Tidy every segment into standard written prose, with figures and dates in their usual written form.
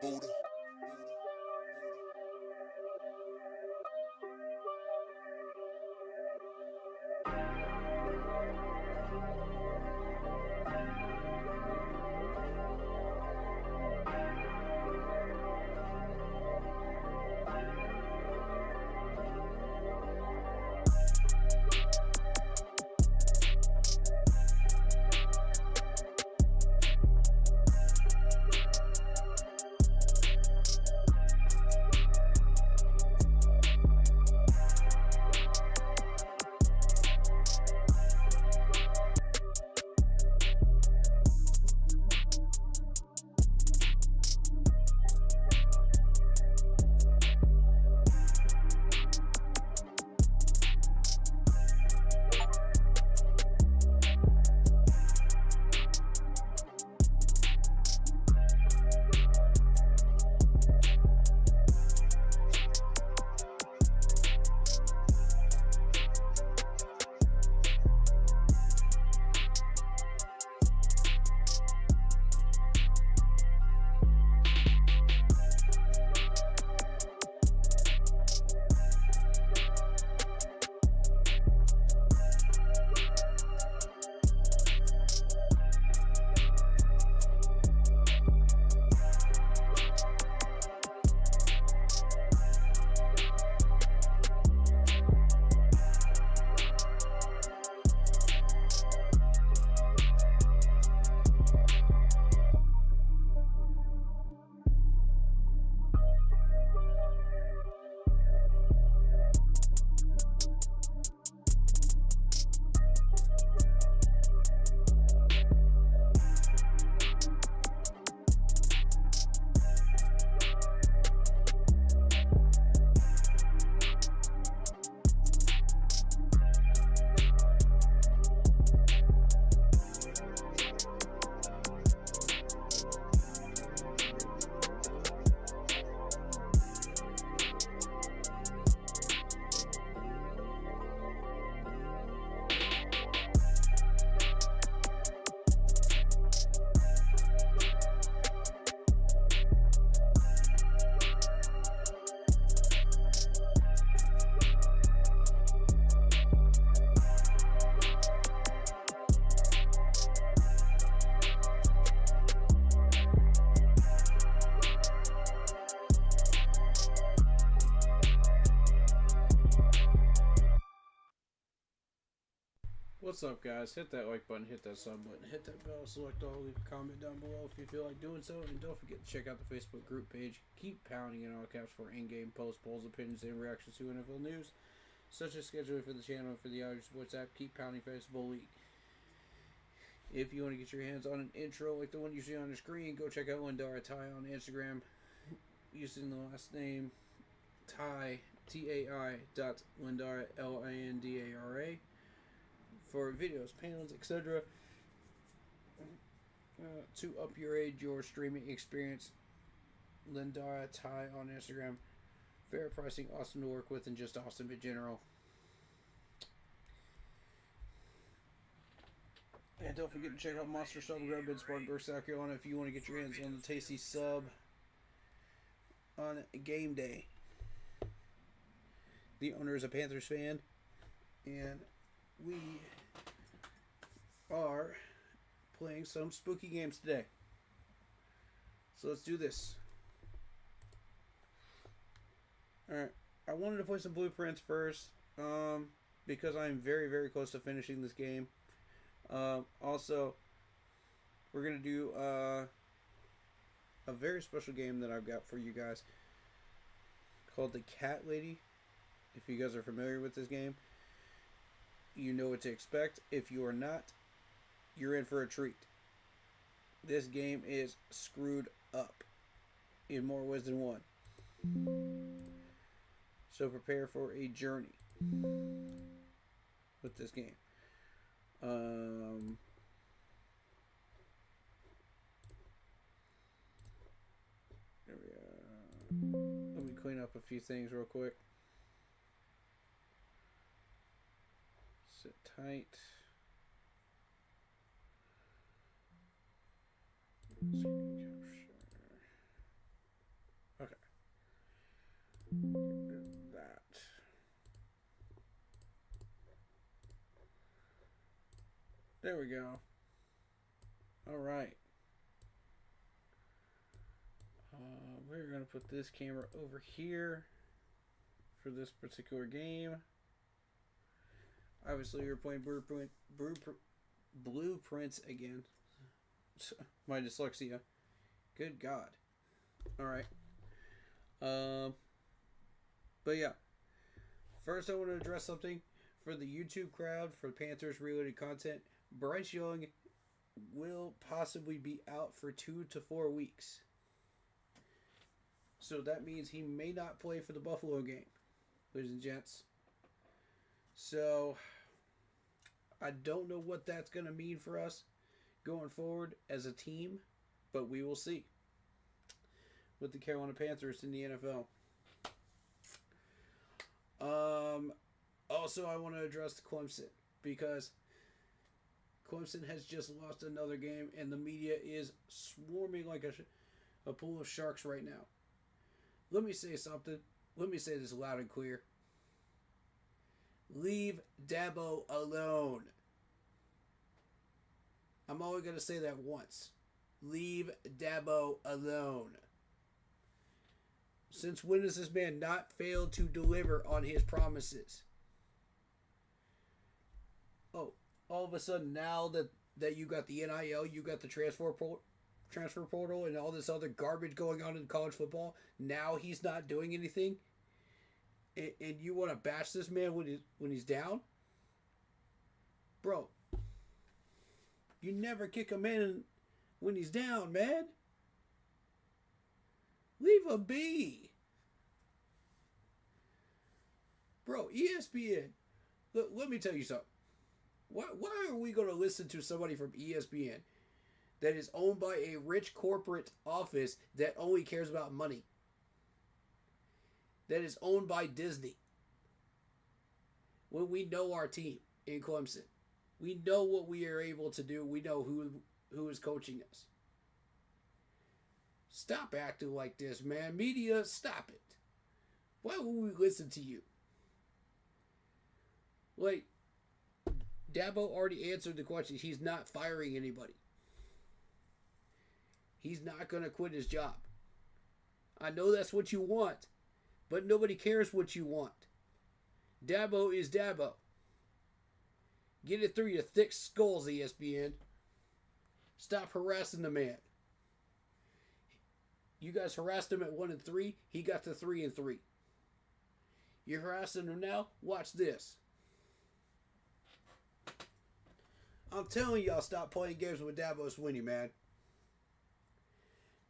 Buddha. What's up, guys? Hit that like button, hit that sub button, hit that bell, select all, leave a comment down below if you feel like doing so, and don't forget to check out the Facebook group page. Keep pounding in all caps for in-game posts, polls, opinions, and reactions to NFL news, such as scheduling for the channel for the Irish Sports app. Keep pounding Facebook League. If you want to get your hands on an intro like the one you see on the screen, go check out Lindara Ty on Instagram using the last name Ty, T-A-I Lindara, Lindara, for videos, panels, etc. To up your age, your streaming experience. Lindara Ty on Instagram. Fair pricing, awesome to work with, and just awesome in general. And don't forget to check out Monster Sub Grub in Spartanburg, South Carolina, if you want to get your hands on the tasty sub on game day. The owner is a Panthers fan, and we are playing some spooky games today. So let's do this. Alright, I wanted to play some blueprints first, because I'm very, very close to finishing this game. Also, we're going to do a very special game that I've got for you guys called the Cat Lady. If you guys are familiar with this game, you know what to expect. If you are not, you're in for a treat. This game is screwed up in more ways than one. So prepare for a journey with this game. There we go. Let me clean up a few things real quick. Sit tight. Screen capture. There we go. All right. We're going to put this camera over here for this particular game. Obviously, you're playing Blueprints again. My dyslexia. Good God. All right. But yeah. First, I want to address something for the YouTube crowd for Panthers related content. Bryce Young will possibly be out for 2 to 4 weeks. So that means he may not play for the Buffalo game, ladies and gents. So I don't know what that's going to mean for us going forward as a team, but we will see with the Carolina Panthers in the NFL. Also, I want to address Clemson because Clemson has just lost another game and the media is swarming like a pool of sharks right now. Let me say something. Let me say this loud and clear. Leave Dabo alone. I'm only going to say that once. Leave Dabo alone. Since when has this man not failed to deliver on his promises? Oh, all of a sudden now that you got the NIL, you got the transfer portal and all this other garbage going on in college football, now he's not doing anything? And you want to bash this man when he's down? Bro, you never kick him in when he's down, man. Leave him be. Bro, ESPN, let me tell you something. Why are we going to listen to somebody from ESPN that is owned by a rich corporate office that only cares about money? That is owned by Disney. When we know our team in Clemson. We know what we are able to do. We know who is coaching us. Stop acting like this, man. Media, stop it. Why would we listen to you? Like, Dabo already answered the question. He's not firing anybody. He's not going to quit his job. I know that's what you want, but nobody cares what you want. Dabo is Dabo. Get it through your thick skulls, ESPN. Stop harassing the man. You guys harassed him at 1-3. He got to 3-3. You're harassing him now? Watch this. I'm telling y'all, stop playing games with Dabo Swinney, man.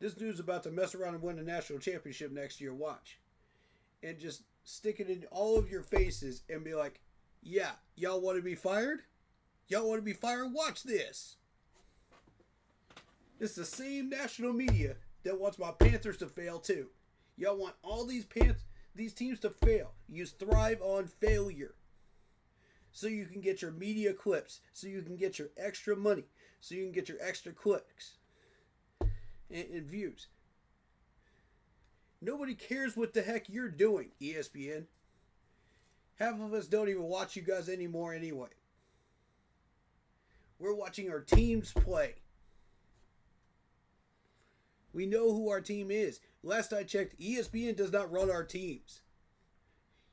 This dude's about to mess around and win a national championship next year. Watch. And just stick it in all of your faces and be like, yeah, y'all want to be fired? Y'all want to be fired? Watch this. It's the same national media that wants my Panthers to fail too. Y'all want all these teams to fail. You thrive on failure. So you can get your media clips. So you can get your extra money. So you can get your extra clicks and views. Nobody cares what the heck you're doing, ESPN. Half of us don't even watch you guys anymore anyway. We're watching our teams play. We know who our team is. Last I checked, ESPN does not run our teams.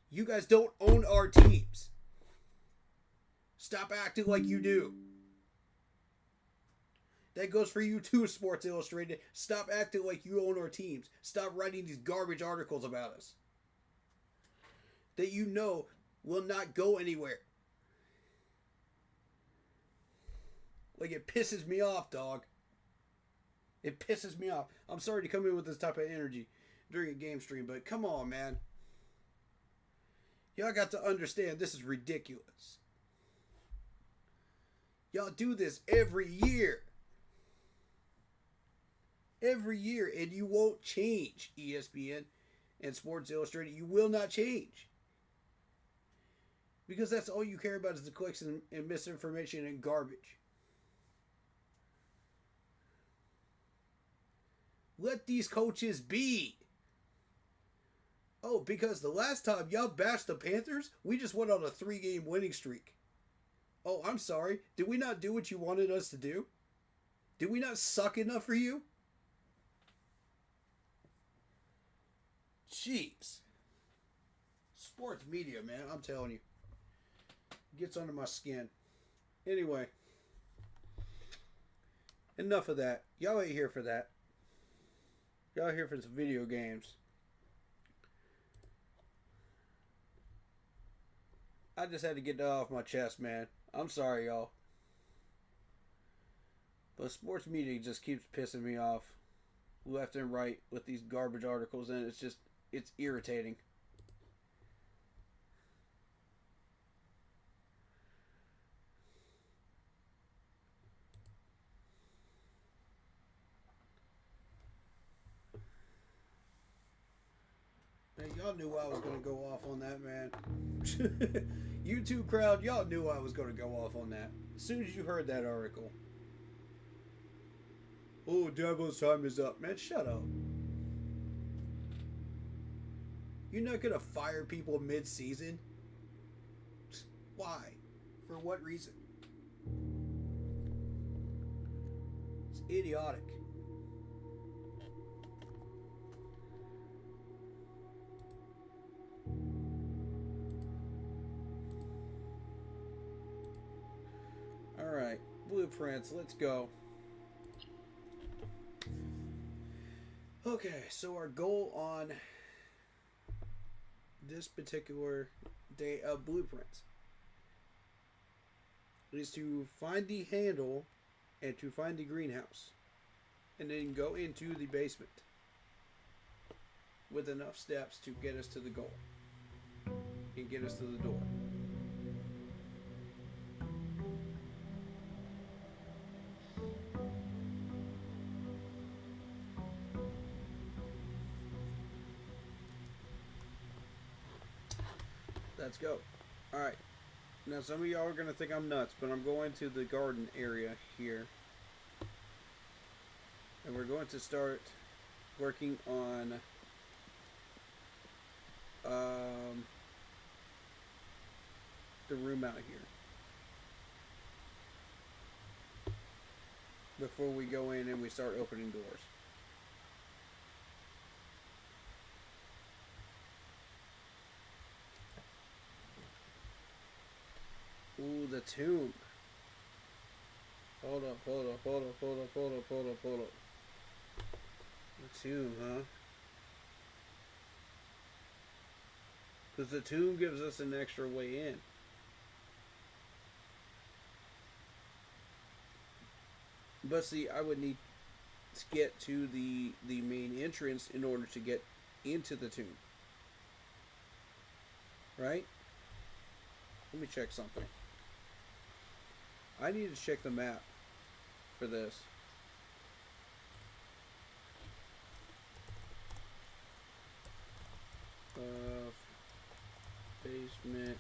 You guys don't own our teams. Stop acting like you do. That goes for you too, Sports Illustrated. Stop acting like you own our teams. Stop writing these garbage articles about us that you know will not go anywhere. Like, it pisses me off, dog. It pisses me off. I'm sorry to come in with this type of energy during a game stream, but come on, man. Y'all got to understand this is ridiculous. Y'all do this every year. Every year, and you won't change, ESPN and Sports Illustrated. You will not change. Because that's all you care about is the clicks and misinformation and garbage. Let these coaches be. Oh, because the last time y'all bashed the Panthers, we just went on a 3-game winning streak. Oh, I'm sorry. Did we not do what you wanted us to do? Did we not suck enough for you? Jeez. Sports media, man, I'm telling you. Gets under my skin. Anyway. Enough of that. Y'all ain't here for that. Y'all here for some video games. I just had to get that off my chest, man. I'm sorry, y'all. But sports media just keeps pissing me off left and right with these garbage articles, and it's irritating. Man, y'all knew I was going to go off on that, man. YouTube crowd, y'all knew I was going to go off on that. As soon as you heard that article. Oh, Dabo's time is up. Man, shut up. You're not going to fire people mid-season? Why? For what reason? It's idiotic. Alright, blueprints, let's go. Okay, so our goal on this particular day of blueprints is to find the handle and to find the greenhouse. And then go into the basement with enough steps to get us to the goal and get us to the door. Let's go. Alright. Now some of y'all are going to think I'm nuts, but I'm going to the garden area here. And we're going to start working on the room out here. Before we go in and we start opening doors. Ooh, the tomb. Hold up. The tomb, huh? Because the tomb gives us an extra way in. But see, I would need to get to the main entrance in order to get into the tomb. Right? Let me check something. I need to check the map for this. Basement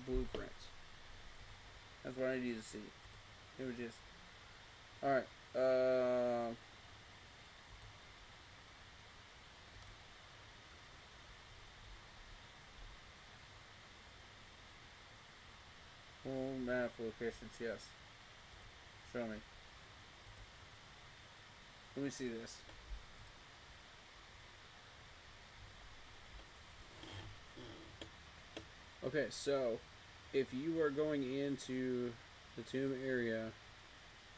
blueprints. That's what I need to see. It was just alright. Full map locations, yes. Show me. Let me see this. Okay, so if you are going into the tomb area,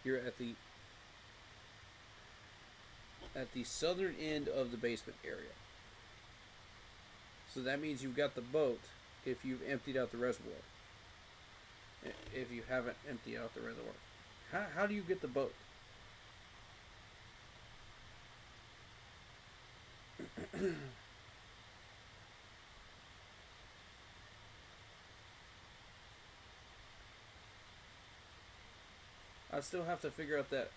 you're at the southern end of the basement area. So that means you've got the boat if you've emptied out the reservoir. If you haven't emptied out the reservoir. How do you get the boat? I still have to figure out that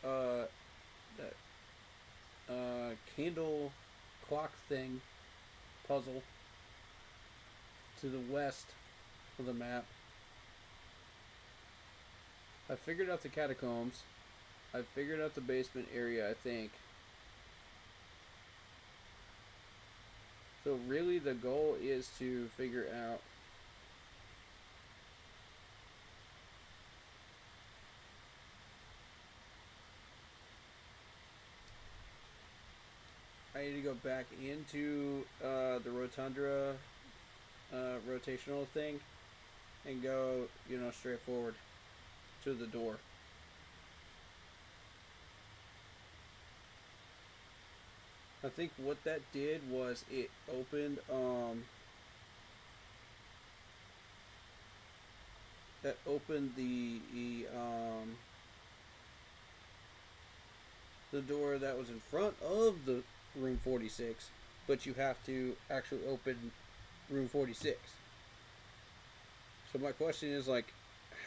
candle clock thing puzzle to the west of the map. I figured out the catacombs. I figured out the basement area, I think. So really the goal is to figure out I need to go back into the Rotundra rotational thing and go, straight forward to the door. I think what that did was it opened the door that was in front of the room 46, but you have to actually open room 46. So my question is, like,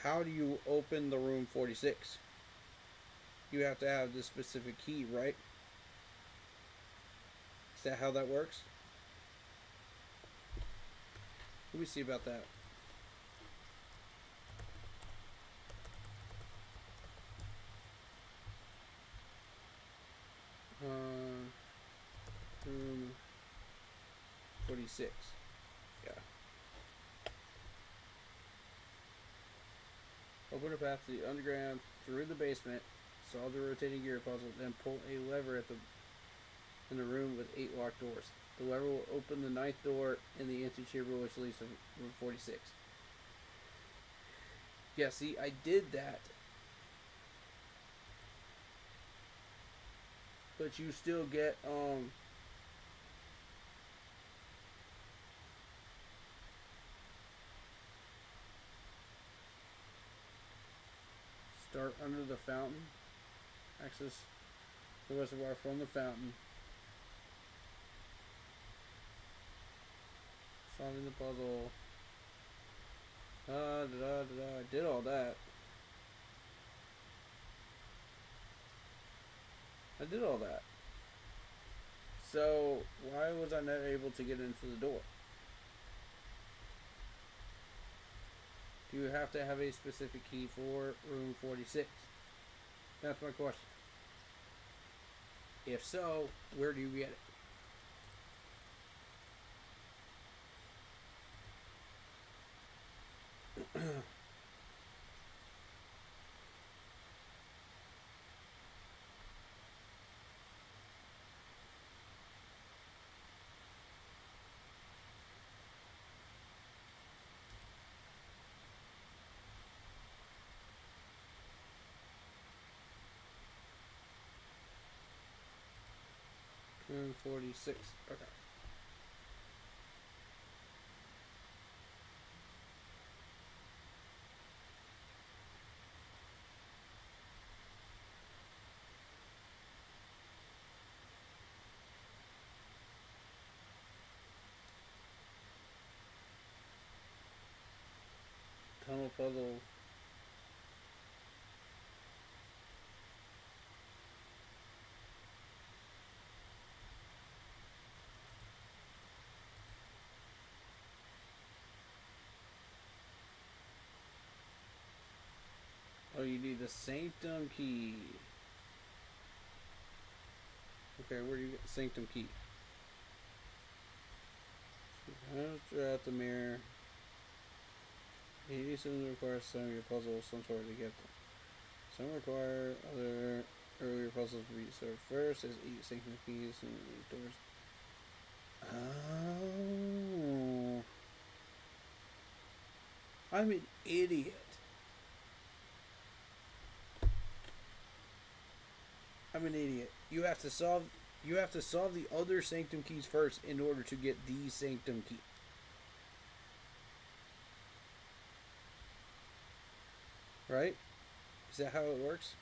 how do you open the room 46? You have to have this specific key, right? Is that how that works? Let me see about that. Room 46. Yeah. Open a path to the underground through the basement. Solve the rotating gear puzzle. Then pull a lever in the room with 8 locked doors. The lever will open the 9th door in the antechamber, which leads to room 46. Yeah, see, I did that. But you still get, start under the fountain. Access the reservoir from the fountain. Solving the puzzle. I did all that. I did all that. So, why was I not able to get into the door? Do you have to have a specific key for room 46? That's my question. If so, where do you get it? Room 46. Okay. Tunnel puzzle. Oh, you need the Sanctum key. Okay, where do you get the Sanctum key? Throughout the mirror. Some require some of your puzzles some sort to get them. Some require other earlier puzzles to be solved first, as 8 Sanctum keys and 8 doors. Oh. I'm an idiot. I'm an idiot. You have to solve the other Sanctum keys first in order to get the Sanctum key. Right? Is that how it works?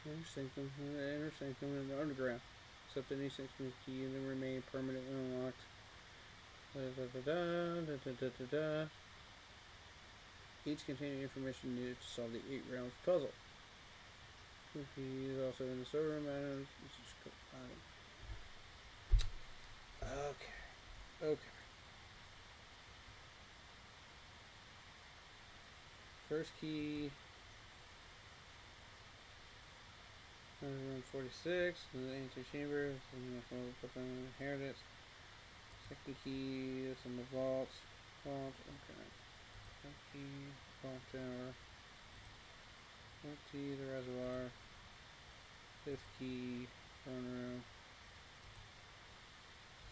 Inner Sanctum in the underground. Accept any Sanctum key and then remain permanently unlocked. Each containing information needed to solve the 8 rounds puzzle. He's also in the server room. Okay. First key. Room 46. The antechamber. Inheritance. Second key. It's in the vault. Vault. Okay. Second key. Vault tower. Fourth key. The reservoir. Fifth key. Throne room.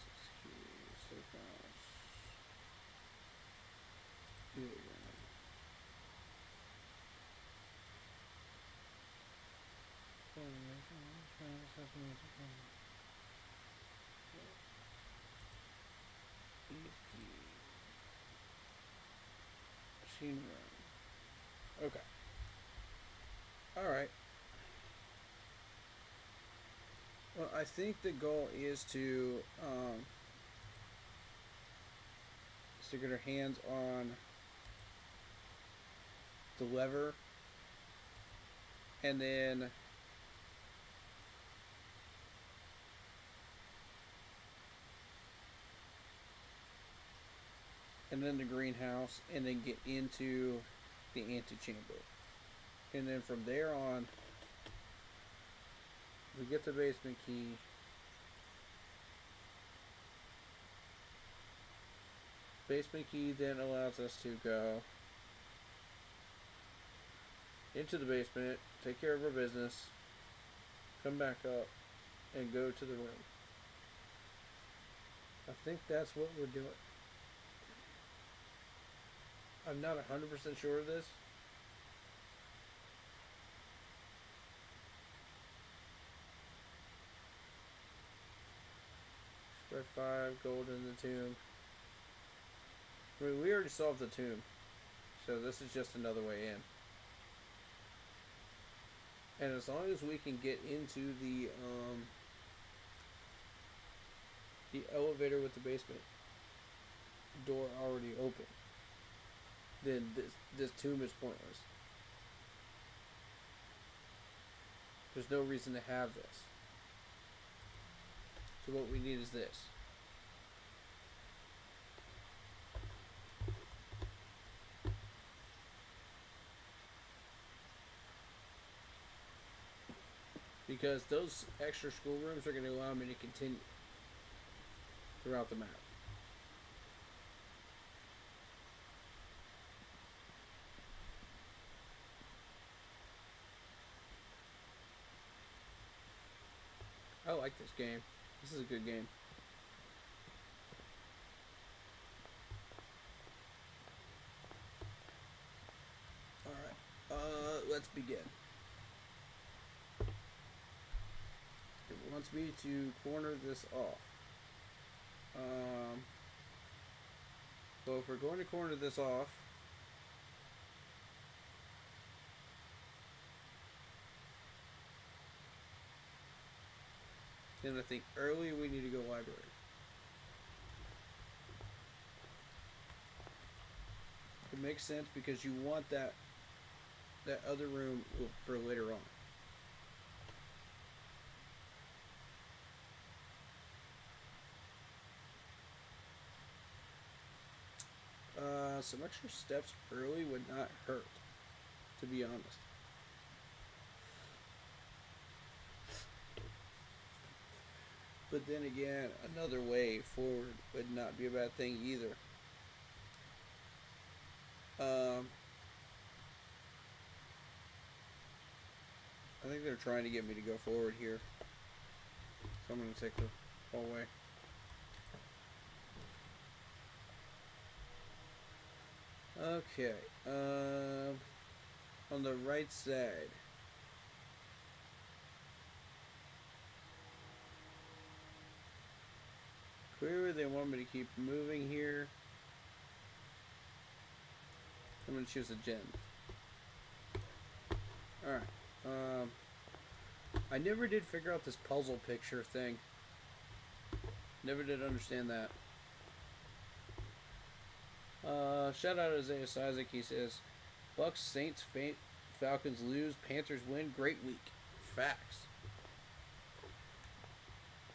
Sixth key. Safe house. Here we go. Machine room. Okay. Alright. Well, I think the goal is to get our hands on the lever, and then the greenhouse, and then get into the antechamber. And then from there on, we get the basement key. Basement key then allows us to go into the basement, take care of our business, come back up, and go to the room. I think that's what we're doing. I'm not 100% sure of this. Spread 5, gold in the tomb. I mean, we already solved the tomb, so this is just another way in. And as long as we can get into the elevator with the basement door already open, then this tomb is pointless. There's no reason to have this. So what we need is this. Because those extra schoolrooms are going to allow me to continue throughout the map. I like this game. This is a good game. Alright, let's begin. It wants me to corner this off. So if we're going to corner this off, then I think early we need to go library. It makes sense because you want that other room for later on. Some extra steps early would not hurt, to be honest. But then again, another way forward would not be a bad thing either. I think they're trying to get me to go forward here. So I'm going to take the hallway. Okay. On the right side. Clearly they want me to keep moving here. I'm going to choose a gem. Alright. I never did figure out this puzzle picture thing. Never did understand that. Shout out to Isaiah Isaac. He says, Bucks, Saints, Falcons lose, Panthers win. Great week. Facts.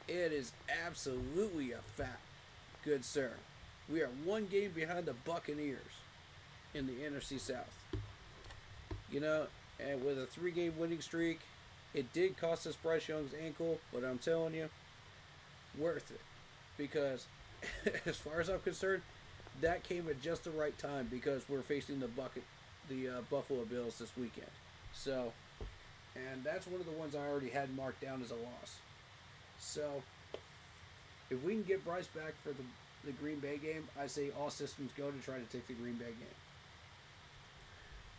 It is absolutely a fact, good sir. We are one game behind the Buccaneers in the NFC South. You know, and with a 3-game winning streak, it did cost us Bryce Young's ankle, but I'm telling you, worth it. Because, as far as I'm concerned, that came at just the right time because we're facing the Buffalo Bills this weekend. So, and that's one of the ones I already had marked down as a loss. So, if we can get Bryce back for the Green Bay game, I say all systems go to try to take the Green Bay game.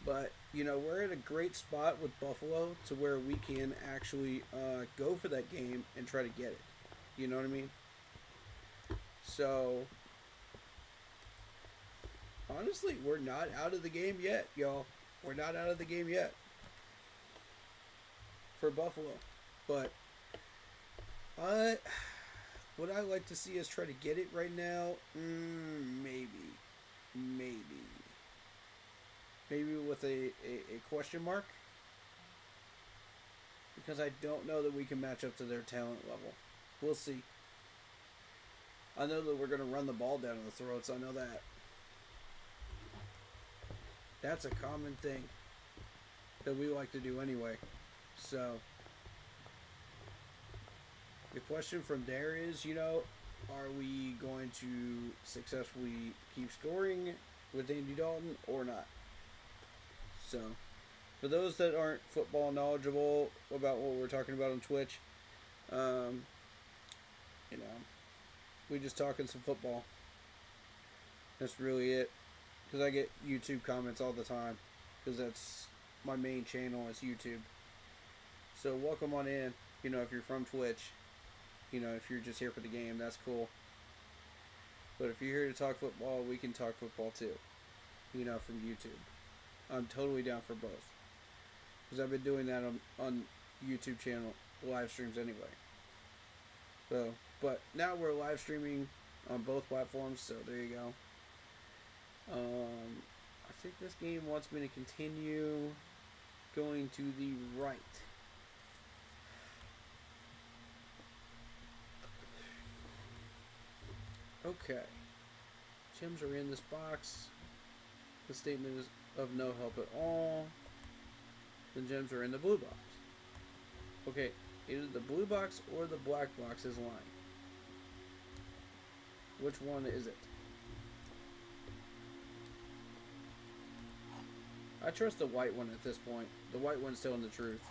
But, you know, we're in a great spot with Buffalo to where we can actually go for that game and try to get it. You know what I mean? So, honestly, we're not out of the game yet, y'all. We're not out of the game yet for Buffalo. But, would I like to see us try to get it right now? Maybe. Maybe with a question mark. Because I don't know that we can match up to their talent level. We'll see. I know that we're going to run the ball down the throats. I know that. That's a common thing that we like to do anyway. So, the question from there is, you know, are we going to successfully keep scoring with Andy Dalton or not? So, for those that aren't football knowledgeable about what we're talking about on Twitch, you know, we just talking some football. That's really it. Because I get YouTube comments all the time. Because that's my main channel is YouTube. So welcome on in. You know, if you're from Twitch. You know, if you're just here for the game, that's cool. But if you're here to talk football, we can talk football too. You know, from YouTube. I'm totally down for both. Because I've been doing that on YouTube channel live streams anyway. So, but now we're live streaming on both platforms, so there you go. I think this game wants me to continue going to the right. Okay. Gems are in this box. The statement is of no help at all. The gems are in the blue box. Okay, either the blue box or the black box is lying. Which one is it? I trust the white one at this point. The white one's telling the truth.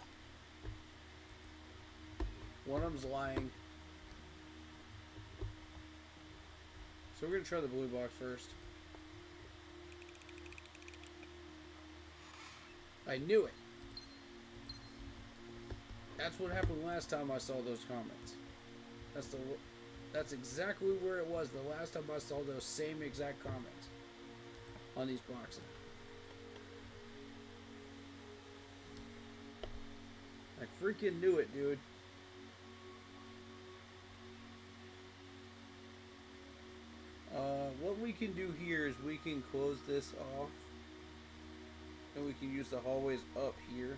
One of them's lying. So we're going to try the blue box first. I knew it. That's what happened last time I saw those comments. That's exactly where it was the last time I saw those same exact comments on these boxes. I freaking knew it, dude. What we can do here is we can close this off. And we can use the hallways up here.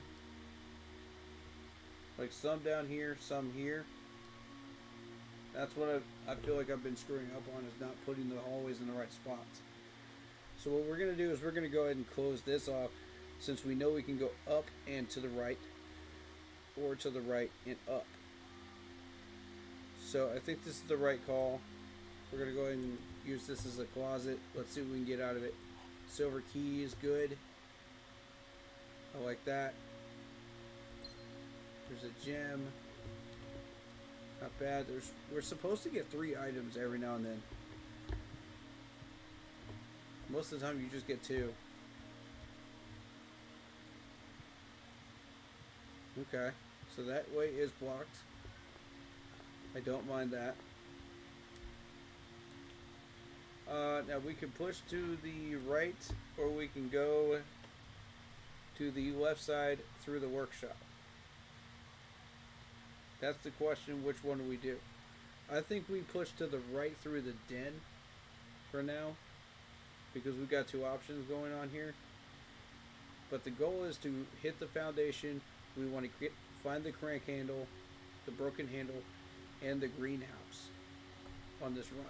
Like some down here, some here. That's what I feel like I've been screwing up on, is not putting the hallways in the right spots. So what we're going to do is we're going to go ahead and close this off, since we know we can go up and to the right, or to the right and up. So I think this is the right call. We're going to go ahead and use this as a closet. Let's see what we can get out of it. Silver key is good. I like that. There's a gem. Not bad. We're supposed to get 3 items every now and then. Most of the time you just get 2. Okay. So that way is blocked. I don't mind that. Now we can push to the right, or we can go to the left side through the workshop. That's the question, which one do we do? I think we push to the right through the den for now, because we've got 2 options going on here. But the goal is to hit the foundation. We want to find the crank handle, the broken handle, and the greenhouse on this run.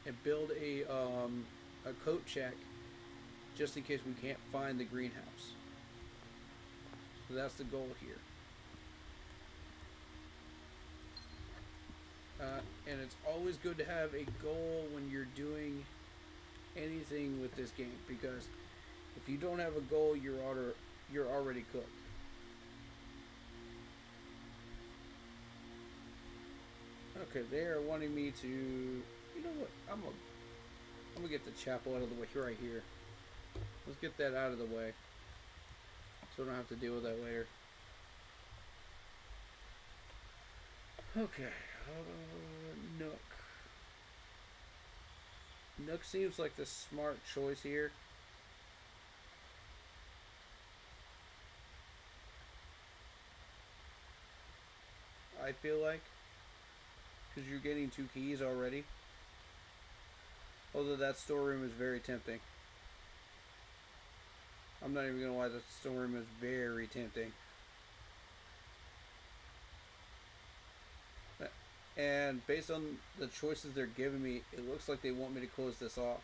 And build a coat check just in case we can't find the greenhouse. That's the goal here. And it's always good to have a goal when you're doing anything with this game, because if you don't have a goal, you're already cooked. Okay, they are wanting me to. You know what? I'm gonna get the chapel out of the way right here. Let's get that out of the way, so I don't have to deal with that later. Okay, Nook. Nook seems like the smart choice here. I feel like, because you're getting 2 keys already. Although that storeroom is very tempting. I'm not even gonna lie, that storeroom is very tempting. And based on the choices they're giving me, it looks like they want me to close this off.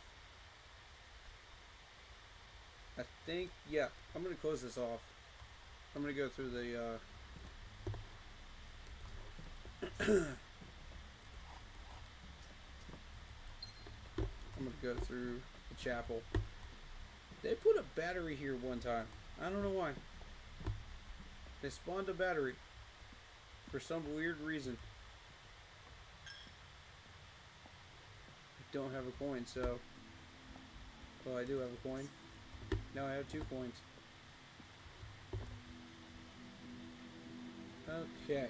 I think, yeah, I'm going to close this off. I'm going to go through the, I'm going to go through the chapel. They put a battery here one time. I don't know why. They spawned a battery. For some weird reason. Don't have a coin, so well, I do have a coin. Now I have 2 coins. Okay.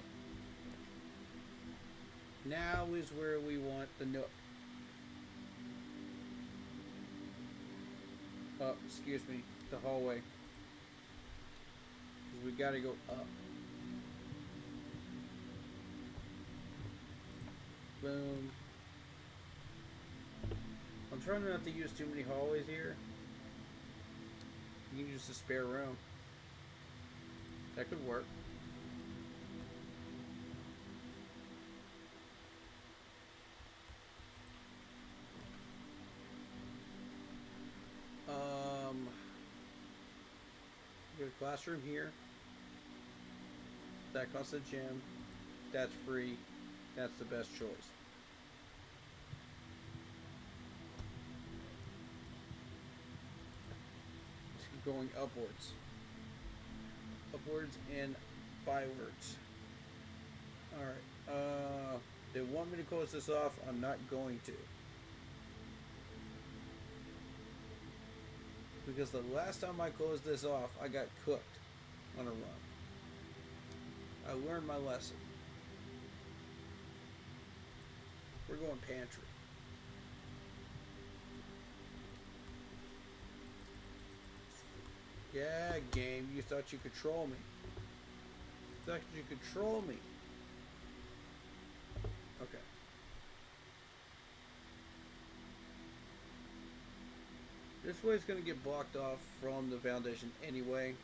Now is where we want the Nook. Oh, excuse me, the hallway. Because we gotta go up. Boom. I'm trying not to use too many hallways here. You can use the spare room. That could work. You get a classroom here. That costs a gem. That's free. That's the best choice. Going upwards. Upwards and bywards. Alright. They want me to close this off. I'm not going to. Because the last time I closed this off, I got cooked on a run. I learned my lesson. We're going pantry. Yeah, game, you thought you could troll me. You thought you could troll me. Okay. This way is going to get blocked off from the foundation anyway.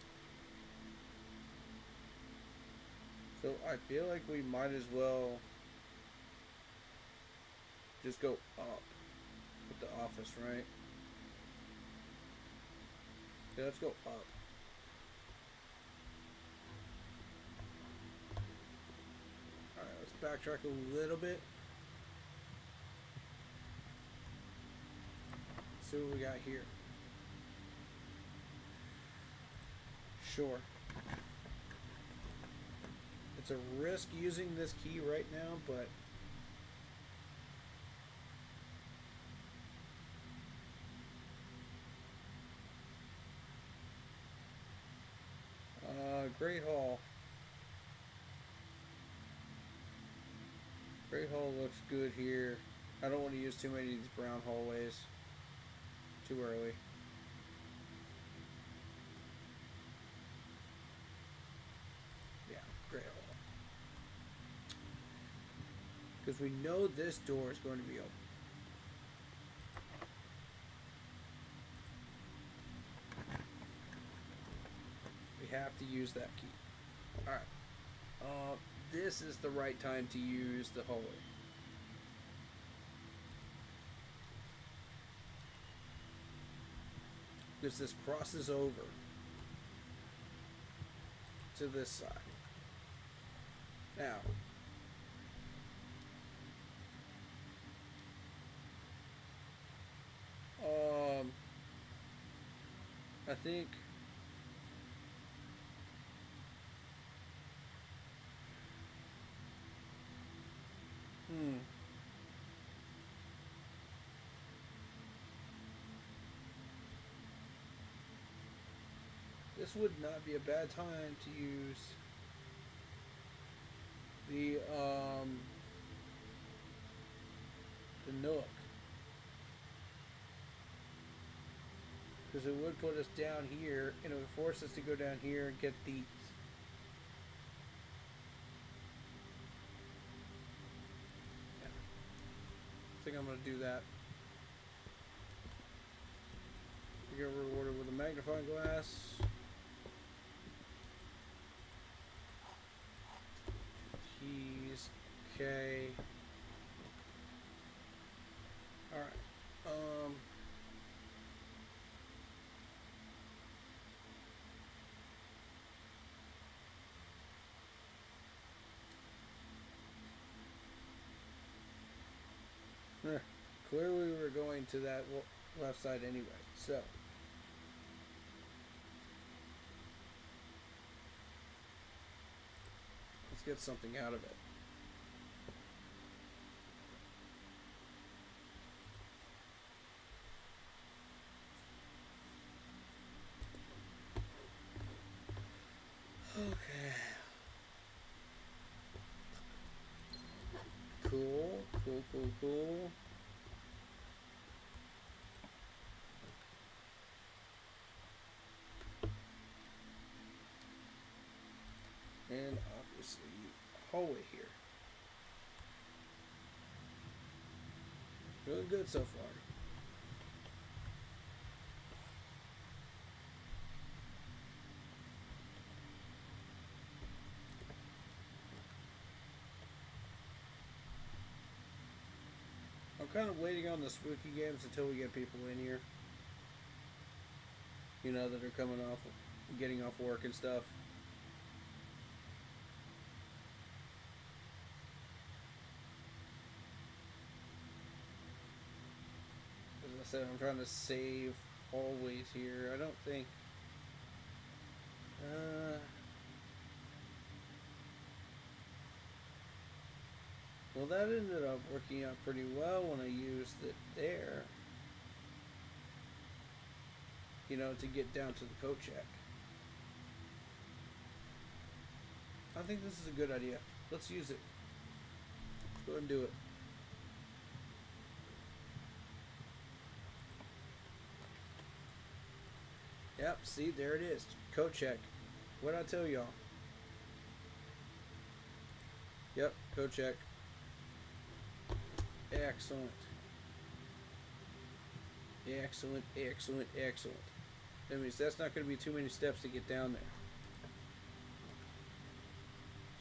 So I feel like we might as well just go up with the office, right? Okay, let's go up. Alright, let's backtrack a little bit. See what we got here. Sure. It's a risk using this key right now, but Great Hall. Great Hall looks good here. I don't want to use too many of these brown hallways. Too early. Yeah, Great Hall. Because we know this door is going to be open. We have to use that key. Alright. This is the right time to use the hallway. Because this crosses over. to this side. Now, I think this would not be a bad time to use the Nook, because it would put us down here and it would force us to go down here and get these. Yeah. I think I'm going to do that. We get rewarded with a magnifying glass. Keys. Okay. Alright. Clearly we're going to that left side anyway, so let's get something out of it. Okay. Cool. And obviously, hallway here. Doing good so far. I'm kind of waiting on the spooky games until we get people in here. You know, that are coming off, getting off work and stuff. As I said, I'm trying to save hallways here. I don't think... well, that ended up working out pretty well when I used it there. You know, to get down to the coat check. I think this is a good idea. Let's use it. Let's go ahead and do it. Yep, see, there it is. Coat check. What'd I tell y'all? Yep, coat check. Excellent. Excellent. That means that's not going to be too many steps to get down there.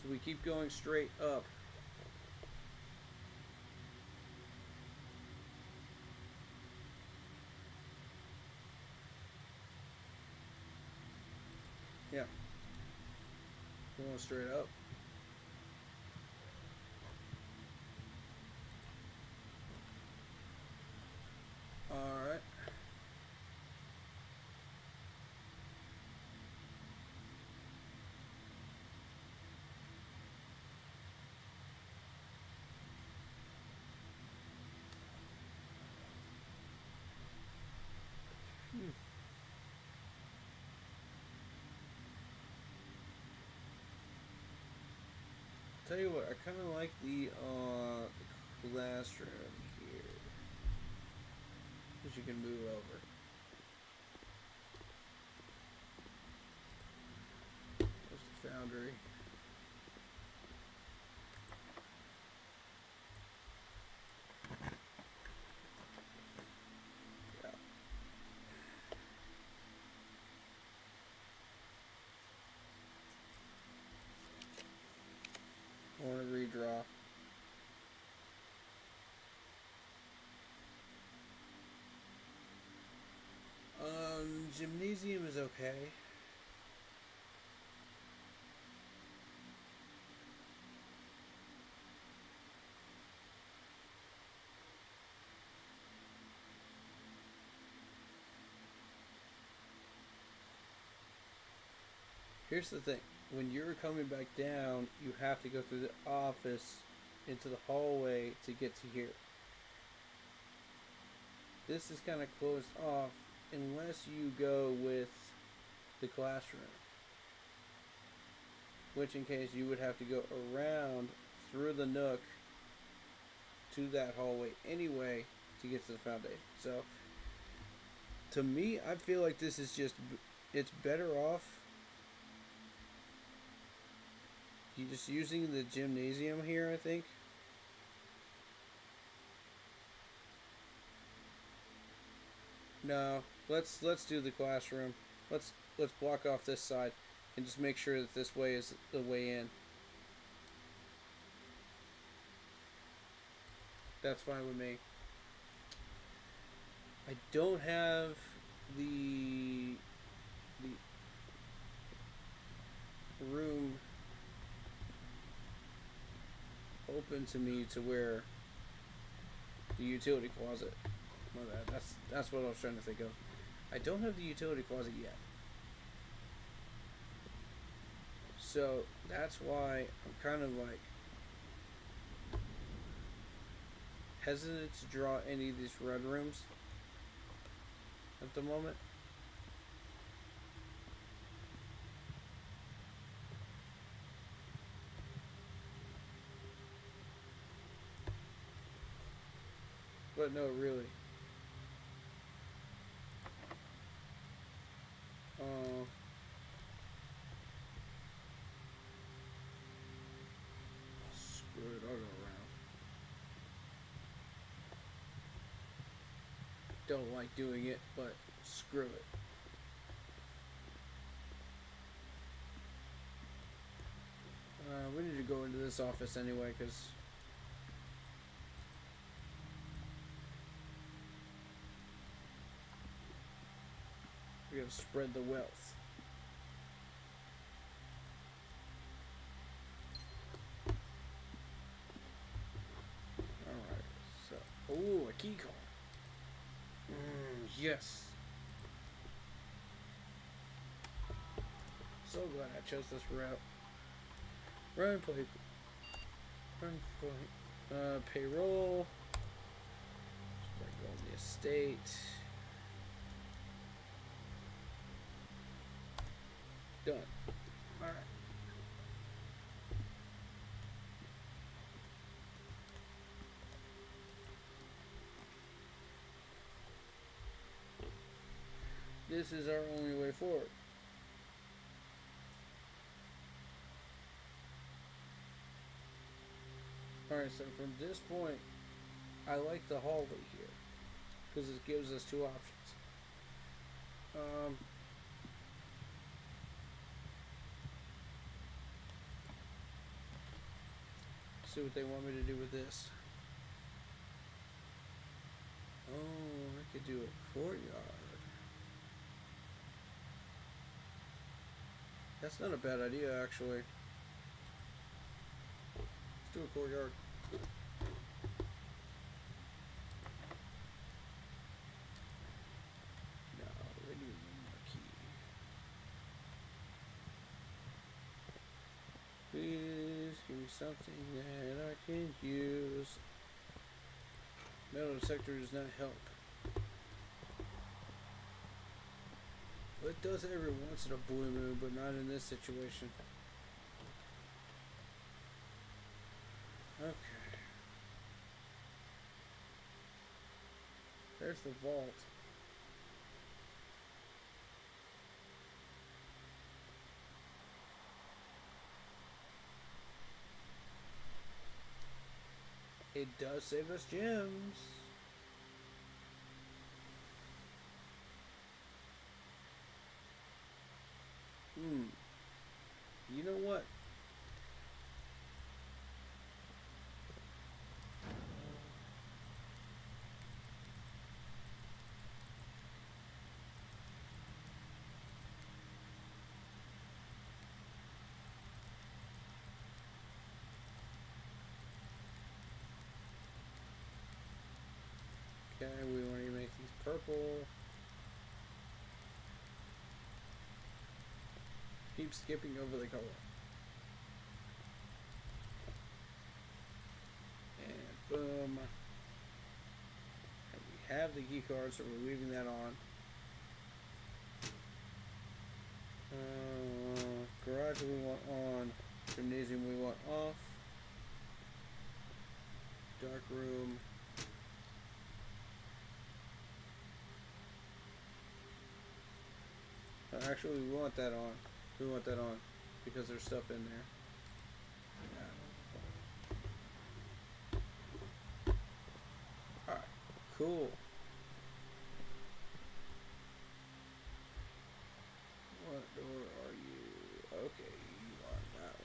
So we keep going straight up. Yeah. Going straight up. Alright. Tell you what, I kind of like the classroom here, because you can move over. There's the foundry. Yeah. I want to redraw. Gymnasium is okay. Here's the thing. When you're coming back down, you have to go through the office into the hallway to get to here. This is kind of closed off unless you go with the classroom. Which in case you would have to go around through the nook to that hallway anyway to get to the foundation. So to me, I feel like this is just, it's better off you just using the gymnasium here, I think. No, let's do the classroom. Let's block off this side and just make sure that this way is the way in. That's fine with me. I don't have the room open to me to where the utility closet. My bad. That's what I was trying to think of. I don't have the utility closet yet. So that's why I'm kind of like hesitant to draw any of these red rooms at the moment. But no, really. Screw it, I'll go around. Don't like doing it, but screw it. We need to go into this office anyway, because we gotta spread the wealth. Alright, so, oh, a key card. Yes. So glad I chose this route. Run play. Payroll. Go on the estate. Done. Alright. This is our only way forward. Alright, so from this point, I like the hallway here, because it gives us two options. See what they want me to do with this. Oh, I could do a courtyard. That's not a bad idea, actually. Let's do a courtyard. No, we need one more key. Please give me something that I can use. Metal detector does not help. It does every once in a blue moon, but not in this situation. Okay. There's the vault. It does save us gems. You know what? Okay, we want to make these purple. Keep skipping over the color. And boom. And we have the key card, so we're leaving that on. Garage we want on. Gymnasium we want off. Dark room. Actually, we want that on. We want that on because there's stuff in there. Yeah. Alright, cool. What door are you? Okay, you are that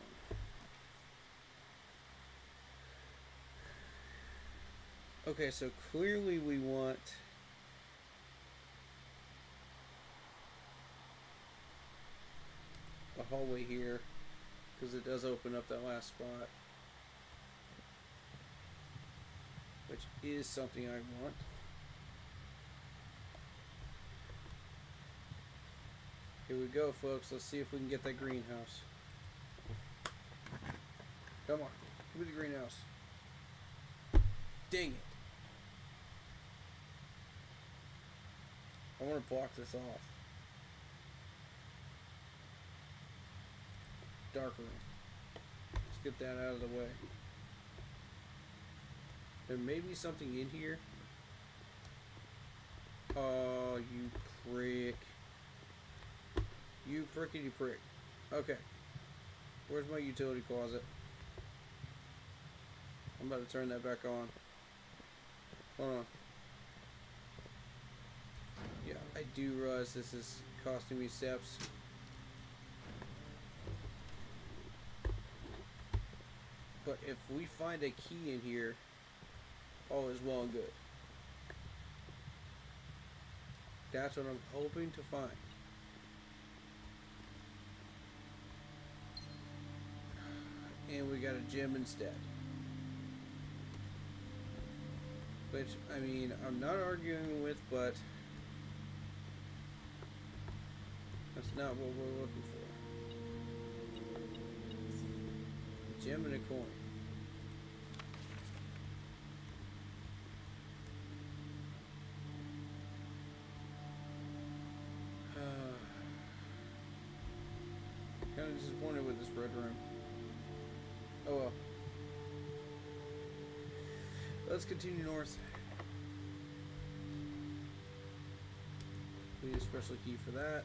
one. Okay, so clearly we want a hallway here because it does open up that last spot, which is something I want. Here we go, folks. Let's see if we can get that greenhouse. Come on, give me the greenhouse. Dang it. I want to block this off. Dark room. Let's get that out of the way. There may be something in here. Oh, you prick. You prickety prick. Okay. Where's my utility closet? I'm about to turn that back on. Hold on. Yeah, I do realize this is costing me steps. But if we find a key in here, all is well and good. That's what I'm hoping to find. And we got a gym instead. Which, I mean, I'm not arguing with, but that's not what we're looking for. A gem and a coin. Kind of disappointed with this red room. Oh well. Let's continue north. We need a special key for that.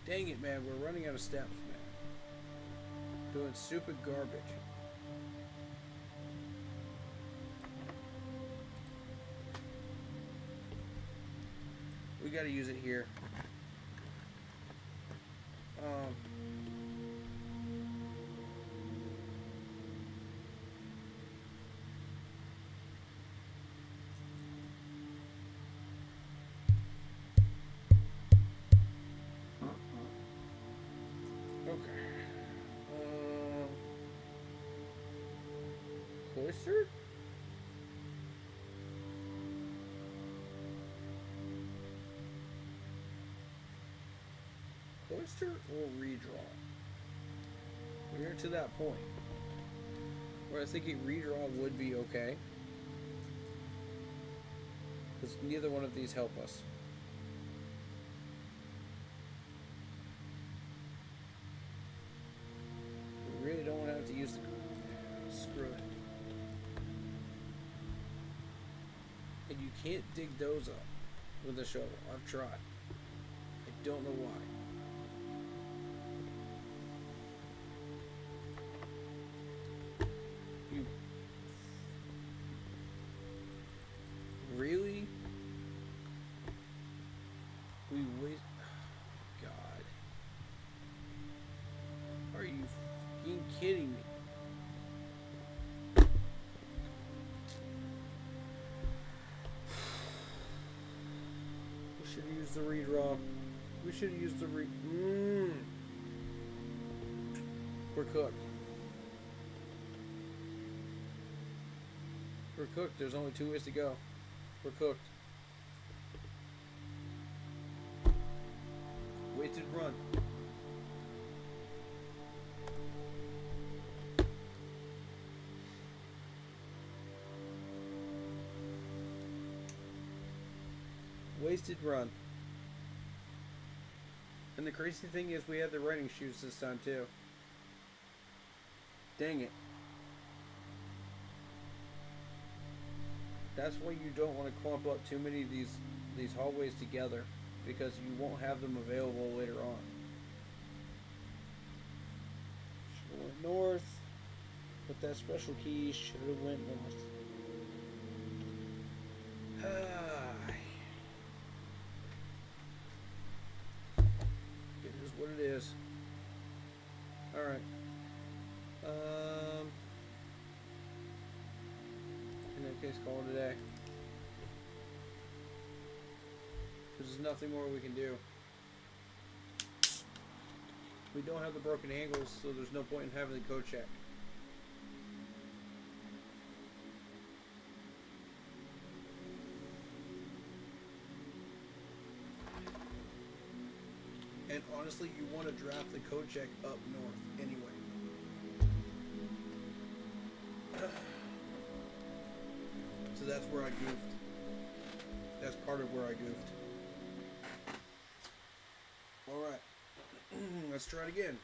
Dang it, man. We're running out of steps, man. Doing stupid garbage. We gotta use it here. Cloister? Cloister or redraw? We're to that point where I think a redraw would be okay. Because neither one of these help us. We really don't want to have to use the... Screw it. And you can't dig those up with a shovel. I've tried. I don't know why. You really? We wait. Oh, God. Are you fucking kidding me? We should have used the redraw. We should have used the We're cooked. We're cooked. There's only 2 ways to go. We're cooked. Way to Run. Wasted run. And the crazy thing is we had the running shoes this time too. Dang it. That's why you don't want to clump up too many of these hallways together, because you won't have them available later on. Should have went north. With that special key, should have went north. It is what it is. Alright. In that case, call it a day. There's nothing more we can do. We don't have the broken angles, so there's no point in having the code check. And honestly, you want to draft the code check up north anyway. So that's where I goofed. That's part of where I goofed. Alright. Let's try it again.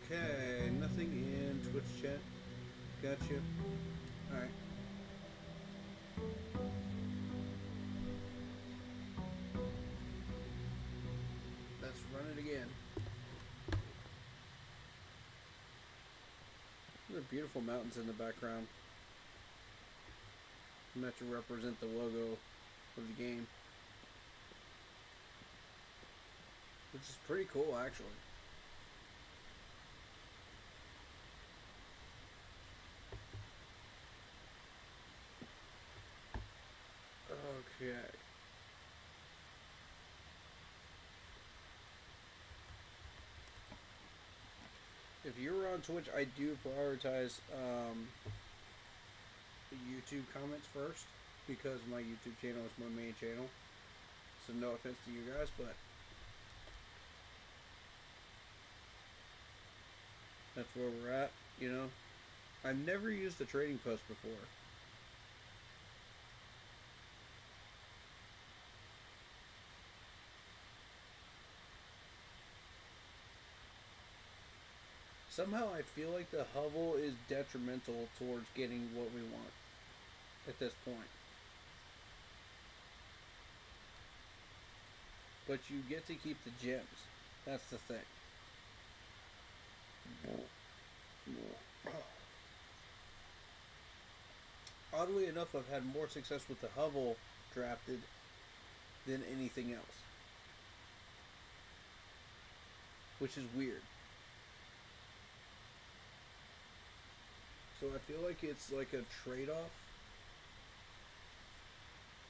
Okay, nothing in Twitch chat. Gotcha. Alright. Let's run it again. There are beautiful mountains in the background. Meant to represent the logo of the game. Which is pretty cool, actually. Okay. If you're on Twitch, I do prioritize the YouTube comments first, because my YouTube channel is my main channel. So no offense to you guys, but that's where we're at, you know. I've never used a trading post before. Somehow I feel like the hovel is detrimental towards getting what we want at this point. But you get to keep the gems. That's the thing. Oddly enough, I've had more success with the hovel drafted than anything else. Which is weird. So I feel like it's like a trade-off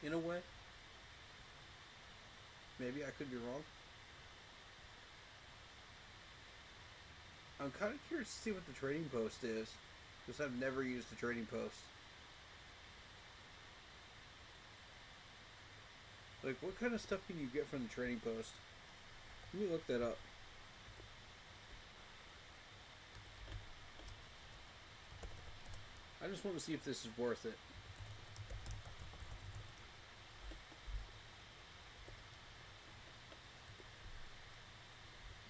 in a way. Maybe I could be wrong. I'm kind of curious to see what the trading post is, because I've never used the trading post. Like, what kind of stuff can you get from the trading post? Let me look that up. I just want to see if this is worth it.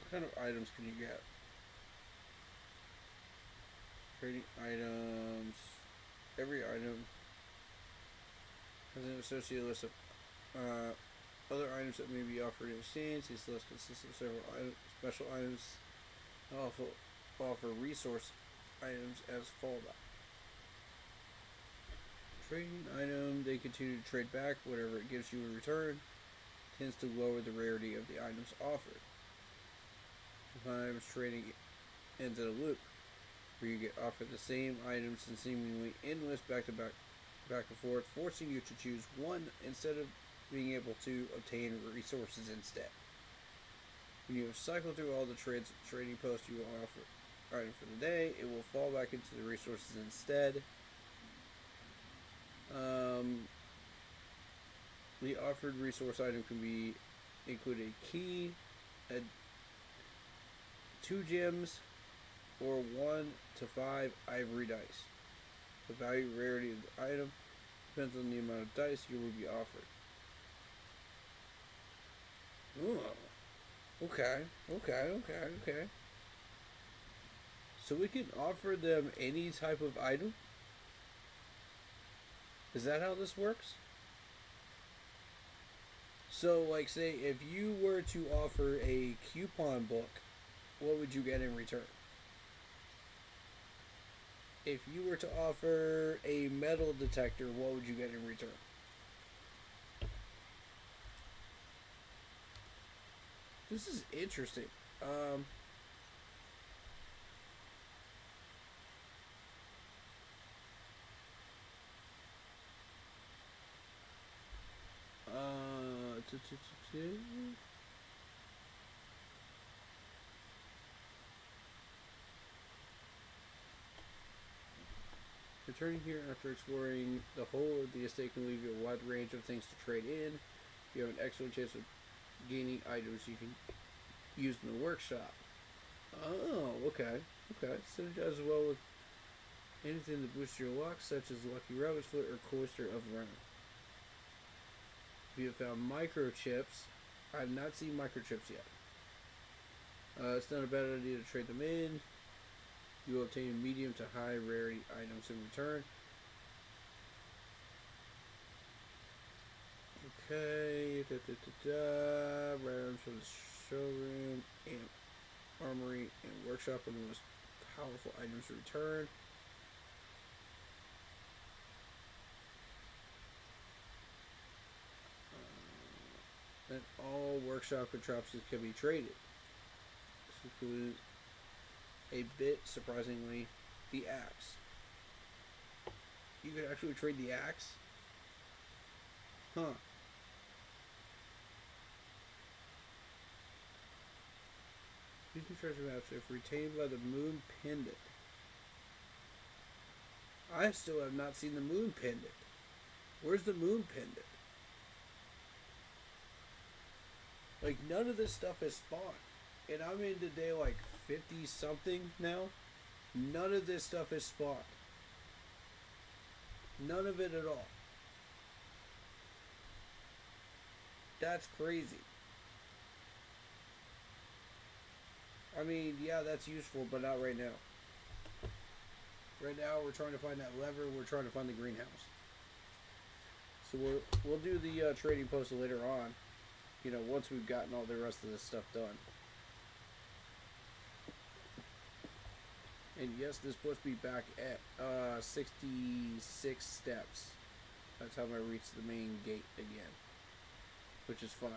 What kind of items can you get? Trading items. Every item has an associated list of other items that may be offered in exchange. This list consists of several special items. Also offer resource items as fallback. Trading item, they continue to trade back. Whatever it gives you in return tends to lower the rarity of the items offered. Sometimes trading ends in a loop, where you get offered the same items and seemingly endless back and forth, forcing you to choose one instead of being able to obtain resources instead. When you have cycled through all the trading posts you will offer item for the day, it will fall back into the resources instead. The offered resource item can be include a key, 2 gems, or 1 to 5 ivory dice. The value rarity of the item depends on the amount of dice you will be offered. Oh, okay. So we can offer them any type of item? Is that how this works? So, like, say, if you were to offer a coupon book, what would you get in return? If you were to offer a metal detector, what would you get in return? This is interesting. Returning here after exploring the whole of the estate can leave you a wide range of things to trade in. You have an excellent chance of gaining items you can use in the workshop. Oh, okay. Synergize well with anything that boosts your luck, such as Lucky Rabbit's Foot or Cloister of Realm. If you have found microchips, I have not seen microchips yet. It's not a bad idea to trade them in. You will obtain medium to high rarity items in return. Okay. Items from the showroom and armory and workshop are the most powerful items in return. And all workshop contraptions can be traded. This includes a bit surprisingly the axe. You could actually trade the axe? Huh. These new treasure maps, if retained by the moon pendant. I still have not seen the moon pendant. Where's the moon pendant? Like, none of this stuff is spawned. And I'm into day like 50 something now. None of this stuff is spawned. None of it at all. That's crazy. I mean, yeah, that's useful, but not right now. Right now, we're trying to find that lever. We're trying to find the greenhouse. So we'll do the trading post later on. You know, once we've gotten all the rest of this stuff done. And yes, this supposed to be back at 66 steps. That's how I reach the main gate again. Which is fine.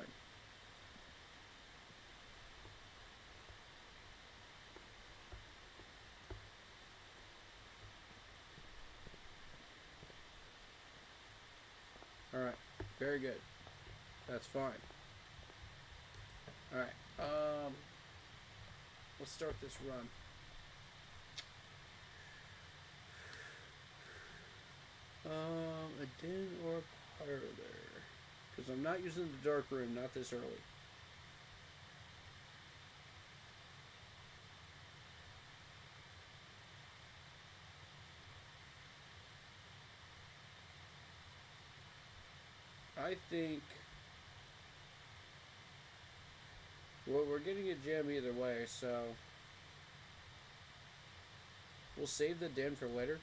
Alright, very good. That's fine. Alright, let's start this run. A den or a parlor? Because I'm not using the dark room, not this early. I think... well, we're getting a gem either way, so... we'll save the den for later.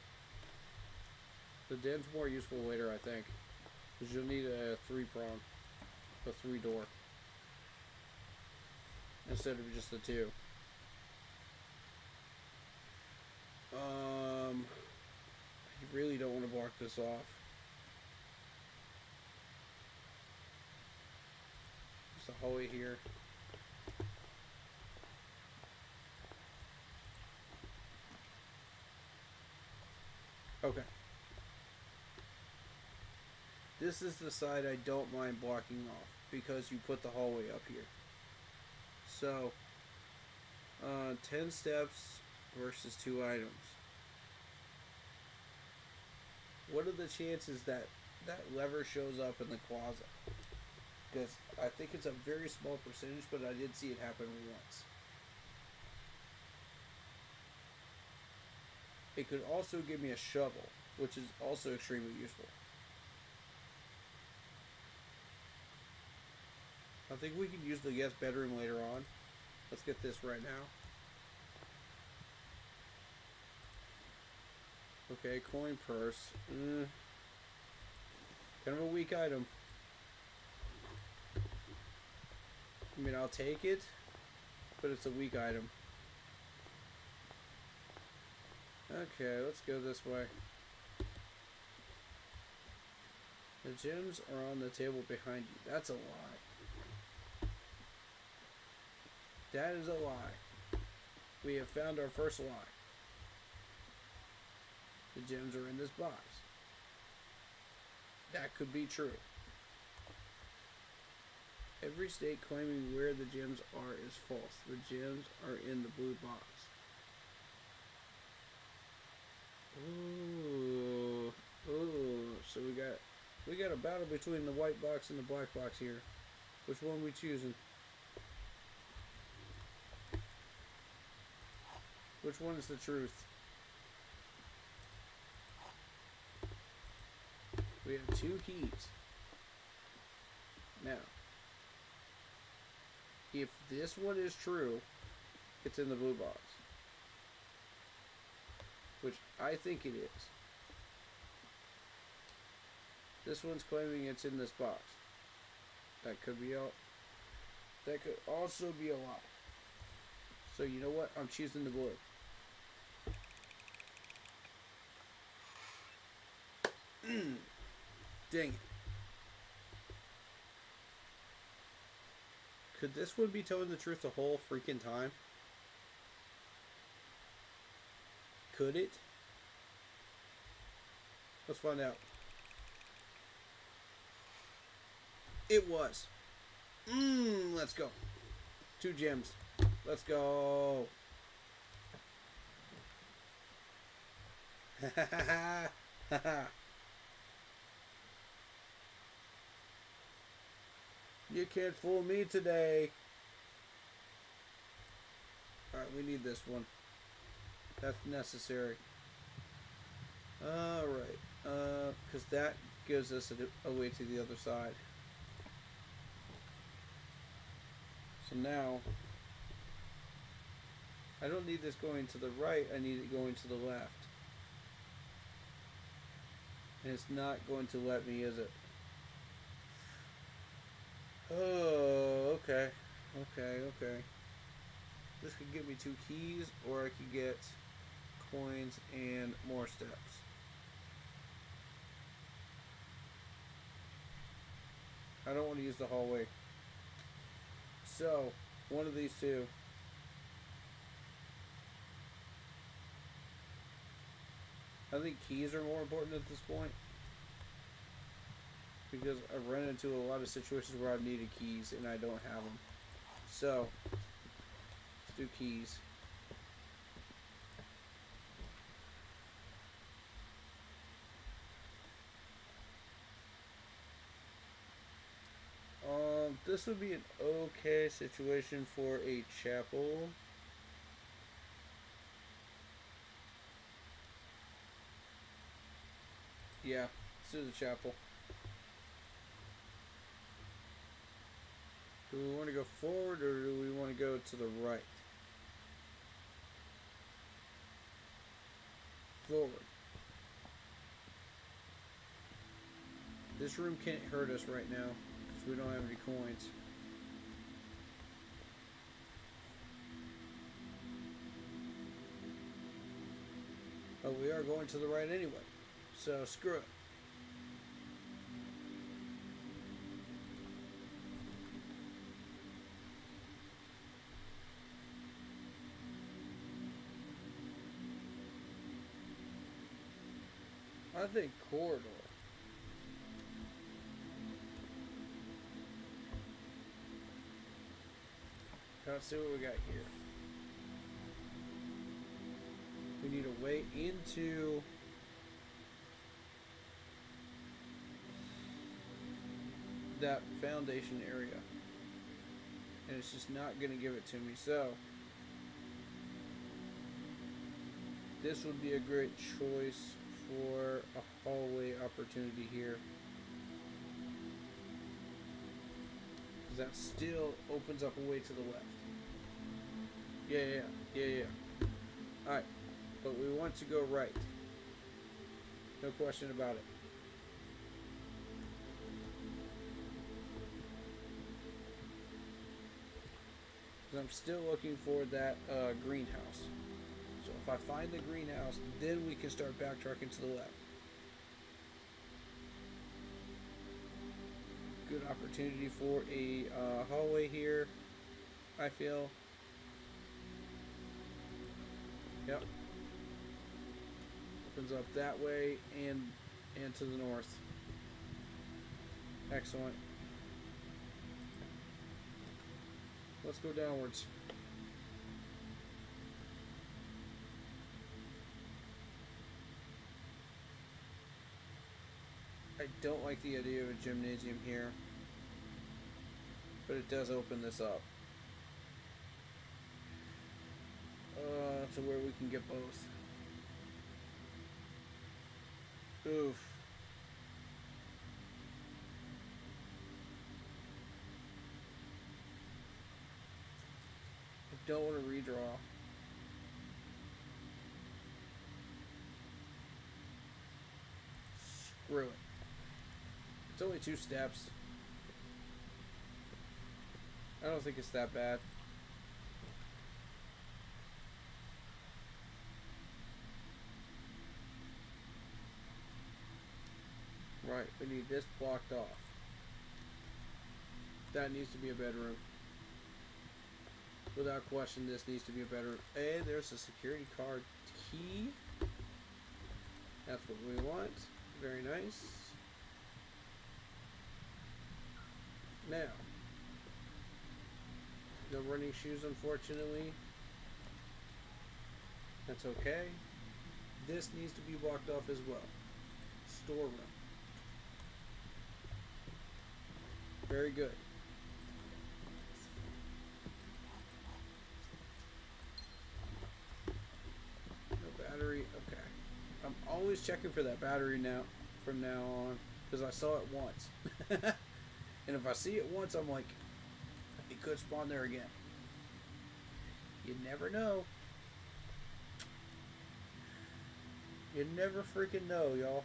The den's more useful later, I think. Because you'll need a 3-prong. A 3-door. Instead of just the 2. I really don't want to block this off. There's the hallway here. Okay. This is the side I don't mind blocking off because you put the hallway up here. So, 10 steps versus 2 items. What are the chances that that lever shows up in the closet? Because I think it's a very small percentage, but I did see it happen once. It could also give me a shovel, which is also extremely useful. I think we can use the guest bedroom later on. Let's get this right now. Okay, coin purse. Kind of a weak item. I mean, I'll take it, but it's a weak item. Okay, let's go this way. The gems are on the table behind you. That's a lie. That is a lie. We have found our first lie. The gems are in this box. That could be true. Every state claiming where the gems are is false. The gems are in the blue box. Ooh. So we got a battle between the white box and the black box here. Which one are we choosing? Which one is the truth? We have 2 keys. Now, if this one is true, it's in the blue box. Which I think it is. This one's claiming it's in this box. That could be all. That could also be a lie. So you know what? I'm choosing the blue. Dang it. Could this one be telling the truth the whole freaking time? Could it? Let's find out. It was. Let's go. 2 gems. Let's go. Ha ha ha ha ha. You can't fool me today. Alright, we need this one. That's necessary. Alright. Because that gives us a way to the other side. So now, I don't need this going to the right, I need it going to the left. And it's not going to let me, is it? Oh, okay. Okay. This could give me 2 keys, or I could get coins and more steps. I don't want to use the hallway. So, one of these 2. I think keys are more important at this point. Because I've run into a lot of situations where I've needed keys and I don't have them. So, let's do keys. This would be an okay situation for a chapel. Yeah, let's do the chapel. Do we want to go forward or do we want to go to the right? Forward. This room can't hurt us right now because we don't have any coins. But we are going to the right anyway. So screw it. I think corridor. Let's see what we got here. We need a way into that foundation area. And it's just not going to give it to me. So, this would be a great choice for a hallway opportunity here. Because that still opens up a way to the left. Yeah. Alright. But we want to go right. No question about it. I'm still looking for that greenhouse. So if I find the greenhouse, then we can start backtracking to the left. Good opportunity for a hallway here, I feel. Yep. Opens up that way and to the north. Excellent. Let's go downwards. I don't like the idea of a gymnasium here, but it does open this up to where we can get both. Oof. I don't want to redraw. Screw it. It's only 2 steps. I don't think it's that bad. Right, we need this blocked off. That needs to be a bedroom. Without question, this needs to be a bedroom. Hey, there's a security card key. That's what we want. Very nice. Now, no running shoes, unfortunately. That's okay. This needs to be blocked off as well. Storeroom. Very good. No battery. Okay. I'm always checking for that battery now, from now on, because I saw it once. And if I see it once, I'm like, it could spawn there again. You never know. You never freaking know, y'all.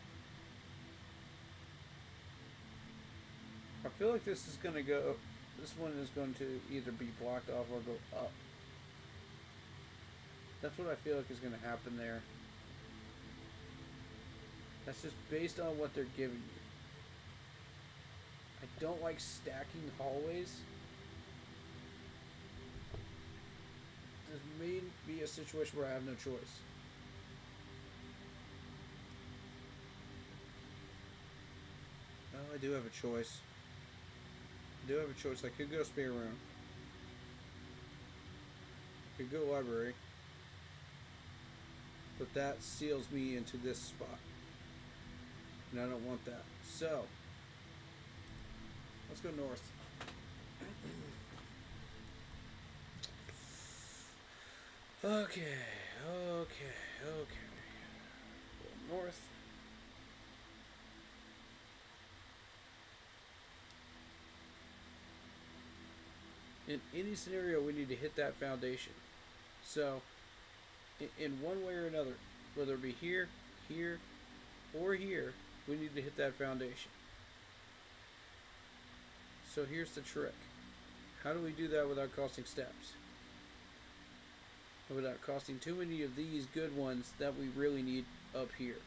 I feel like this is going to go... This one is going to either be blocked off or go up. That's what I feel like is going to happen there. That's just based on what they're giving you. I don't like stacking hallways. There may be a situation where I have no choice. Oh, I do have a choice. I do have a choice. I could go spare room. I could go library. But that seals me into this spot. And I don't want that. So, let's go north. Okay. Go north. In any scenario, we need to hit that foundation. So, in one way or another, whether it be here, here, or here, we need to hit that foundation. So here's the trick. How do we do that without costing steps? And without costing too many of these good ones that we really need up here.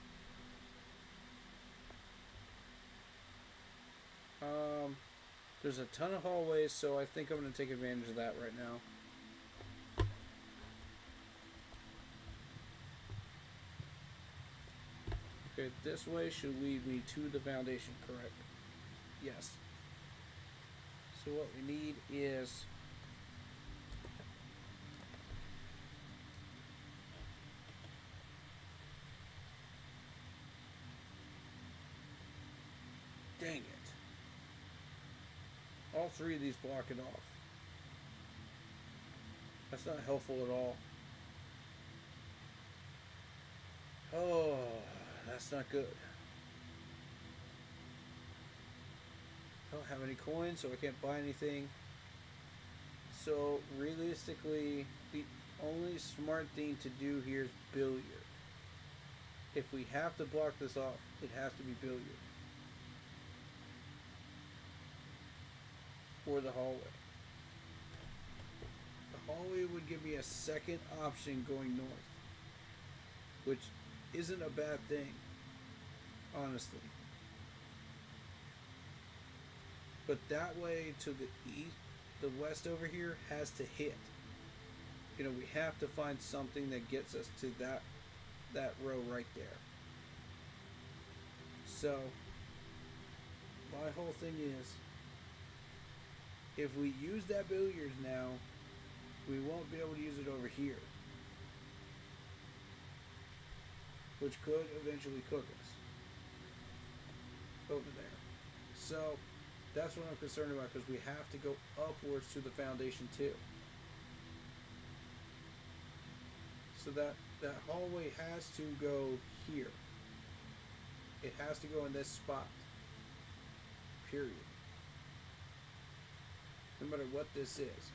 There's a ton of hallways, so I think I'm going to take advantage of that right now. Okay, this way should lead me to the foundation, correct? Yes. So what we need is all three of these block it off. That's not helpful at all. Oh, that's not good. I don't have any coins, so I can't buy anything. So, realistically, the only smart thing to do here is billiard. If we have to block this off, it has to be billiard. Or the hallway. The hallway would give me a second option going north, which isn't a bad thing, honestly. But that way to the east, the west over here has to hit. You know, we have to find something that gets us to that row right there. So, my whole thing is, if we use that billiards now, we won't be able to use it over here, which could eventually cook us over there. So that's what I'm concerned about, because we have to go upwards to the foundation too. So that hallway has to go here. It has to go in this spot. Period. No matter what this is.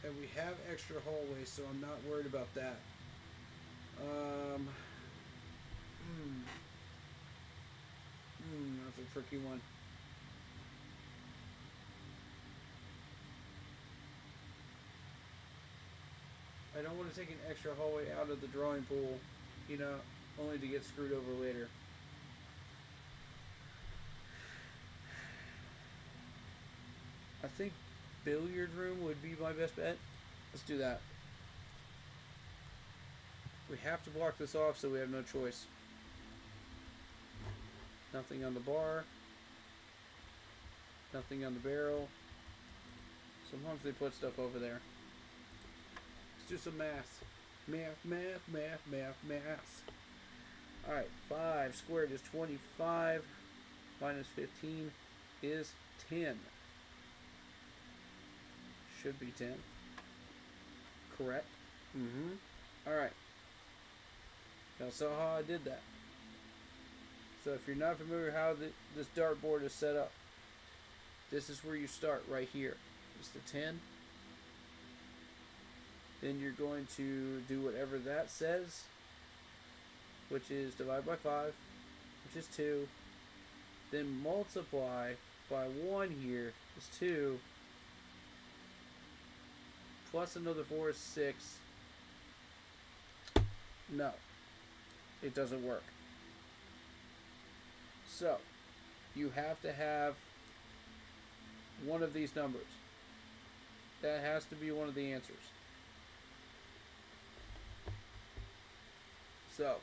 And we have extra hallways, so I'm not worried about that. That's a tricky one. I don't want to take an extra hallway out of the drawing pool, you know, only to get screwed over later. I think billiard room would be my best bet. Let's do that. We have to block this off, so we have no choice. Nothing on the bar. Nothing on the barrel. Sometimes they put stuff over there. Let's do some math. Math. Alright, 5 squared is 25. Minus 15 is 10. Should be 10. Correct. Alright. Now, so how I did that. So if you're not familiar how this dartboard is set up, this is where you start right here. It's the 10. Then you're going to do whatever that says, which is divide by 5, which is 2. Then multiply by 1 here is 2. Plus another 4 is 6. No. It doesn't work. So, you have to have one of these numbers. That has to be one of the answers. So,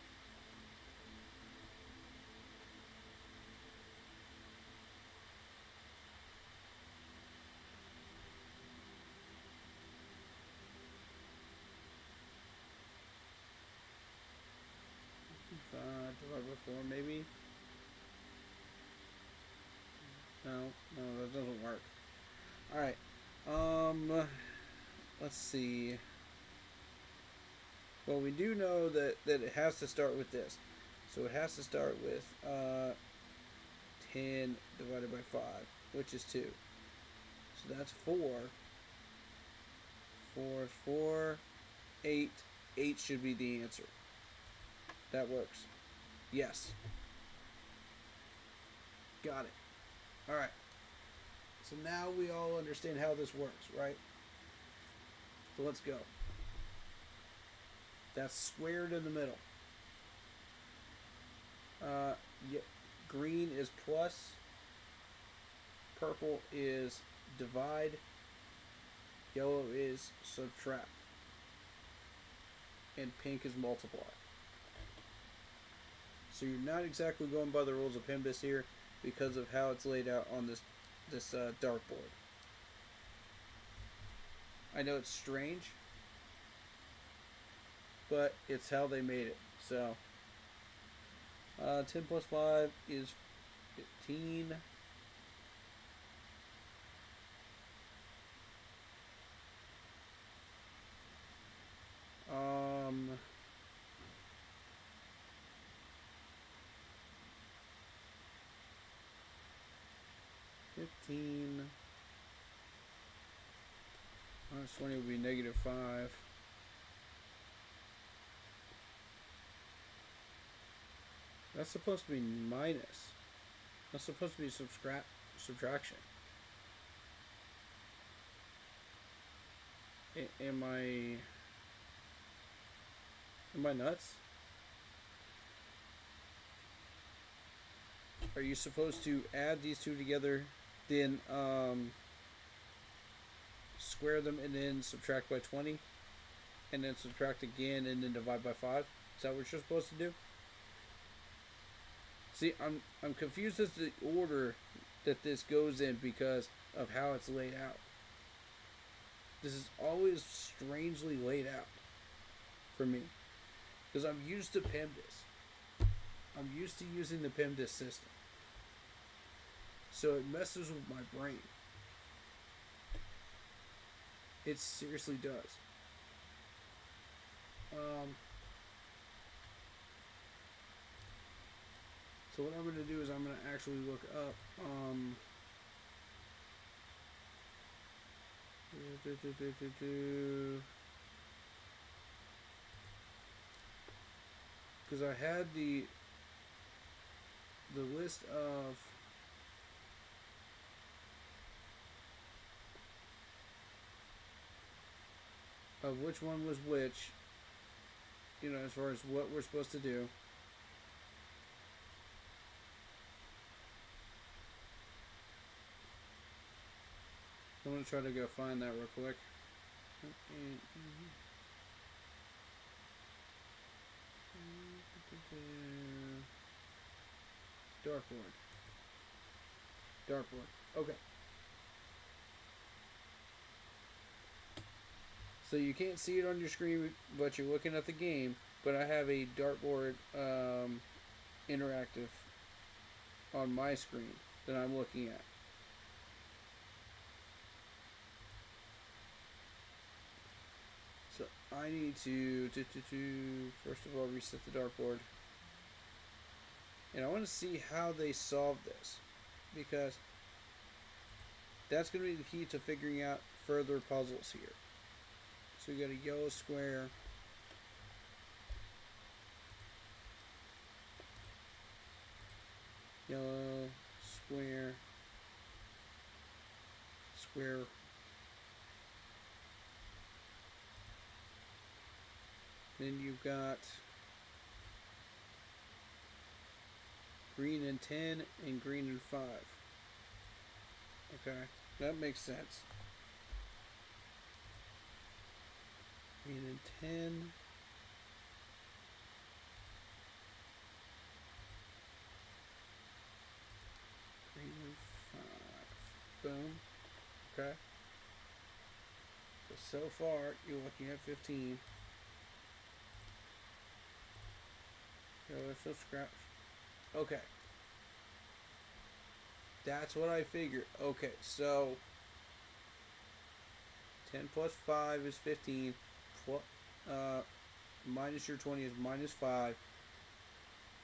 divided by 4, maybe. No, that doesn't work. Alright. Let's see. Well, we do know that it has to start with this. So it has to start with 10 divided by 5, which is 2. So that's 4. 4 is 4. 8. 8 should be the answer. That works. Yes. Got it. Alright. So now we all understand how this works, right? So let's go. That's squared in the middle. Green is plus. Purple is divide. Yellow is subtract. And pink is multiply. So you're not exactly going by the rules of PEMDAS here because of how it's laid out on this dartboard. I know it's strange, but it's how they made it. So 10 plus 5 is 15. Um, 15 minus 20 would be -5. That's supposed to be minus. That's supposed to be subtraction. Am I nuts? Are you supposed to add these two together, then square them and then subtract by 20, and then subtract again and then divide by 5? Is that what you're supposed to do? See, I'm confused as to the order that this goes in because of how it's laid out. This is always strangely laid out for me because I'm used to PEMDAS. I'm used to using the PEMDAS system. So it messes with my brain. It seriously does. So what I'm going to do is I'm going to actually look up because I had the list of which one was which, you know, as far as what we're supposed to do. I'm going to try to go find that real quick. Dartboard. Okay. So you can't see it on your screen, but you're looking at the game. But I have a dartboard interactive on my screen that I'm looking at. So I need to first of all reset the dartboard. And I want to see how they solve this, because that's going to be the key to figuring out further puzzles here. So we got a yellow square. Yellow square. Square. Then you've got green and 10 and green and 5. Okay, that makes sense. Green and 10. Green and 5. Boom. Okay. So far, you're looking at 15. Go with scratch. Okay. That's what I figured. Okay, so 10 plus 5 is 15. Minus your 20 is minus 5.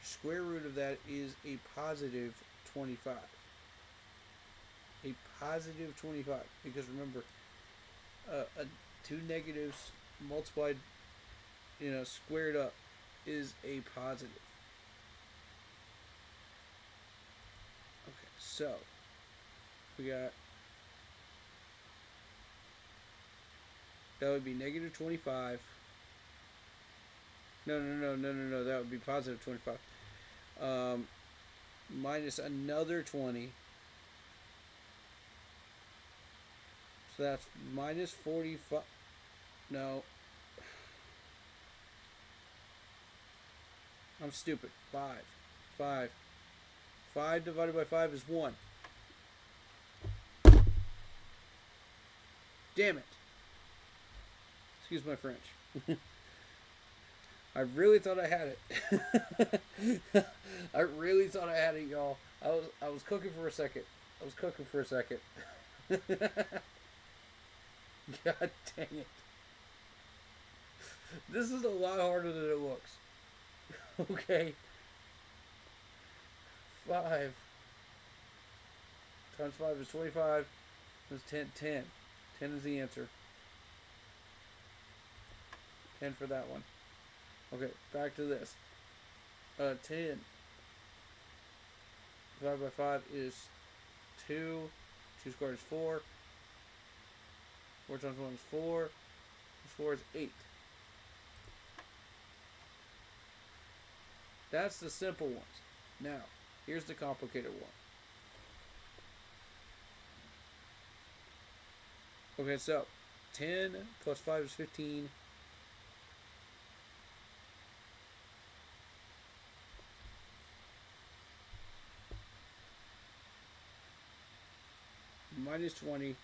Square root of that is a positive 25. A positive 25. Because remember, two negatives multiplied, squared up is a positive. Okay, so we got, that would be negative 25. No, that would be positive 25. Minus another 20. So that's minus 45. No. I'm stupid. 5 divided by 5 is 1. Damn it. Excuse my French. I really thought I had it. I really thought I had it, y'all. I was cooking for a second. I was cooking for a second. God dang it. This is a lot harder than it looks. Okay. 5 times 5 is 25. That's 10. 10. 10 is the answer. 10 for that one. Okay, back to this. 10 divided by 5 is 2. 2 squared is 4. 4 times 1 is 4. 4 is 8. That's the simple ones. Now, here's the complicated one. Okay, so 10 plus 5 is 15. Minus 20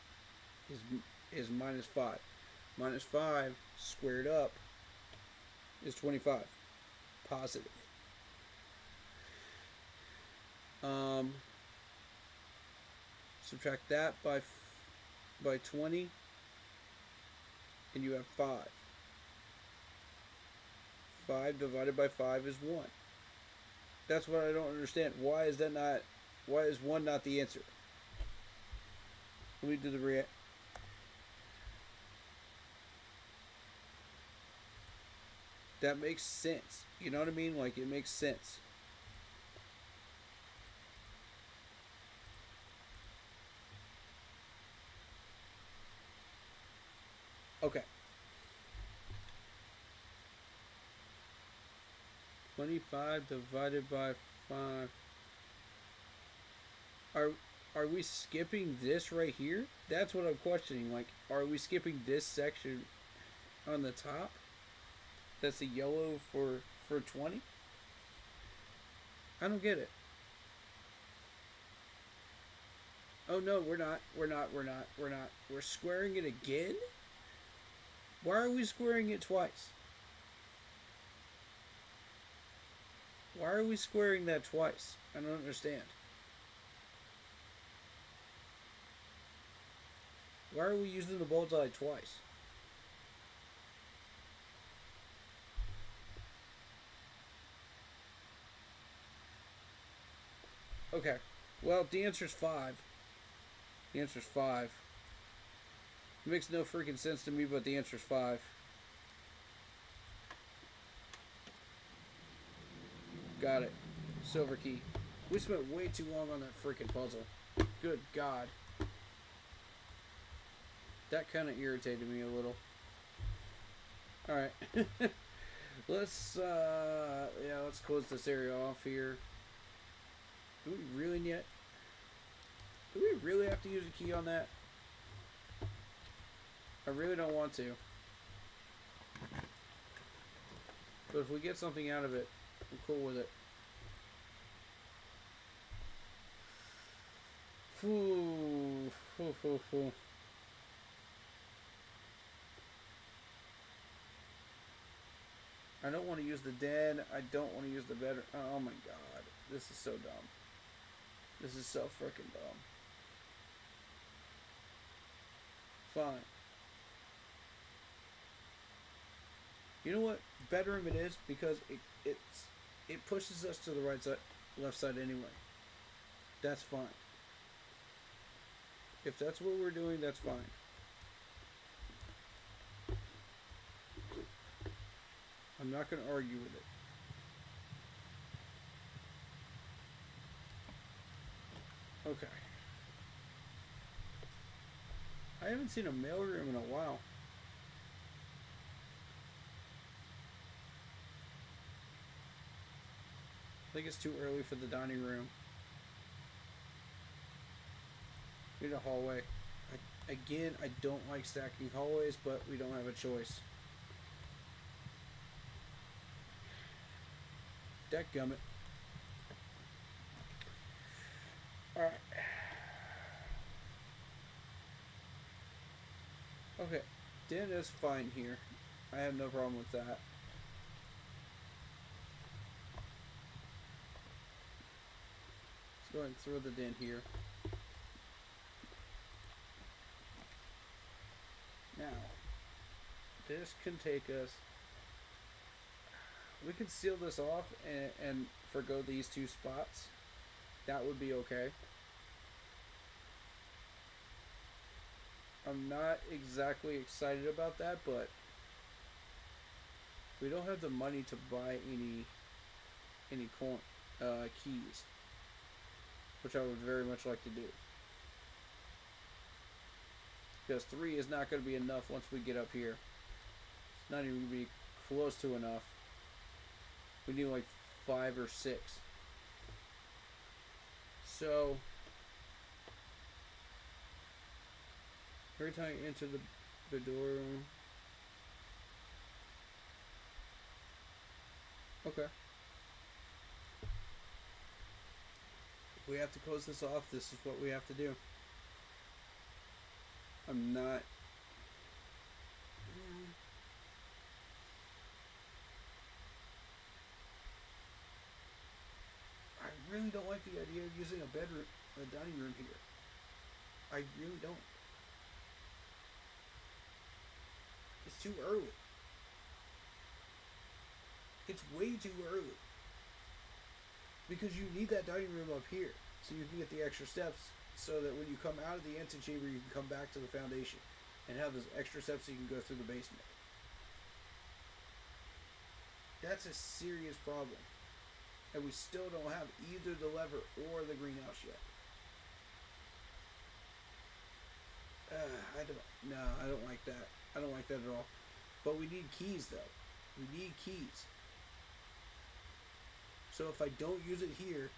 is minus 5. Minus 5 squared up is 25. Positive. Subtract that by 20 and you have 5. 5 divided by 5 is 1. That's what I don't understand. Why is 1 not the answer? Let me do the that makes sense. You know what I mean? Like, it makes sense. Okay. 25 divided by 5. Are we skipping this right here? That's what I'm questioning. Like, are we skipping this section on the top? That's the yellow for 20? I don't get it. Oh no, we're not. We're squaring it again? Why are we squaring it twice? Why are we squaring that twice? I don't understand. Why are we using the bullseye twice? Okay. Well, the answer's 5. The answer's 5. It makes no freaking sense to me, but the answer's 5. Got it. Silver key. We spent way too long on that freaking puzzle. Good God. That kind of irritated me a little. Alright. Let's close this area off here. Do we really have to use a key on that? I really don't want to. But if we get something out of it, I'm cool with it. I don't want to use the dead. I don't want to use the better. Oh my God. This is so dumb. This is so freaking dumb. Fine. You know what? Bedroom it is because it pushes us to the right side, left side anyway. That's fine. If that's what we're doing, that's fine. I'm not going to argue with it. Okay. I haven't seen a mailroom in a while. I think it's too early for the dining room. We need a hallway. Again, I don't like stacking hallways, but we don't have a choice. Dadgummit. Alright. Okay. Den is fine here. I have no problem with that. Go ahead and throw that in here. Now, this can take us... We can seal this off and forgo these 2 spots. That would be okay. I'm not exactly excited about that, but we don't have the money to buy any keys, which I would very much like to do. Because 3 is not going to be enough once we get up here. It's not even going to be close to enough. We need like 5 or 6. So, every time you enter the door... Okay. If we have to close this off, this is what we have to do. I'm not... I really don't like the idea of using a dining room here. I really don't. It's too early. It's way too early. Because you need that dining room up here so you can get the extra steps so that when you come out of the antechamber you can come back to the foundation and have those extra steps so you can go through the basement. That's a serious problem. And we still don't have either the lever or the greenhouse yet. I don't like that. I don't like that at all. But we need keys though. We need keys. So if I don't use it here,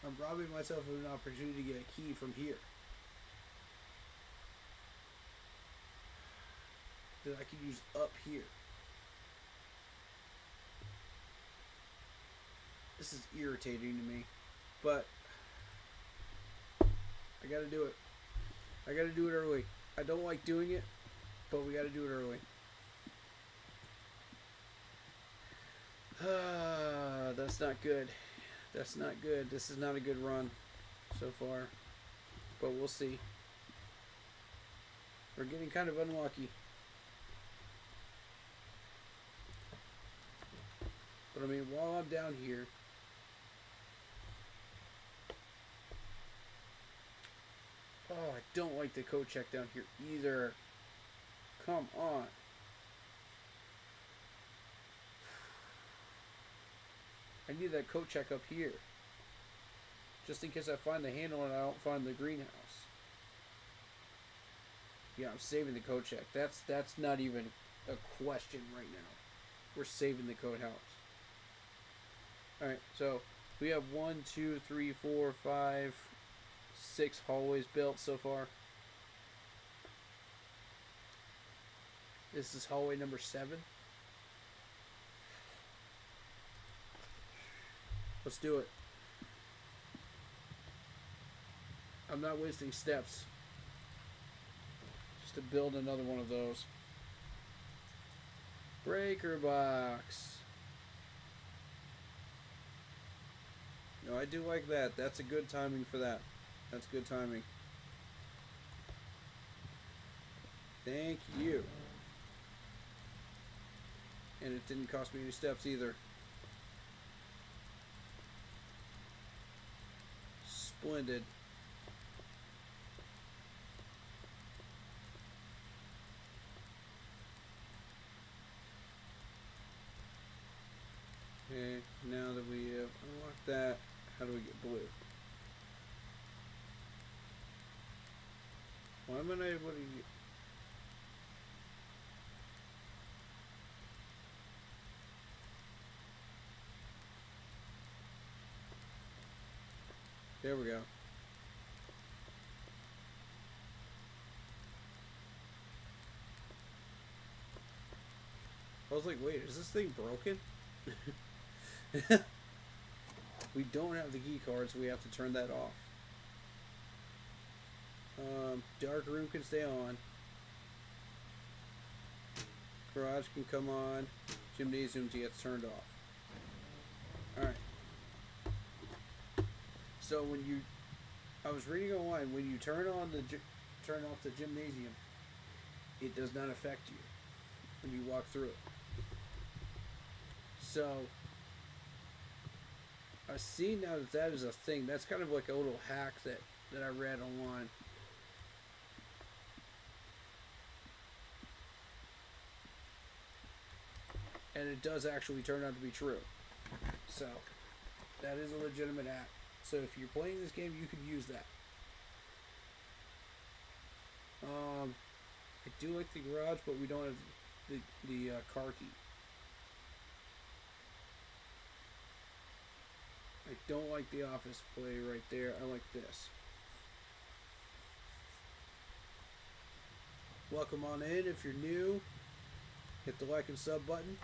I'm robbing myself of an opportunity to get a key from here that I can use up here. This is irritating to me, but I gotta do it. I gotta do it early. I don't like doing it, but we gotta do it early. That's not good. That's not good. This is not a good run so far, but we'll see. We're getting kind of unlucky. But I mean, while I'm down here, oh, I don't like the code check down here either. Come on. I need that coat check up here. Just in case I find the handle and I don't find the greenhouse. Yeah, I'm saving the coat check. That's not even a question right now. We're saving the code house. Alright, so we have 1, 2, 3, 4, 5, 6 hallways built so far. This is hallway number 7. Let's do it. I'm not wasting steps just to build another one of those. Breaker box. No, I do like that. That's a good timing for that. That's good timing. Thank you. And it didn't cost me any steps either. Splendid. Okay, now that we have unlocked that, how do we get blue? Why am I not able to get... There we go. I was like, wait, is this thing broken? We don't have the key card, so we have to turn that off. Dark room can stay on. Garage can come on. Gymnasium gets turned off. Alright. So I was reading online, when you turn off the gymnasium, it does not affect you when you walk through it. So I see now that is a thing. That's kind of like a little hack that I read online. And it does actually turn out to be true. So that is a legitimate hack. So if you're playing this game, you could use that. I do like the garage, but we don't have the car key. I don't like the office play right there. I like this. Welcome on in. If you're new, hit the like and sub button.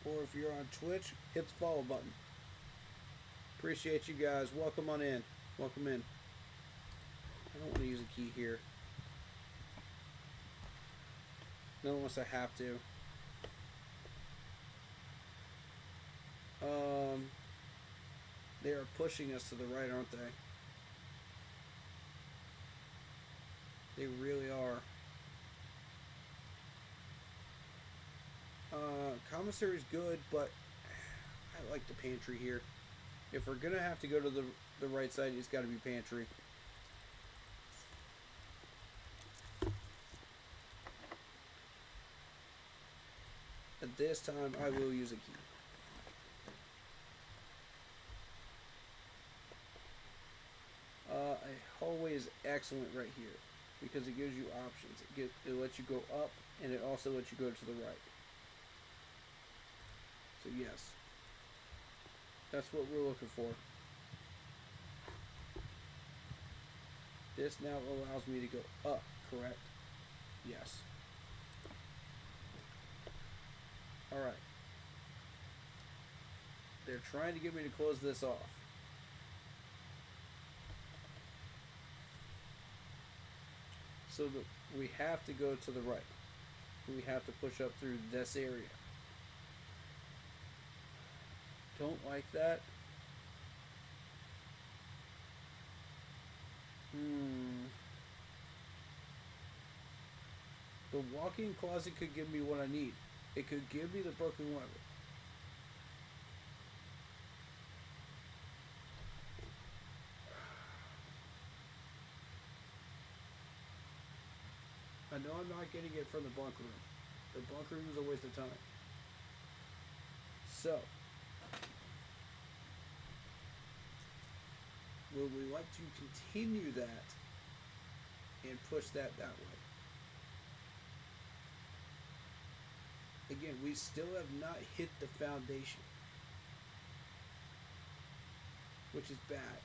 Or if you're on Twitch, hit the follow button. Appreciate you guys. Welcome on in. Welcome in. I don't want to use a key here. Not unless I have to. They are pushing us to the right, aren't they? They really are. Commissary is good, but I like the pantry here. If we're gonna have to go to the right side, it's got to be pantry. At this time, I will use a key. A hallway is excellent right here because it gives you options. It lets you go up, and it also lets you go to the right. So yes, that's what we're looking for. This now allows me to go up, correct? Yes. Alright. They're trying to get me to close this off. So that we have to go to the right. We have to push up through this area. Don't like that. The walk-in closet could give me what I need. It could give me the broken lever. I know I'm not getting it from the bunk room. The bunk room is a waste of time. So, would we like to continue that and push that way? Again, we still have not hit the foundation, which is bad.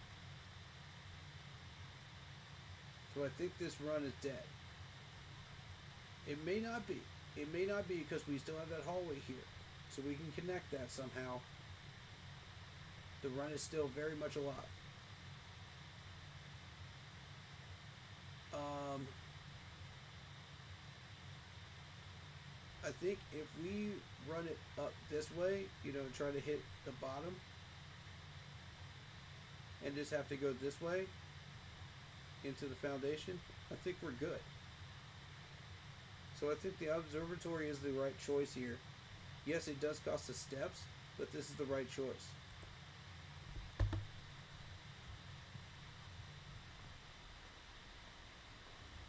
So I think this run is dead. It may not be. It may not be because we still have that hallway here. So we can connect that somehow. The run is still very much alive. I think if we run it up this way, try to hit the bottom and just have to go this way into the foundation, I think we're good. So I think the observatory is the right choice here. Yes, it does cost us steps, but this is the right choice.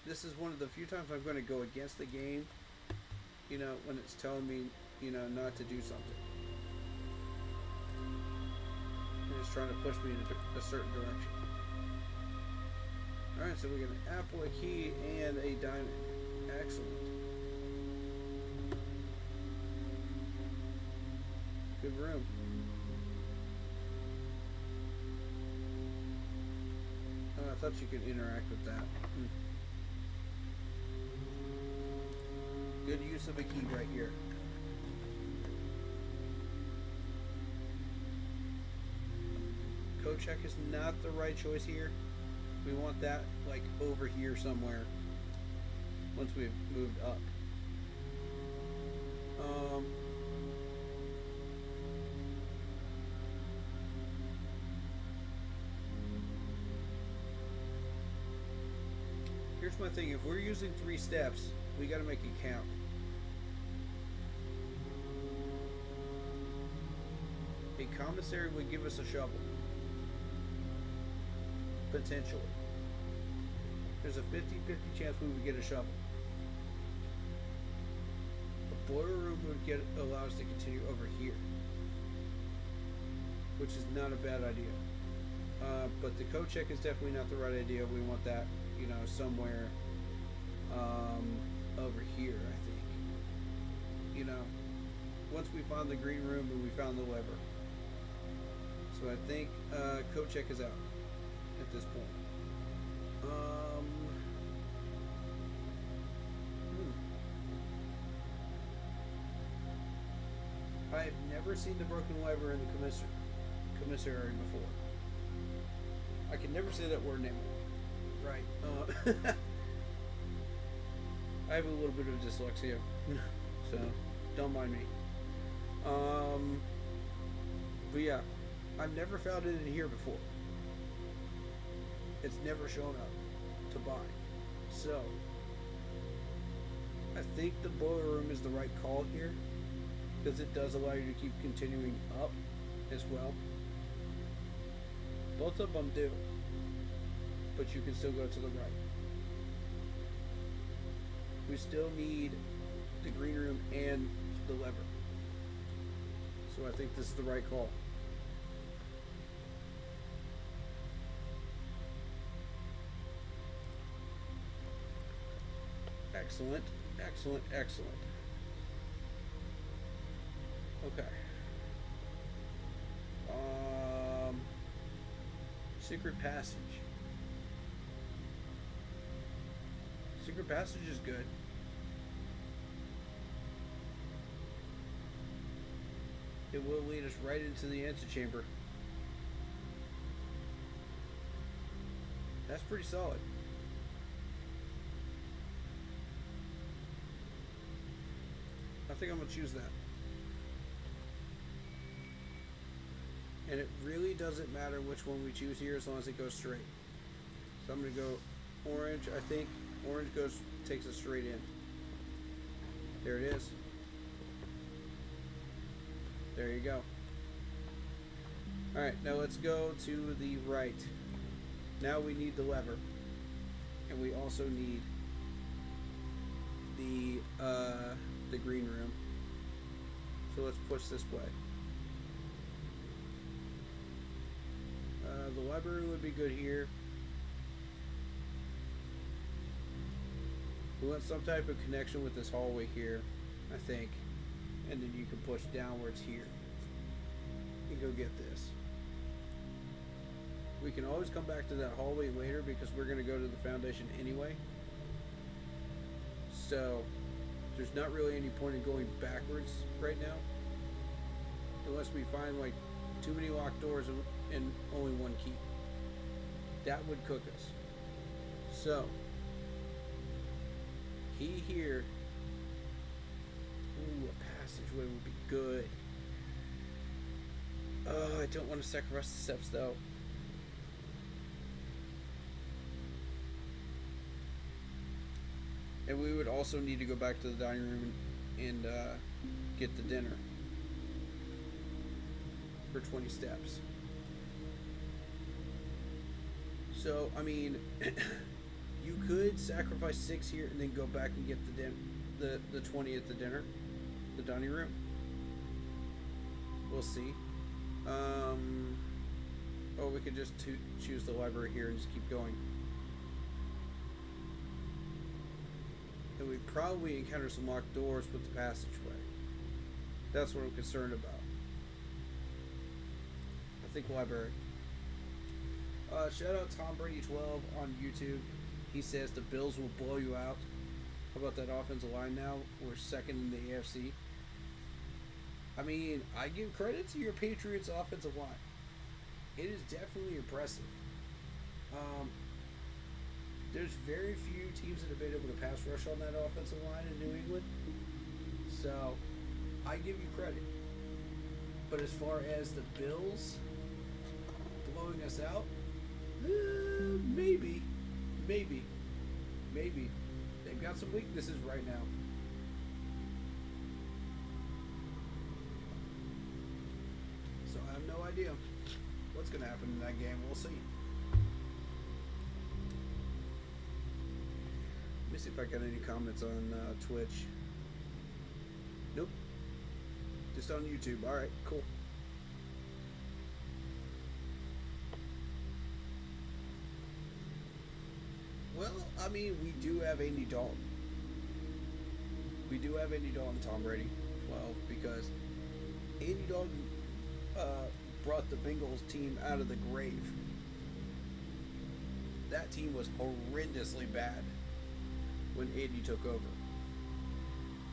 This is one of the few times I'm going to go against the game, when it's telling me, not to do something. And it's trying to push me in a certain direction. Alright, so we get an apple, a key, and a diamond. Excellent. Good room. Oh, I thought you could interact with that. Good use of a key right here. Code check is not the right choice here. We want that like over here somewhere once we've moved up. here's my thing. If we're using 3 steps, we got to make it count. A commissary would give us a shovel. Potentially. There's a 50-50 chance we would get a shovel. A boiler room would allow us to continue over here, which is not a bad idea. But the coat check is definitely not the right idea. We want that, you know, somewhere over here, I think. You know, once we found the green room and we found the lever. So I think coat check is out at this point. I've never seen the broken lever in the commissary before. I can never say that word anymore. Right. I have a little bit of dyslexia, so don't mind me. But yeah, I've never found it in here before. It's never shown up to buy. So, I think the boiler room is the right call here, because it does allow you to keep continuing up as well. Both of them do, but you can still go to the right. We still need the green room and the lever. So I think this is the right call. Excellent, excellent, excellent. Okay. Secret passage. Secret passage is good. It will lead us right into the antechamber. That's pretty solid. I think I'm going to choose that. And it really doesn't matter which one we choose here as long as it goes straight. So I'm going to go orange. I think orange takes us straight in. There it is. There you go. Alright, now let's go to the right. Now we need the lever. And we also need the green room. So let's push this way. The library would be good here. We want some type of connection with this hallway here, I think. And then you can push downwards here and go get this. We can always come back to that hallway later because we're going to go to the foundation anyway. So there's not really any point in going backwards right now, unless we find like too many locked doors and only one key. That would cook us. So key here. Ooh, a passageway would be good. Oh, I don't want to sacrifice the steps though. And we would also need to go back to the dining room and get the dinner for 20 steps. So, I mean, you could sacrifice 6 here and then go back and get the 20 at the dinner, the dining room. We'll see. Or we could just choose the library here and just keep going. And we'd probably encounter some locked doors with the passageway. That's what I'm concerned about. I think library. Shout out Tom Brady 12 on YouTube. He says the Bills will blow you out. How about that offensive line now? We're second in the AFC. I mean, I give credit to your Patriots offensive line. It is definitely impressive. There's very few teams that have been able to pass rush on that offensive line in New England. So, I give you credit. But as far as the Bills blowing us out, maybe. Maybe. They've got some weaknesses right now. So I have no idea what's going to happen in that game. We'll see. Let me see if I got any comments on Twitch. Nope. Just on YouTube. Alright, cool. Well, I mean, we do have Andy Dalton. We do have Andy Dalton, Tom Brady, 12, because Andy Dalton brought the Bengals team out of the grave. That team was horrendously bad when Andy took over.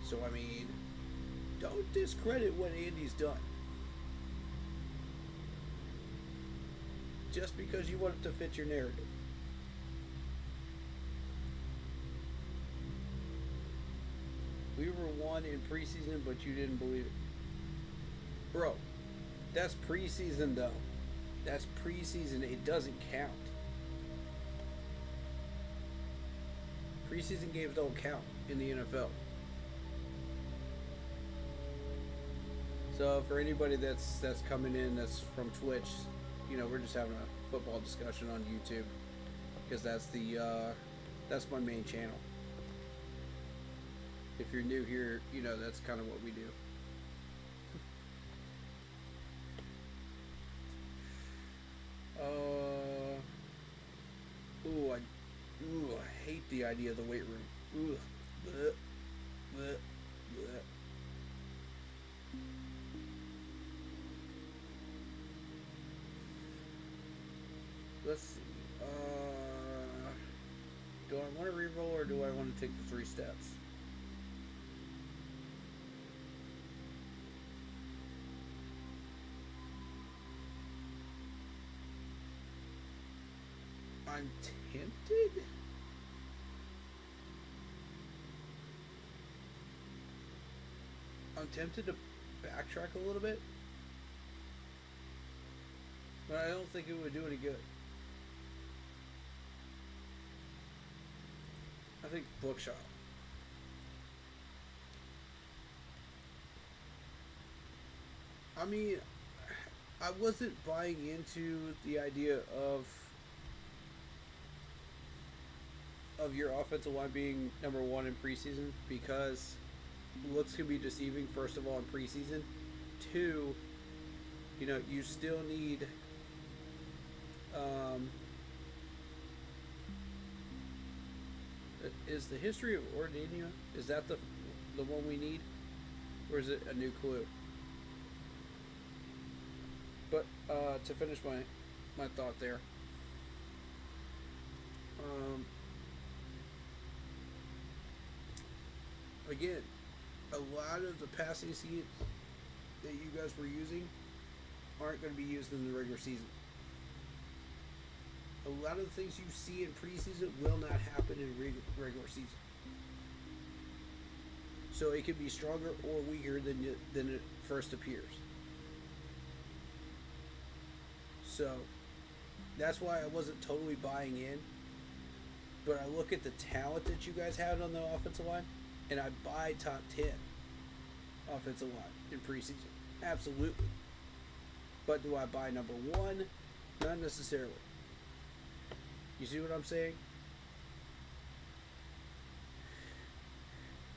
So, I mean, don't discredit what Andy's done. Just because you want it to fit your narrative. We were one in preseason, but you didn't believe it. Bro, that's preseason though. That's preseason. It doesn't count. Preseason games don't count in the NFL. So for anybody that's coming in that's from Twitch, you know, we're just having a football discussion on YouTube because that's my main channel. If you're new here, you know that's kind of what we do. I hate the idea of the weight room. Bleh, bleh, bleh. Let's see. Do I want to reroll or do I want to take the 3 steps? I'm tempted. I'm tempted to backtrack a little bit, but I don't think it would do any good. I think Bookshop. I mean, I wasn't buying into the idea of your offensive line being number 1 in preseason because looks can be deceiving, first of all, in preseason. 2, you know, you still need is the history of Ordania, is that the one we need, or is it a new clue? But to finish my thought there, again, a lot of the passing seeds that you guys were using aren't going to be used in the regular season. A lot of the things you see in preseason will not happen in regular season. So it can be stronger or weaker than it first appears. So that's why I wasn't totally buying in. But I look at the talent that you guys had on the offensive line, and I buy top 10 offensive line in preseason. Absolutely. But do I buy number 1? Not necessarily. You see what I'm saying?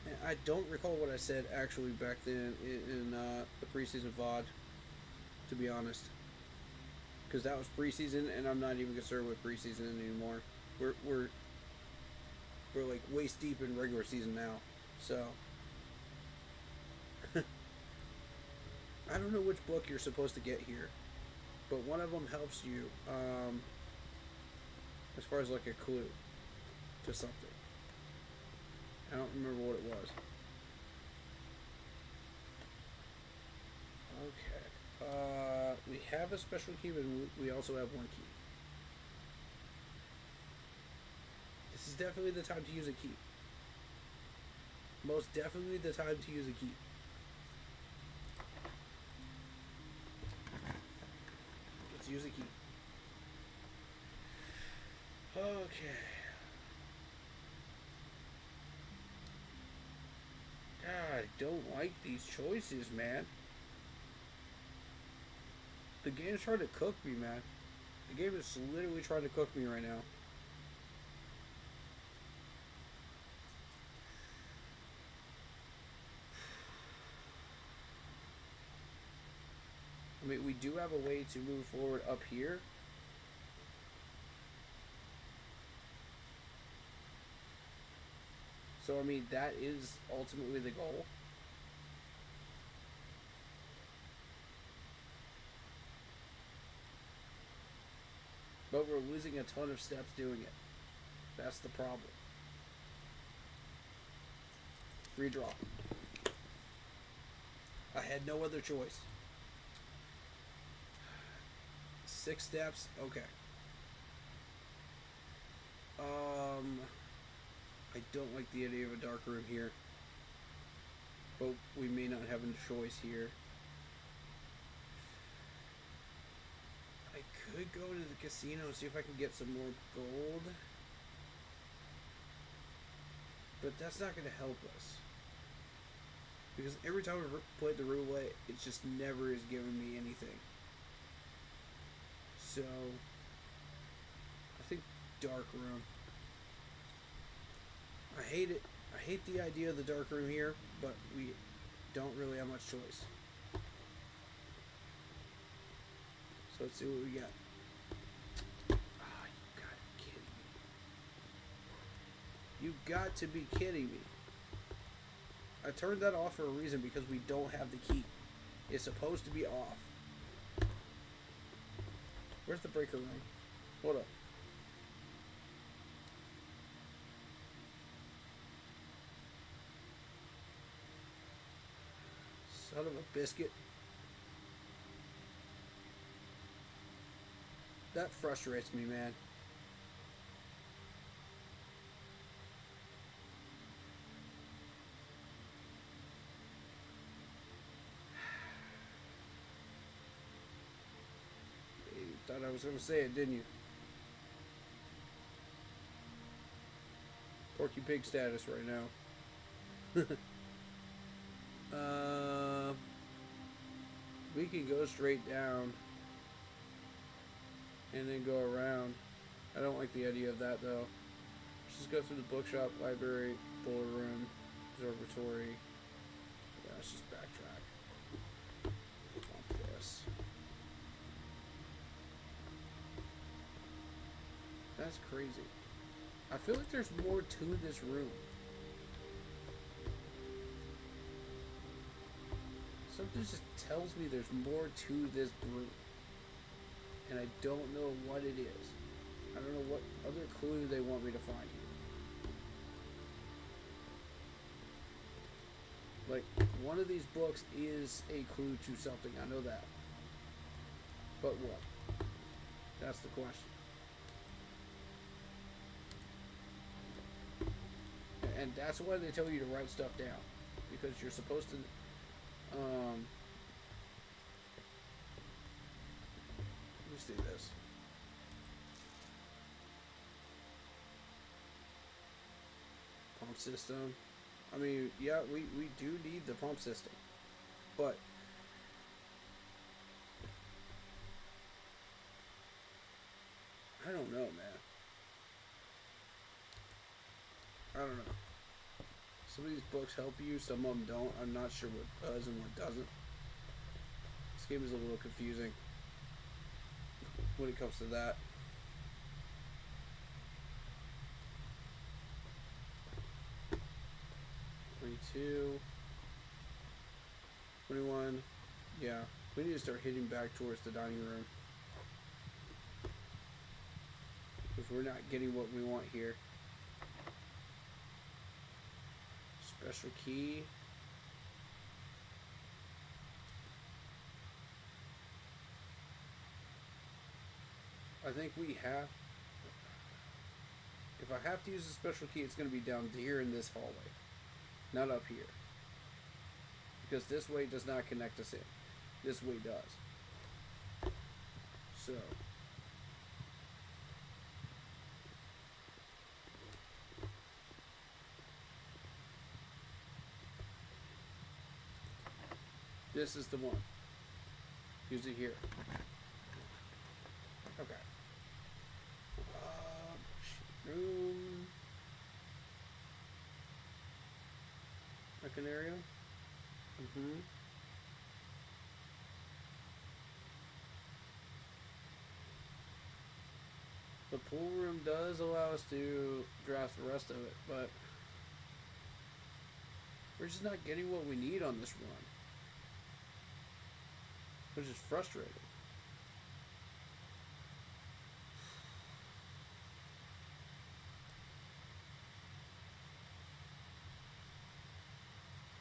And I don't recall what I said actually back then in the preseason VOD, to be honest. Because that was preseason, and I'm not even concerned with preseason anymore. We're like waist deep in regular season now. So I don't know which book you're supposed to get here, but one of them helps you as far as like a clue to something. I don't remember what it was. Okay. We have a special key, but we also have 1 key. This is definitely the time to use a key. Most definitely the time to use a key. Let's use a key. Okay. I don't like these choices, man. The game's trying to cook me, man. The game is literally trying to cook me right now. I mean, we do have a way to move forward up here. So, I mean, that is ultimately the goal. But we're losing a ton of steps doing it. That's the problem. Redraw. I had no other choice. 6 steps? Okay. I don't like the idea of a dark room here. But we may not have a choice here. I could go to the casino and see if I can get some more gold. But that's not going to help us. Because every time I've played the roulette, it just never is giving me anything. So, I think dark room. I hate it. I hate the idea of the dark room here, but we don't really have much choice. So let's see what we got. Ah, you gotta be kidding me. You got to be kidding me. I turned that off for a reason because we don't have the key. It's supposed to be off. Where's the breaker room? Hold up. Son of a biscuit. That frustrates me, man. You thought I was going to say it, didn't you? Porky Pig status right now. We can go straight down and then go around. I don't like the idea of that though. Let's just go through the bookshop, library, boiler room, observatory. Yeah, let's just backtrack. Pump this. That's crazy. I feel like there's more to this room. Something just tells me there's more to this room. And I don't know what it is. I don't know what other clue they want me to find here. Like, one of these books is a clue to something. I know that. But what? That's the question. And that's why they tell you to write stuff down. Because you're supposed to... let's do this. Pump system. I mean, yeah, we do need the pump system. But I don't know, man. I don't know. Some of these books help you, some of them don't. I'm not sure what does and what doesn't. This game is a little confusing when it comes to that. 22, 21. Yeah, we need to start heading back towards the dining room. Because we're not getting what we want here. Special key. I think we have... If I have to use a special key, it's going to be down here in this hallway. Not up here. Because this way does not connect us in. This way does. So... This is the one. Use it here. Okay. Room. Area. The pool room does allow us to draft the rest of it, but we're just not getting what we need on this run, which is frustrating.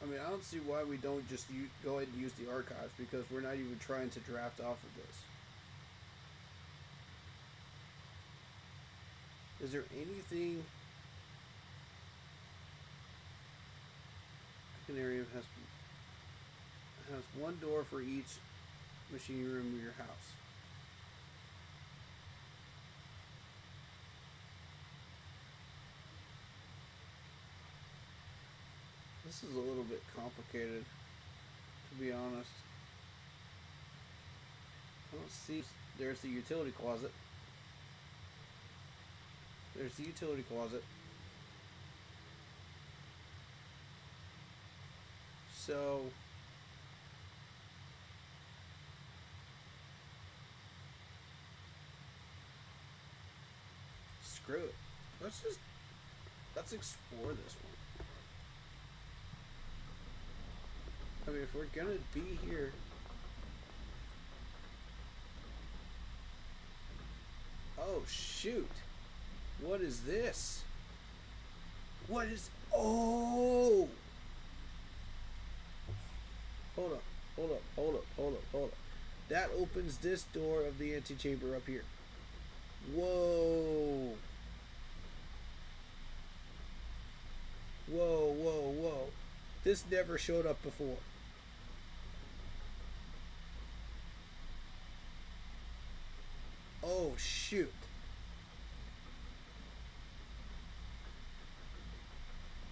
I mean, I don't see why we don't just go ahead and use the archives, because we're not even trying to draft off of this. Is there anything? Area has one door for each machine room in your house. This is a little bit complicated, to be honest. I don't see. There's the utility closet. There's the utility closet. So screw it. Let's explore this one. I mean, if we're gonna be here, oh shoot, what is this? What is? Oh, hold up. That opens this door of the antechamber up here. Whoa. This never showed up before. Oh shoot.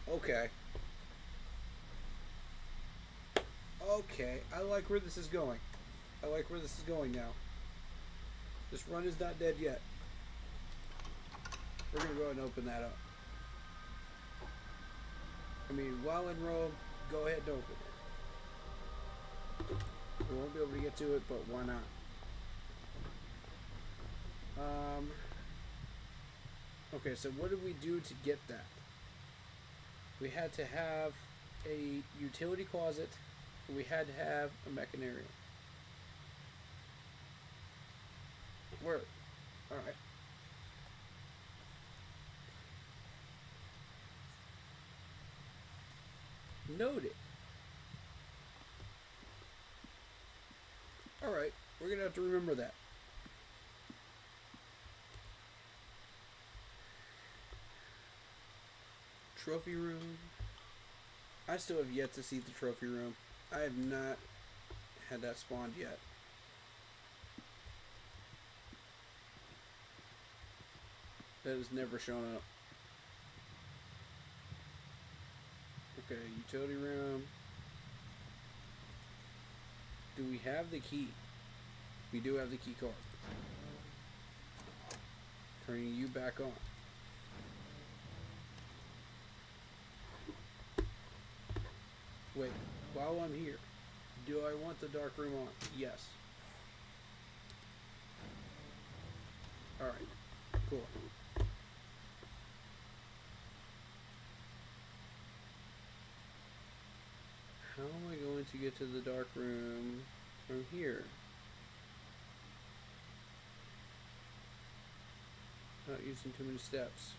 Okay. I like where this is going. Now. This run is not dead yet. We're going to go ahead and open that up. I mean, while in Rome, go ahead and open it. We won't be able to get to it, but why not? Okay, so what did we do to get that? We had to have a utility closet, and we had to have a mechanarium. Word. Alright. Noted. Alright, we're going to have to remember that. Trophy room. I still have yet to see the trophy room. I have not had that spawned yet. That has never shown up. Okay, utility room. Do we have the key? We do have the key card. Turning you back on. Wait, while I'm here, do I want the dark room on? Yes. Alright, cool. How am I going to get to the dark room from here? Not using too many steps.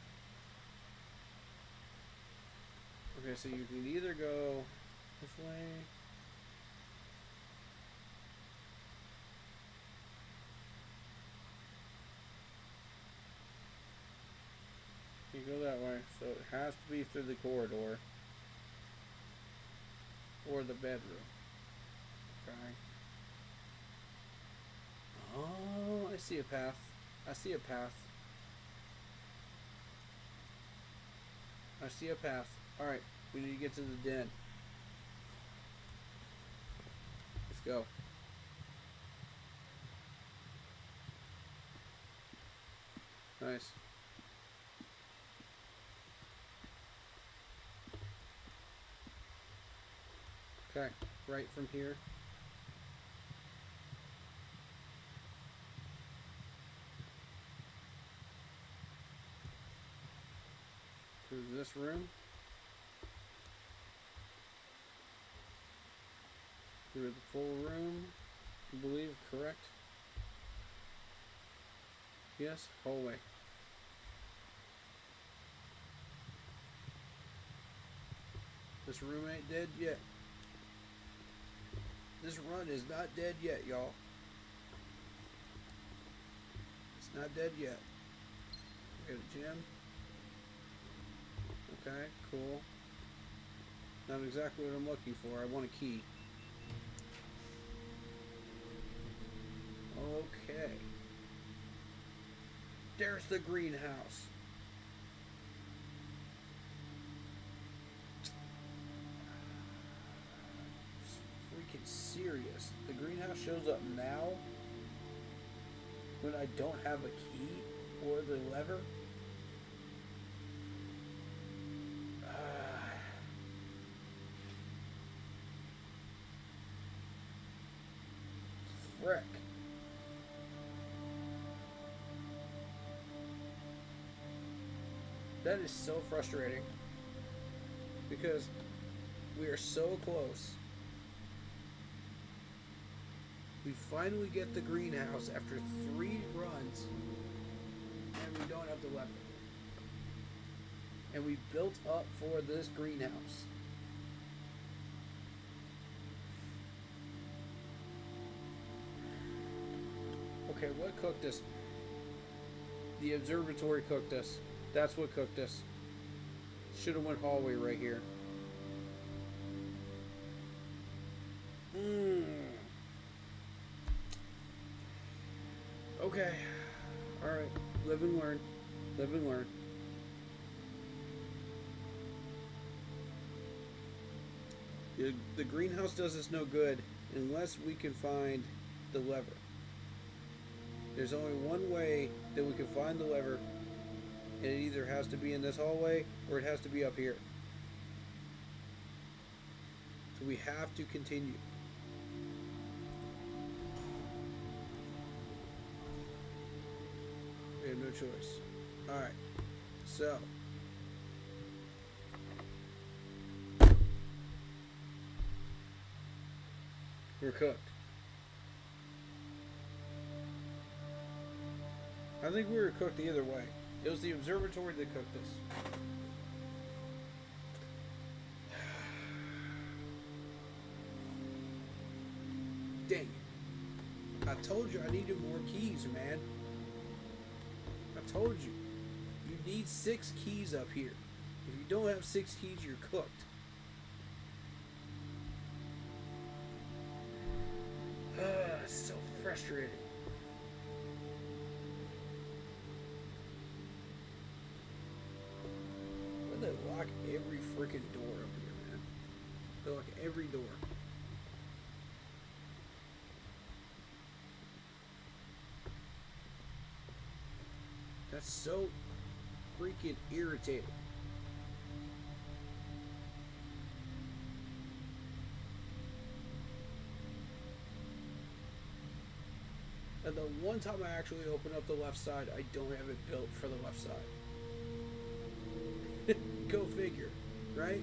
Okay, so you can either go this way. You go that way, so it has to be through the corridor or the bedroom. Okay. Oh, I see a path. Alright, we need to get to the den. go. Nice. Okay, right from here. Through this room. Through the full room, I believe, correct? Yes, hallway. This room ain't dead yet. This run is not dead yet, y'all. It's not dead yet. We got a gem. Okay, cool. Not exactly what I'm looking for. I want a key. Okay. There's the greenhouse. Freaking serious. The greenhouse shows up now when I don't have a key or the lever. Frick. That is so frustrating because we are so close. We finally get the greenhouse after 3 runs and we don't have the lever. And we built up for this greenhouse. Okay, what cooked us? The observatory cooked us. That's what cooked us. Should have went hallway right here. Okay. Alright. Live and learn. Live and learn. The greenhouse does us no good unless we can find the lever. There's only one way that we can find the lever, and it either has to be in this hallway or it has to be up here. So we have to continue. We have no choice. Alright. So. We're cooked. I think we were cooked either way. It was the observatory that cooked us. Dang it. I told you I needed more keys, man. I told you. You need 6 keys up here. If you don't have 6 keys, you're cooked. It's so frustrating. They lock every freaking door up here, man. They lock every door. That's so freaking irritating. And the one time I actually open up the left side, I don't have it built for the left side. Go figure, right?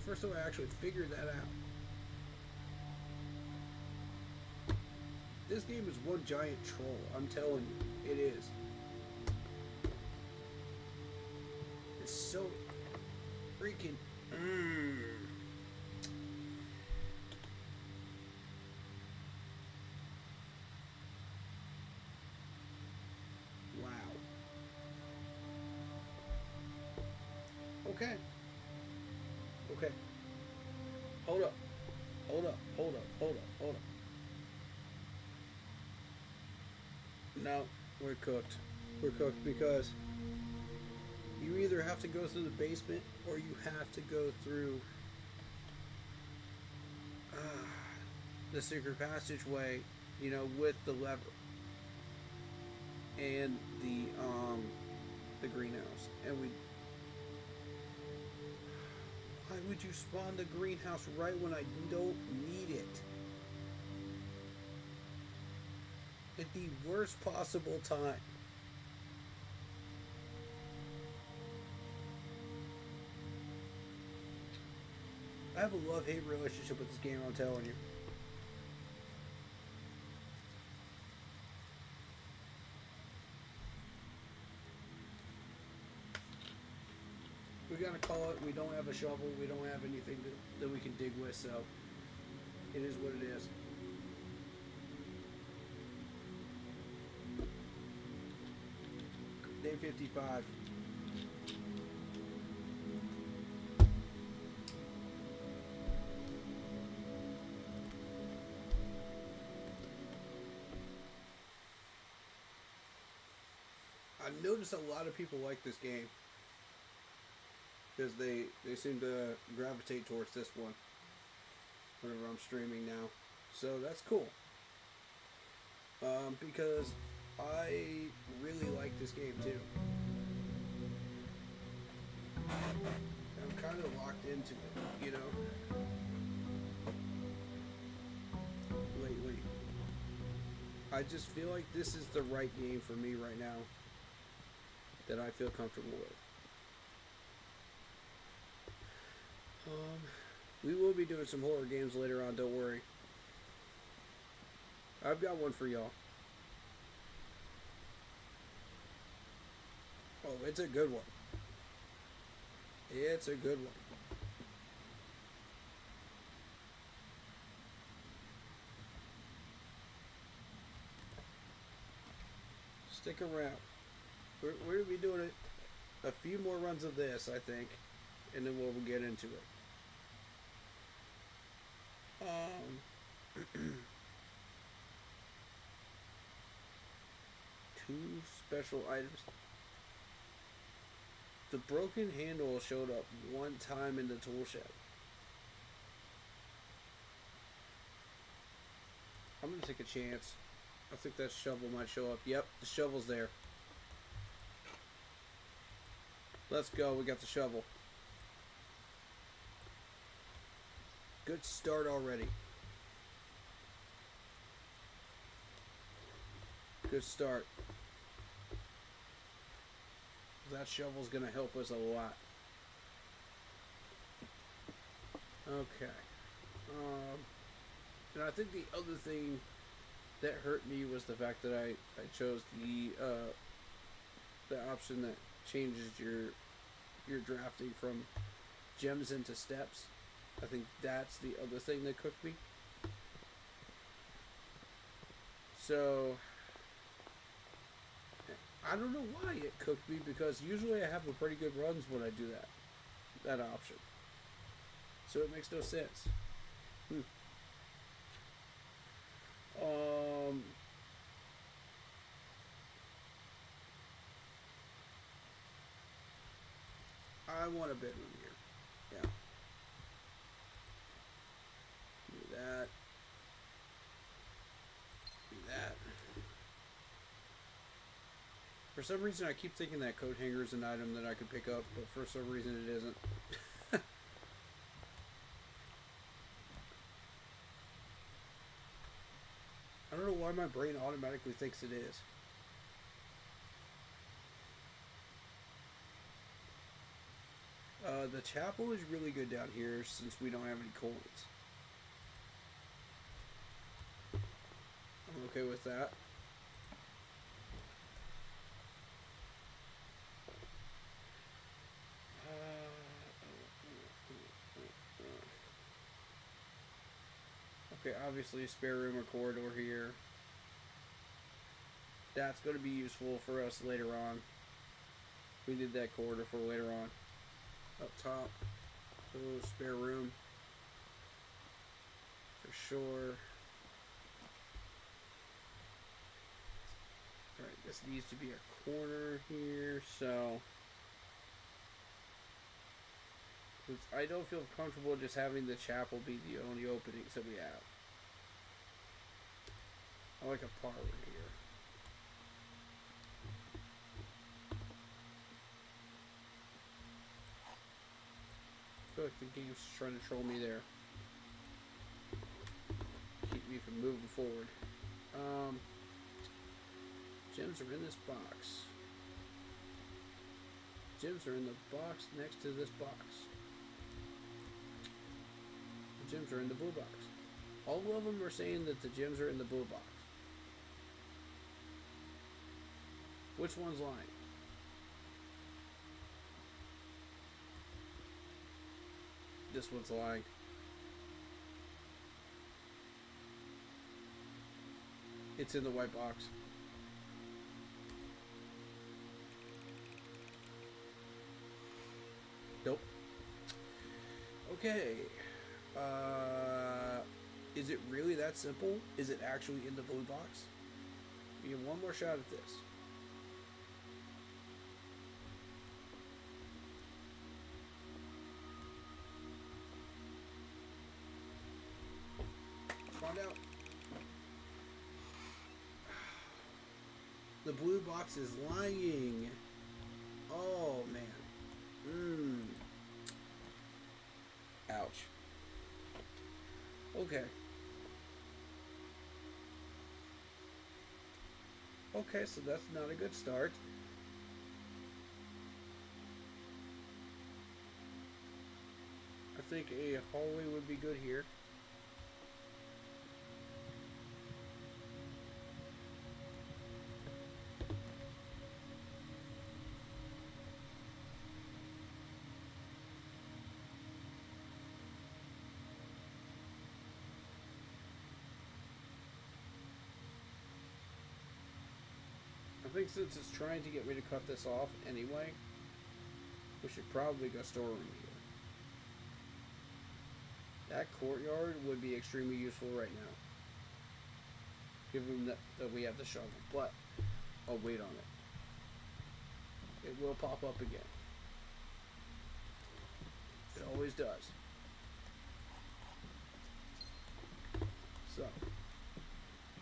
First time I actually figured that out. This game is one giant troll, I'm telling you, it is. It's so freaking... Okay. Okay. Hold up. Hold up. Hold up. Hold up. Hold up. No, we're cooked. We're cooked because you either have to go through the basement or you have to go through the secret passageway, you know, with the lever and the greenhouse, and we. Why would you spawn the greenhouse right when I don't need it? At the worst possible time. I have a love-hate relationship with this game, I'm telling you. We gotta call it, we don't have a shovel, we don't have anything that we can dig with, so it is what it is. Day 55. I've noticed a lot of people like this game because they seem to gravitate towards this one whenever I'm streaming now, so that's cool. Because I really like this game too. I'm kind of locked into it, you know. Lately, I just feel like this is the right game for me right now. That I feel comfortable with. We will be doing some horror games later on, don't worry. I've got one for y'all. Oh, it's a good one. It's a good one. Stick around. We're going to be doing a few more runs of this, I think, and then we'll get into it. Two special items. The broken handle showed up one time in the tool shed. I'm going to take a chance. I think that shovel might show up. Yep, the shovel's there. Let's go, we got the shovel. Good start already. Good start. That shovel's going to help us a lot. Okay. And I think the other thing that hurt me was the fact that I chose the option that changes your drafting from gems into steps. I think that's the other thing that cooked me. So I don't know why it cooked me, because usually I have a pretty good runs when I do that option. So it makes no sense. I want a bedroom here. Yeah. Give me that. Give me that. For some reason, I keep thinking that coat hanger is an item that I could pick up, but for some reason it isn't. I don't know why my brain automatically thinks it is. The chapel is really good down here since we don't have any coins. I'm okay with that. Okay, obviously a spare room or corridor here. That's going to be useful for us later on. We did that corridor for later on. Up top, a little spare room for sure. Alright, this needs to be a corner here, so I don't feel comfortable just having the chapel be the only openings that we have. I like a parlor here. I feel like the game's trying to troll me there. Keep me from moving forward. Gems are in this box. Gems are in the box next to this box. The gems are in the blue box. All of them are saying that the gems are in the blue box. Which one's lying? This one's lying. It's in the white box. Nope. Okay. Is it really that simple? Is it actually in the blue box? We have one more shot at this. Find out. The blue box is lying. Oh, man. Ouch. Okay. Okay, so that's not a good start. I think a hallway would be good here. I think since it's trying to get me to cut this off anyway, we should probably go storeroom here. That courtyard would be extremely useful right now, given that we have the shovel, but I'll wait on it. It will pop up again. It always does. So,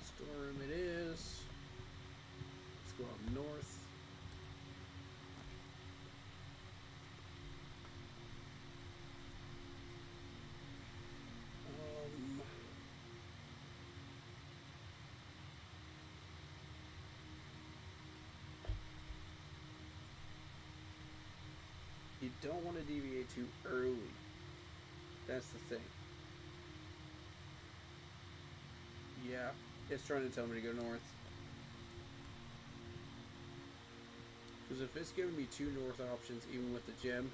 storeroom it is. Go up north. You don't want to deviate too early. That's the thing. Yeah, it's trying to tell me to go north. Because if it's giving me two north options, even with the gem,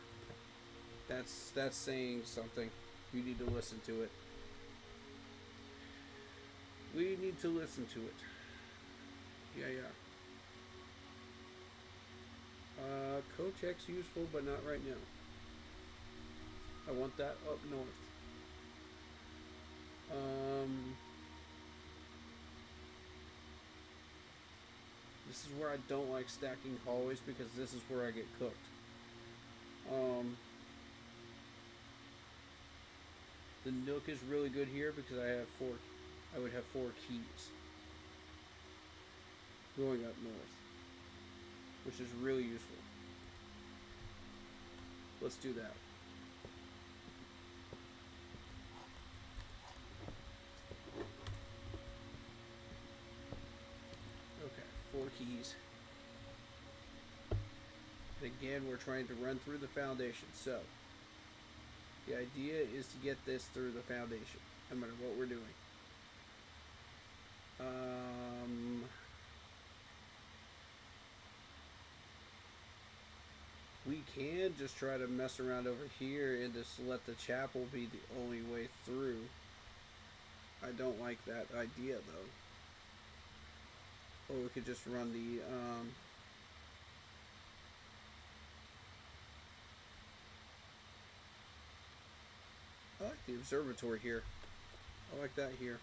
that's saying something. You need to listen to it. We need to listen to it. Yeah. Kochek's useful, but not right now. I want that up north. This is where I don't like stacking hallways because this is where I get cooked. The Nook is really good here because I would have 4 keys going up north, which is really useful. Let's do that. Okay, 4 keys. And again, we're trying to run through the foundation, so the idea is to get this through the foundation, no matter what we're doing. We can just try to mess around over here and just let the chapel be the only way through. I don't like that idea, though. Or we could just run the, I like the observatory here. I like that here.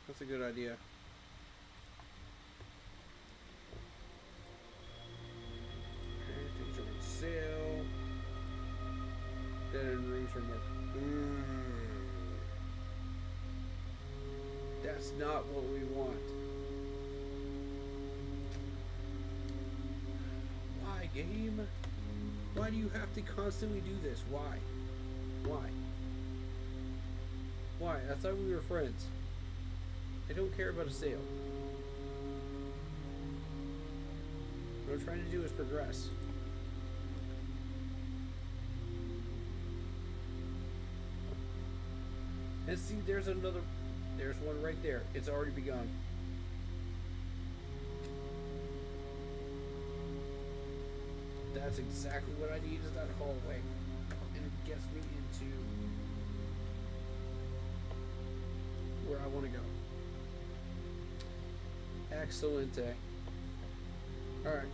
That's a good idea. Okay, things are in question mark. That's not what we want. Why, game? Why do you have to constantly do this? Why? Why? Why? I thought we were friends. I don't care about a sale. What I'm trying to do is progress. And see, there's another... There's one right there. It's already begun. That's exactly what I need, is that hallway. And it gets me into where I want to go. Excellent. Alright.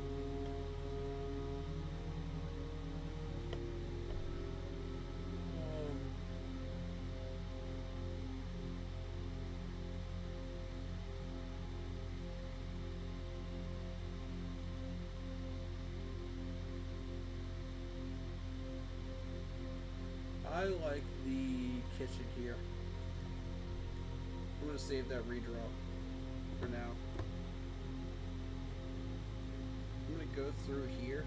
I like the kitchen here. I'm going to save that redraw for now. I'm going to go through here.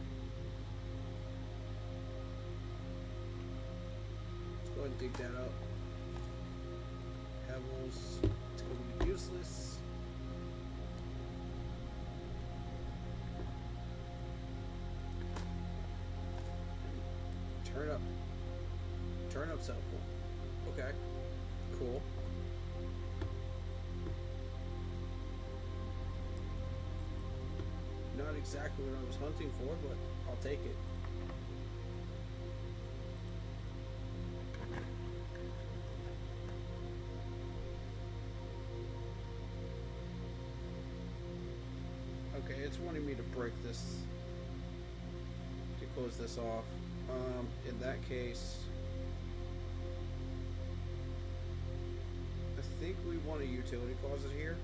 Let's go ahead and dig that up. Pebbles, totally useless. Turn up. Turn up cell phone. Okay. Cool. Not exactly what I was hunting for, but I'll take it. Okay, it's wanting me to break this to close this off. In that case, I think we want a utility closet here.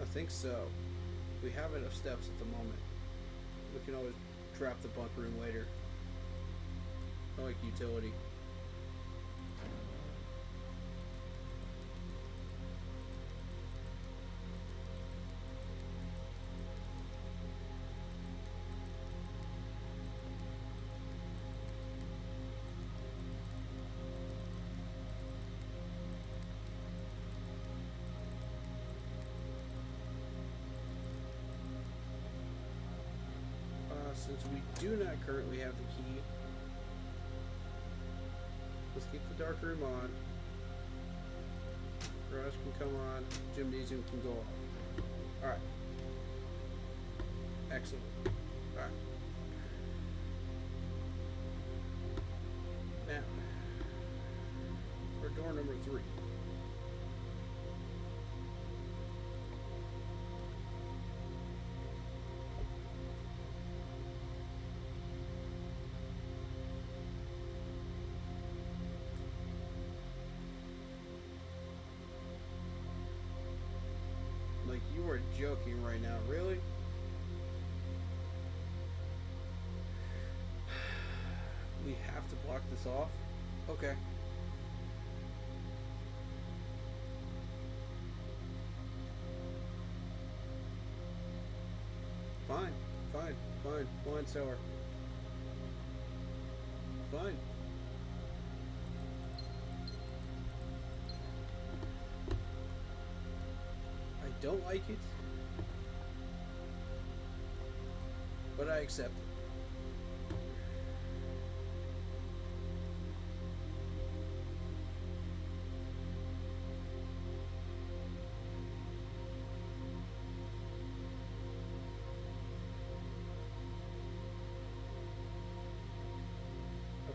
I think so. We have enough steps at the moment. We can always drop the bunk room later. I like utility. Since we do not currently have the key, let's keep the dark room on. Garage can come on. Gymnasium can go off. Alright. Excellent. Alright. Now, for door number 3. Like, you are joking right now, really? We have to block this off? Okay. Fine, fine, fine. Wine cellar. Fine. I don't like it, but I accept it.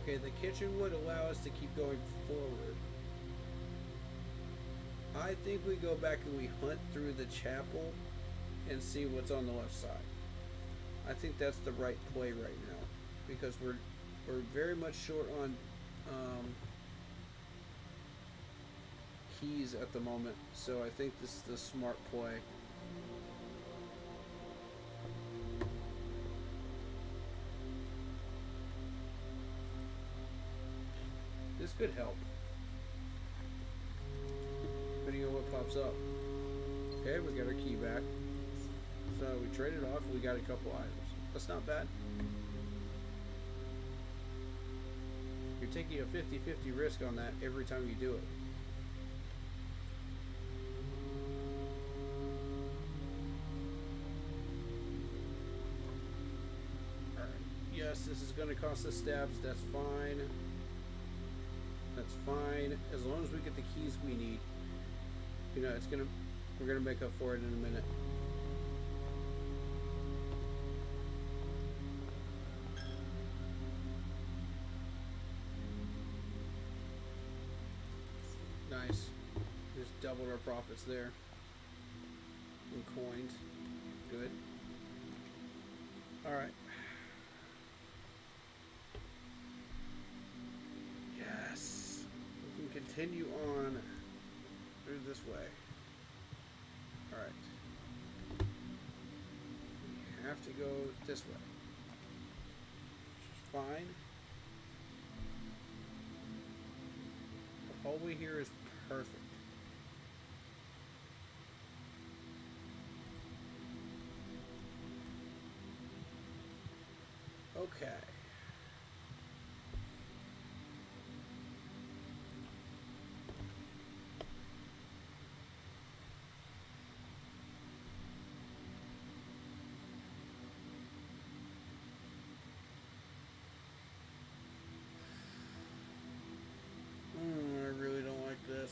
Okay, the kitchen would allow us to keep going forward. I think we go back and we hunt through the chapel and see what's on the left side. I think that's the right play right now, because we're very much short on keys at the moment. So I think this is the smart play. Good help. Depending on what pops up. Okay, we got our key back. So we traded off, we got a couple items. That's not bad. You're taking a 50-50 risk on that every time you do it. Alright. Yes, this is going to cost us stabs. That's fine. That's fine. As long as we get the keys we need. You know, we're going to make up for it in a minute. Nice. Just doubled our profits there. And coins. Good. Alright. Yes. We can continue on through this way. Alright. We have to go this way. Which is fine. The hallway here is perfect. Okay. I really don't like this.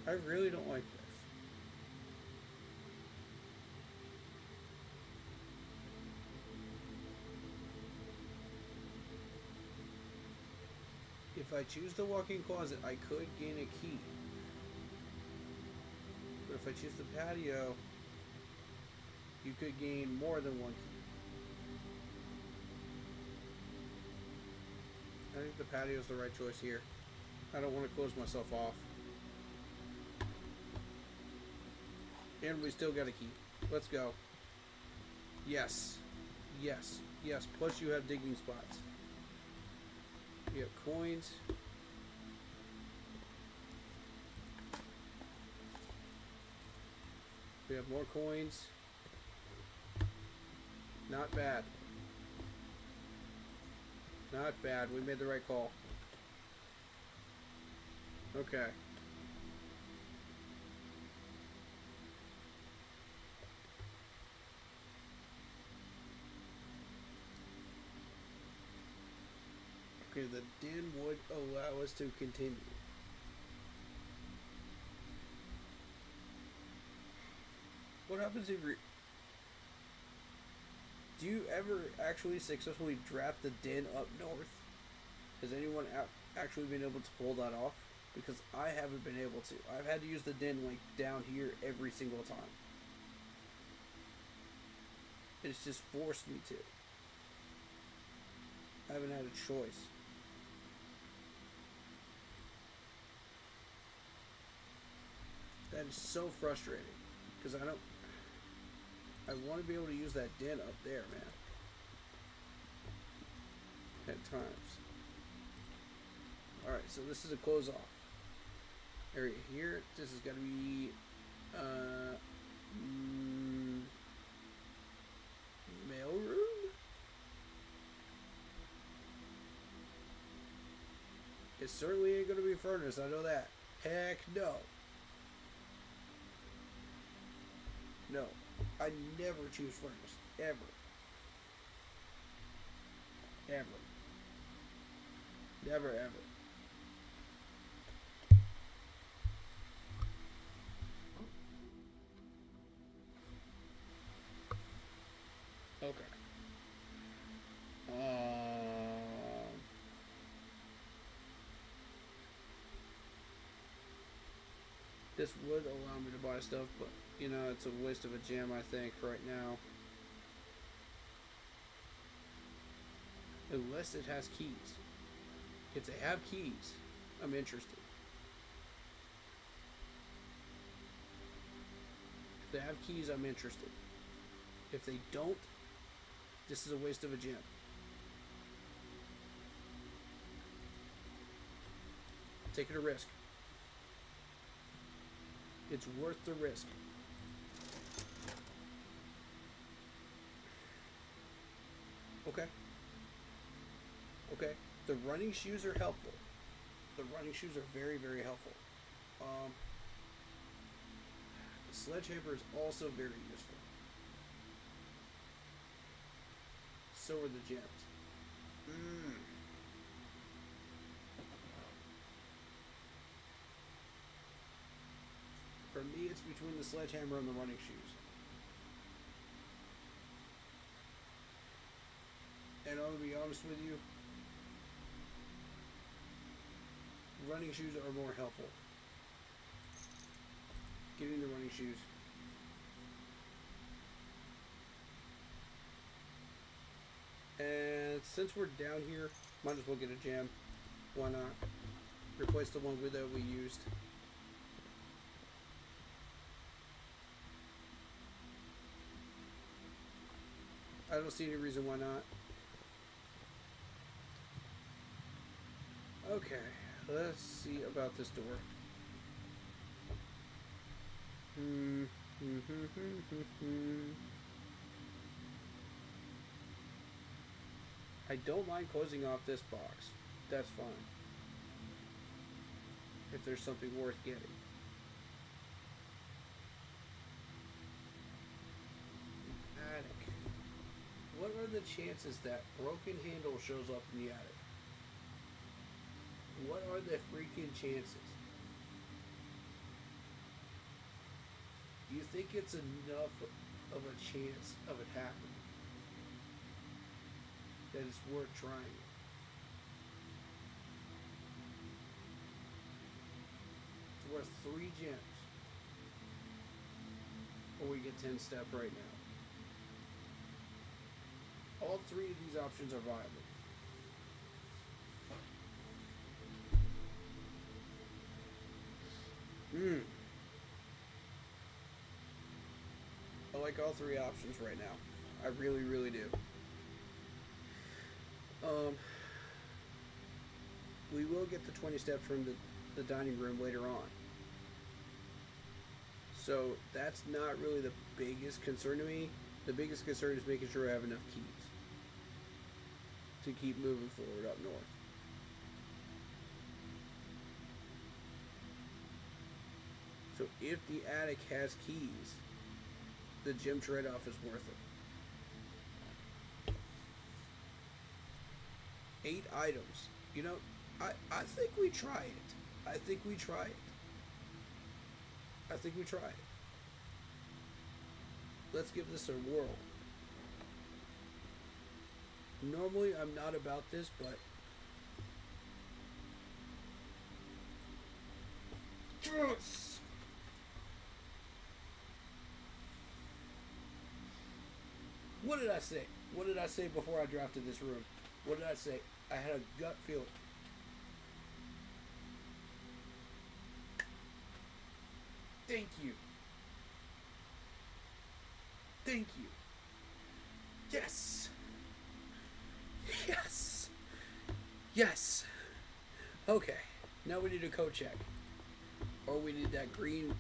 I really don't like this. If I choose the walk-in closet, I could gain a key. But if I choose the patio, you could gain more than one key. I think the patio is the right choice here. I don't want to close myself off. And we still got a key. Let's go. Yes. Yes. Yes. Plus you have digging spots. We have coins. We have more coins. Not bad. Not bad. We made the right call. Okay. Okay, the den would allow us to continue. What happens if do you ever actually successfully draft the den up north? Has anyone actually been able to pull that off? Because I haven't been able to. I've had to use the den like down here every single time. It's just forced me to. I haven't had a choice. That is so frustrating. Because I want to be able to use that den up there, man. At times. Alright, so this is a close off area here. This is going to be mail room? It certainly ain't going to be furnace, I know that. Heck no. No. I never choose furnace. Ever. Ever. Never ever. Okay. This would allow me to buy stuff, but you know, it's a waste of a gem, I think, right now. Unless it has keys. If they have keys, I'm interested. If they have keys, I'm interested. If they don't, This is a waste of a gem. Taking a risk. It's worth the risk. Okay. Okay. The running shoes are helpful. The running shoes are very, very helpful. The sledgehammer is also very useful. So are the gems. For me, it's between the sledgehammer and the running shoes. And I'm going to be honest with you, running shoes are more helpful. Getting the running shoes. And since we're down here, might as well get a gem. Why not? Replace the one that we used. I don't see any reason why not. Okay, let's see about this door. I don't mind closing off this box. That's fine. If there's something worth getting. Attic. What are the chances that broken handle shows up in the attic? What are the freaking chances? Do you think it's enough of a chance of it happening that it's worth trying? It's worth 3 gems. Or we get 10 step right now. All 3 of these options are viable. I like all 3 options right now. I really, really do. We will get the 20 steps from the dining room later on. So that's not really the biggest concern to me. The biggest concern is making sure I have enough keys to keep moving forward up north. So if the attic has keys, the gem trade-off is worth it. 8 items. You know, I think we try it. I think we try it. Let's give this a whirl. Normally I'm not about this, but yes! What did I say? What did I say before I drafted this room? What did I say? I had a gut feeling. Thank you. Thank you. Yes. Yes. Yes. Okay. Now we need a code check. Or we need that green,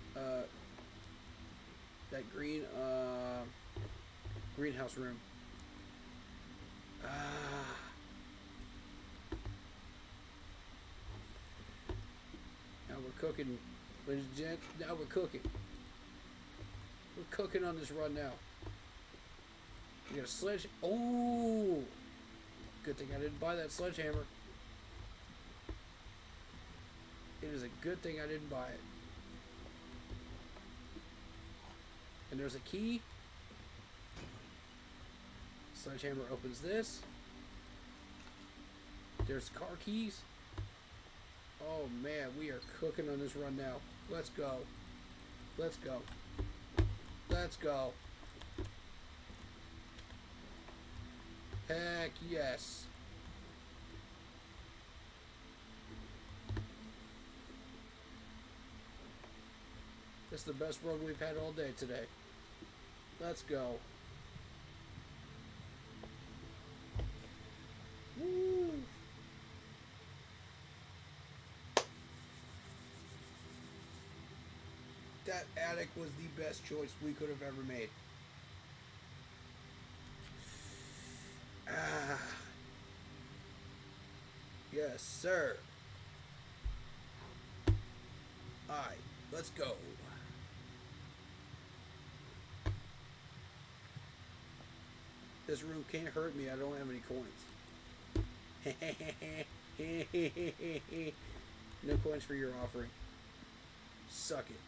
greenhouse room. Now we're cooking, ladies and gents. Now we're cooking. We're cooking on this run now. We got a sledge. Oh, good thing I didn't buy that sledgehammer. It is a good thing I didn't buy it. And there's a key. Sledgehammer opens this. There's car keys. Oh man, we are cooking on this run now. Let's go. Let's go. Let's go. Heck yes. This is the best run we've had all day today. Let's go. That attic was the best choice we could have ever made. Ah. Yes, sir. Alright, let's go. This room can't hurt me. I don't have any coins. No coins for your offering. Suck it.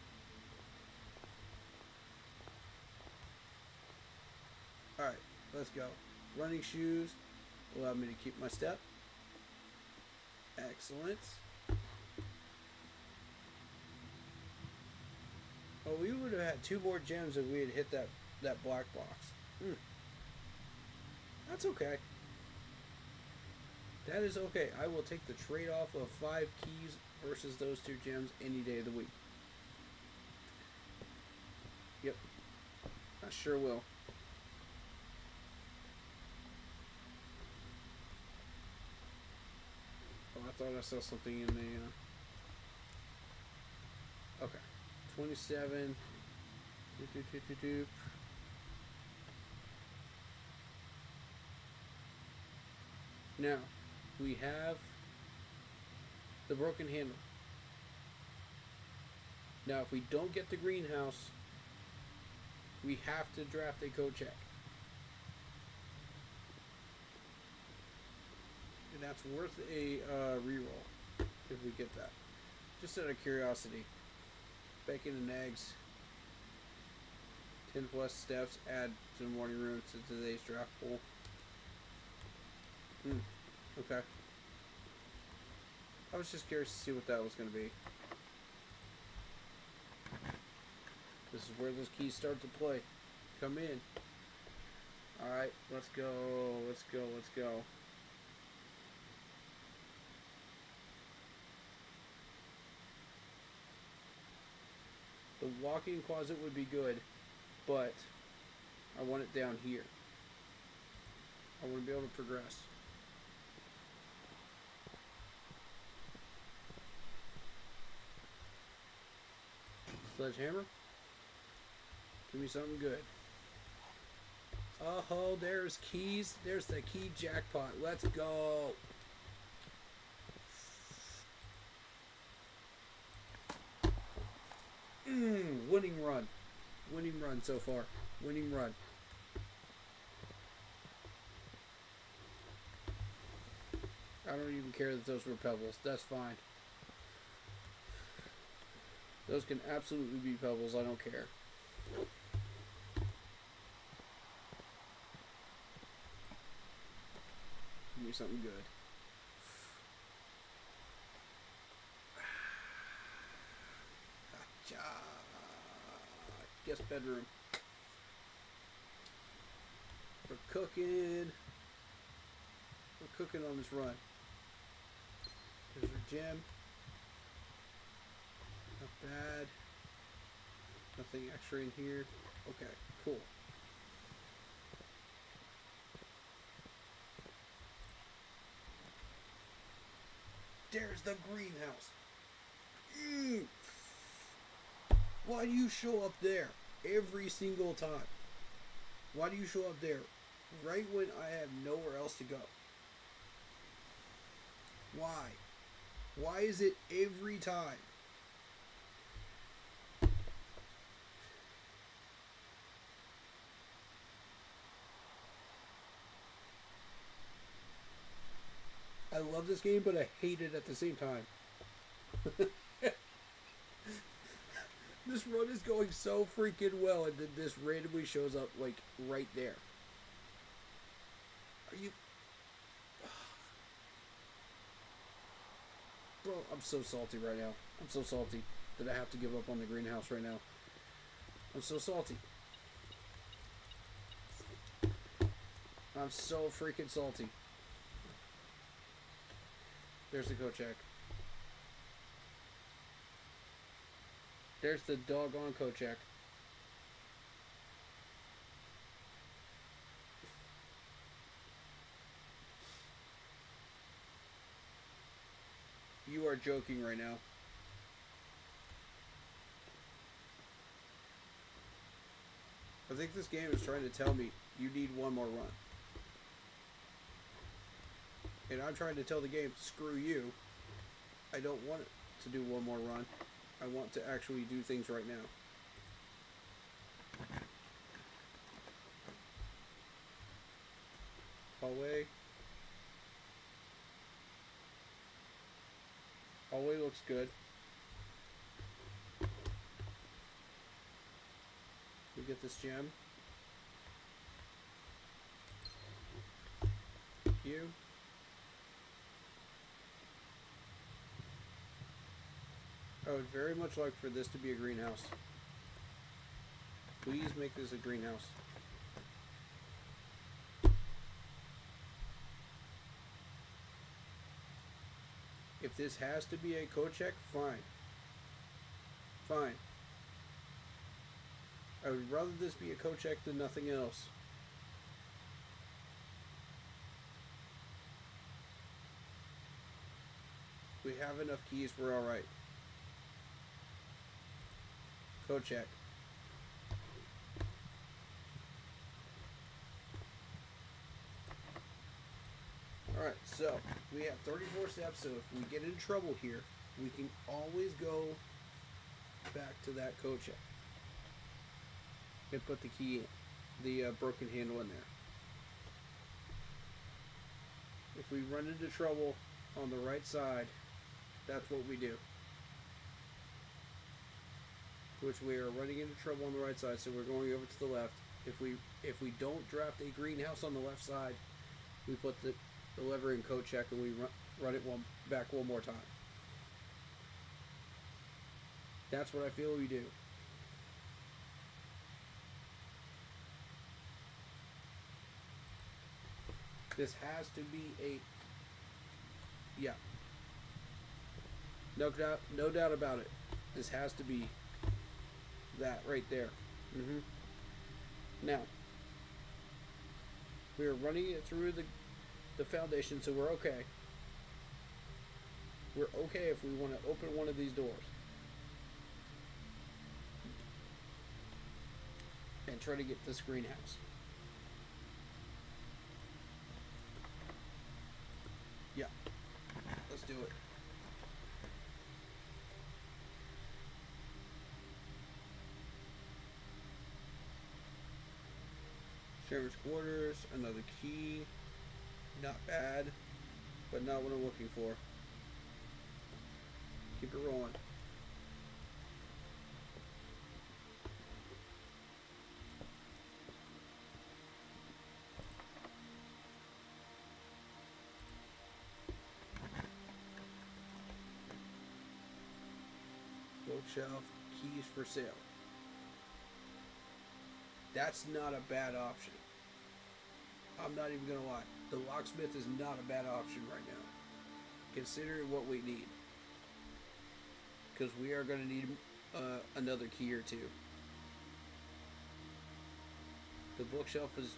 Alright, let's go. Running shoes allow me to keep my step. Excellent. Oh, we would have had 2 more gems if we had hit that black box. That's okay. That is okay. I will take the trade-off of 5 keys versus those 2 gems any day of the week. Yep. I sure will. Oh, I thought I saw something in the... Okay. 27. Doop. Now, we have the broken handle. Now, if we don't get the greenhouse, we have to draft a code check. And that's worth a reroll if we get that. Just out of curiosity. Bacon and eggs. 10 plus steps. Add to the morning room to today's draft pool. Okay. I was just curious to see what that was going to be. This is where those keys start to play. Come in. Alright, let's go. Let's go. Let's go. The walk-in closet would be good, but I want it down here. I want to be able to progress. Sledgehammer. Give me something good. Oh, there's keys. There's the key jackpot. Let's go. Winning run. Winning run so far. Winning run. I don't even care that those were pebbles. That's fine. Those can absolutely be pebbles. I don't care. Give me something good. Guest bedroom. We're cooking. We're cooking on this run. There's our gem. Not bad. Nothing extra in here. Okay, cool. There's the greenhouse. Why do you show up there every single time? Why do you show up there right when I have nowhere else to go? Why? Why is it every time? I love this game, but I hate it at the same time. This run is going so freaking well, and then this randomly shows up, like, right there. Are you... Bro, I'm so salty right now. I'm so salty that I have to give up on the greenhouse right now. I'm so salty. I'm so freaking salty. There's the code check. There's the doggone code check. You are joking right now. think this game is trying to tell me you need one more run. And I'm trying to tell the game, screw you. I don't want it to do one more run. I want to actually do things right now. Hallway. Hallway looks good. We get this gem. Thank you. I would very much like for this to be a greenhouse. Please make this a greenhouse. If this has to be a Kochek, fine. Fine. I would rather this be a Kochek than nothing else. We have enough keys, we're alright. Kochek. Alright, so we have 34 steps, so if we get in trouble here, we can always go back to that Kochek and put the key in, the broken handle in there. If we run into trouble on the right side, that's what we do. Which we are running into trouble on the right side, so we're going over to the left. If we don't draft a greenhouse on the left side, we put the lever in Kochek and we run it back one more time. That's what I feel we do. This has to be a... Yeah. No doubt about it. This has to be that right there. Now, we are running it through the foundation, so we're okay. We're okay if we want to open one of these doors and try to get this greenhouse. Yeah, let's do it. Sheriff's quarters, another key. Not bad, but not what I'm looking for. Keep it rolling. Bookshelf, keys for sale. That's not a bad option. I'm not even gonna lie. The locksmith is not a bad option right now, considering what we need. Because we are gonna need another key or two. The bookshelf is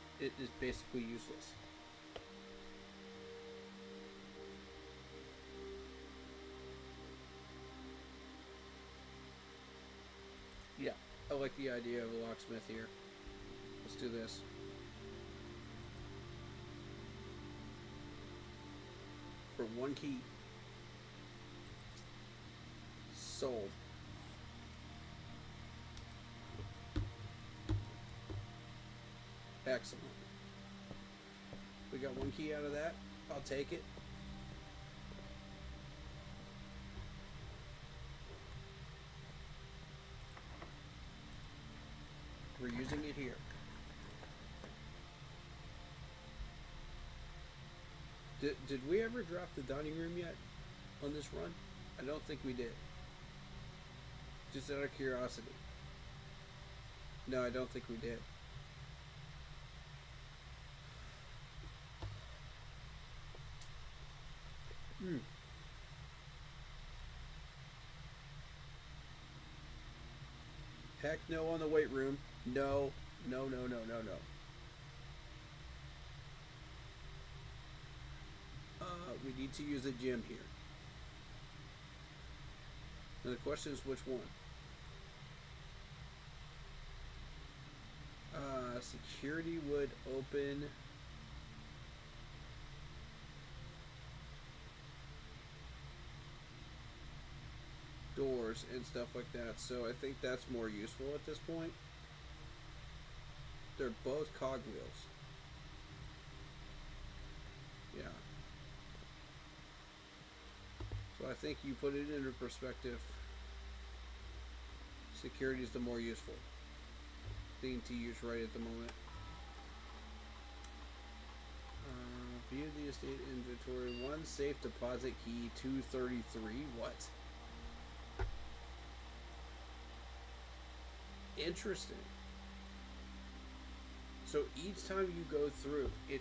basically useless. Yeah, I like the idea of a locksmith here. Let's do this. For one key. Sold. Excellent. We got one key out of that. I'll take it. We're using it here. Did we ever draft the dining room yet on this run? I don't think we did. Just out of curiosity. No, I don't think we did. Heck no on the weight room. No. No. We need to use a gym here. And the question is which one? security would open doors and stuff like that. So I think that's more useful at this point. They're both cogwheels. Yeah. So I think you put it into perspective. Security is the more useful thing to use right at the moment. View the estate inventory. 1 safe deposit key. 233. What? Interesting. So each time you go through it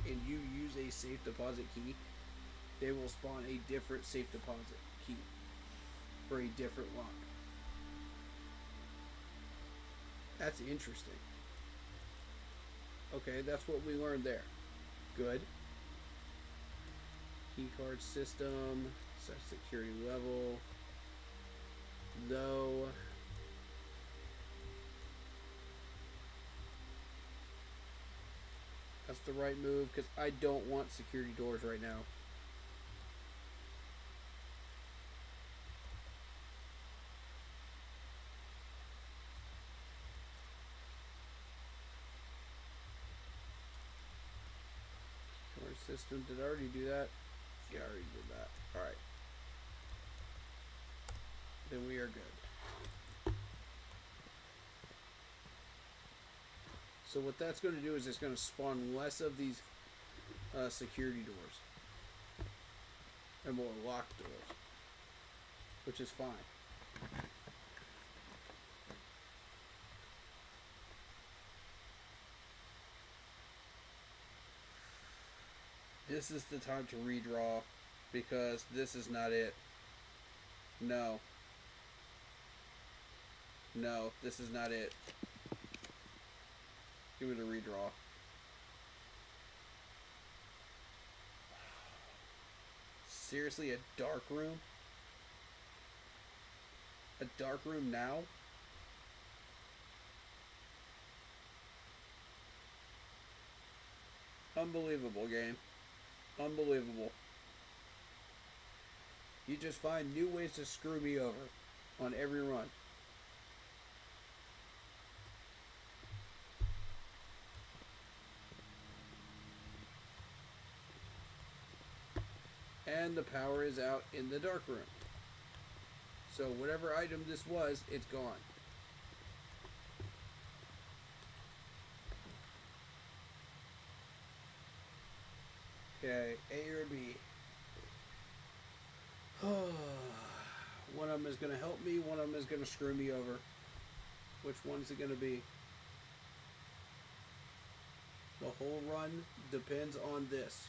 and you use a safe deposit key, they will spawn a different safe deposit key for a different lock. That's interesting. Okay, that's what we learned there. Good. Keycard system, set security level. Though that's the right move because I don't want security doors right now. System, did I already do that? Yeah, I already did that. Alright. Then we are good. So what that's going to do is it's going to spawn less of these security doors. And more locked doors. Which is fine. This is the time to redraw because this is not it. No. No, this is not it. Give it a redraw. Seriously, a dark room? A dark room now? Unbelievable, game. Unbelievable. You just find new ways to screw me over on every run. And the power is out in the dark room. So whatever item this was, it's gone. Okay, A or B. One of them is going to help me, one of them is going to screw me over. Which one is it going to be? The whole run depends on this.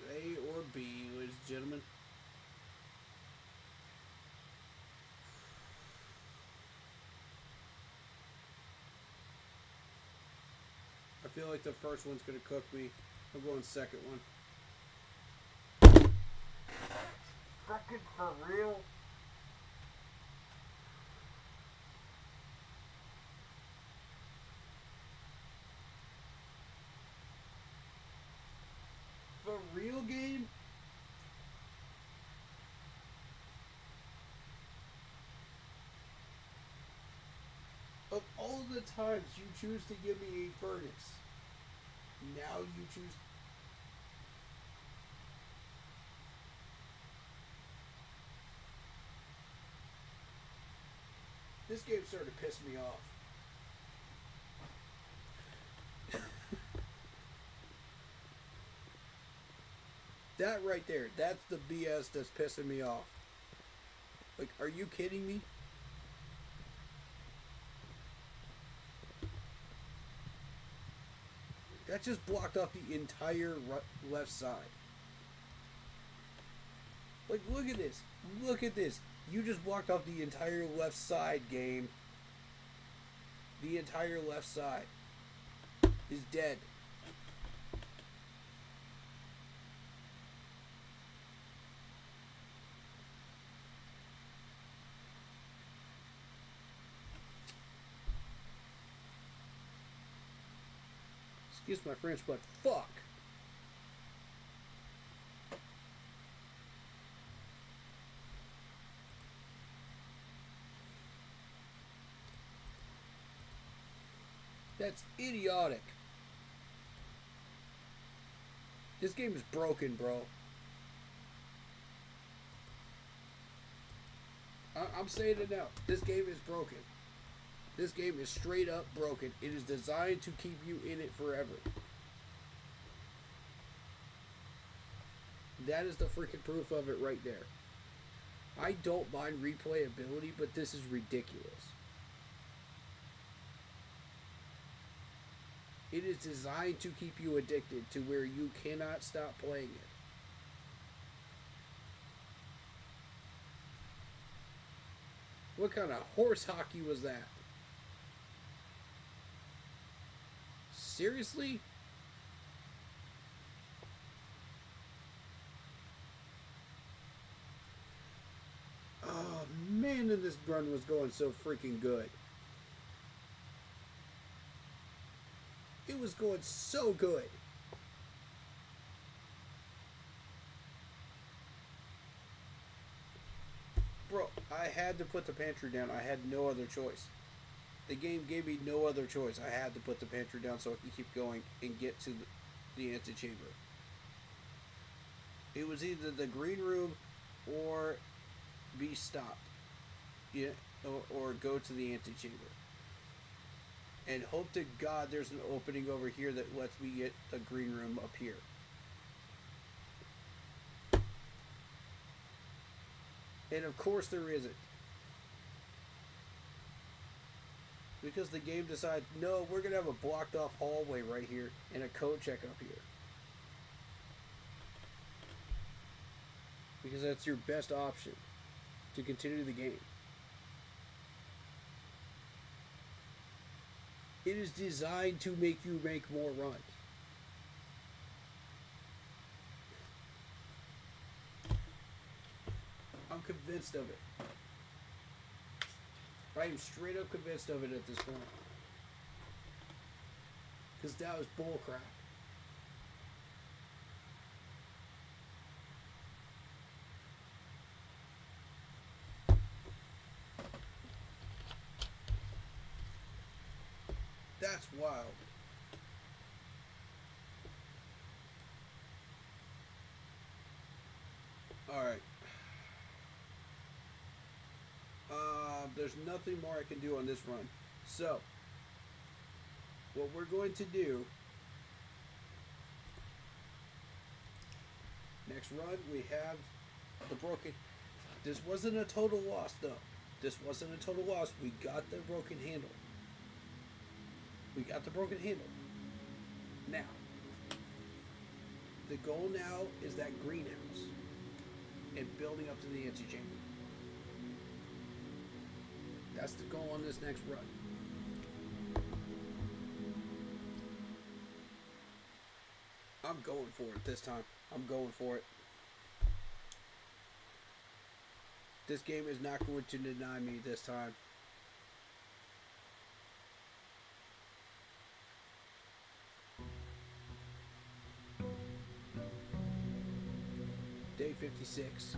A or B, ladies and gentlemen. I feel like the first one's going to cook me. I'm going second one. Second for real? For real, game? Of all the times you choose to give me a furnace, now you choose. This game started to piss me off. That right there, that's the BS that's pissing me off. Like, are you kidding me? That just blocked off the entire left side. Like, look at this. Look at this. You just blocked off the entire left side, game. The entire left side is dead. Excuse my French, but fuck. That's idiotic. This game is broken, bro. I'm saying it now. This game is broken. This game is straight up broken. It is designed to keep you in it forever. That is the freaking proof of it right there. I don't mind replayability, but this is ridiculous. It is designed to keep you addicted to where you cannot stop playing it. What kind of horse hockey was that? Seriously? Oh man, and this run was going so freaking good. It was going so good. Bro, I had to put the pantry down. I had no other choice. The game gave me no other choice. I had to put the pantry down so I could keep going and get to the antechamber. It was either the green room or be stopped. Yeah, or go to the antechamber. And hope to God there's an opening over here that lets me get a green room up here. And of course there isn't. Because the game decides, no, we're going to have a blocked off hallway right here and a code check up here. Because that's your best option to continue the game. It is designed to make you make more runs. I'm convinced of it. I am straight up convinced of it at this point. Because that was bullcrap. That's wild. Alright. There's nothing more I can do on this run. So, what we're going to do, next run, we have the broken, this wasn't a total loss though. This wasn't a total loss. We got the broken handle. We got the broken handle. Now, the goal now is that greenhouse and building up to the antechamber. That's the goal on this next run. I'm going for it this time. I'm going for it. This game is not going to deny me this time. Day 56.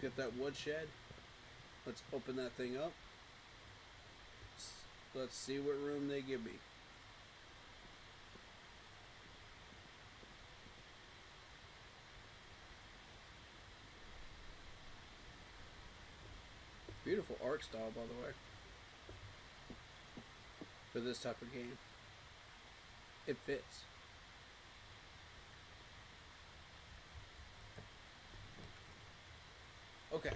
Let's get that woodshed. Let's open that thing up. Let's see what room they give me. Beautiful art style, by the way, for this type of game. It fits. Okay,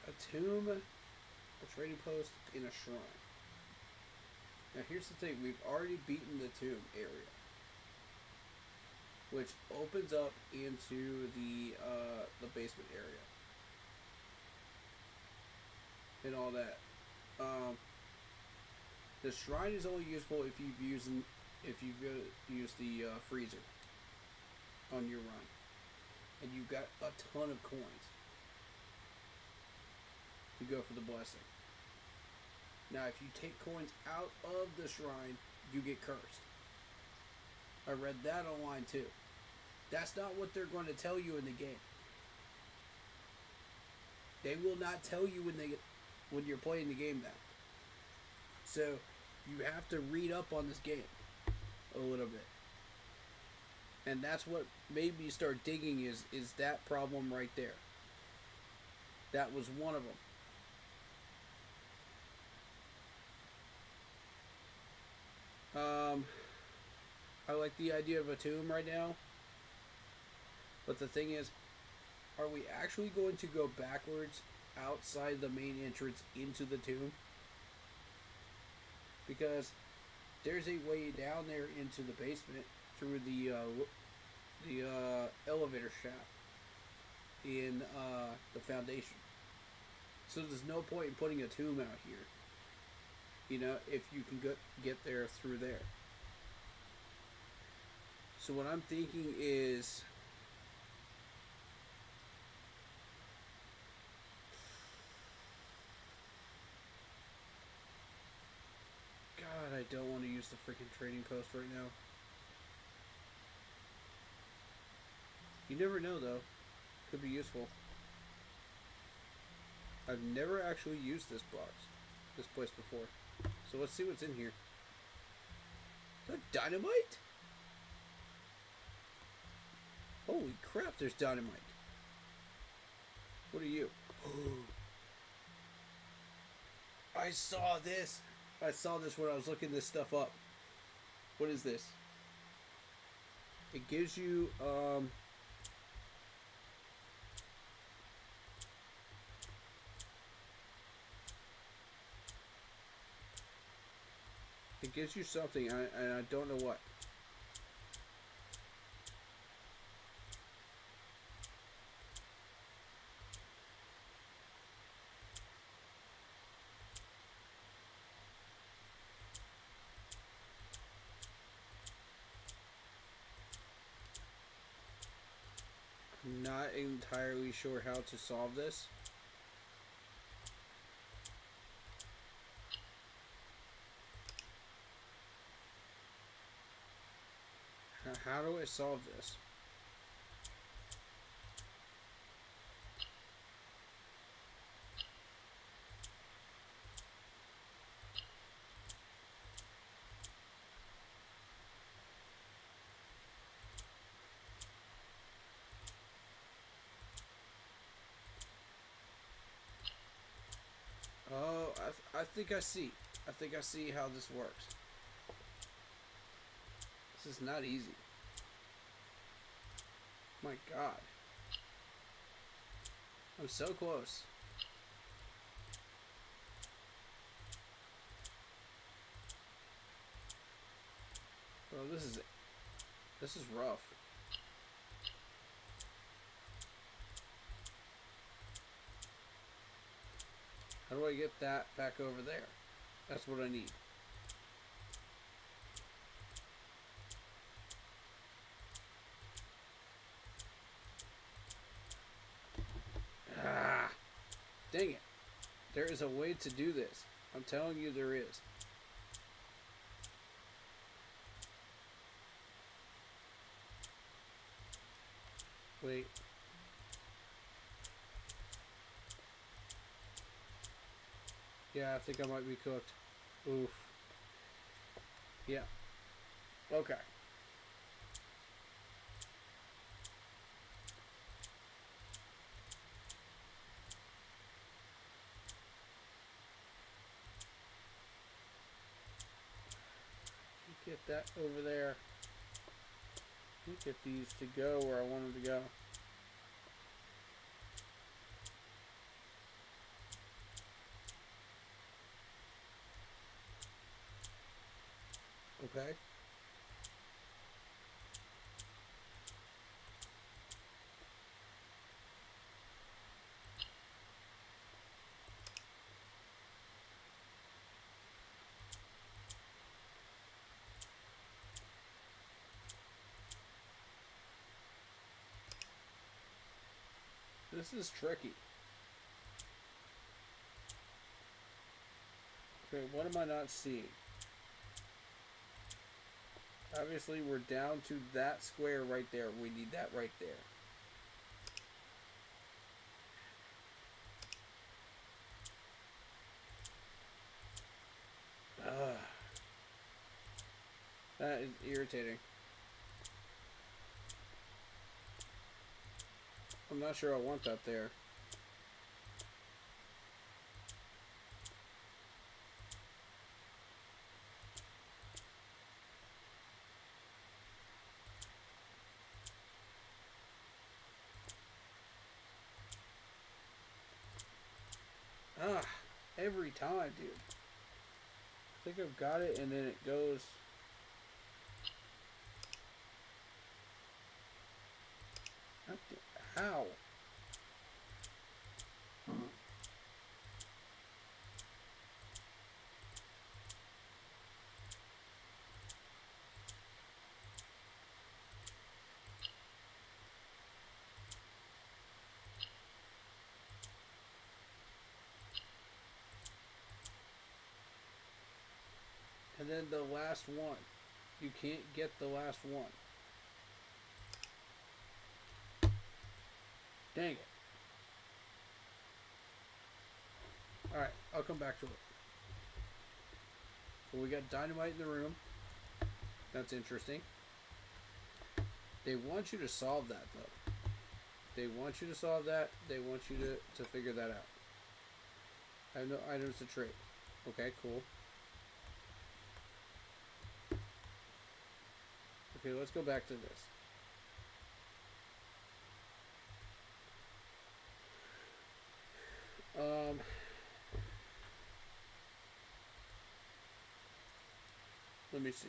a tomb, a trading post, and a shrine. Now here's the thing, we've already beaten the tomb area, which opens up into the basement area. And all that. The shrine is only useful if you've used the freezer on your run, and you've got a ton of coins. you go for the blessing. Now, if you take coins out of the shrine, you get cursed. I read that online too. That's not what they're going to tell you in the game. They will not tell you when you're playing the game that. So you have to read up on this game a little bit. And that's what made me start digging is that problem right there. That was one of them. I like the idea of a tomb right now. But the thing is, are we actually going to go backwards outside the main entrance into the tomb? Because there's a way down there into the basement through the elevator shaft in the foundation. So there's no point in putting a tomb out here. You know, if you can get there through there. So what I'm thinking is, God, I don't want to use the freaking trading post right now. You never know though. Could be useful. I've never actually used this place before. So let's see what's in here. Is that dynamite? Holy crap, there's dynamite. What are you? I saw this. I saw this when I was looking this stuff up. What is this? It gives you, it gives you something, and I don't know what. I'm not entirely sure how to solve this. How do I solve this? Oh, I think I see. I think I see how this works. This is not easy. My God. I'm so close. Bro, this is rough. How do I get that back over there? That's what I need. Ah, dang it. There is a way to do this. I'm telling you there is. Wait. Yeah, I think I might be cooked. Oof. Yeah. Okay. Get that over there. Get these to go where I want them to go. Okay. This is tricky. Okay, what am I not seeing? Obviously, we're down to that square right there. We need that right there. Ugh. That is irritating. I'm not sure I want that there. Ah, every time, dude. I think I've got it, and then it goes. How? And then the last one. You can't get the last one. Dang it. Alright, I'll come back to it. So we got dynamite in the room. That's interesting. They want you to solve that, though. They want you to solve that. They want you to figure that out. I have no items to trade. Okay, cool. Okay, let's go back to this. Let me see.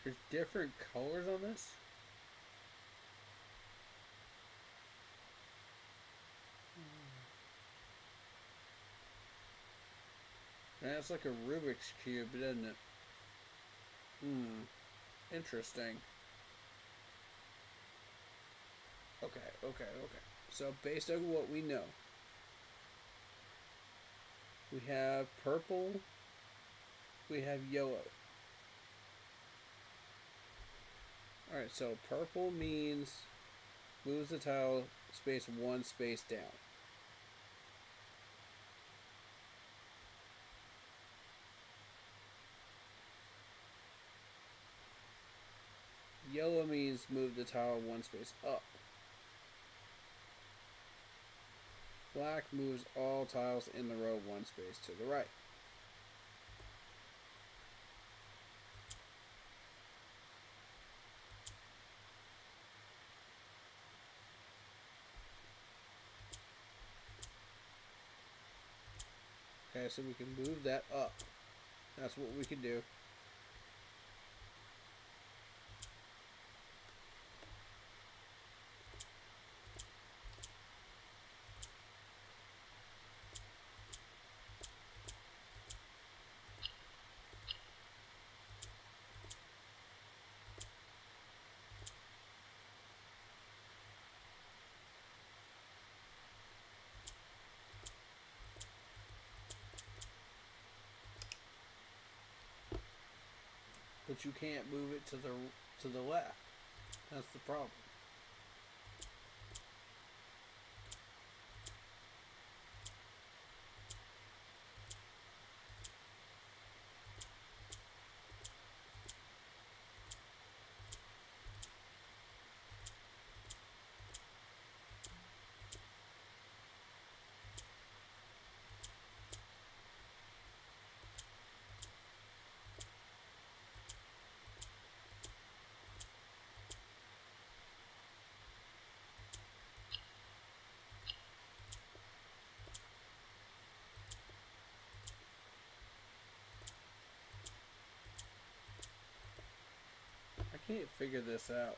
There's different colors on this? That's like a Rubik's Cube, isn't it? Interesting. Okay. So based on what we know, we have purple, we have yellow. Alright, so purple means moves the tile space one space down. Yellow means move the tile one space up. Black moves all tiles in the row one space to the right. Okay, so we can move that up. That's what we can do. But you can't move it to the left. That's the problem. can't figure this out.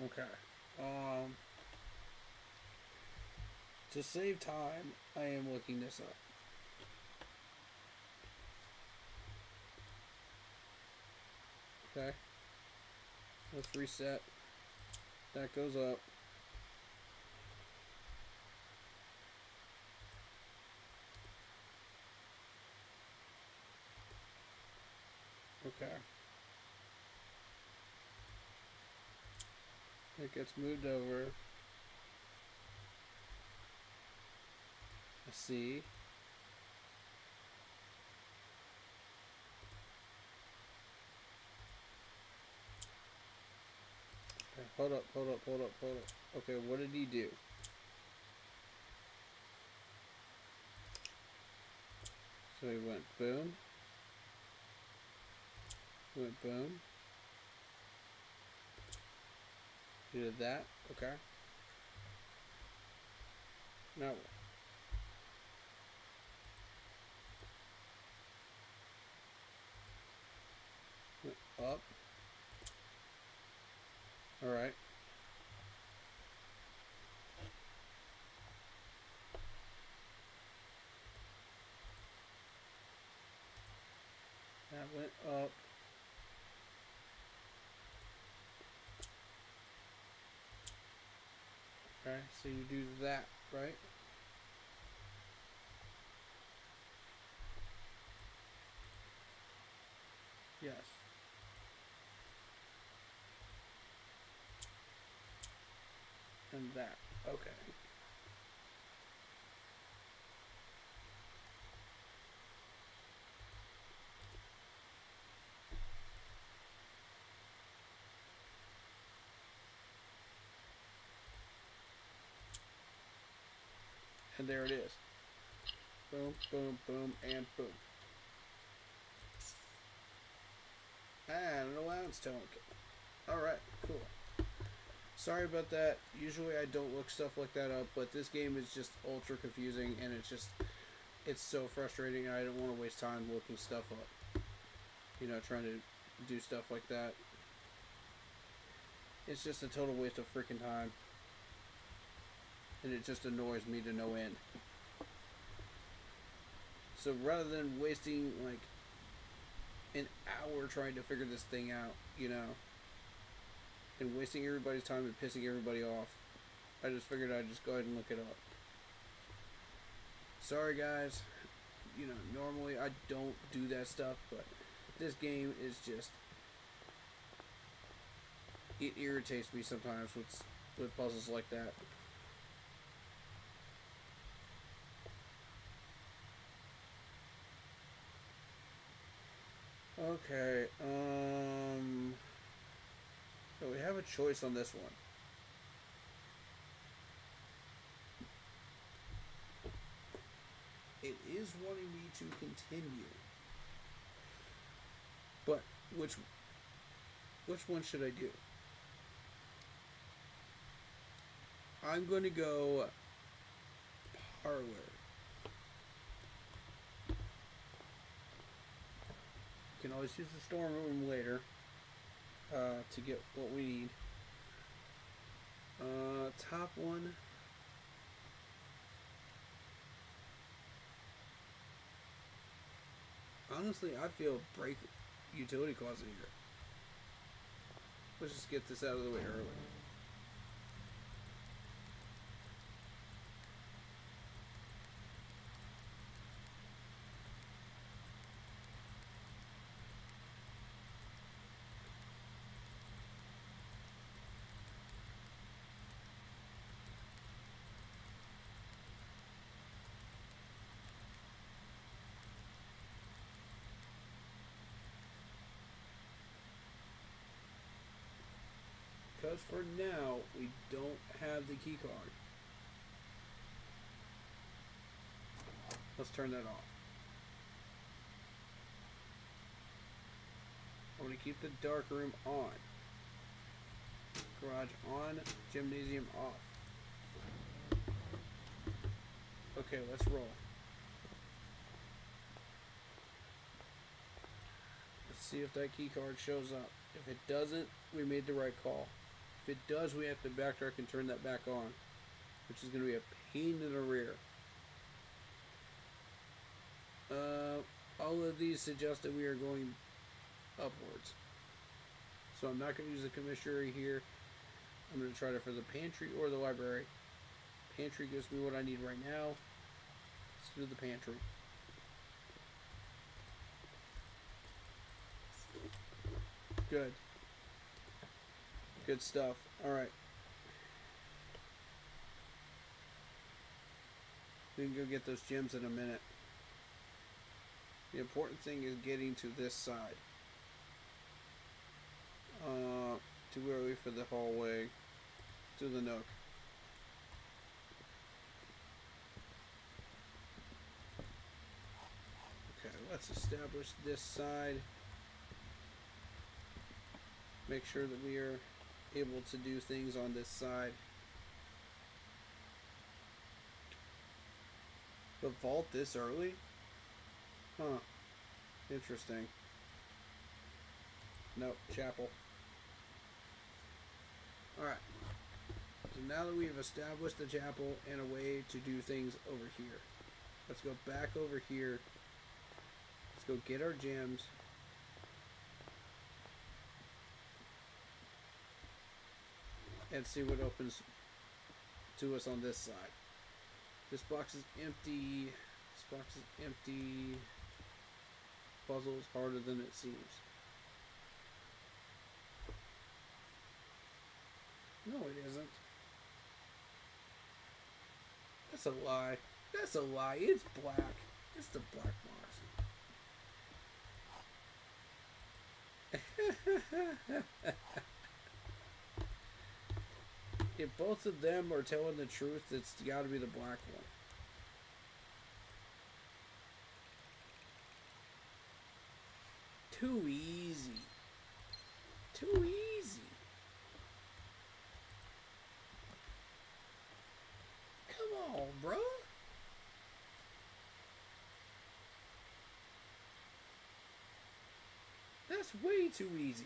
Okay. To save time, I am looking this up. Okay. Let's reset. That goes up. Okay. It gets moved over. I see. Okay, hold up. Okay, what did he do? So he went boom. Went boom. He did that. Okay. Now. Went up. Alright. That went up. Okay, so you do that, right? Yes. And that. Okay. And there it is. Boom, boom, boom, and boom. And an allowance token. Alright, cool. Sorry about that. Usually I don't look stuff like that up, but this game is just ultra confusing, and it's so frustrating, and I don't want to waste time looking stuff up. You know, trying to do stuff like that. It's just a total waste of freaking time. And it just annoys me to no end. So rather than wasting like an hour trying to figure this thing out, you know, and wasting everybody's time and pissing everybody off, I just figured I'd just go ahead and look it up. Sorry guys, you know, normally I don't do that stuff, but this game is just, it irritates me sometimes with puzzles like that. Okay, so we have a choice on this one. It is wanting me to continue. But which one should I do? I'm going to go parlor. You can always use the storm room later to get what we need. Top one. Honestly, I feel break utility closet here. Let's just get this out of the way early. Because for now, we don't have the key card. Let's turn that off. I'm going to keep the dark room on. Garage on, gymnasium off. Okay, let's roll. Let's see if that key card shows up. If it doesn't, we made the right call. If it does, we have to backtrack and turn that back on, which is going to be a pain in the rear. All of these suggest that we are going upwards. So I'm not going to use the commissary here. I'm going to try it for the pantry or the library. Pantry gives me what I need right now. Let's do the pantry. Good. Good stuff. Alright. We can go get those gems in a minute. The important thing is getting to this side. Too early for the hallway. To the nook. Okay, let's establish this side. Make sure that we are able to do things on this side. The vault this early? Huh. Interesting. Nope, chapel. Alright. So now that we've established the chapel and a way to do things over here, let's go back over here. Let's go get our gems. And see what opens to us on this side. This box is empty. This box is empty. Puzzle is harder than it seems. No, it isn't. That's a lie. That's a lie. It's black. It's the black Mars. If both of them are telling the truth, it's got to be the black one. Too easy. Too easy. Come on, bro. That's way too easy.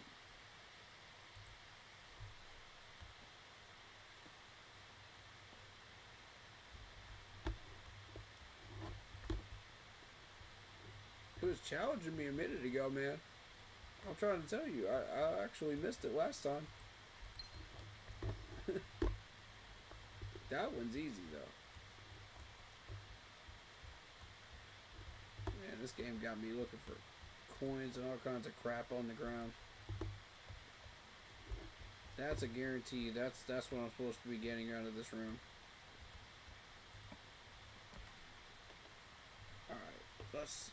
It was challenging me a minute ago, man. I'm trying to tell you, I actually missed it last time. That one's easy, though. Man, this game got me looking for coins and all kinds of crap on the ground. That's a guarantee. That's what I'm supposed to be getting out of this room. Alright, let's see.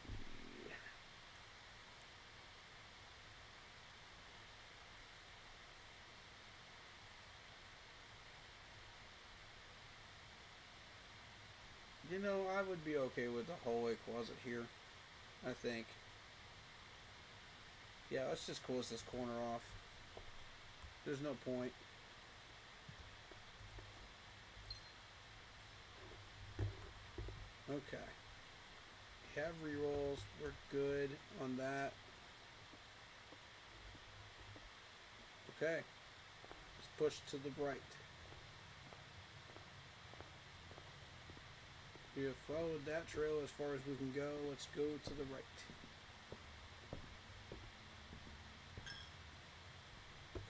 You know, I would be okay with the hallway closet here, I think. Yeah, let's just close this corner off. There's no point. Okay. We have rerolls. We're good on that. Okay. Let's push to the right. We have followed that trail as far as we can go. Let's go to the right.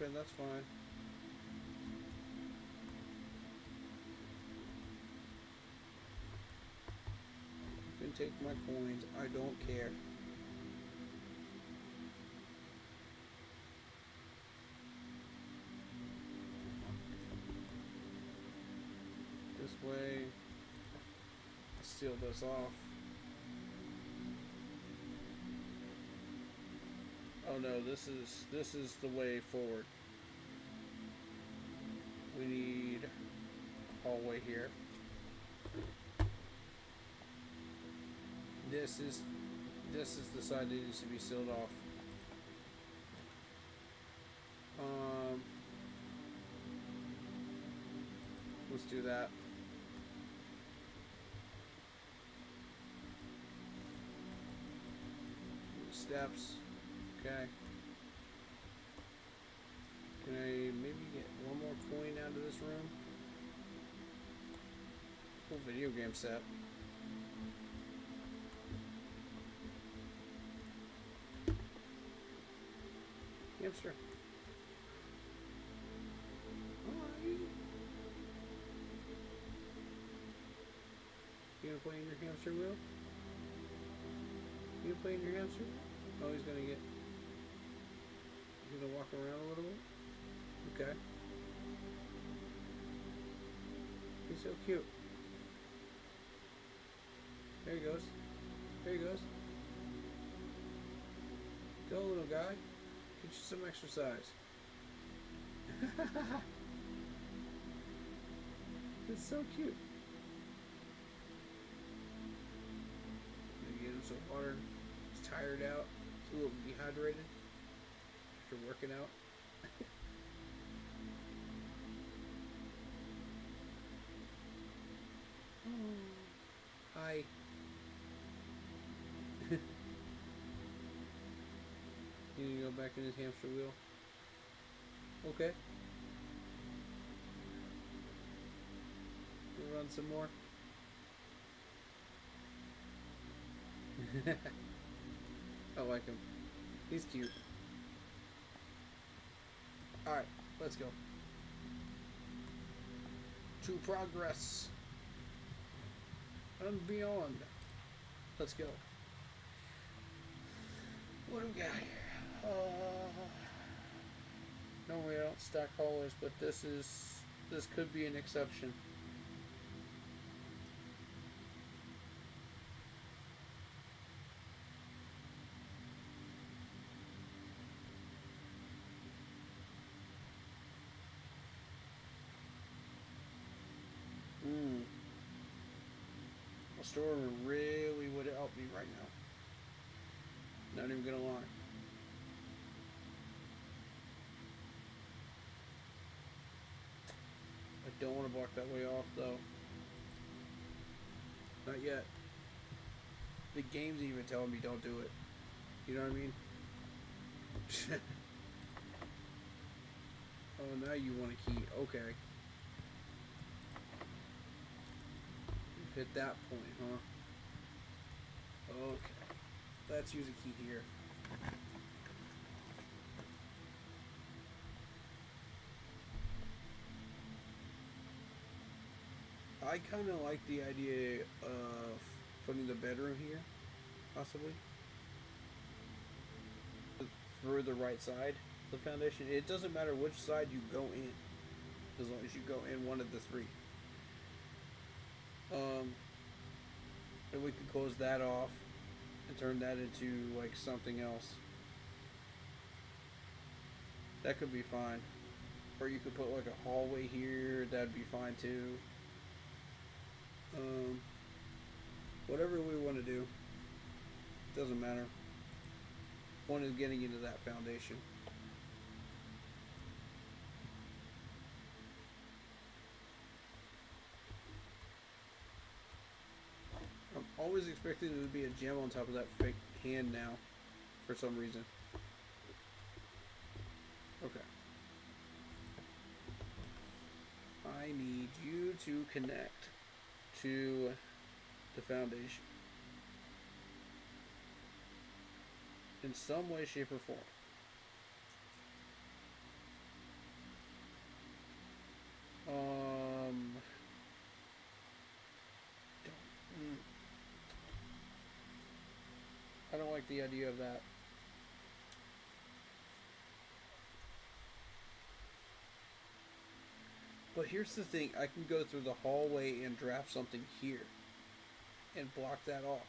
Okay, that's fine. You can take my coins. I don't care. This way. Seal this off. Oh no, this is the way forward. We need hallway here. This is the side that needs to be sealed off. Let's do that. Steps. Okay. Can I maybe get one more coin out of this room? Cool video game set. Hamster. Hi. You gonna play in your hamster wheel? You gonna play in your hamster wheel? Oh, he's gonna get... He's gonna walk around a little bit? Okay. He's so cute. There he goes. There he goes. Go, little guy. Get you some exercise. It's so cute. Get him some water. He's tired out. He's a little dehydrated after working out. Hi. You need to go back in his hamster wheel? Okay. We'll run some more. I like him. He's cute. Alright, let's go. To progress. And beyond. Let's go. What do we got here? Normally I don't stack haulers, but this could be an exception. A store really would help me right now. Not even gonna lie. I don't want to block that way off though. Not yet. The game's even telling me don't do it. You know what I mean? Oh, now you want a key. Okay. You've hit that point, huh? Okay. Let's use a key here. I kind of like the idea of putting the bedroom here, possibly. Through the right side of the foundation. It doesn't matter which side you go in, as long as you go in one of the three. And we could close that off and turn that into like something else. That could be fine. Or you could put like a hallway here, that'd be fine too. Whatever we want to do, doesn't matter. One is getting into that foundation. I'm always expecting there to be a gem on top of that fake hand now, for some reason. Okay. I need you to connect to the foundation in some way, shape, or form. I don't like the idea of that. But here's the thing, I can go through the hallway and draft something here and block that off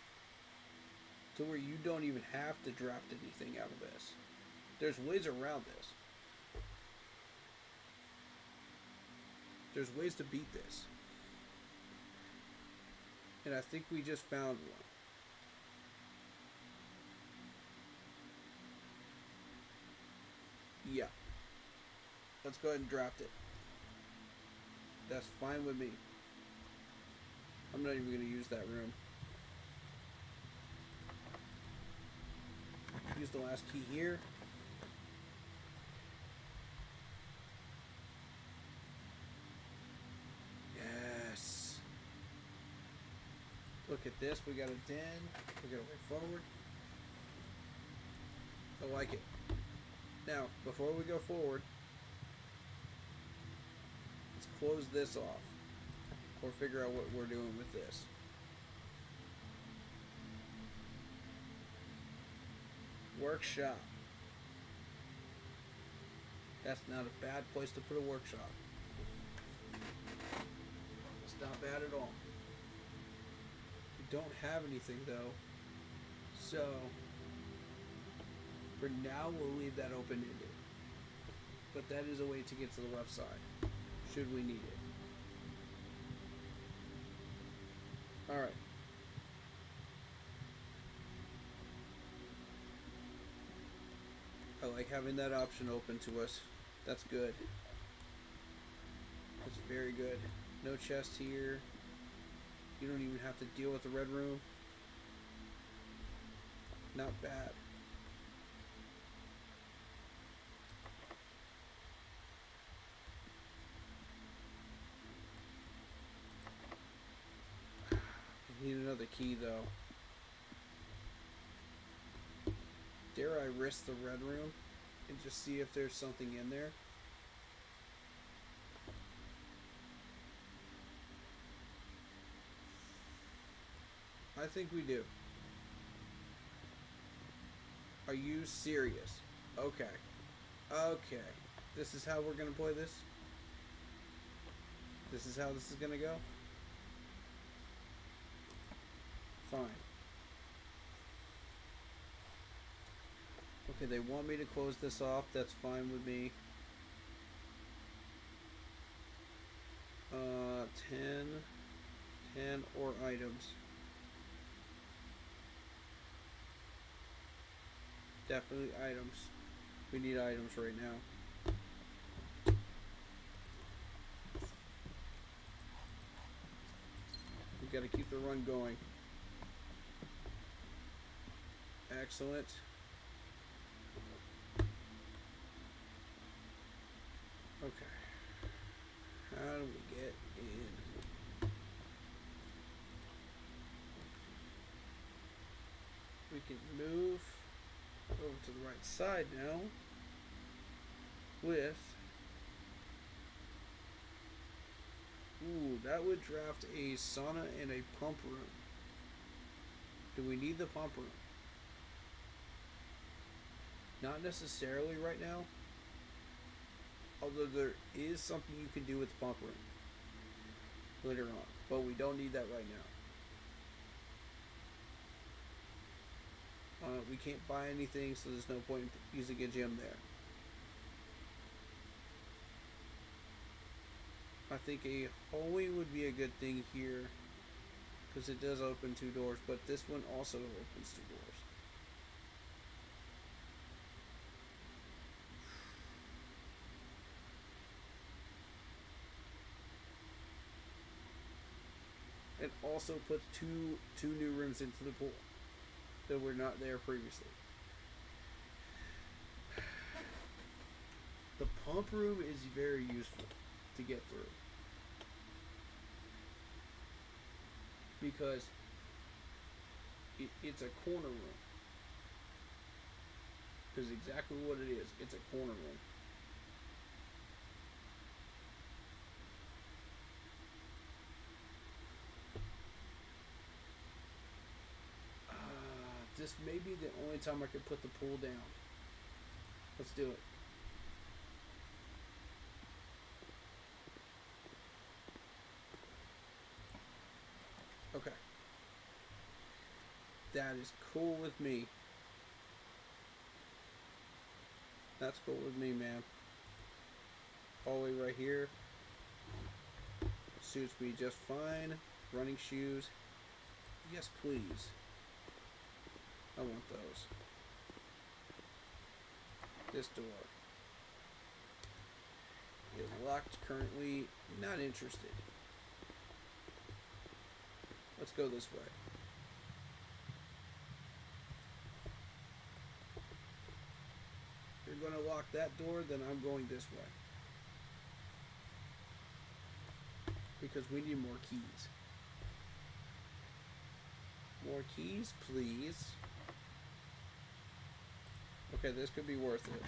to where you don't even have to draft anything out of this. There's ways around this. There's ways to beat this. And I think we just found one. Yeah. Let's go ahead and draft it. That's fine with me. I'm not even going to use that room. Use the last key here. Yes. Look at this. We got a den. We got a way forward. I like it. Now, before we go forward, let's close this off. Or figure out what we're doing with this. Workshop. That's not a bad place to put a workshop. It's not bad at all. We don't have anything though. So, for now we'll leave that open-ended. But that is a way to get to the left side, should we need it. Alright. I like having that option open to us. That's good. That's very good. No chest here. You don't even have to deal with the red room. Not bad. I need another key though. Dare I risk the red room and just see if there's something in there? I think we do. Are you serious? Okay. Okay. This is how we're gonna play this? This is how this is gonna go? Fine. Okay, they want me to close this off. That's fine with me. 10 or items. Definitely items. We need items right now. We've got to keep the run going. Excellent. Okay. How do we get in? We can move over to the right side now with... Ooh, that would draft a sauna and a pump room. Do we need the pump room? Not necessarily right now. Although there is something you can do with the pump room later on. But we don't need that right now. We can't buy anything, so there's no point in using a gem there. I think a hallway would be a good thing here, because it does open 2 doors, but this one also opens 2 doors. It also puts two new rooms into the pool that were not there previously. The pump room is very useful to get through, because it's a corner room. Is exactly what it is. It's a corner room. This may be the only time I could put the pool down. Let's do it. Okay. That is cool with me. That's cool with me, man. All the way right here. suits me just fine. Running shoes. Yes, please. I want those. This door. Is locked currently. Not interested. Let's go this way. If you're going to lock that door, then I'm going this way. Because we need more keys. More keys, please. Okay, this could be worth it.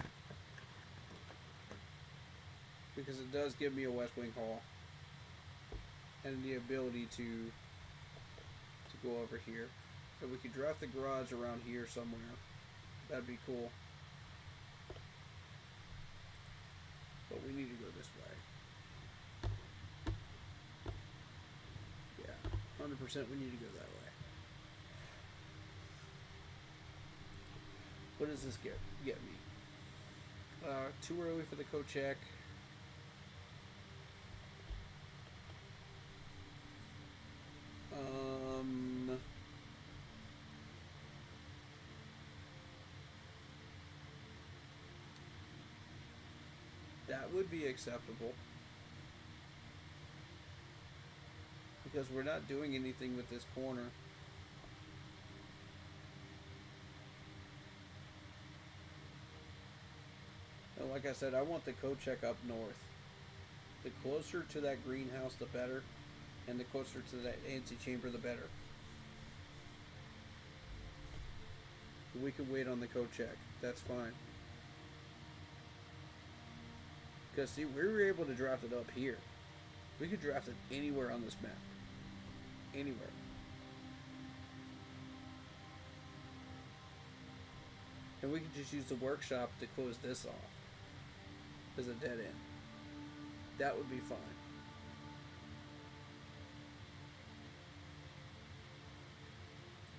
Because it does give me a West Wing Hall. And the ability to go over here. If we could draft the garage around here somewhere, that'd be cool. But we need to go this way. Yeah, 100% we need to go that way. What does this get me? Too early for the code check. That would be acceptable. Because we're not doing anything with this corner. And like I said, I want the code check up north. The closer to that greenhouse, the better. And the closer to that antechamber, the better. We can wait on the code check. That's fine. Because, see, we were able to draft it up here. We could draft it anywhere on this map. Anywhere. And we could just use the workshop to close this off. As a dead end. That would be fine.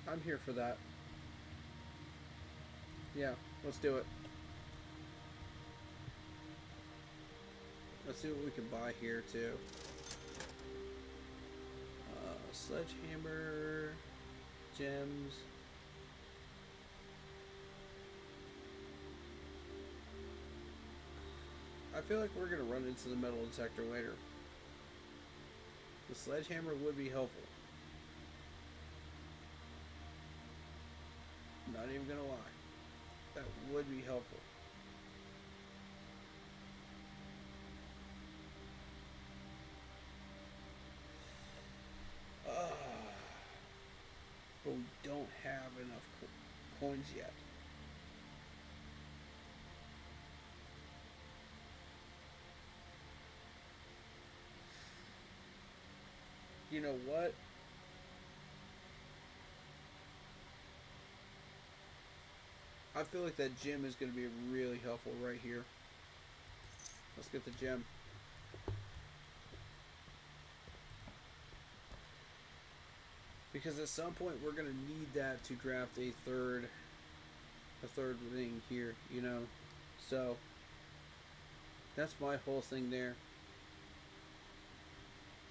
I'm here for that. Yeah, let's do it. Let's see what we can buy here too. Sledgehammer, gems. I feel like we're gonna run into the metal detector later. The sledgehammer would be helpful. Not even gonna lie. That would be helpful. But we don't have enough coins yet. You know what? I feel like that gem is going to be really helpful right here. Let's get the gem. Because at some point we're going to need that to draft a third thing here, you know. So that's my whole thing there.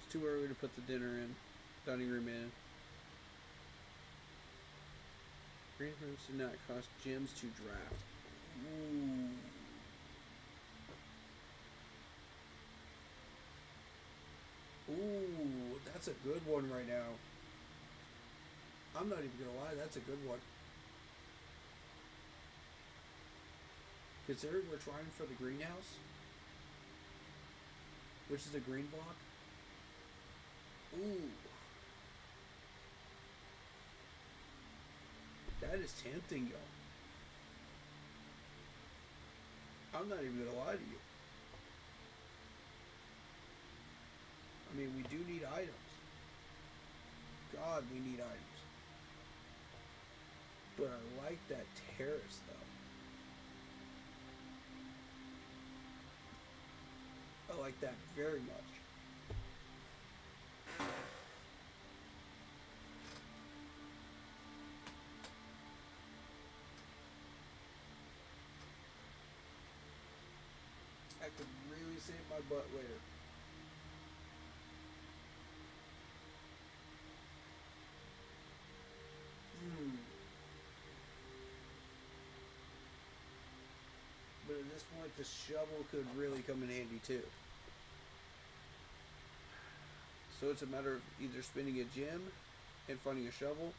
It's too early to put the dining room in. Green rooms do not cost gems to draft. Ooh. Ooh, that's a good one right now. I'm not even gonna lie, that's a good one. Considering we're trying for the greenhouse, which is a green block. Ooh. That is tempting, y'all. I'm not even gonna lie to you. I mean, we do need items. God, we need items. But I like that terrace, though. I like that very much. I could really save my butt later. this point, the shovel could really come in handy too. So it's a matter of either spending a gem and finding a shovel,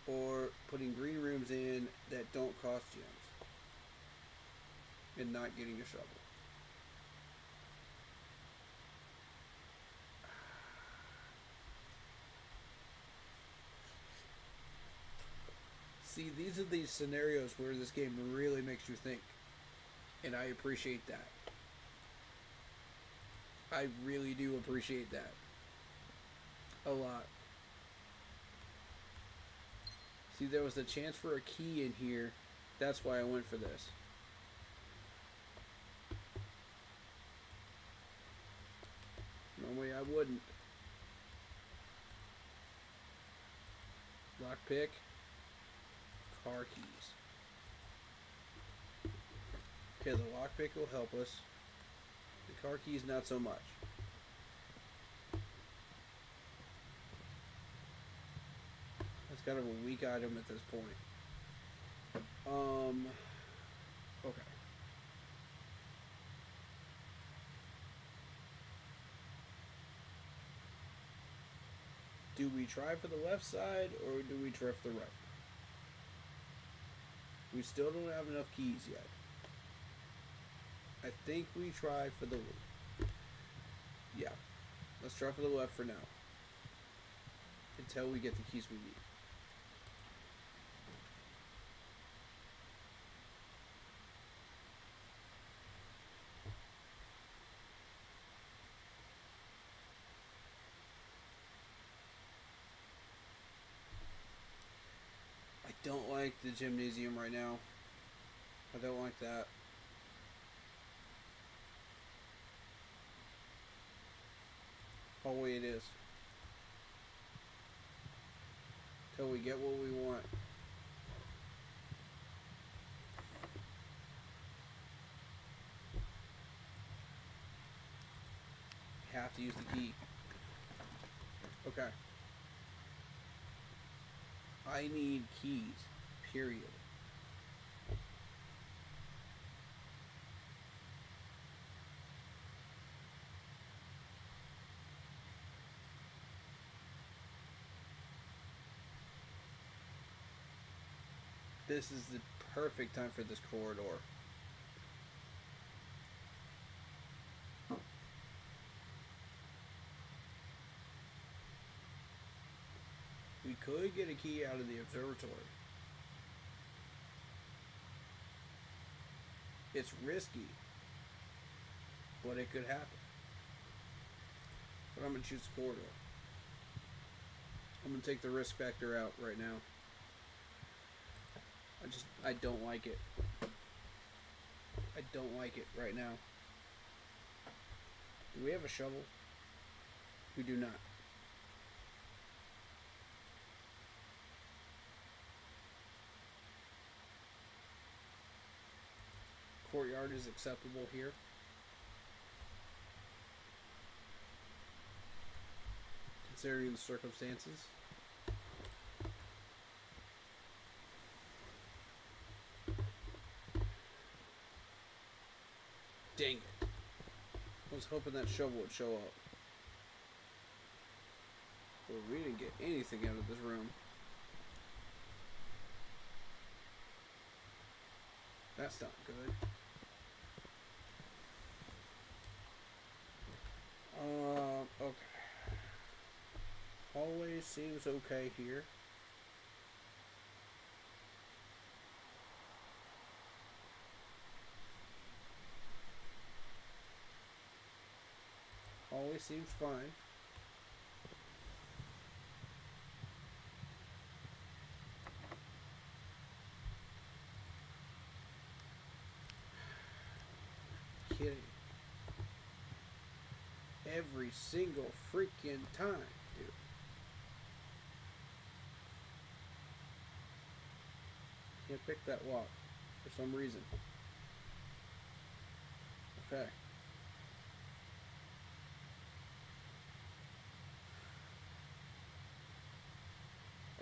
or putting green rooms in that don't cost gems and not getting a shovel. See, these are these scenarios where this game really makes you think. And I appreciate that. I really do appreciate that. A lot. See, there was a chance for a key in here. That's why I went for this. Normally I wouldn't. Lockpick. Car keys. Okay, the lockpick will help us. The car keys, not so much. That's kind of a weak item at this point. Okay. Do we try for the left side, or do we try for the right? We still don't have enough keys yet. I think we try for the... Yeah. Let's try for the left for now. Until we get the keys we need. I don't like the gymnasium right now. I don't like that. Hallway it is. Till we get what we want. We have to use the key. Okay. I need keys. Period. This is the perfect time for this corridor. We could get a key out of the observatory. It's risky, but it could happen. But I'm going to choose the corridor. I'm going to take the risk factor out right now. I don't like it. I don't like it right now. Do we have a shovel? We do not. Courtyard is acceptable here. Considering the circumstances. Dang it. I was hoping that shovel would show up. But we didn't get anything out of this room. That's not good. Okay. Hallway seems okay here. Hallway seems fine. Kidding. Every single freaking time, dude. Can't pick that lock for some reason. Okay.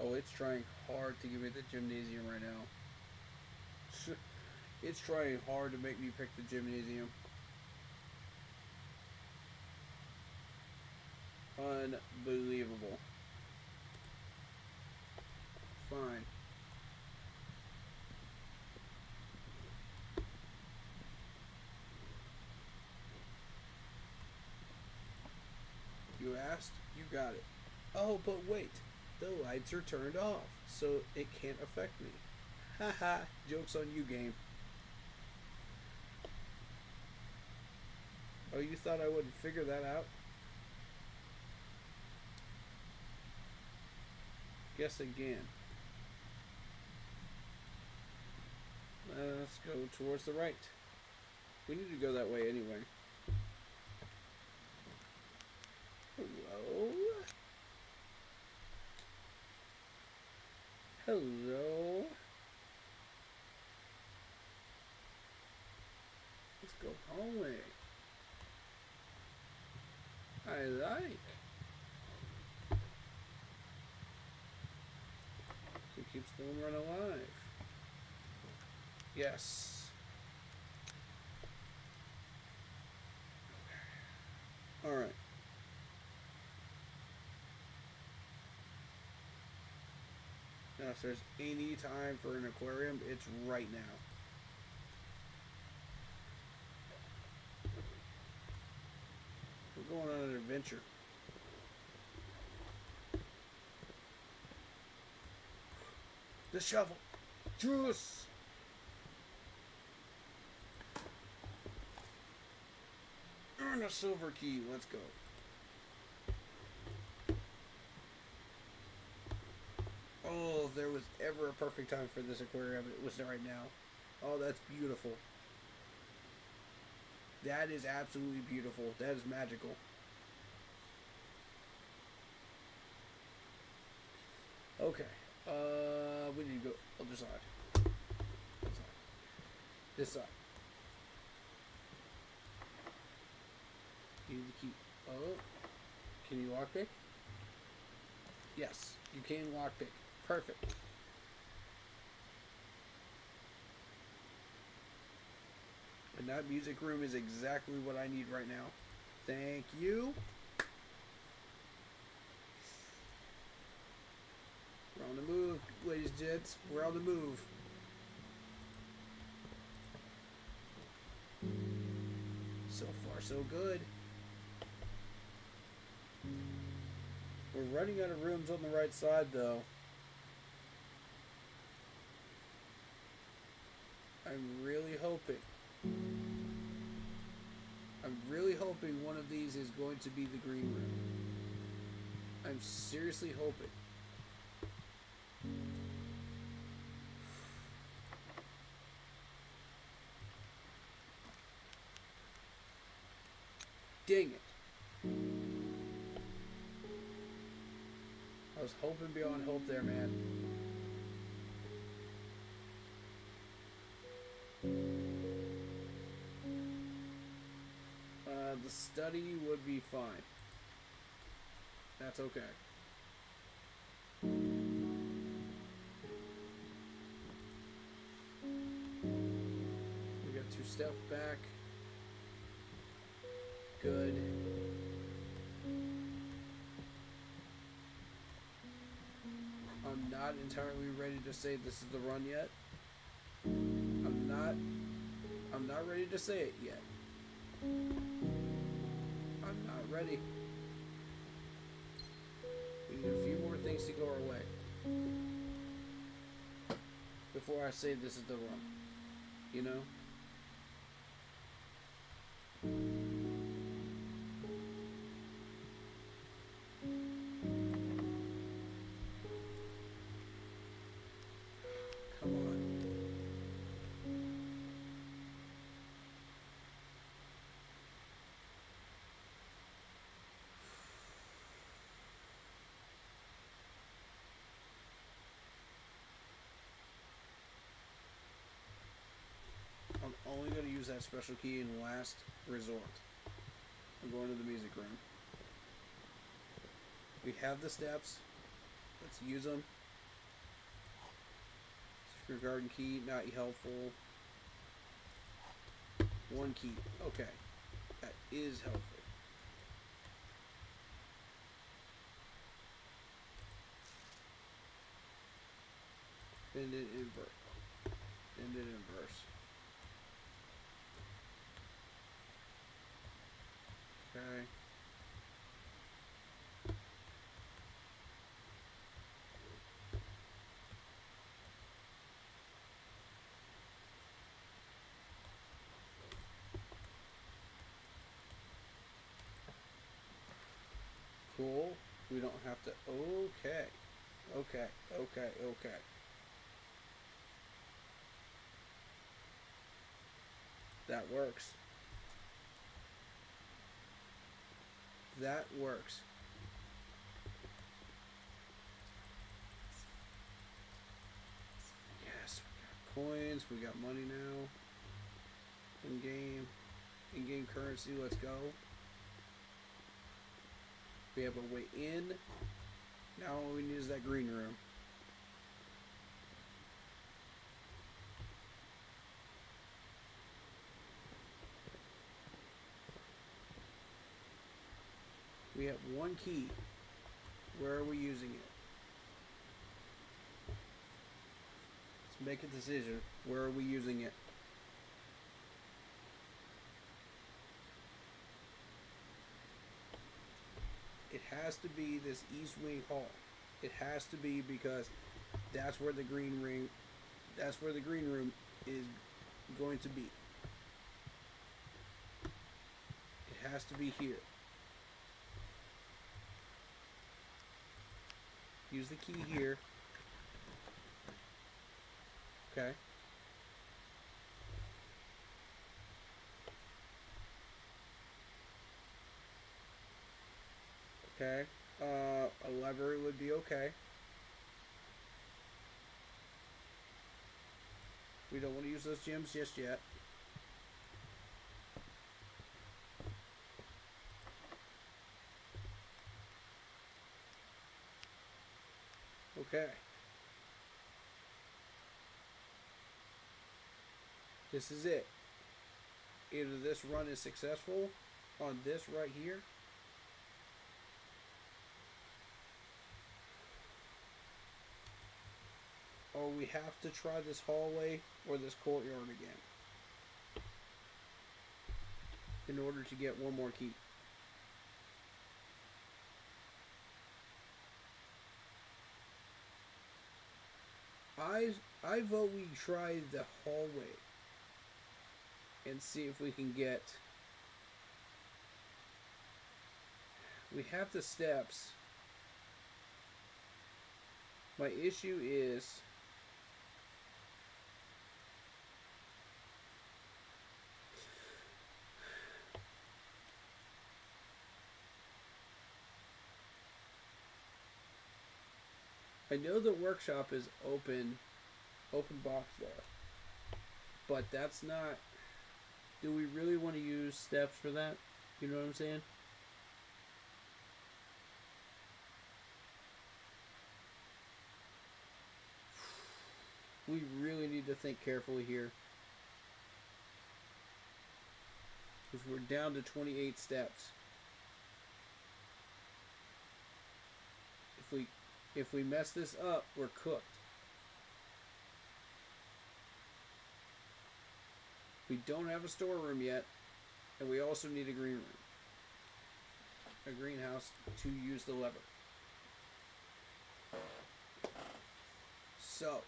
Oh, it's trying hard to give me the gymnasium right now. It's trying hard to make me pick the gymnasium. Unbelievable. Fine. You asked, you got it. Oh, but wait. The lights are turned off, so it can't affect me. Haha, joke's on you, game. Oh, you thought I wouldn't figure that out? Guess again. Let's go towards the right. We need to go that way anyway. Hello? Hello? Let's go hallway. I like. Who keeps the one run alive? Yes. Alright. Now, if there's any time for an aquarium, it's right now. We're going on an adventure. The shovel. Juice. Earn a silver key. Let's go. Oh, if there was ever a perfect time for this aquarium, it was right now. Oh, that's beautiful. That is absolutely beautiful. That is magical. Okay. We need to go other side. This side. You need to keep. Oh. Can you lockpick? Yes, you can lockpick. Perfect. And that music room is exactly what I need right now. Thank you. We're on the move, ladies and gents. We're on the move. So far, so good. We're running out of rooms on the right side, though. I'm really hoping one of these is going to be the green room. I'm seriously hoping. Dang it. I was hoping beyond hope there, man. The study would be fine. That's okay. We got 2 steps back. Good. I'm not entirely ready to say this is the run yet. I'm not ready to say it yet. I'm not ready. We need a few more things to go our way before I say this is the run. You know? Come on. I'm only going to use that special key in last resort. I'm going to the music room. We have the steps. Let's use them. Secret garden key, not helpful. 1 key. Okay. That is helpful. And then invert. And then inverse. Okay. Cool. We don't have to. Okay. Okay. Okay. Okay. That works. That works. Yes, we got coins. We got money now. In game. In game currency. Let's go. We have a way in. Now all we need is that green room. We have 1 key. Where are we using it? Let's make a decision. Where are we using it? It has to be this East Wing Hall. It has to be because that's where the green ring. That's where the green room is going to be. It has to be here. Use the key here. Okay. Okay. A lever would be okay. We don't want to use those gems just yet. Okay. This is it. Either this run is successful on this right here, or we have to try this hallway or this courtyard again in order to get 1 more key. I vote we try the hallway and see if we can get. We have the steps. My issue is I know the workshop is open box there, but that's not. Do we really want to use steps for that? You know what I'm saying? We really need to think carefully here, because we're down to 28 steps. If we mess this up, we're cooked. We don't have a storeroom yet, and we also need a green room. A greenhouse to use the lever. So,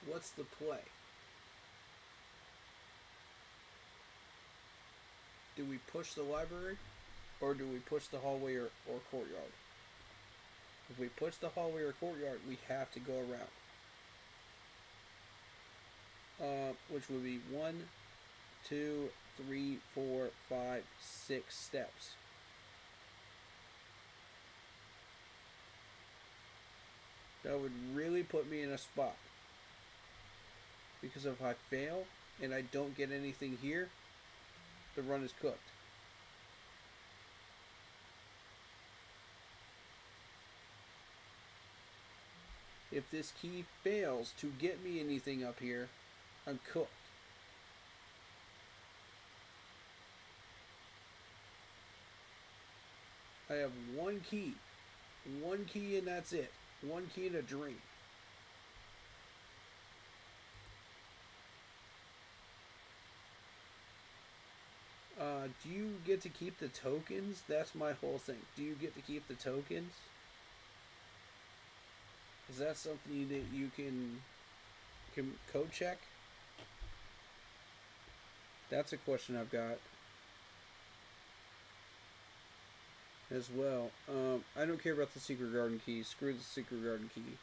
what's the play? Do we push the library, or do we push the hallway or courtyard? If we push the hallway or courtyard, we have to go around. Which would be 1, 2, 3, 4, 5, 6 steps. That would really put me in a spot. Because if I fail and I don't get anything here, the run is cooked. If this key fails to get me anything up here, I'm cooked. I have one key. One key and that's it. One key and a drink. Do you get to keep the tokens? That's my whole thing. Do you get to keep the tokens? Is that something that you can code check? That's a question I've got as well. I don't care about the secret garden key. Screw the secret garden key.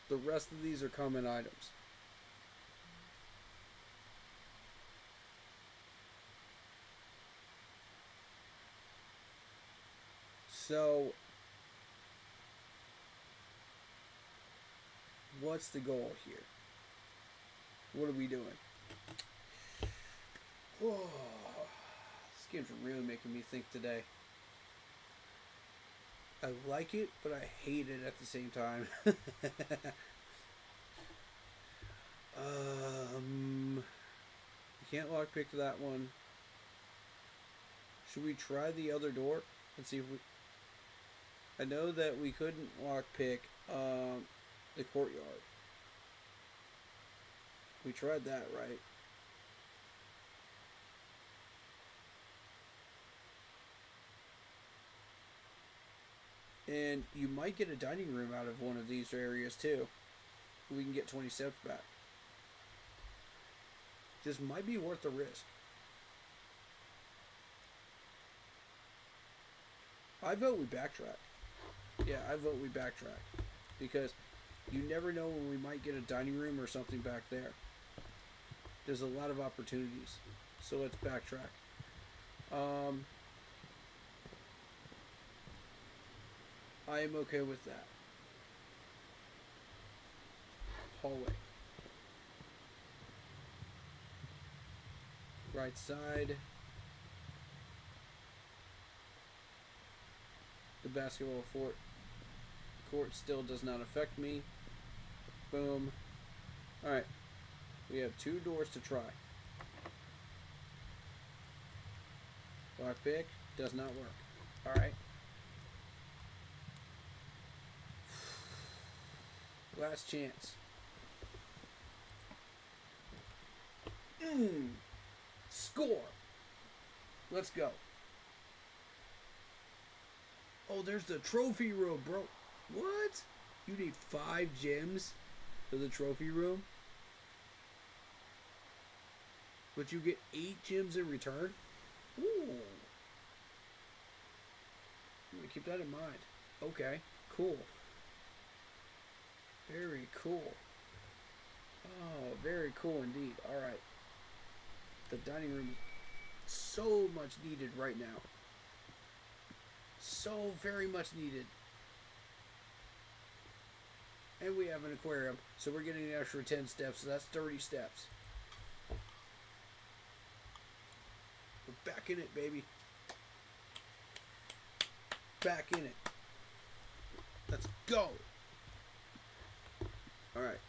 The rest of these are common items. So, what's the goal here? What are we doing? Oh, this game's really making me think today. I like it, but I hate it at the same time. You can't lockpick that one. Should we try the other door and see if we... I know that we couldn't lockpick the courtyard. We tried that, right? And you might get a dining room out of one of these areas too. We can get 20 steps back. This might be worth the risk. I vote we backtrack. Yeah, I vote we backtrack. Because you never know when we might get a dining room or something back there. There's a lot of opportunities. So let's backtrack. I am okay with that. Hallway. Right side. The basketball court still does not affect me. Boom. Alright. We have 2 doors to try. Lockpick does not work. Alright. Last chance. Score. Let's go. Oh, there's the trophy room, bro. What? You need 5 gems for the trophy room? But you get 8 gems in return? Ooh. I'm gonna keep that in mind. Okay, cool. Very cool. Oh, very cool indeed. Alright. The dining room is so much needed right now. So very much needed. And we have an aquarium, so we're getting an extra 10 steps, so that's 30 steps. We're back in it, baby. Back in it. Let's go. Alright.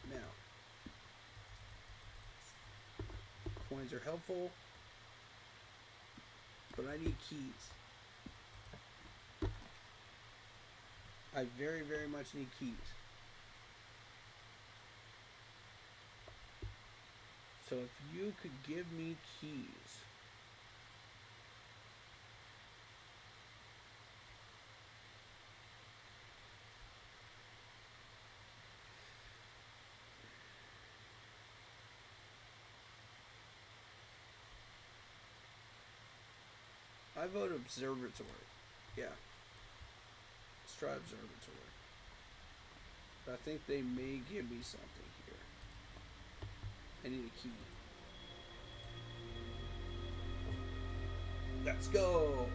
Now. Coins are helpful. But I need keys. I very, very much need keys. So if you could give me keys. I vote observatory. Yeah. Let's try observatory. But I think they may give me something here. I need a key. Let's go!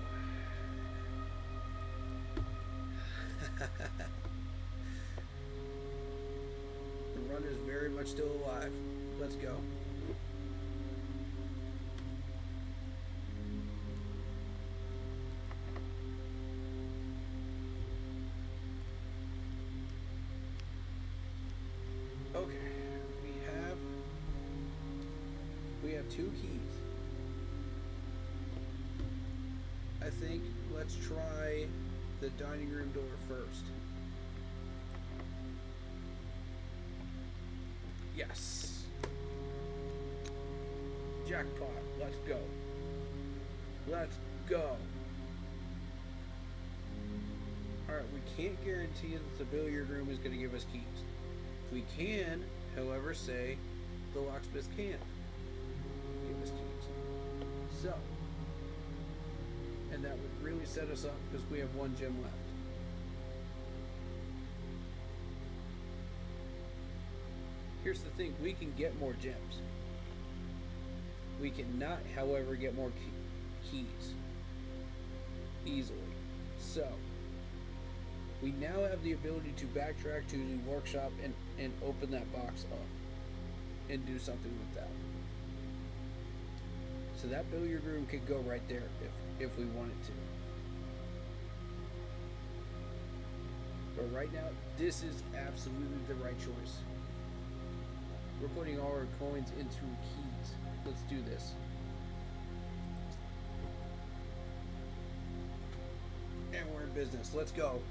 The runner is very much still alive. Let's go. 2 keys. I think let's try the dining room door first. Yes. Jackpot. Let's go. Let's go. Alright, we can't guarantee that the billiard room is going to give us keys. We can, however, say the locksmith can give us keys. So, and that would really set us up because we have 1 gem left. Here's the thing, we can get more gems. We cannot, however, get more keys easily. So, we now have the ability to backtrack to the workshop and open that box up and do something with that. So that billiard room could go right there if we wanted to. But right now, this is absolutely the right choice. We're putting all our coins into keys. Let's do this. And we're in business. Let's go.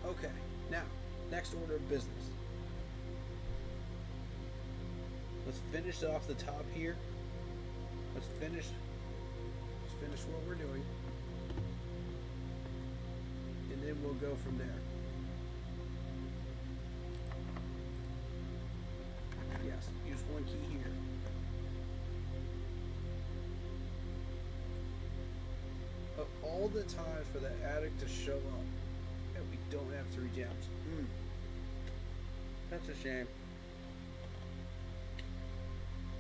Okay, now, next order of business. Let's finish off the top here. Let's finish what we're doing. And then we'll go from there. Yes, use 1 key here. Of all the times for the addict to show up, and we don't have 3 gems. That's a shame.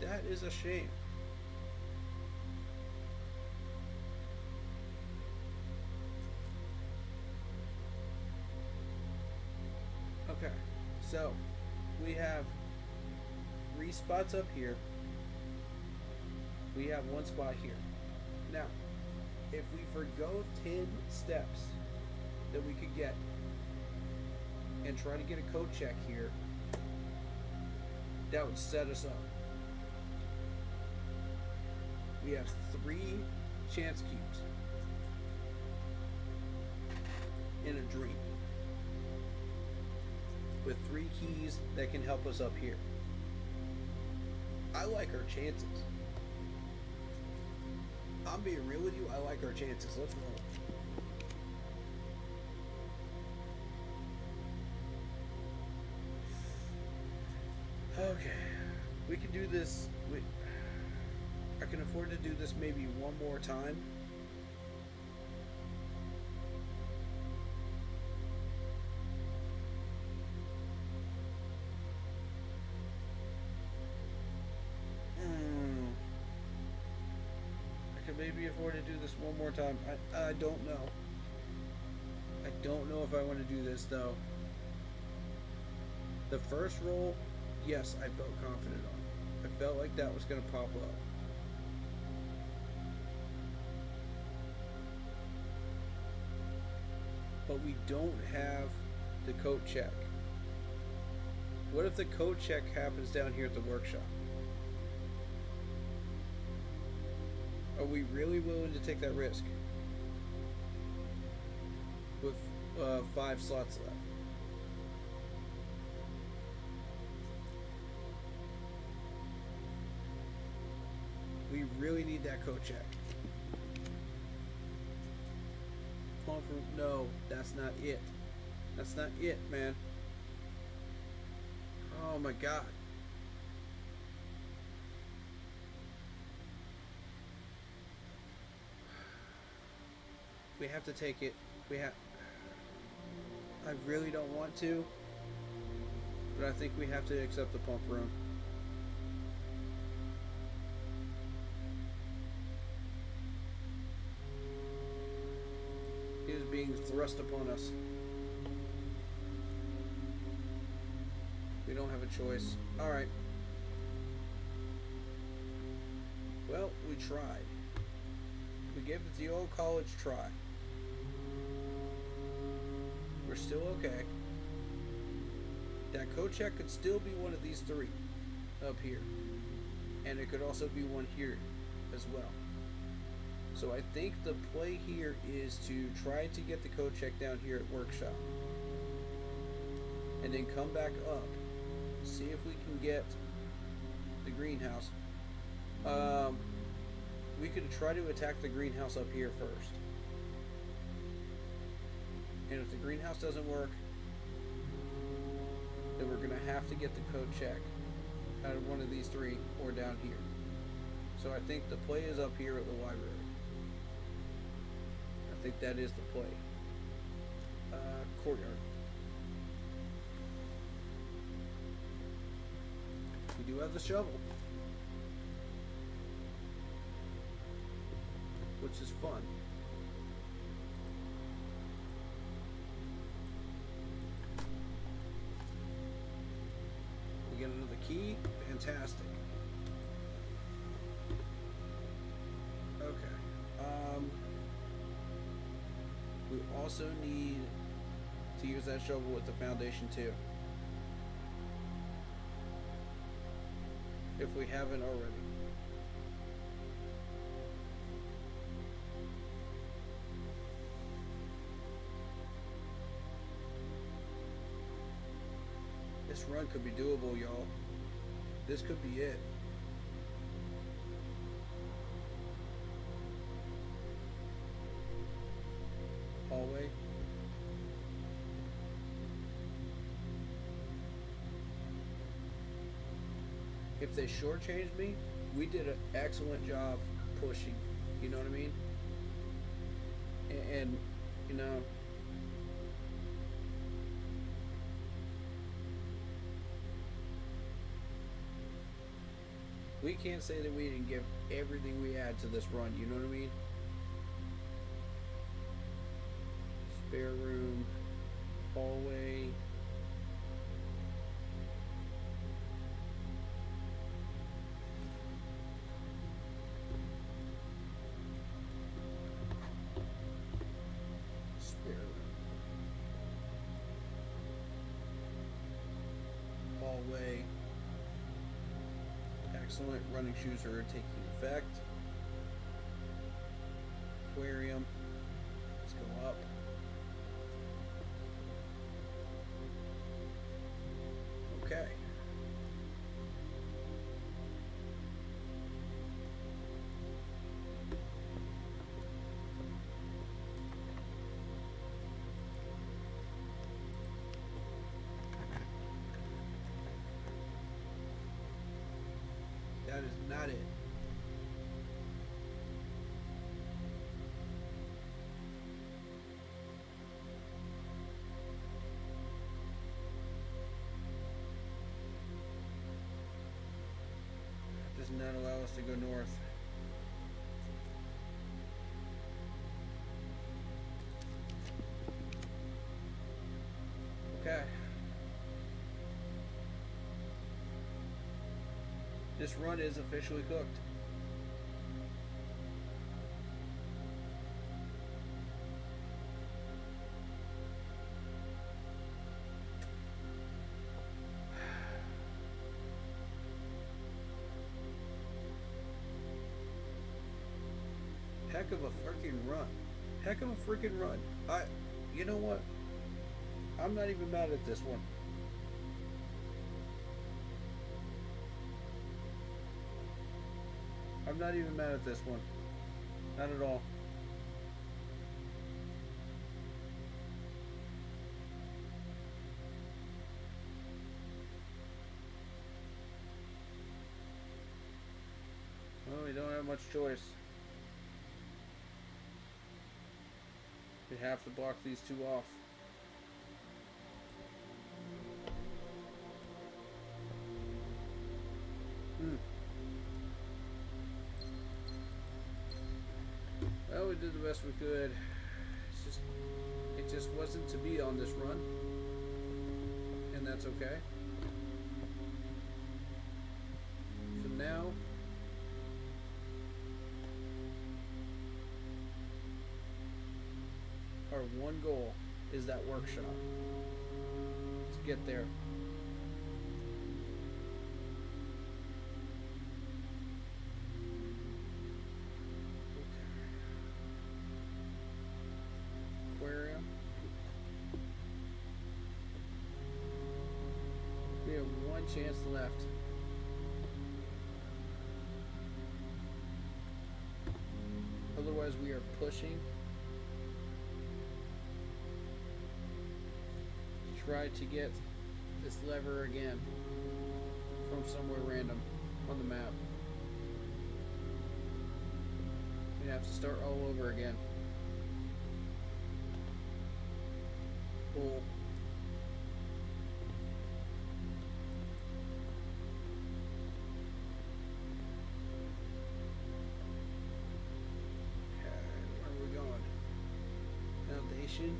That is a shame. Okay, so we have 3 spots up here. We have 1 spot here. Now, if we forgo 10 steps that we could get and try to get a code check here, that would set us up. We have 3 chance cubes in a dream with 3 keys that can help us up here. I like our chances. I'm being real with you, I like our chances. Let's roll. Okay, we can do this. I can afford to do this maybe 1 more time. I can maybe afford to do this 1 more time. I don't know. I don't know if I want to do this though. The first roll, yes, I felt confident on. I felt like that was going to pop up. But we don't have the code check. What if the code check happens down here at the workshop? Are we really willing to take that risk? With 5 slots left. We really need that code check. No, that's not it. That's not it, man. Oh my god. We have to take it. I really don't want to, but I think we have to accept the pump room. It is being thrust upon us. We don't have a choice. Alright. Well, we tried. We gave it the old college try. we're still okay. That coat check could still be one of these three up here. And it could also be one here as well. So I think the play here is to try to get the coat check down here at workshop. And then come back up. See if we can get the greenhouse. We could try to attack the greenhouse up here first. And if the greenhouse doesn't work, then we're going to have to get the code check out of one of these three or down here. So I think the play is up here at the library. I think that is the play. Courtyard. We do have the shovel, which is fun. We get another key. Fantastic. Okay. We also need to use that shovel with the foundation too, if we haven't already. This run could be doable, y'all. This could be it. Hallway. If they shortchanged me, we did an excellent job pushing. You know what I mean? And you know, we can't say that we didn't give everything we had to this run. You know what I mean? Spare room, hallway. Spare room. Hallway. Excellent. Running shoes are taking effect. Aquarium. Let's go up. Okay. That is not it. Does not allow us to go north. Okay. This run is officially cooked. Heck of a freaking run. Heck of a freaking run. You know what? I'm not even mad at this one. I'm not even mad at this one. Not at all. Well, we don't have much choice. We have to block these two off. Well, we did the best we could. It just wasn't to be on this run, and that's okay. So now, our one goal is that workshop. Let's get there. Aquarium. We have one chance left. Otherwise, we are pushing. Try to get this lever again from somewhere random on the map. We have to start all over again. Cool. Foundation.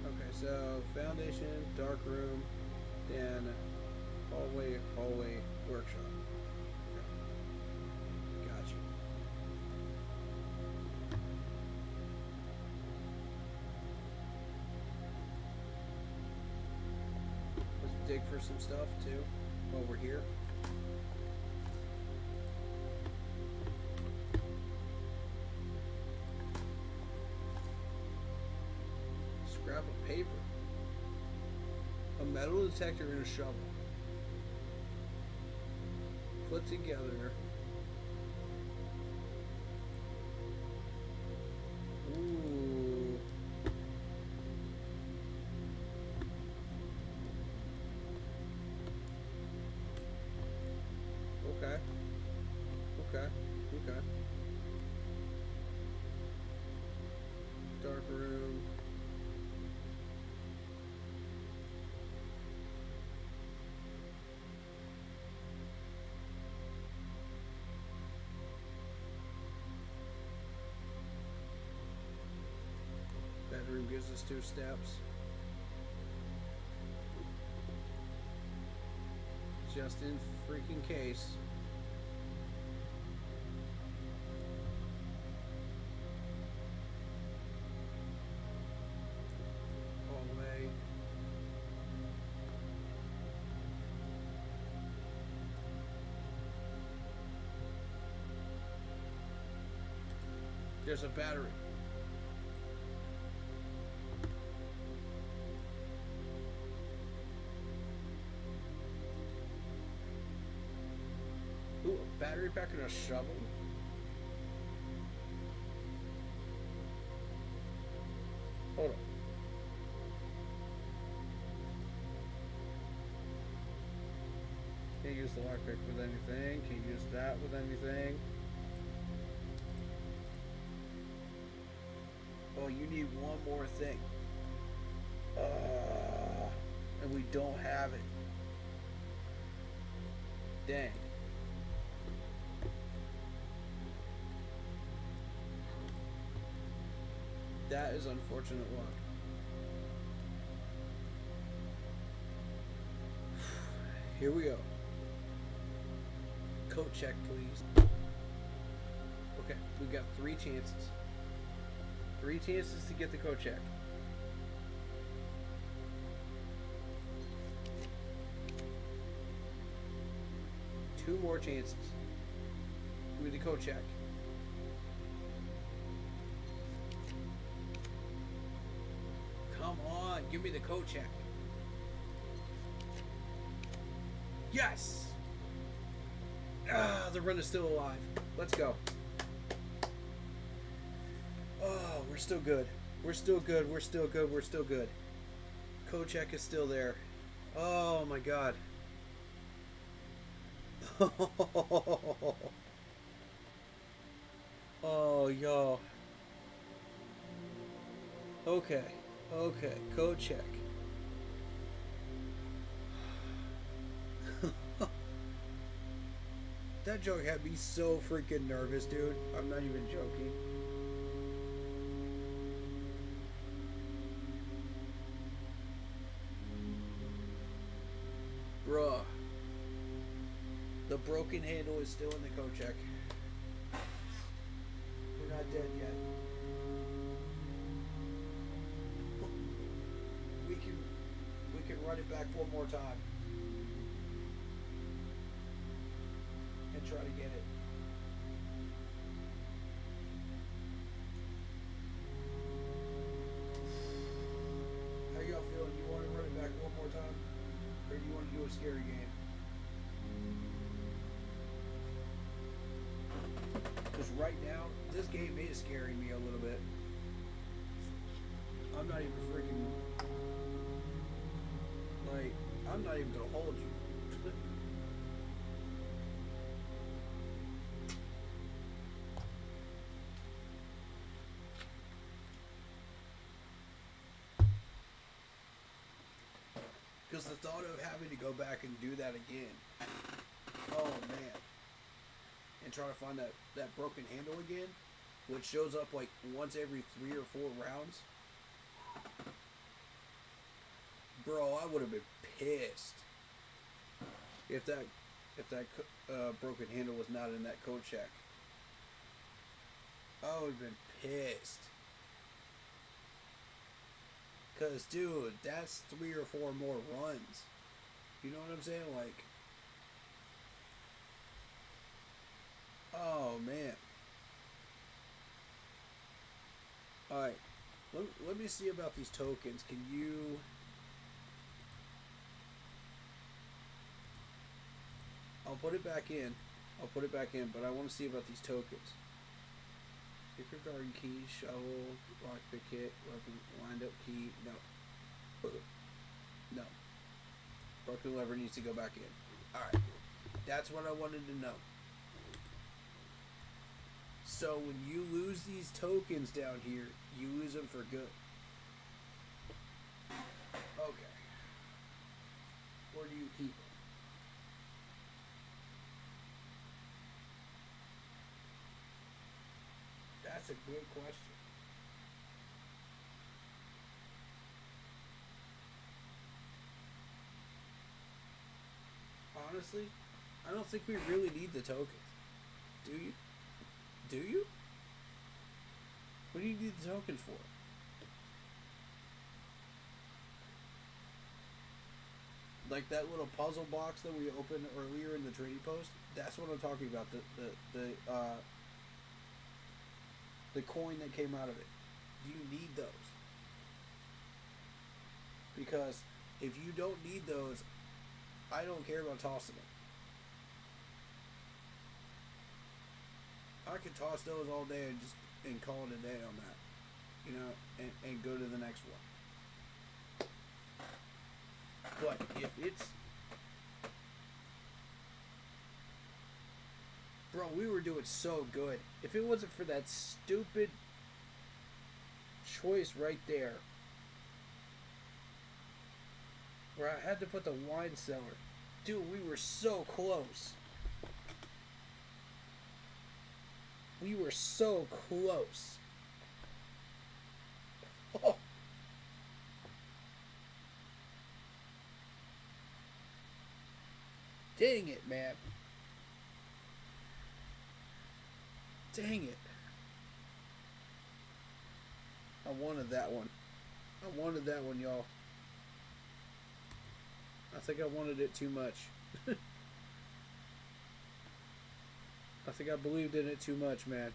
Okay, so foundation, dark room, then hallway, workshop. Okay. Got you. Let's dig for some stuff too while we're here. Scrap of paper, a metal detector, and a shovel. Put together. Ooh. Okay. Okay. Okay. Dark room. Bedroom gives us 2 steps. Just in freaking case. Hallway. There's a battery. Ooh, a battery pack and a shovel? Hold on. Can't use the lockpick with anything. Can't use that with anything. Oh, you need one more thing. And we don't have it. Dang. That is unfortunate luck. Here we go. Code check, please. Okay, we've got 3 chances. 3 chances to get the code check. Two more chances. Give me the code check. Come on, give me the code check. Yes! Ah, the run is still alive. Let's go. Oh, we're still good. We're still good. We're still good. We're still good. Code check is still there. Oh my god. Oh, yo. Okay. Okay. Code check. That joke had me so freaking nervous, dude. I'm not even joking. Bruh. The broken handle is still in the code check. We're not dead yet. run it back one more time and try to get it. How y'all feeling? You want to run it back one more time? Or do you want to do a scary game? Because right now, this game is scaring me a little bit. I'm not even freaking... Like, I'm not even going to hold you. Because the thought of having to go back and do that again, oh man, and try to find that broken handle again, which shows up like once every 3 or 4 rounds, bro, I would have been pissed if that broken handle was not in that code check. I would have been pissed. Because, dude, that's 3 or 4 more runs. You know what I'm saying? Like, oh, man. Alright. Let me see about these tokens. Can you... I'll put it back in. But I want to see about these tokens. Pick your garden key, shovel, lockpick kit, weapon, wind up key. No. No. Broken lever needs to go back in. Alright. That's what I wanted to know. So when you lose these tokens down here, you lose them for good. Okay. Where do you keep them? That's a good question. Honestly, I don't think we really need the tokens. Do you? Do you? What do you need the tokens for? Like that little puzzle box that we opened earlier in the trading post? That's what I'm talking about. The coin that came out of it. Do you need those? Because if you don't need those, I don't care about tossing them. I could toss those all day and call it a day on that. You know, and go to the next one. But if it's... Bro, we were doing so good. If it wasn't for that stupid choice right there, where I had to put the wine cellar. Dude, we were so close. We were so close. Oh. Dang it, man. Dang it. I wanted that one. I wanted that one, y'all. I think I wanted it too much. I think I believed in it too much, man.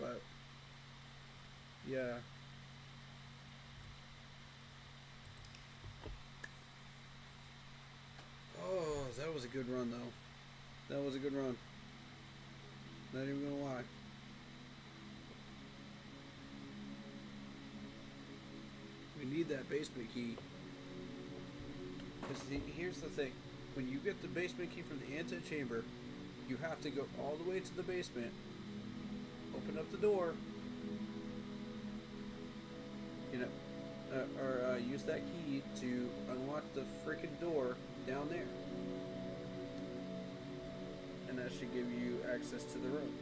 But, yeah. Oh, that was a good run, though. That was a good run. Not even gonna lie. We need that basement key. Because here's the thing. When you get the basement key from the antechamber, you have to go all the way to the basement, open up the door, you know, or use that key to unlock the freaking door down there. And that should give you access to the room.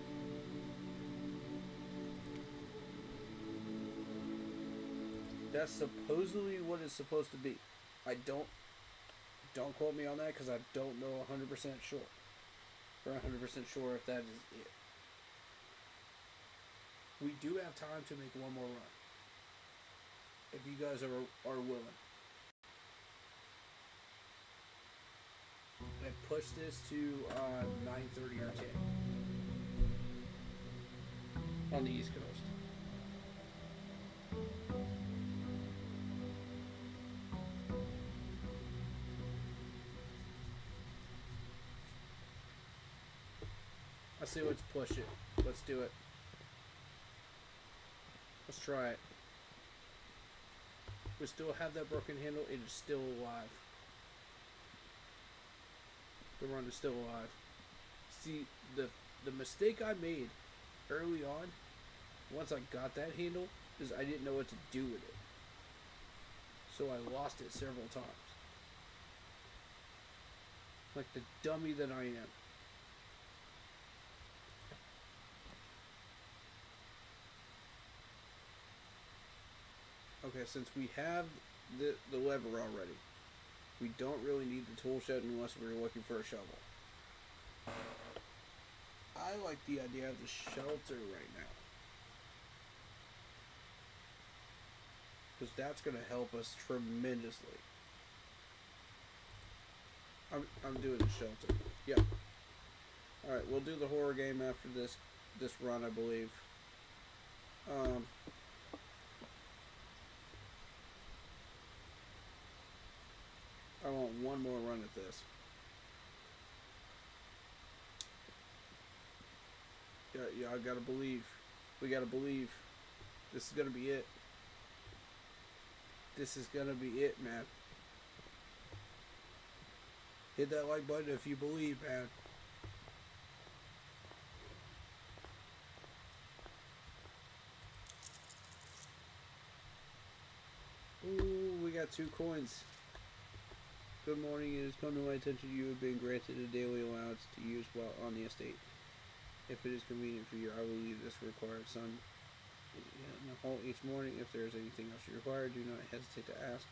That's supposedly what it's supposed to be. Don't quote me on that because I don't know 100% sure. Or 100% sure if that is it. We do have time to make one more run. if you guys are willing. And push this to 9:30 or 10 on the East Coast. I say let's push it. Let's do it. Let's try it. We still have that broken handle. It is still alive. The run is still alive. See, the mistake I made early on, once I got that handle, is I didn't know what to do with it. So I lost it several times. Like the dummy that I am. Okay, since we have the lever already, we don't really need the tool shed unless we're looking for a shovel. I like the idea of the shelter right now. Because that's going to help us tremendously. I'm doing the shelter. Yep. Alright, we'll do the horror game after this run, I believe. I want one more run at this. Yeah, I gotta believe. We gotta believe. This is gonna be it. This is gonna be it, man. Hit that like button if you believe, man. Ooh, we got 2 coins. Good morning. It has come to my attention you have been granted a daily allowance to use while on the estate. If it is convenient for you, I will leave this required sum in the hall each morning. If there is anything else you require, do not hesitate to ask.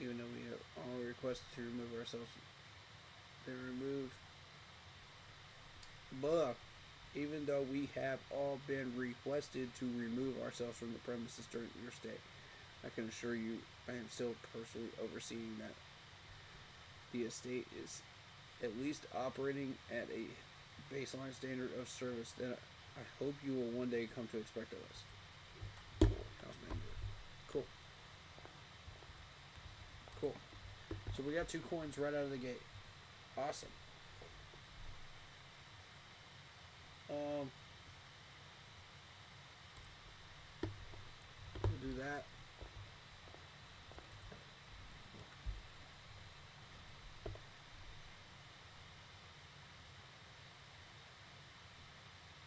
Even though we have all requested to remove ourselves, they're removed. But even though we have all been requested to remove ourselves from the premises during your stay, I can assure you I am still personally overseeing that the estate is at least operating at a baseline standard of service that I hope you will one day come to expect of us. House manager. Cool. Cool. So we got 2 coins right out of the gate. Awesome. We'll do that.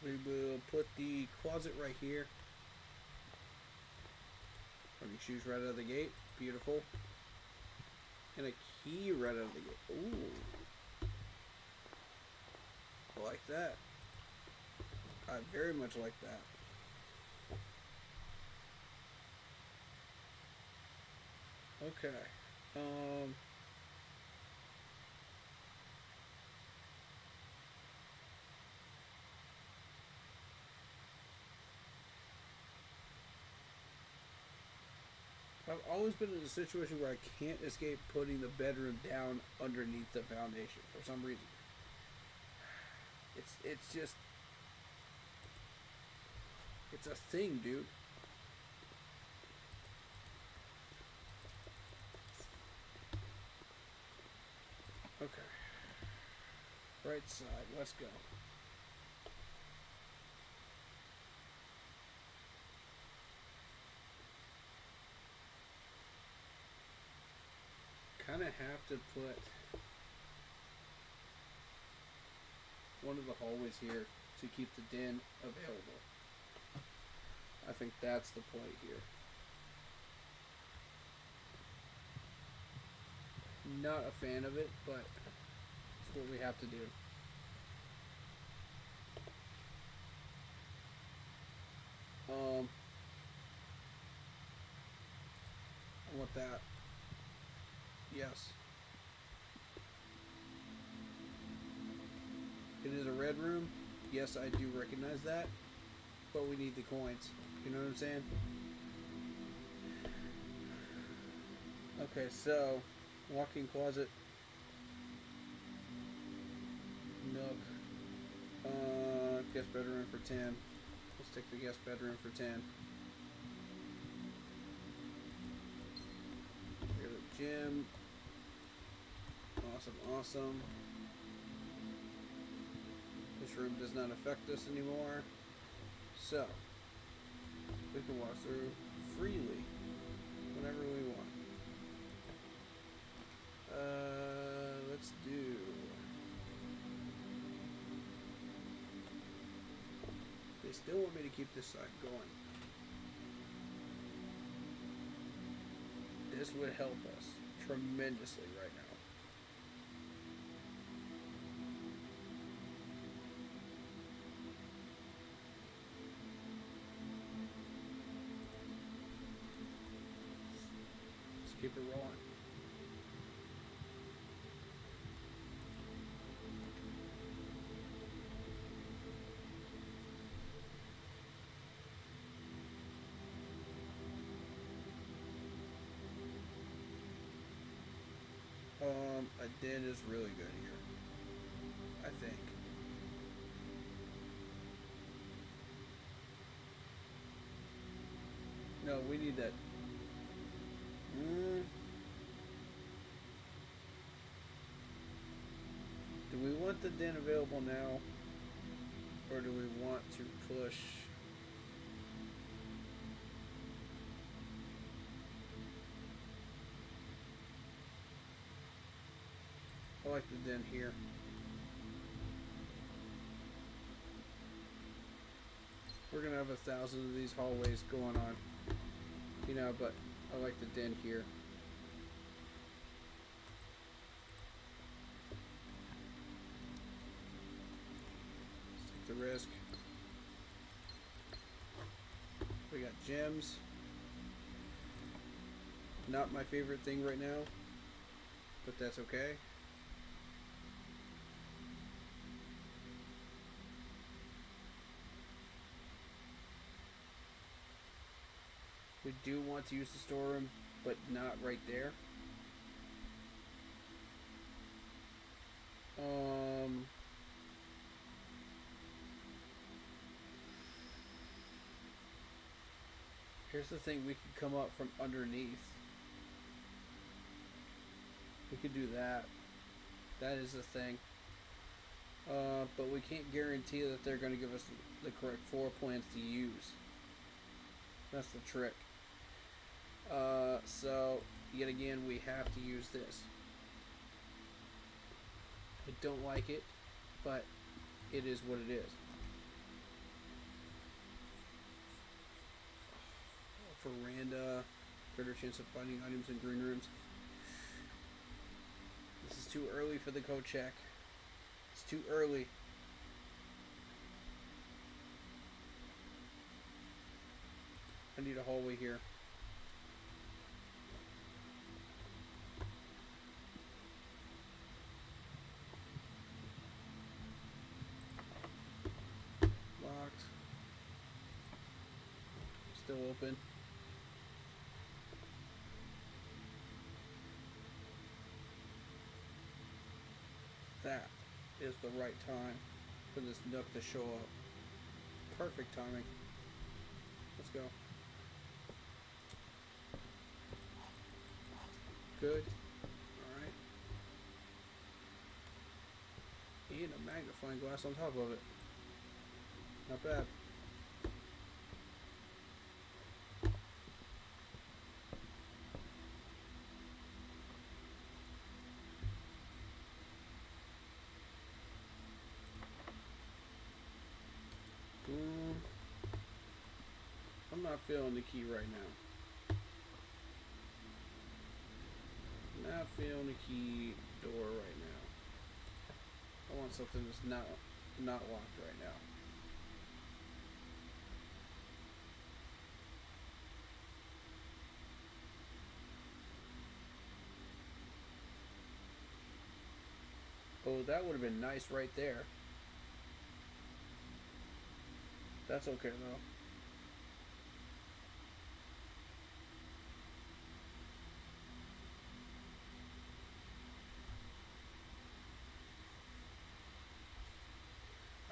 We will put the closet right here. Running shoes right out of the gate. Beautiful. And a key right out of the gate. Ooh. I like that. I very much like that. Okay. I've always been in a situation where I can't escape putting the bedroom down underneath the foundation for some reason. It's just, it's a thing, dude. Okay. Right side, let's go. Kind of have to put one of the hallways here to keep the den available. I think that's the play here. Not a fan of it, but it's what we have to do. I want that. Yes. It is a red room. Yes, I do recognize that. But we need the coins. You know what I'm saying? Okay, so walk-in closet, nook, guest bedroom for 10. Let's take the guest bedroom for 10. We have a gym. Awesome, awesome. This room does not affect us anymore. So, we can walk through freely whenever we want. Let's do. They still want me to keep this side going. This would help us tremendously right now. Let's keep it rolling. A den is really good here, I think. No, we need that. Do we want the den available now? Or do we want to push? I like the den here. We're gonna have 1,000 of these hallways going on, you know, but I like the den here. Let's take the risk. We got gems. Not my favorite thing right now, but that's okay. We do want to use the storeroom, but not right there. Here's the thing, we could come up from underneath. We could do that. That is the thing. But we can't guarantee that they're going to give us the correct floor plans to use. That's the trick. So, yet again, we have to use this. I don't like it, but it is what it is. Veranda, greater chance of finding items in green rooms. This is too early for the code check. It's too early. I need a hallway here. Locked. Still open. That is the right time for this nook to show up. Perfect timing. Let's go. Good. Alright. And a magnifying glass on top of it. Not bad. I'm not feeling the key right now. Not feeling the key door right now. I want something that's not locked right now. Oh, that would have been nice right there. That's okay though.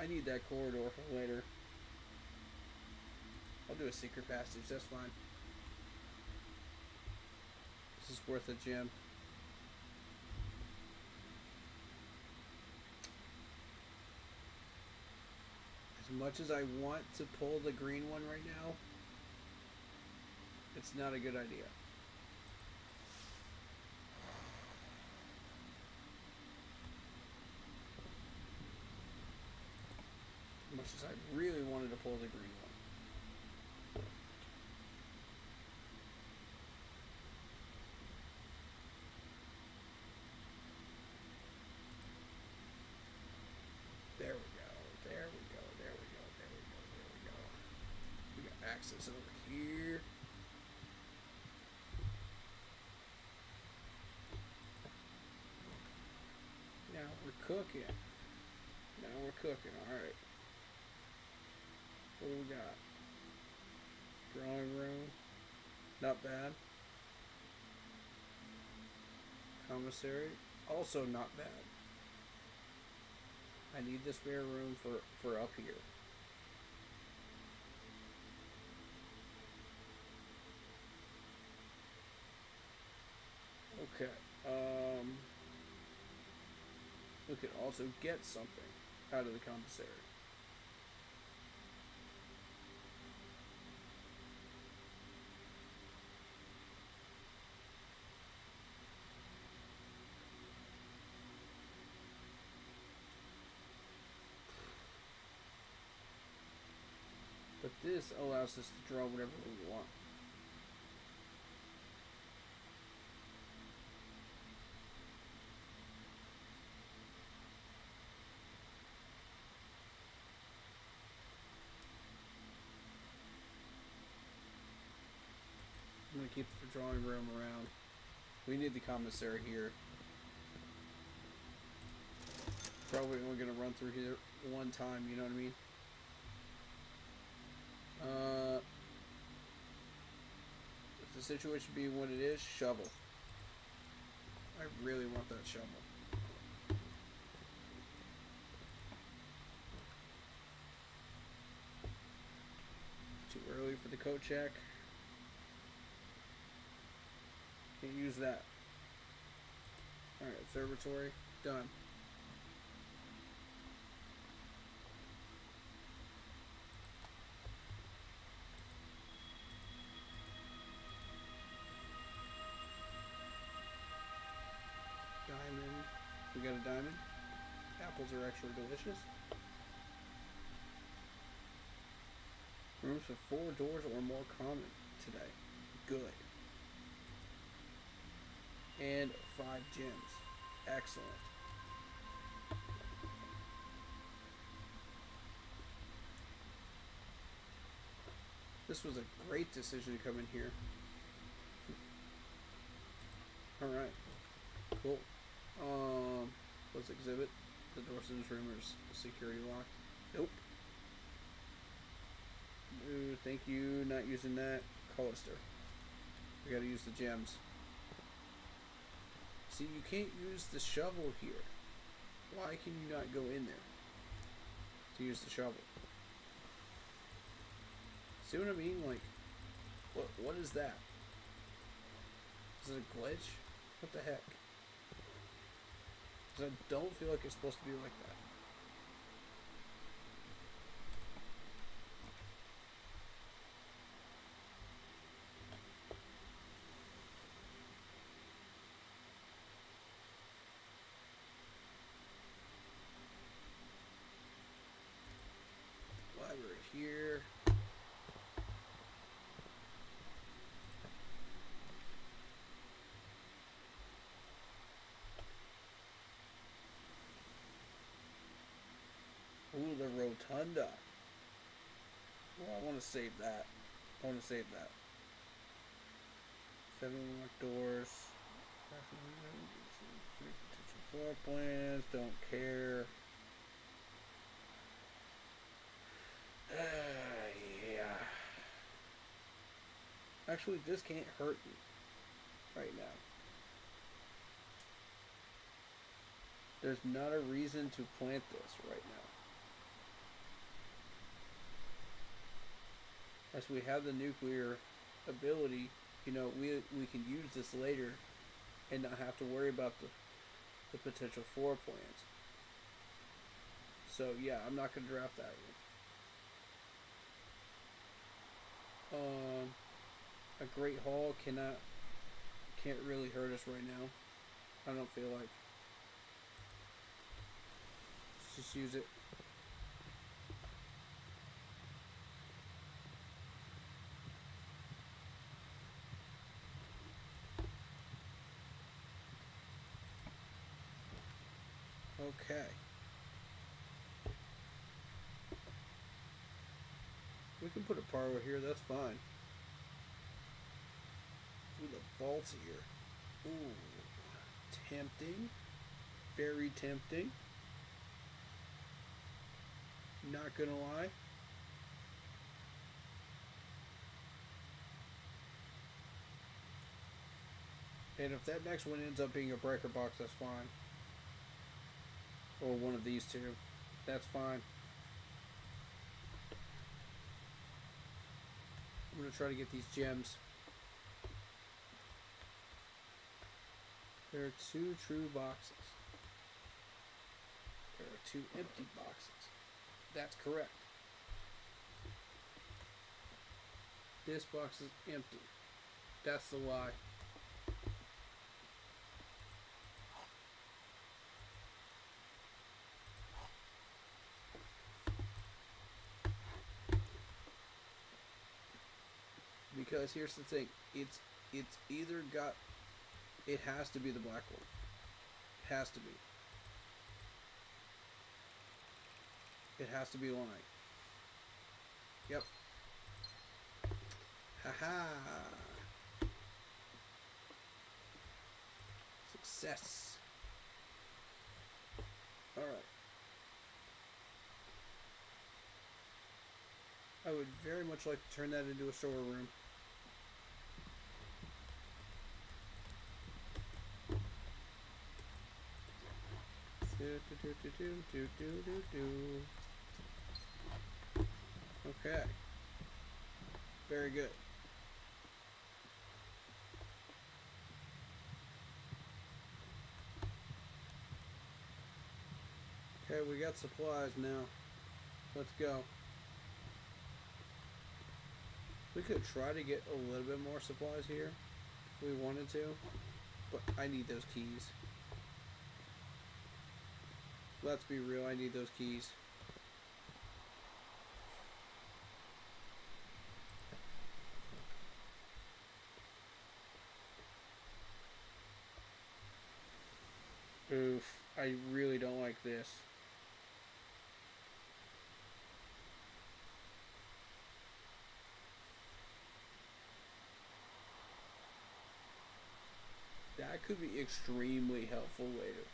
need that corridor for later. I'll do a secret passage, that's fine. This is worth a gem. As much as I want to pull the green one right now, it's not a good idea. As much as I really wanted to pull the green one. There we go, there we go, there we go, there we go, there we go. We got access over here. Now we're cooking. Now we're cooking, alright. What do we got? Drawing room. Not bad. Commissary. Also not bad. I need the spare room for up here. Okay. We could also get something out of the commissary. But this allows us to draw whatever we want. I'm going to keep the drawing room around. We need the commissary here. Probably only going to run through here one time, you know what I mean? If the situation being what it is, shovel. I really want that shovel. Too early for the coat check. Can't use that. Alright, observatory. Done. Diamond. We got a diamond. Apples are actually delicious. Rooms with 4 doors or more common today. Good. And 5 gems. Excellent. This was a great decision to come in here. Alright. Cool. Let's exhibit. The doors in this room are security locked. Nope. No, thank you. Not using that. Callister. We gotta use the gems. See, you can't use the shovel here. Why can you not go in there to use the shovel? See what I mean? Like, what is that? Is it a glitch? What the heck? Because I don't feel like it's supposed to be like that. Library here. Ooh, the rotunda. Well, I want to save that. I want to save that. 7 locked doors. Potential floor plans. Don't care. Yeah. Actually, this can't hurt me right now. There's not a reason to plant this right now. as we have the nuclear ability, you know, we can use this later and not have to worry about the potential floor plans. So yeah, I'm not gonna draft that one. A Great Hall can't really hurt us right now. I don't feel like. Let's just use it. Okay. We can put a parlor here, that's fine. Ooh, the vaults here. Ooh. Tempting. Very tempting. Not gonna lie. And if that next one ends up being a breaker box, that's fine. Or one of these two. That's fine. I'm going to try to get these gems. There are 2 true boxes. There are 2 empty boxes. That's correct. This box is empty. That's the lie. Because here's the thing, it's either got, it has to be the black one. It has to be. It has to be lying. Yep. Haha. Success. Alright. I would very much like to turn that into a storeroom. Okay. Very good. Okay, we got supplies now. Let's go. We could try to get a little bit more supplies here if we wanted to, but I need those keys. Let's be real, I need those keys. Oof, I really don't like this. That could be extremely helpful later.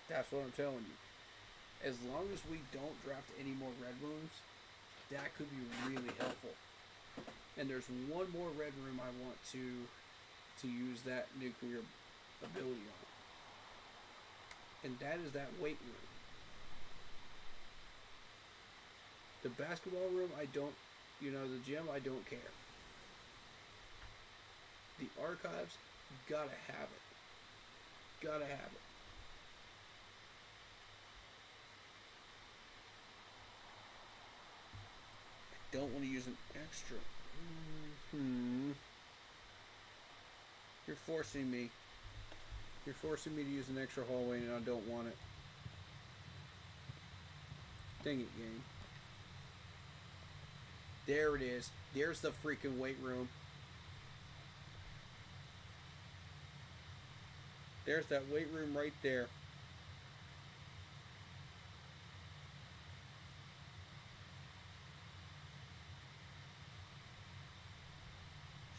That's what I'm telling you. As long as we don't draft any more red rooms, that could be really helpful. And there's one more red room I want to use that nuclear ability on. And that is that weight room. The basketball room, I don't, the gym, I don't care. The archives, gotta have it. Gotta have it. I don't want to use an extra. You're forcing me. You're forcing me to use an extra hallway and I don't want it. Dang it, game. There it is. There's the freaking weight room. There's that weight room right there.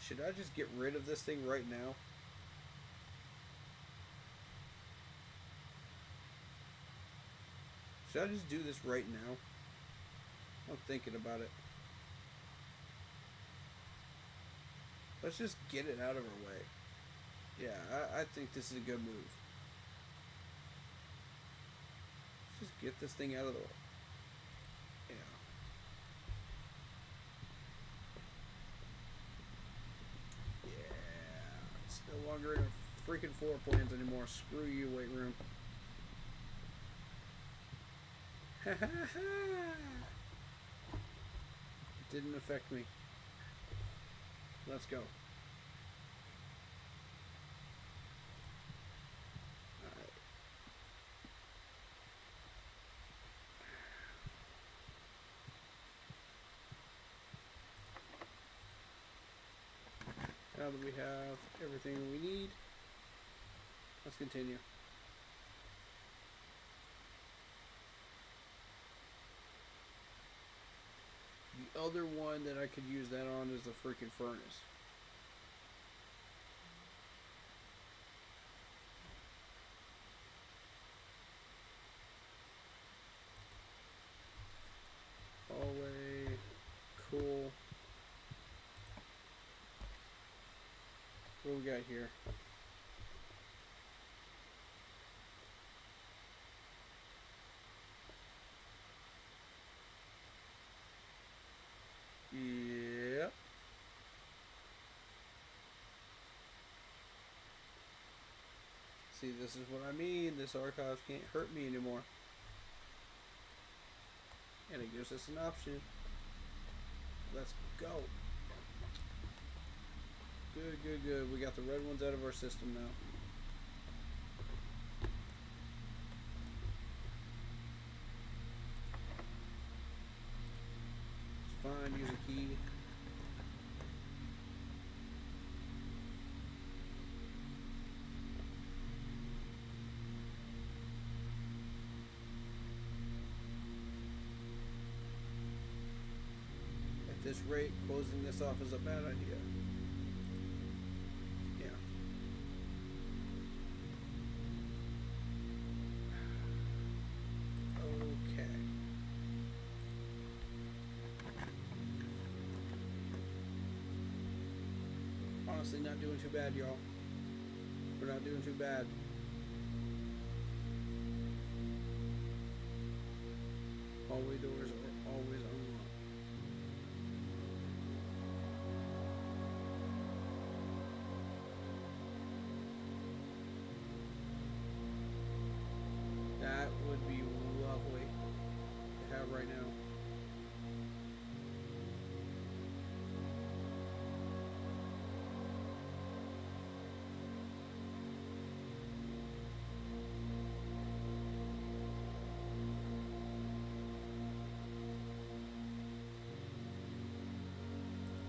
Should I just get rid of this thing right now? Should I just do this right now? I'm thinking about it. Let's just get it out of our way. Yeah, I think this is a good move. Let's just get this thing out of the way. Yeah. longer in a freaking floor plans anymore. Screw you, weight room. Ha ha ha! It didn't affect me. Let's go. Now that we have everything we need, let's continue. The other one that I could use that on is the freaking furnace. Hallway, cool. What do we got here? Yep. See, this is what I mean. This archive can't hurt me anymore. And it gives us an option. Let's go. Good, good, good. We got the red ones out of our system now. It's fine. Use a key. At this rate, closing this off is a bad idea. Honestly, not doing too bad, y'all. We're not doing too bad. Hallway doors are always unlocked. That would be lovely to have right now.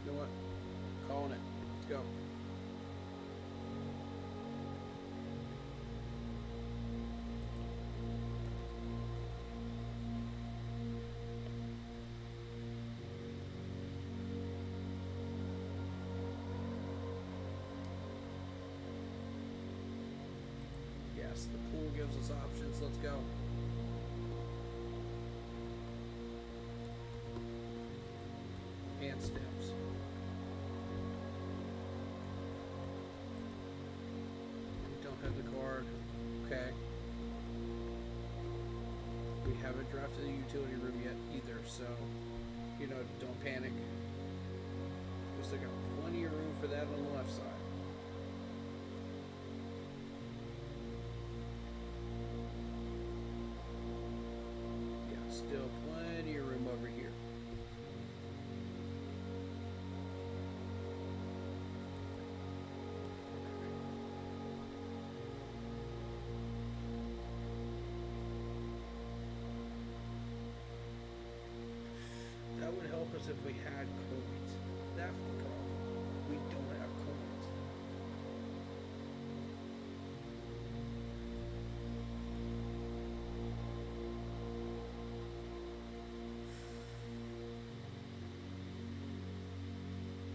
You know what? Calling it. Let's go. Yes, the pool gives us options. Let's go. And steps. We don't have the card. Okay. We haven't drafted the utility room yet either, so, you know, don't panic. We still got plenty of room for that on the left side. Yeah, still plenty of room over here. That would help us if we had coins. That's the problem. We don't have coins.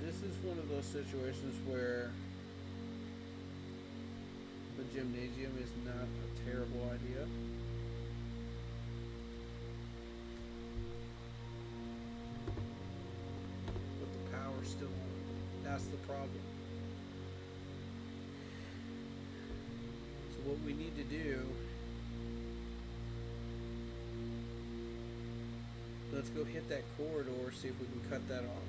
This is one of those situations where the gymnasium is not a terrible idea. Still on. That's the problem. So what we need to do, let's go hit that corridor, see if we can cut that off.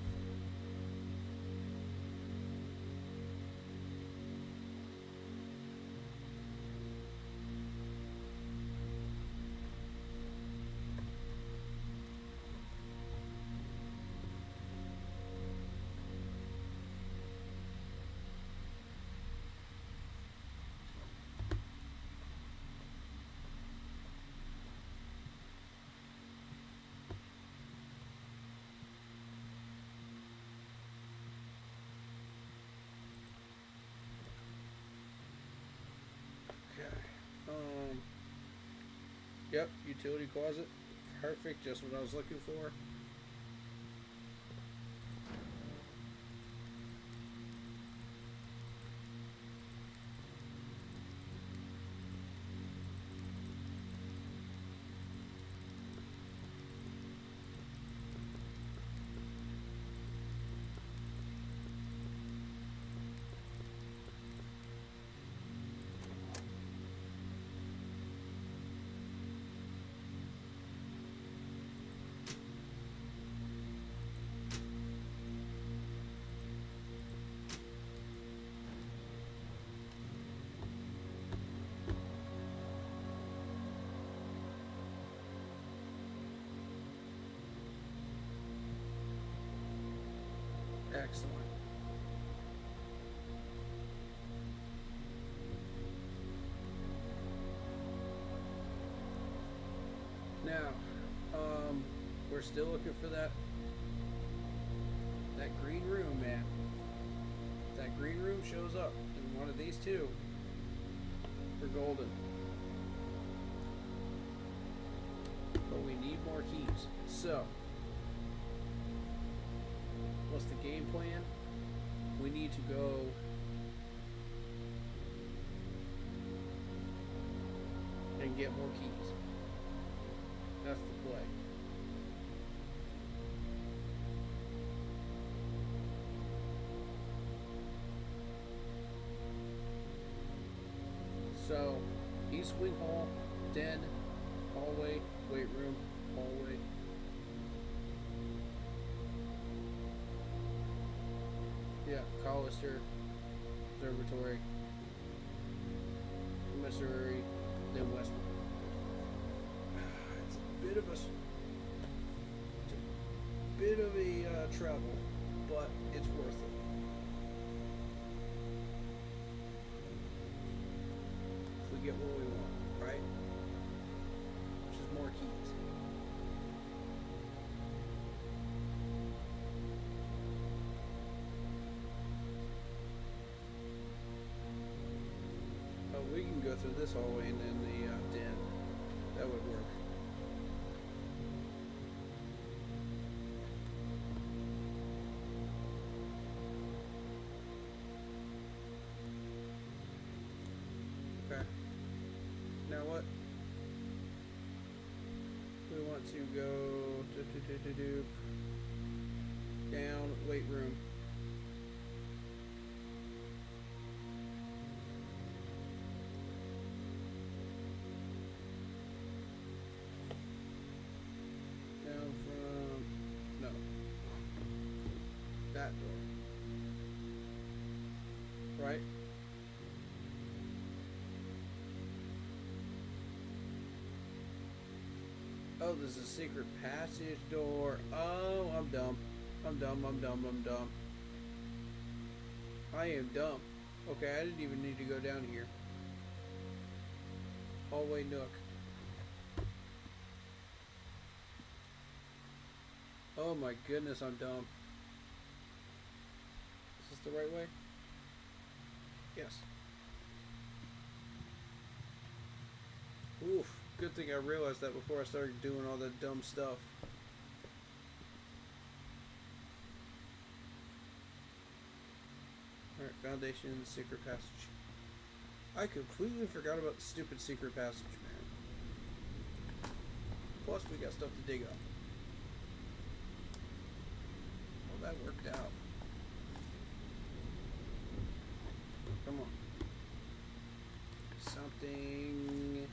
Yep, utility closet. Perfect, just what I was looking for. Excellent. Now, we're still looking for that green room, man. If that green room shows up in one of these two, we're golden. But we need more keys. So, what's the game plan? We need to go and get more keys. That's the play. So, East Wing Hall, den, hallway, weight room, hallway. Yeah, Collister, Observatory, Commissary, then Westwood. It's a bit of a travel, but it's worth it. If we get what we want, right? Which is more keys. We can go through this hallway and then the den. That would work. Okay. Now what? We want to go down weight room. That door. Right? Oh, there's a secret passage door. Oh, I'm dumb. I'm dumb. I am dumb. Okay, I didn't even need to go down here. Hallway nook. Oh my goodness, I'm dumb. Is this the right way? Yes. Oof. Good thing I realized that before I started doing all that dumb stuff. Alright, foundation, secret passage. I completely forgot about the stupid secret passage, man. Plus, we got stuff to dig up. Well, that worked out. Come on. Something...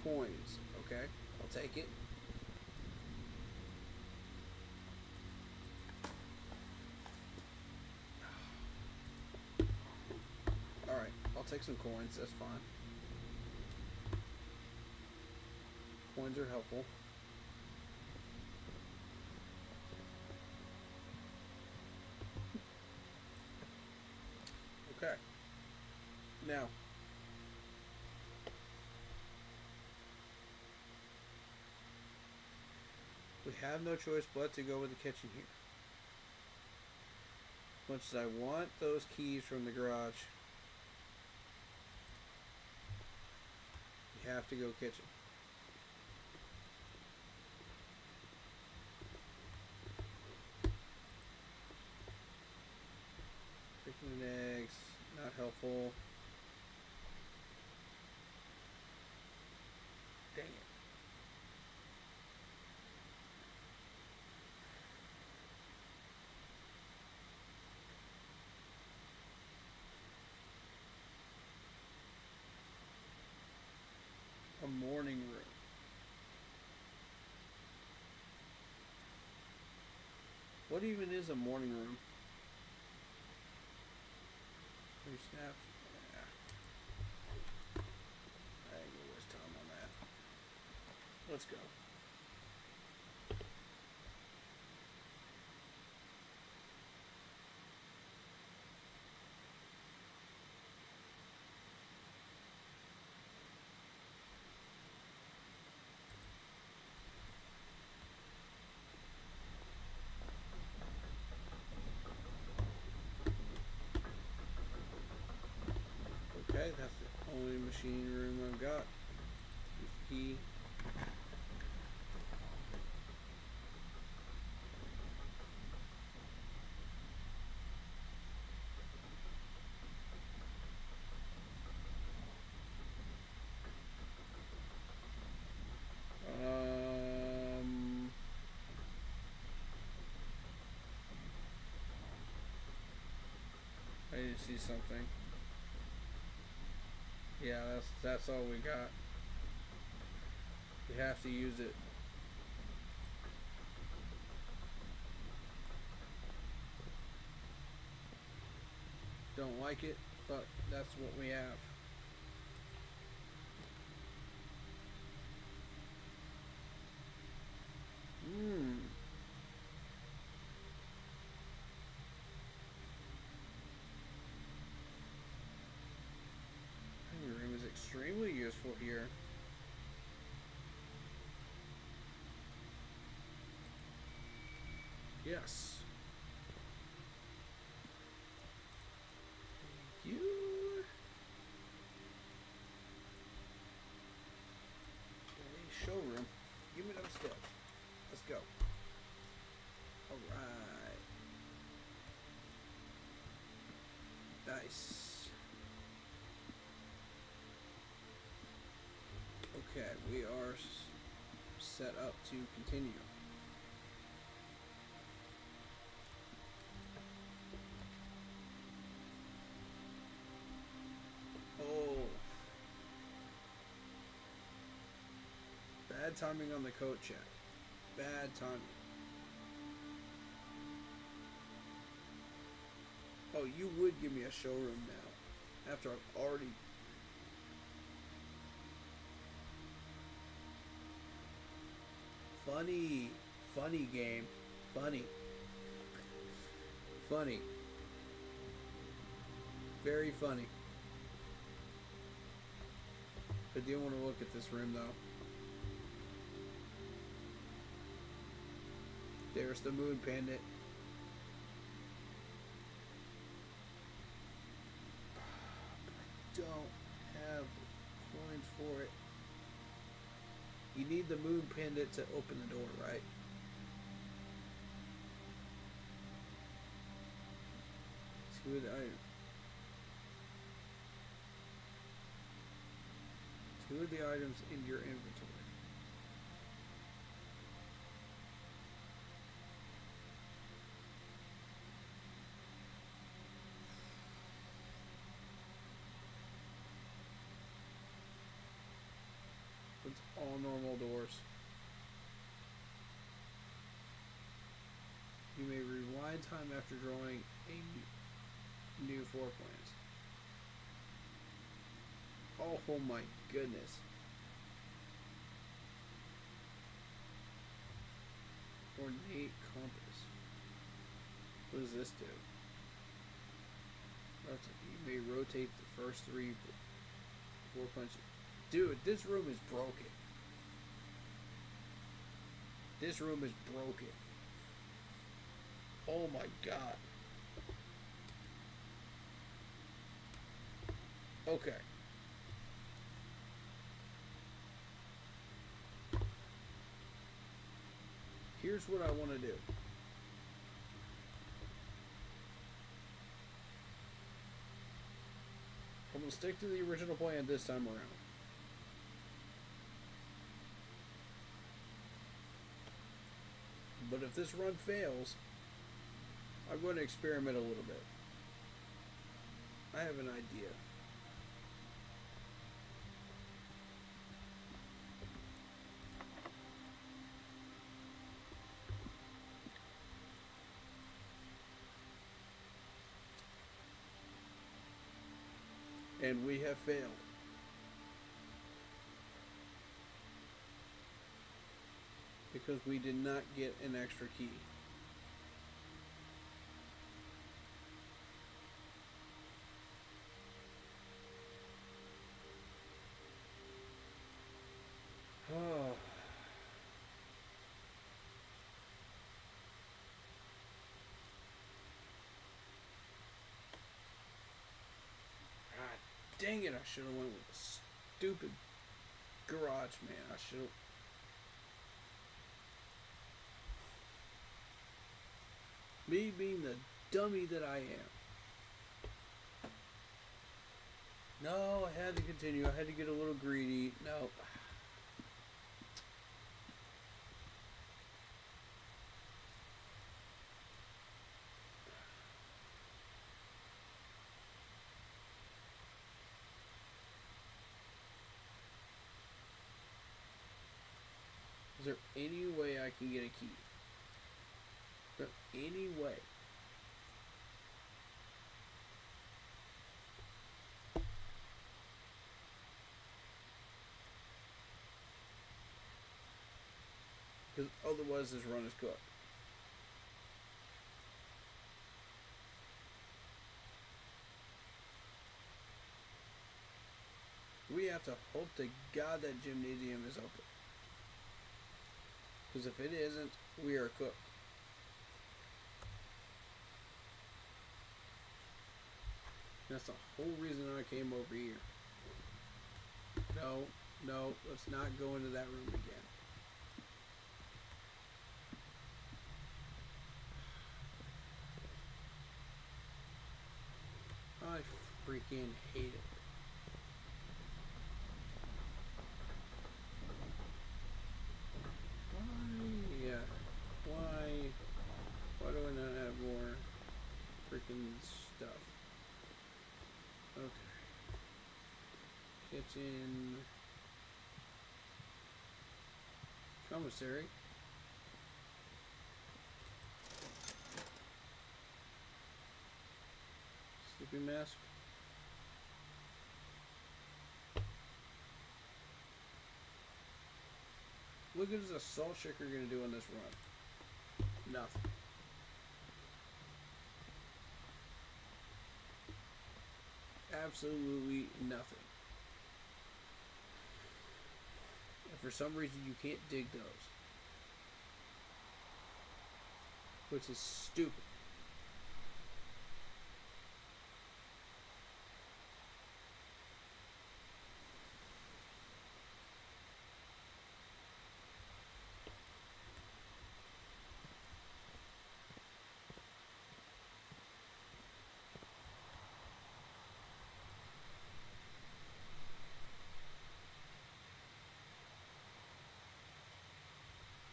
coins. Okay, I'll take it. Alright, I'll take some coins, that's fine. Coins are helpful. Okay. Now, we have no choice but to go with the kitchen here. Much as I want those keys from the garage, we have to go kitchen. Eggs, not helpful. Dang it. A morning room. What even is a morning room? 3 snaps. Yeah. I ain't gonna waste time on that. Let's go. Okay, that's the only machine room I've got. Use the key. I need to see something. Yeah, that's all we got. You have to use it. Don't like it, but that's what we have. Living room is extremely useful here. Yes. Thank you. A showroom. Give me those steps. Let's go. Alright. Nice. Okay, we are set up to continue. Oh. Bad timing on the coat check. Bad timing. Oh, you would give me a showroom now. After I've already... Funny. Funny game. Funny. Funny. Very funny. I do want to look at this room though. There's the moon pendant. I don't have coins for it. You need the moon pendant to open the door, right? Two of the items. Two of the items in your inventory. It's all normal doors. You may rewind time after drawing a new floor plans. Oh my goodness. Ornate compass. What does this do? You may rotate the first 3 floor punches. Dude, this room is broken. This room is broken. Oh my god. Okay. Here's what I want to do. We'll stick to the original plan this time around. But if this run fails, I'm going to experiment a little bit. I have an idea. And we have failed. Because we did not get an extra key. Oh. Dang it, I should have went with the stupid garage, man. I should have... Me being the dummy that I am. No, I had to continue. I had to get a little greedy. No. Is there any way I can get a key? Is there any way? Because otherwise this run is cooked. We have to hope to God that gymnasium is open. Because if it isn't, we are cooked. That's the whole reason I came over here. No, no, let's not go into that room again. I freaking hate it. Why do I not have more freaking stuff? Okay. Kitchen. Commissary. Sleeping mask. What good is a salt shaker going to do on this run? Nothing. Absolutely nothing. And for some reason you can't dig those. Which is stupid.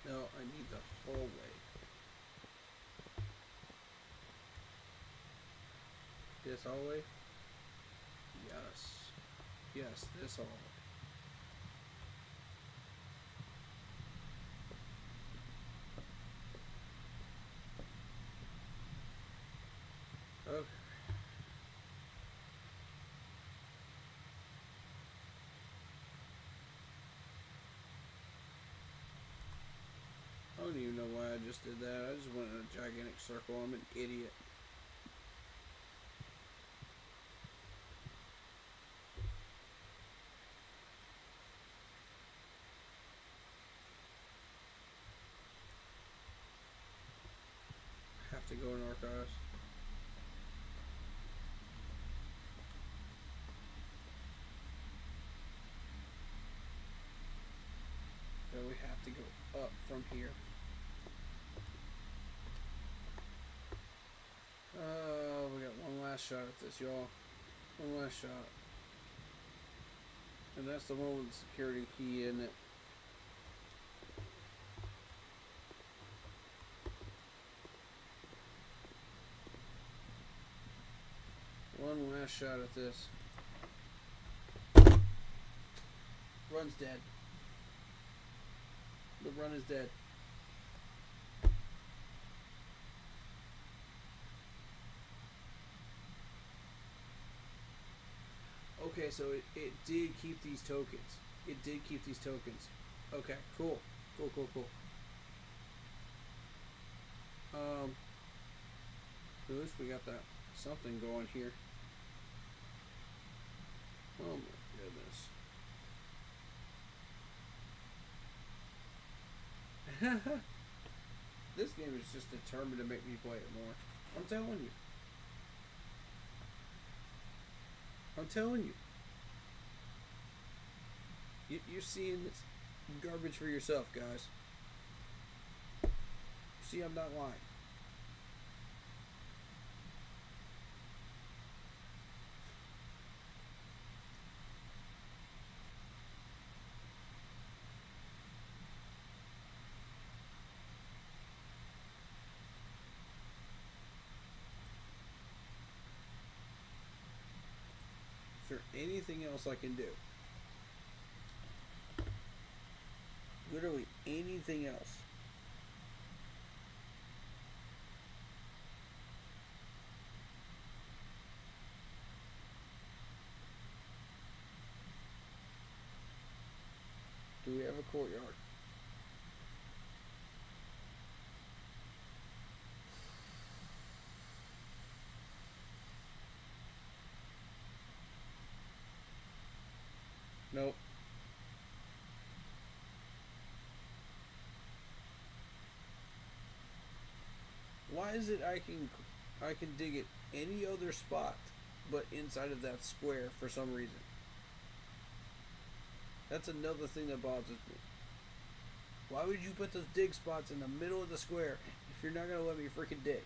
No, I need the hallway. This hallway? Yes. Yes, this hallway. Okay. I don't even know why I just did that. I just went in a gigantic circle. I'm an idiot. I have to go in archives. So we have to go up from here. We got one last shot at this, y'all. One last shot. And that's the one with the security key in it. One last shot at this. Run's dead. The run is dead. Okay, so it did keep these tokens. It did keep these tokens. Okay, cool. Cool. At least we got that something going here. Oh my goodness. This game is just determined to make me play it more. I'm telling you. You're seeing this garbage for yourself, guys. See, I'm not lying. Is there anything else I can do? Literally anything else. Do we have a courtyard? Nope. Why is it I can dig it any other spot but inside of that square for some reason? That's another thing that bothers me. Why would you put those dig spots in the middle of the square if you're not going to let me freaking dig?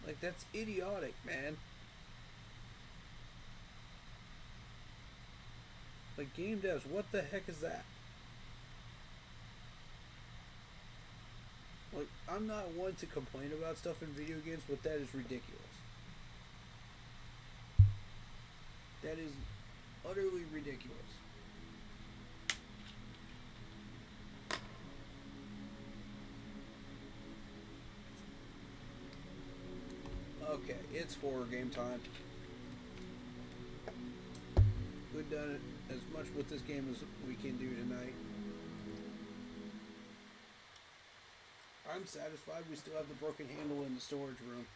Like, that's idiotic, man. Like, game devs, what the heck is that? Like, I'm not one to complain about stuff in video games, but that is ridiculous. That is utterly ridiculous. Okay, it's horror game time. We've done it as much with this game as we can do tonight. I'm satisfied we still have the broken handle in the storage room.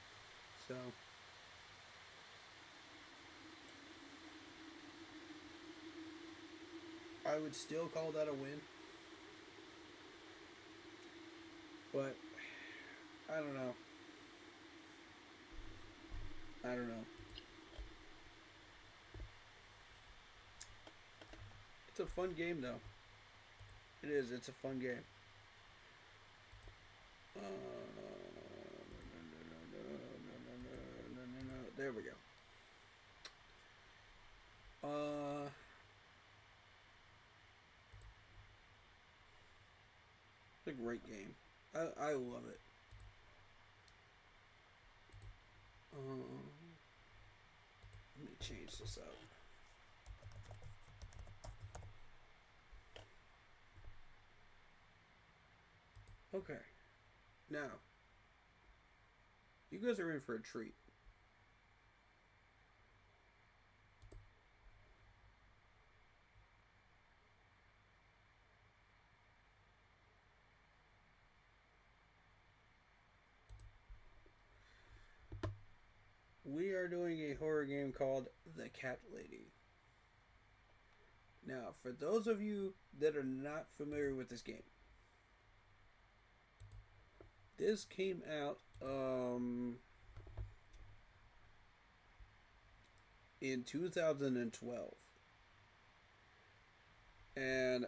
So I would still call that a win. But I don't know. It's a fun game though. It is, it's a fun game. There we go. It's a great game. I love it. Let me change this up. Okay. Now, you guys are in for a treat. We are doing a horror game called The Cat Lady. Now, for those of you that are not familiar with this game, this came out in 2012. And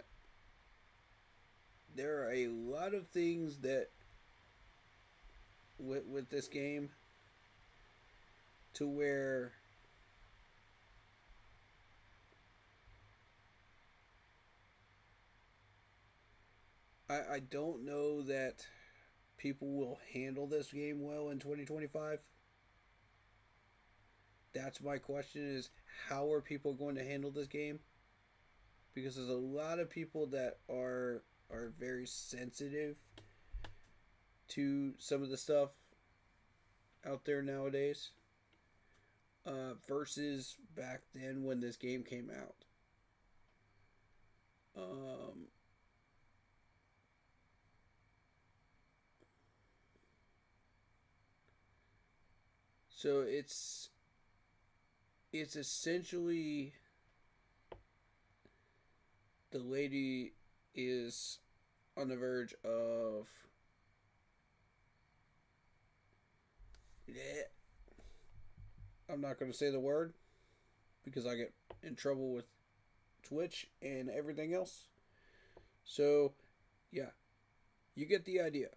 there are a lot of things that with this game to where I don't know that people will handle this game well in 2025. That's my question is how are people going to handle this game? Because there's a lot of people that are very sensitive to some of the stuff out there nowadays versus back then when this game came out. Um, so it's essentially the lady is on the verge of I'm not going to say the word because I get in trouble with Twitch and everything else. So, yeah, you get the idea.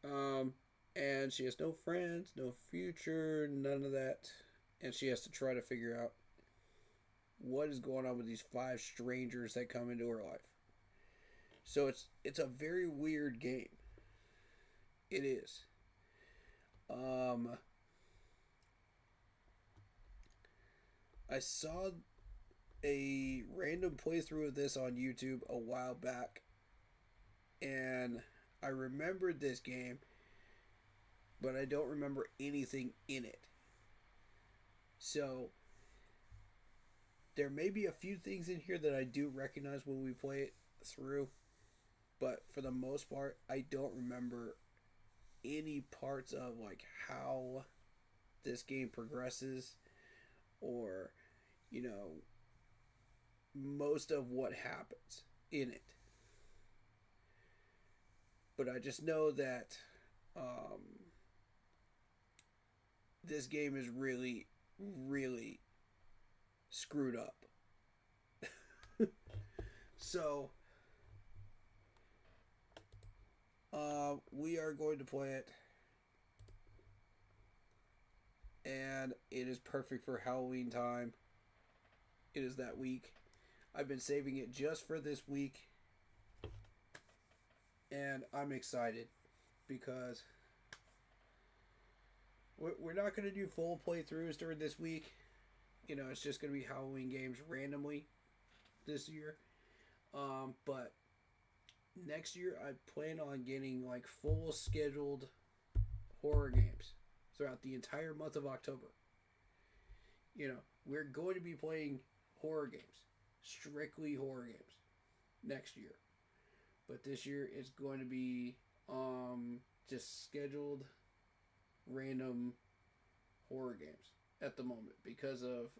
And she has no friends, no future, none of that. And she has to try to figure out what is going on with these five strangers that come into her life. So it's a very weird game. It is. I saw a random playthrough of this on YouTube a while back, and I remembered this game, but I don't remember anything in it. So there may be a few things in here that I do recognize when we play it through, but for the most part, I don't remember any parts of like how this game progresses or most of what happens in it. But I just know that this game is really, really screwed up. So, we are going to play it, and it is perfect for Halloween time. It is that week. I've been saving it just for this week, and I'm excited because we're not going to do full playthroughs during this week. It's just going to be Halloween games randomly this year. But next year I plan on getting like full scheduled horror games throughout the entire month of October. We're going to be playing horror games, strictly horror games next year. But this year it's going to be just scheduled random horror games at the moment because of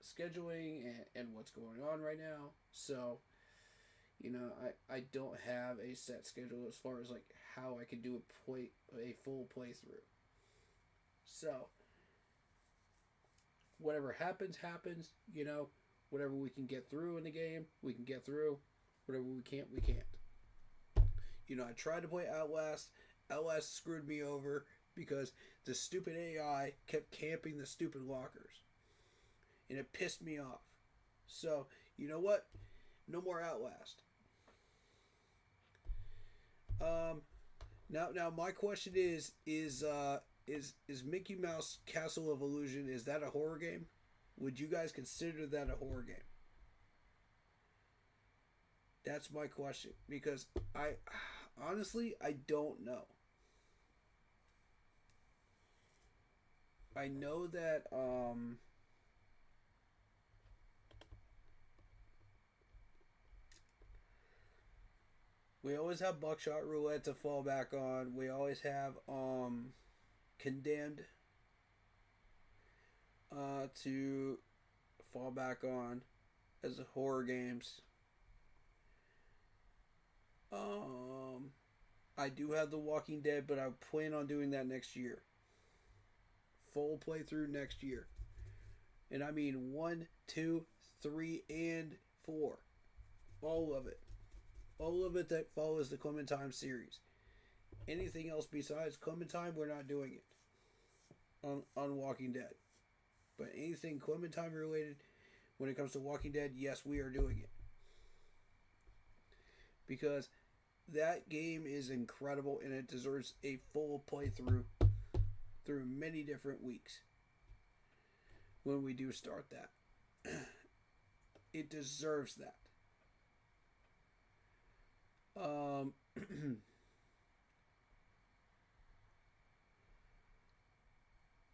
scheduling and what's going on right now. So, I don't have a set schedule as far as like how I could do a full playthrough. So, whatever happens. Whatever we can get through in the game, we can get through. Whatever we can't, we can't. I tried to play Outlast. Outlast screwed me over because the stupid AI kept camping the stupid lockers. And it pissed me off. So, you know what? No more Outlast. Now my question is Mickey Mouse Castle of Illusion, is that a horror game? Would you guys consider that a horror game? That's my question because I honestly I don't know. I know that we always have Buckshot Roulette to fall back on. We always have Condemned to fall back on as horror games. I do have The Walking Dead, but I plan on doing that next year. Full playthrough next year. And I mean 1, 2, 3, and 4. All of it. All of it that follows the Clementine series. Anything else besides Clementine, we're not doing it. on Walking Dead. But anything Clementine related, when it comes to Walking Dead, yes, we are doing it. Because that game is incredible and it deserves a full playthrough through many different weeks when we do start that. It deserves that.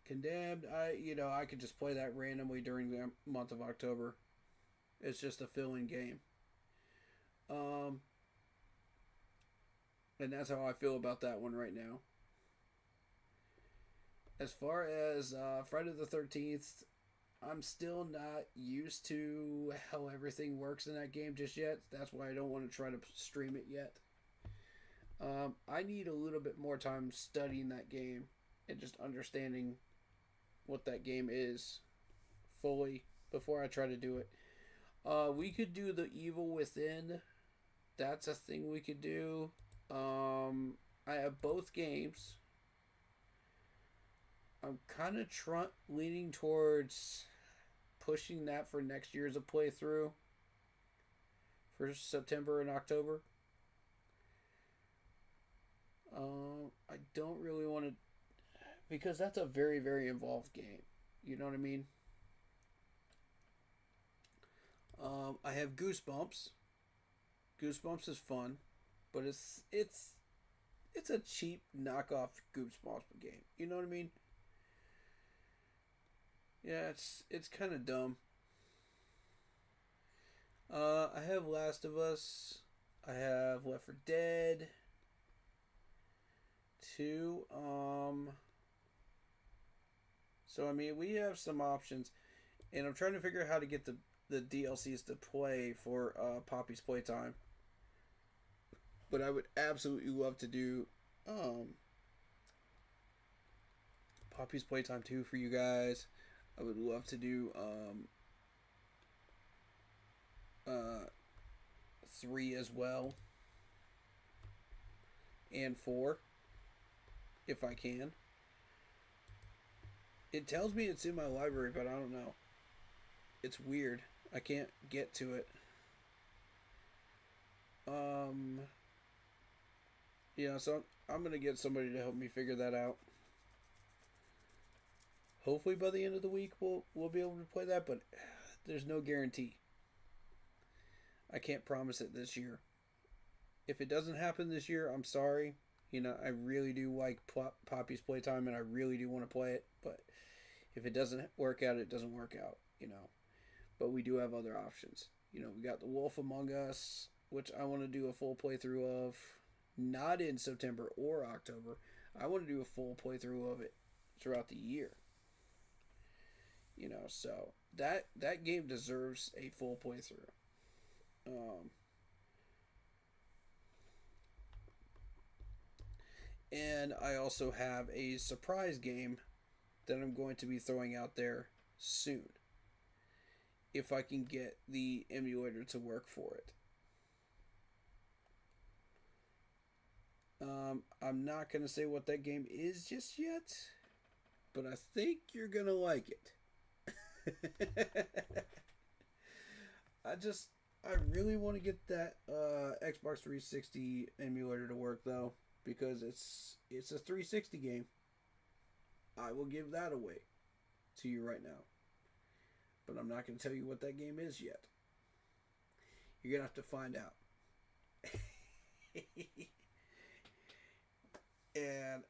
Condemned, I could just play that randomly during the month of October. It's just a fill-in game. And that's how I feel about that one right now. As far as Friday the 13th, I'm still not used to how everything works in that game just yet. That's why I don't want to try to stream it yet. I need a little bit more time studying that game and just understanding what that game is fully before I try to do it. We could do The Evil Within. That's a thing we could do. I have both games. I'm kind of leaning towards pushing that for next year as a playthrough for September and October. I don't really want to, because that's a very, very involved game. You know what I mean? I have Goosebumps. Goosebumps is fun, but it's a cheap knockoff Goosebumps game. You know what I mean? Yeah, it's kind of dumb. I have Last of Us. I have Left 4 Dead 2. So I mean, we have some options, and I'm trying to figure out how to get the DLCs to play for Poppy's Playtime. But I would absolutely love to do Poppy's Playtime 2 for you guys. I would love to do 3 as well. And 4. If I can. It tells me it's in my library, but I don't know. It's weird. I can't get to it. Yeah, so I'm going to get somebody to help me figure that out. Hopefully by the end of the week we'll be able to play that, but there's no guarantee. I can't promise it this year. If it doesn't happen this year, I'm sorry. I really do like Poppy's Playtime, and I really do want to play it, but if it doesn't work out, it doesn't work out, But we do have other options. We got The Wolf Among Us, which I want to do a full playthrough of, not in September or October. I want to do a full playthrough of it throughout the year. So that game deserves a full playthrough. And I also have a surprise game that I'm going to be throwing out there soon, if I can get the emulator to work for it. I'm not going to say what that game is just yet, but I think you're going to like it. I really want to get that Xbox 360 emulator to work, though, because it's a 360 game. I will give that away to you right now, but I'm not going to tell you what that game is yet. You're going to have to find out. And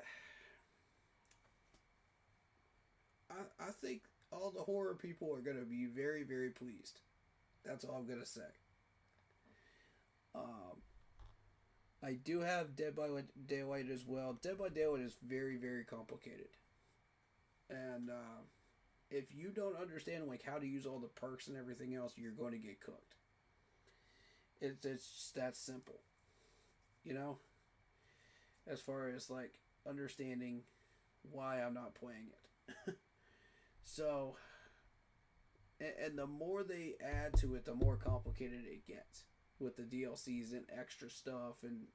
I think all the horror people are going to be very, very pleased. That's all I'm going to say. I do have Dead by Daylight as well. Dead by Daylight is very, very complicated. And if you don't understand how to use all the perks and everything else, you're going to get cooked. It's just that simple. As far as understanding why I'm not playing it. So, and the more they add to it, the more complicated it gets with the DLCs and extra stuff, and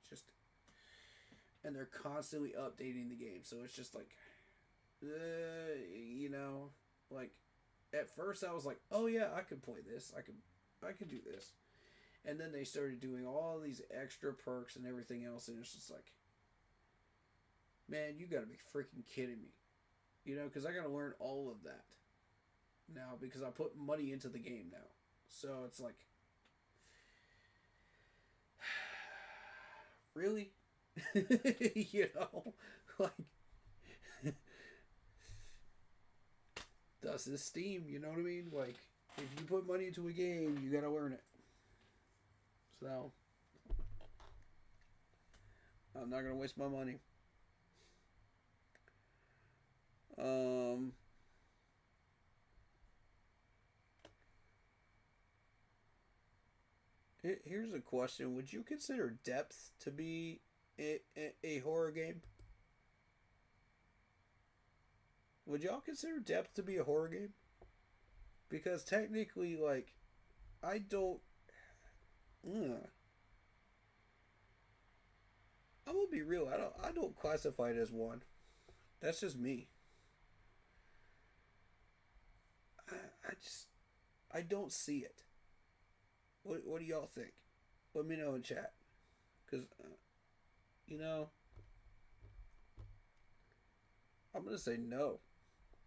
they're constantly updating the game. So it's just you know, like at first I was like, oh yeah, I could play this. I could do this. And then they started doing all these extra perks and everything else, and it's just like, man, you got to be freaking kidding me. You know, because I got to learn all of that now because I put money into the game now. So it's like, really? You know, like thus is Steam. You know what I mean? Like if you put money into a game, you gotta learn it. So I'm not gonna waste my money. Um, Here's a question: would you consider Depth to be a horror game? Would y'all consider Depth to be a horror game? Because technically, like, I don't. Mm, I'm gonna be real. I don't classify it as one. That's just me. I, I just I don't see it. What do y'all think? Let me know in chat. Cause you know I'm gonna say no.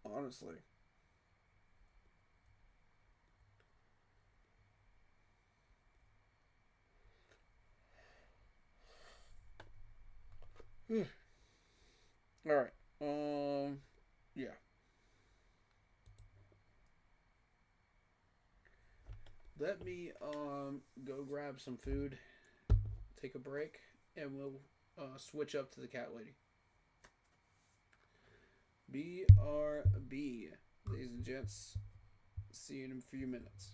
Honestly. All right. Yeah. Let me go grab some food, take a break, and we'll switch up to the cat lady. BRB, ladies and gents. See you in a few minutes.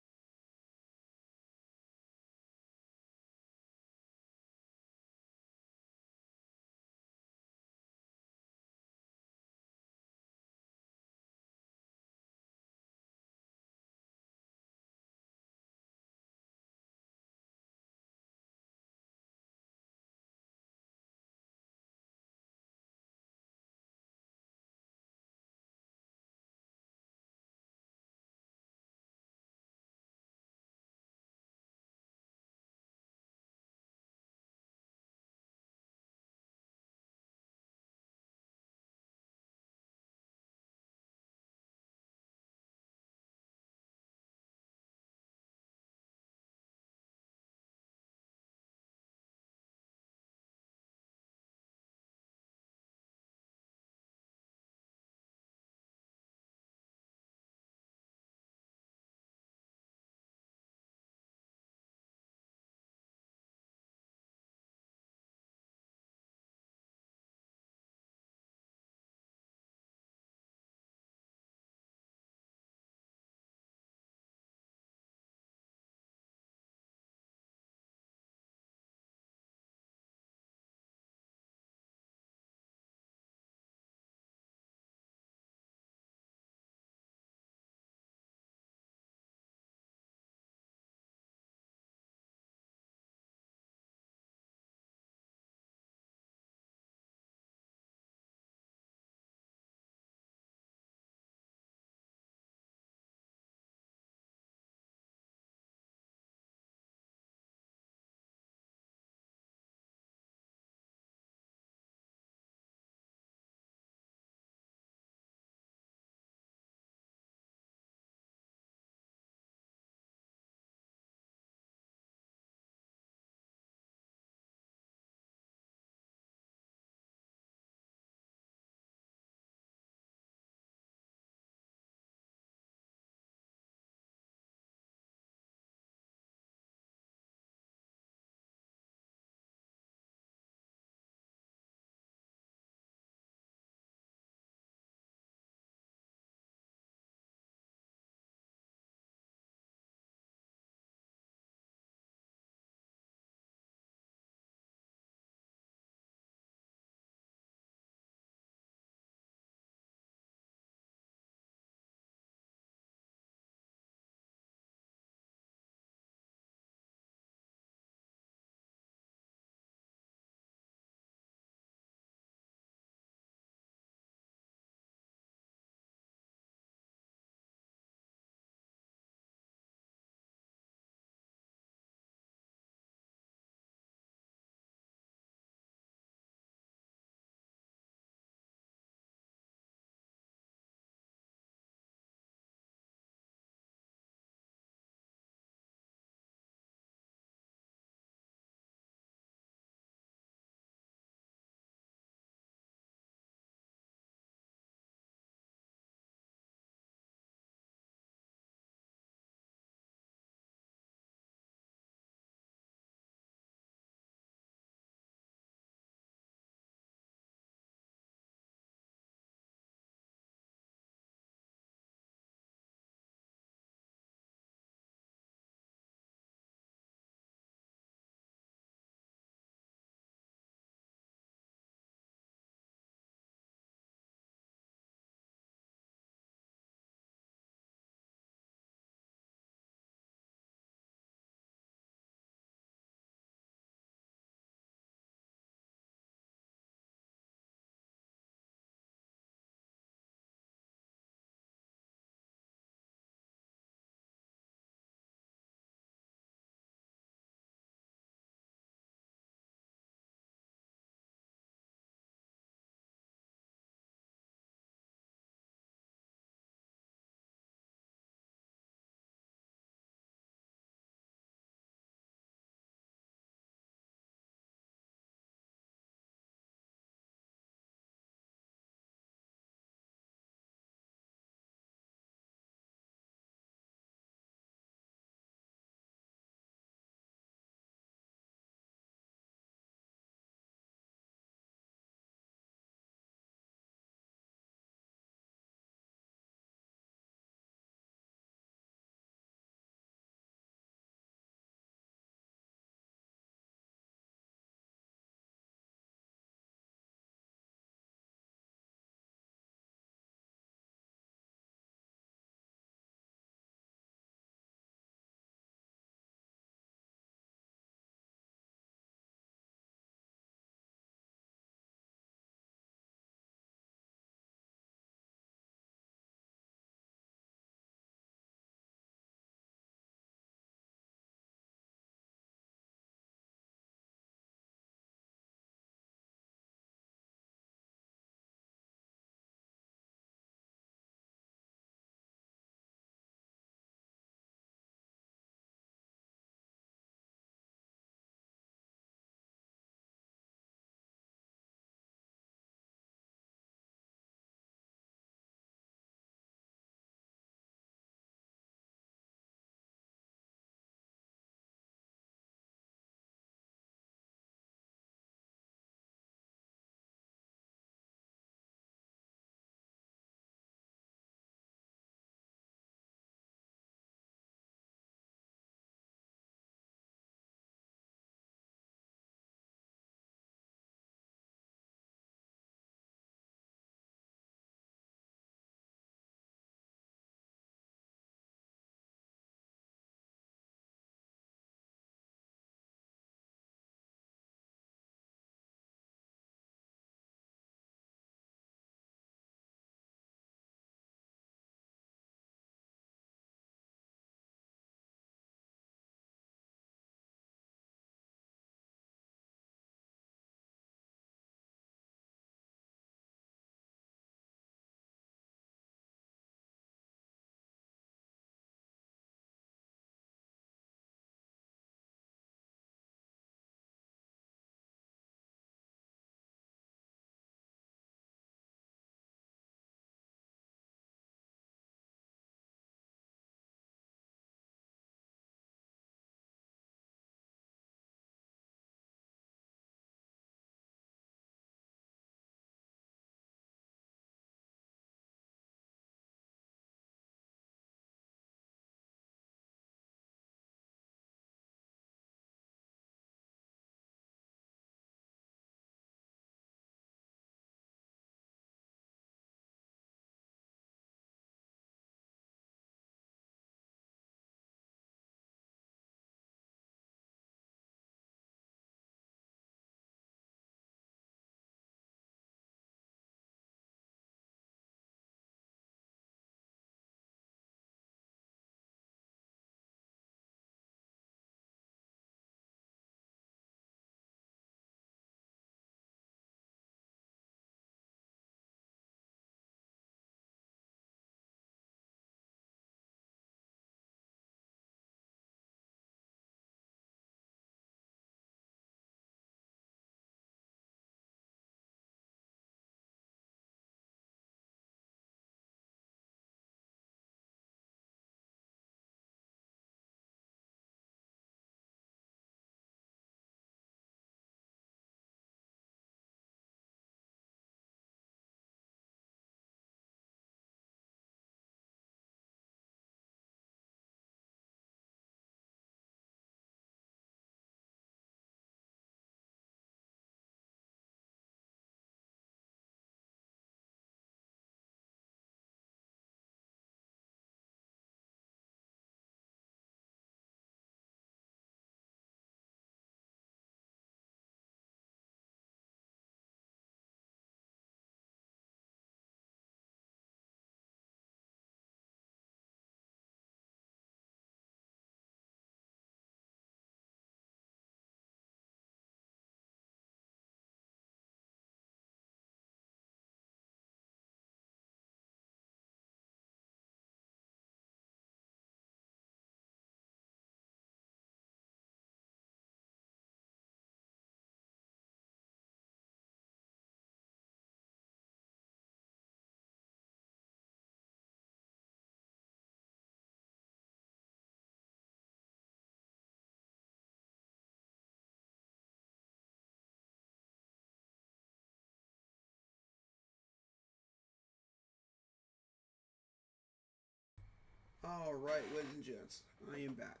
Alright, ladies and gents, I am back.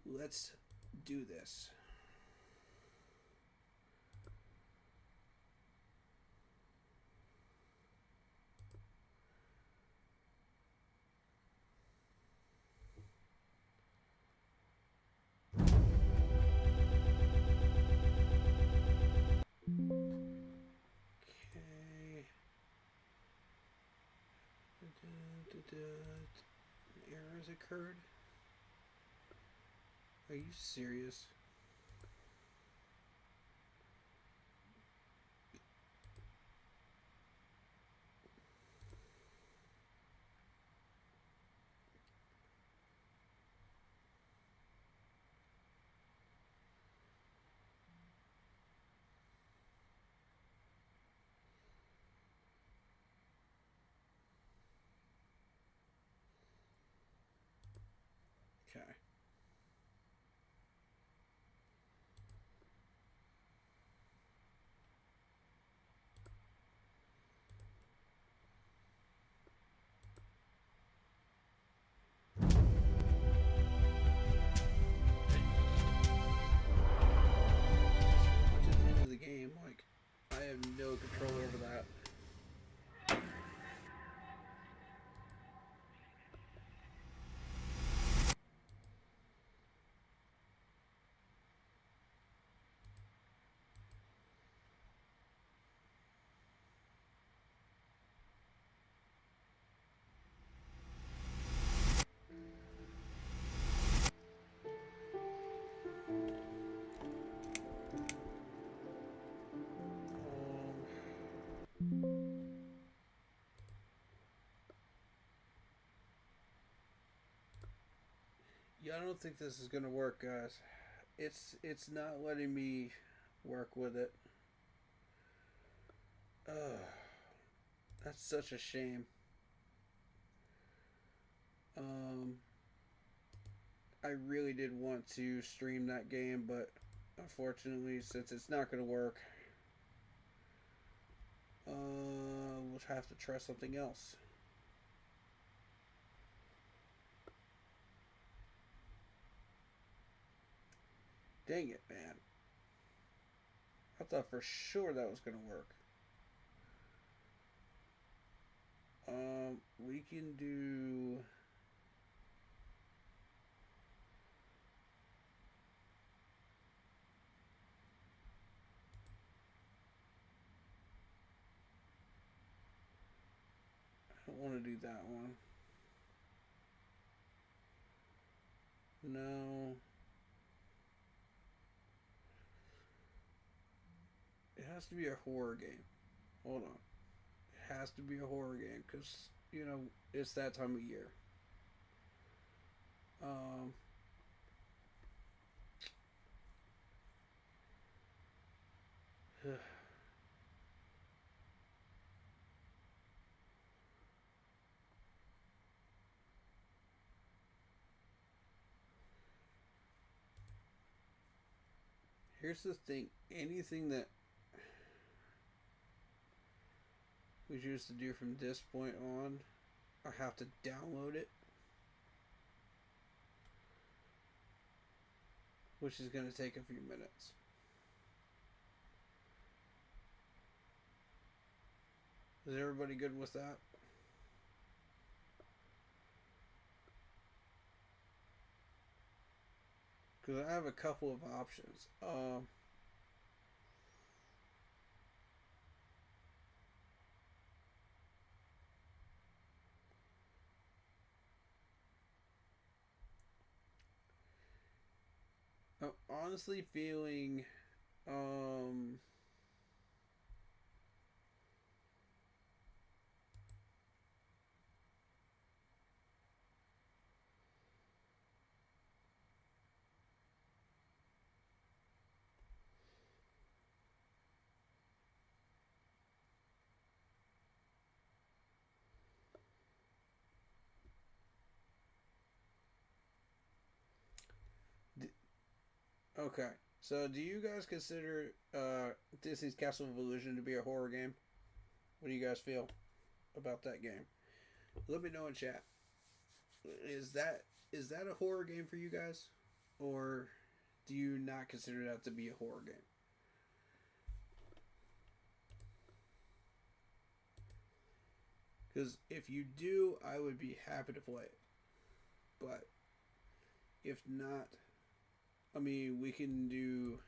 Let's do this. An error has occurred. Are you serious? Okay. Just to the end of the game, like, I have no control over that. Yeah, I don't think this is gonna work, guys. It's not letting me work with it. Ugh, that's such a shame. Um, I really did want to stream that game, but unfortunately, since it's not gonna work, we'll have to try something else. Dang it, man. I thought for sure that was gonna work. We can do. I don't want to do that one. No. It has to be a horror game. Hold on. It has to be a horror game because, you know, it's that time of year. Um, Here's the thing. Anything that we choose to do from this point on, I have to download it, which is going to take a few minutes. Is everybody good with that? Because I have a couple of options. I'm honestly feeling um okay. So do you guys consider Disney's Castle of Illusion to be a horror game? What do you guys feel about that game? Let me know in chat. Is that a horror game for you guys, or do you not consider that to be a horror game? Because if you do, I would be happy to play it. But if not, I mean, we can do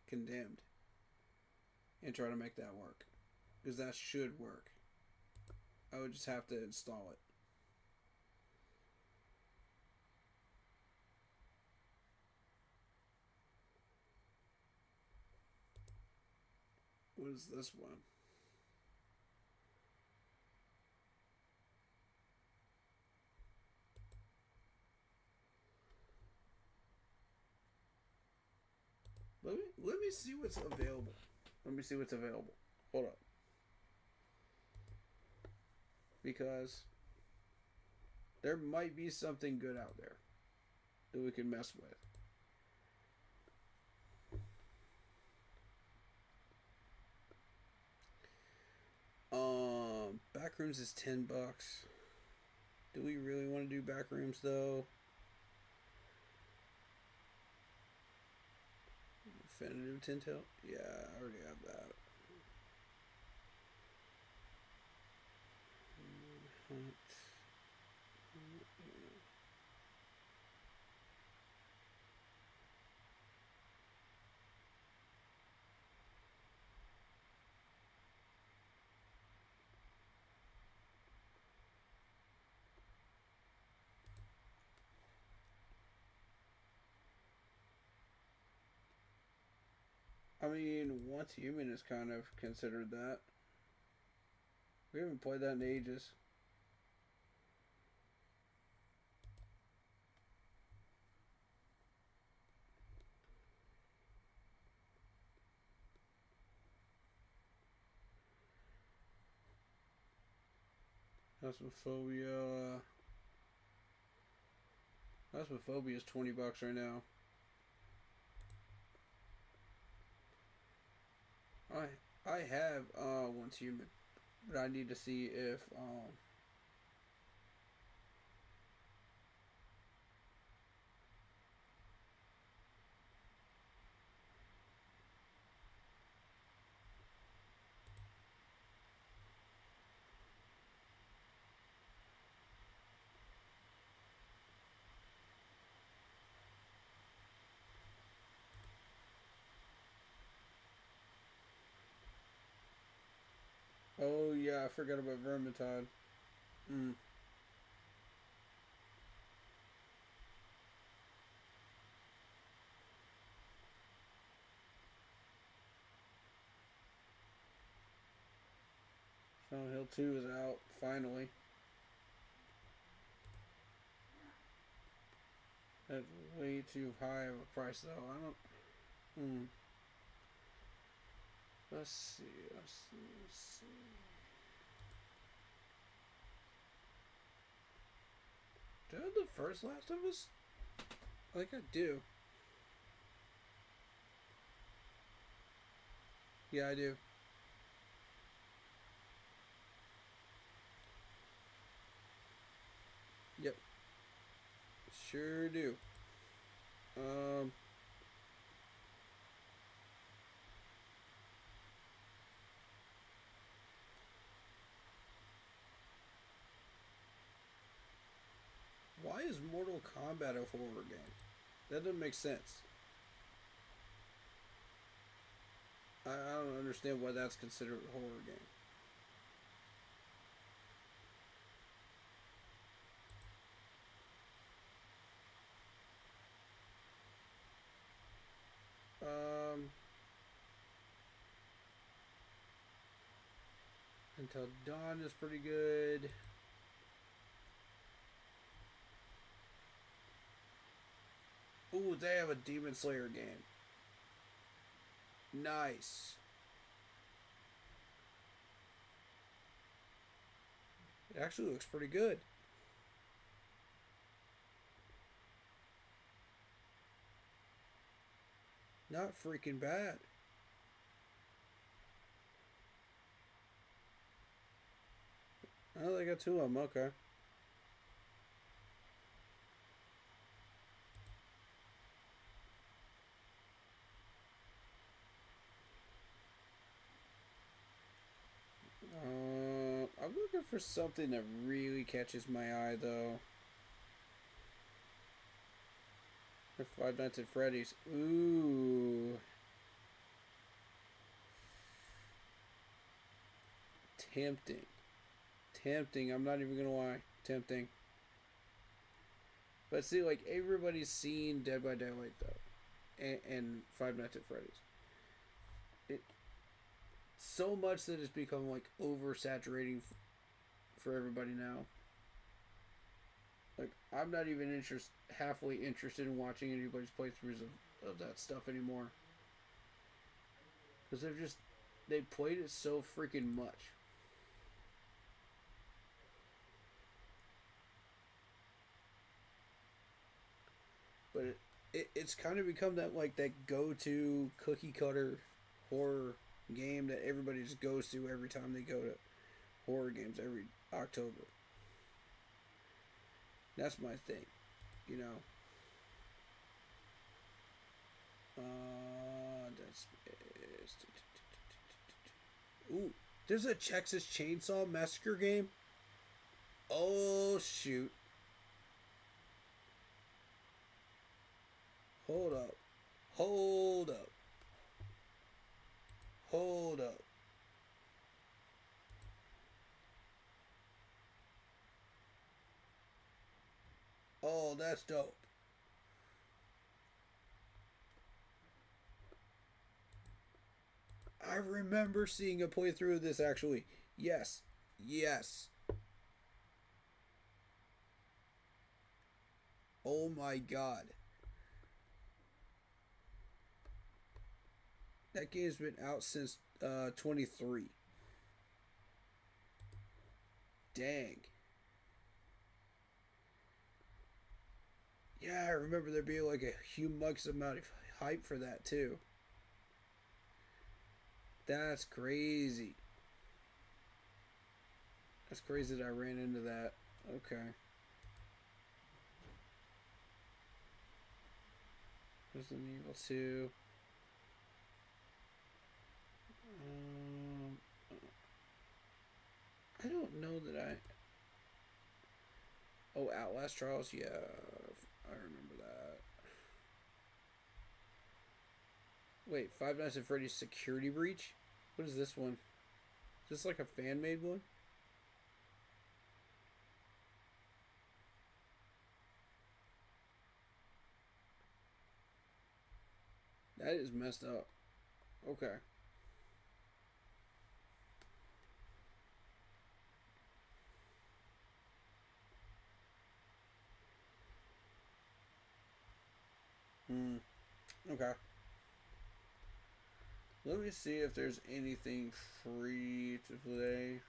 Condemned and try to make that work. Because that should work. I would just have to install it. What is this one? Let me see what's available. Let me see what's available. Hold up. Because there might be something good out there that we can mess with. Backrooms is $10. Do we really want to do Backrooms though? Definitive Tintail? Yeah, I already have that. I mean, Once Human is kind of considered that. We haven't played that in ages. Phasmophobia. Phasmophobia is $20 right now. I have Once Human, but I need to see if oh yeah, I forgot about Vermintide. Mm. Silent Hill 2 is out finally. That's way too high of a price though. I don't. Let's see. Do I have the first Last of Us? I think I do. Yeah, I do. Yep. Sure do. Why is Mortal Kombat a horror game? That doesn't make sense. I don't understand why that's considered a horror game. Until Dawn is pretty good. Ooh, they have a Demon Slayer game. Nice. It actually looks pretty good. Not freaking bad. Oh, they got two of them. Okay. I'm looking for something that really catches my eye, though. For Five Nights at Freddy's. Ooh. Tempting. Tempting. I'm not even gonna lie. Tempting. But see, like, everybody's seen Dead by Daylight, though. And Five Nights at Freddy's. It so much that it's become, like, oversaturating for everybody now. Like, I'm not even halfway interested in watching anybody's playthroughs of that stuff anymore. Because they played it so freaking much. But it's kind of become that go-to cookie cutter horror game that everybody just goes to every time they go to horror games every October. That's my thing, you know. That's ooh. There's a Texas Chainsaw Massacre game. Oh shoot! Hold up, hold up, hold up. Oh, that's dope. I remember seeing a playthrough of this actually. Yes, yes. Oh my god. That game's been out since 23. Dang. Yeah, I remember there being like a humongous amount of hype for that too. That's crazy. That's crazy that I ran into that. Okay. Resident Evil 2. Um, I don't know that I. Oh, Outlast Trials? Yeah, I remember that. Wait, Five Nights at Freddy's Security Breach? What is this one? Is this like a fan made one? That is messed up. Okay. Hmm. Okay. Let me see if there's anything free to play.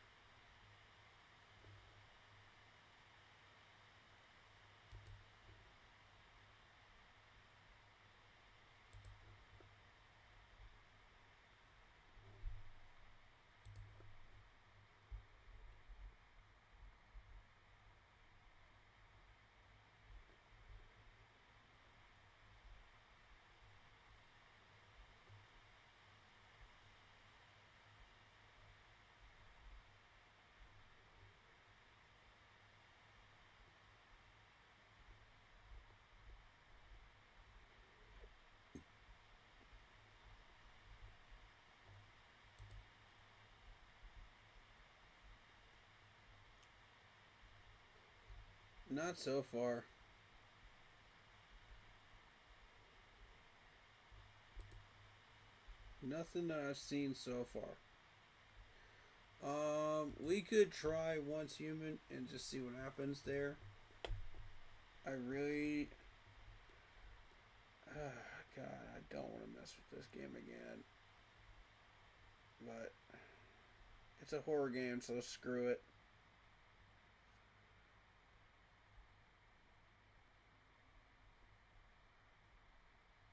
Not so far. Nothing that I've seen so far. We could try Once Human and just see what happens there. I really, God, I don't want to mess with this game again. But it's a horror game, so screw it.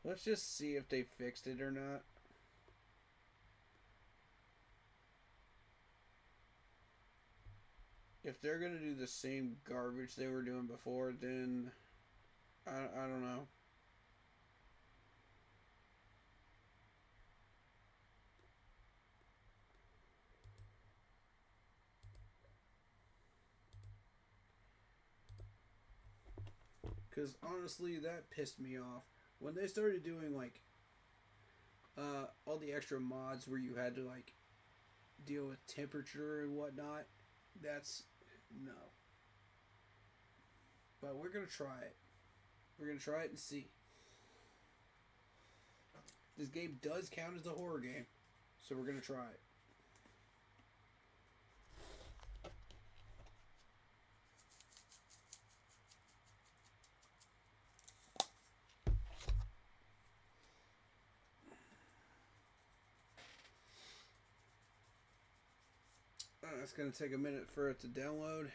Let's just see if they fixed it or not. if they're gonna do the same garbage they were doing before, then I don't know. Because honestly, that pissed me off when they started doing like all the extra mods where you had to like deal with temperature and whatnot. That's no. But we're gonna try it. We're gonna try it and see. This game does count as a horror game, so we're gonna try it. It's gonna take a minute for it to download.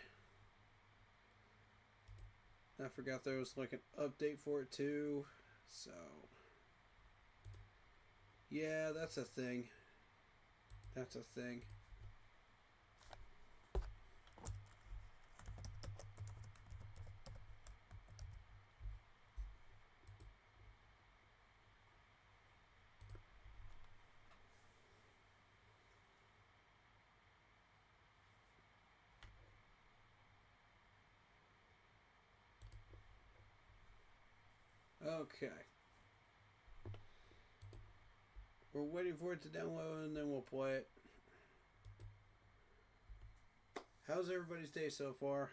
I forgot there was like an update for it too, so yeah, that's a thing. That's a thing. Okay. We're waiting for it to download and then we'll play it. How's everybody's day so far?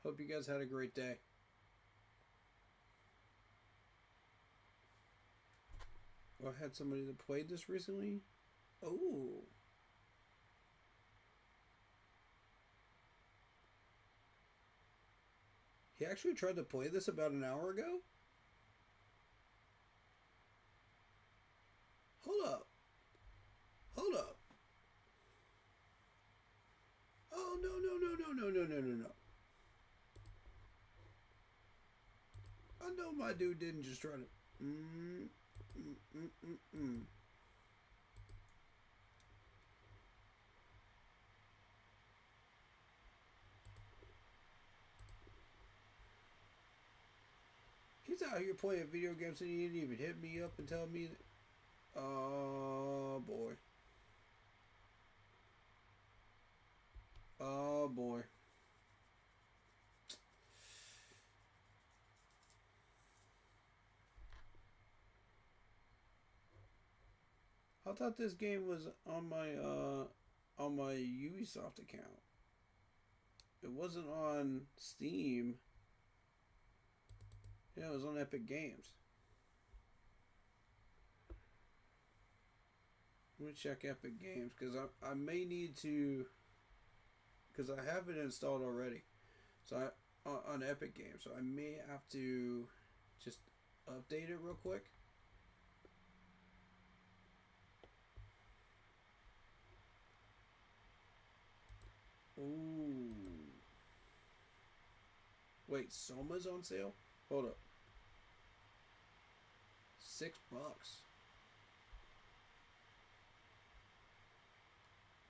Hope you guys had a great day. Well, I had somebody that played this recently. Oh. He actually tried to play this about an hour ago? Hold up. Hold up. Oh, no, no, no, no, no, no, no, no, no. I know my dude didn't just try to... He's out here playing video games and he didn't even hit me up and tell me that... Oh, boy. Oh, boy. I thought this game was on my Ubisoft account. It wasn't on Steam. Yeah, it was on Epic Games. Let me check Epic Games because I may need to, because I have it installed already. So on Epic Games, so I may have to just update it real quick. Ooh. Wait, Soma's on sale? Hold up. $6.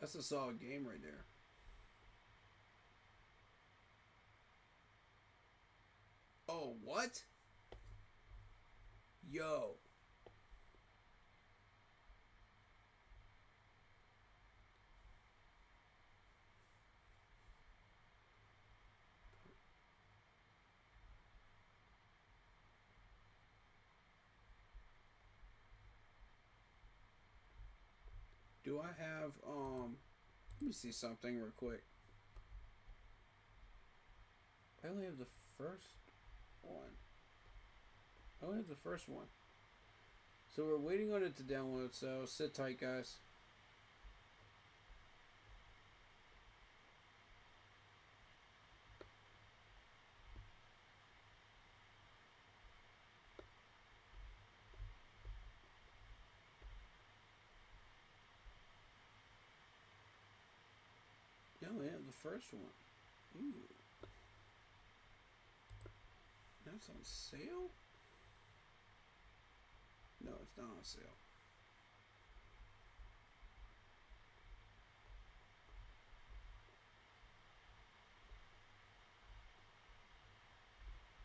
That's a solid game right there. Oh, what? Yo. Do I have, let me see something real quick. I only have the first one. I only have the first one. So we're waiting on it to download, so sit tight, guys. You only have the first one. Ooh. That's on sale? No, it's not on sale.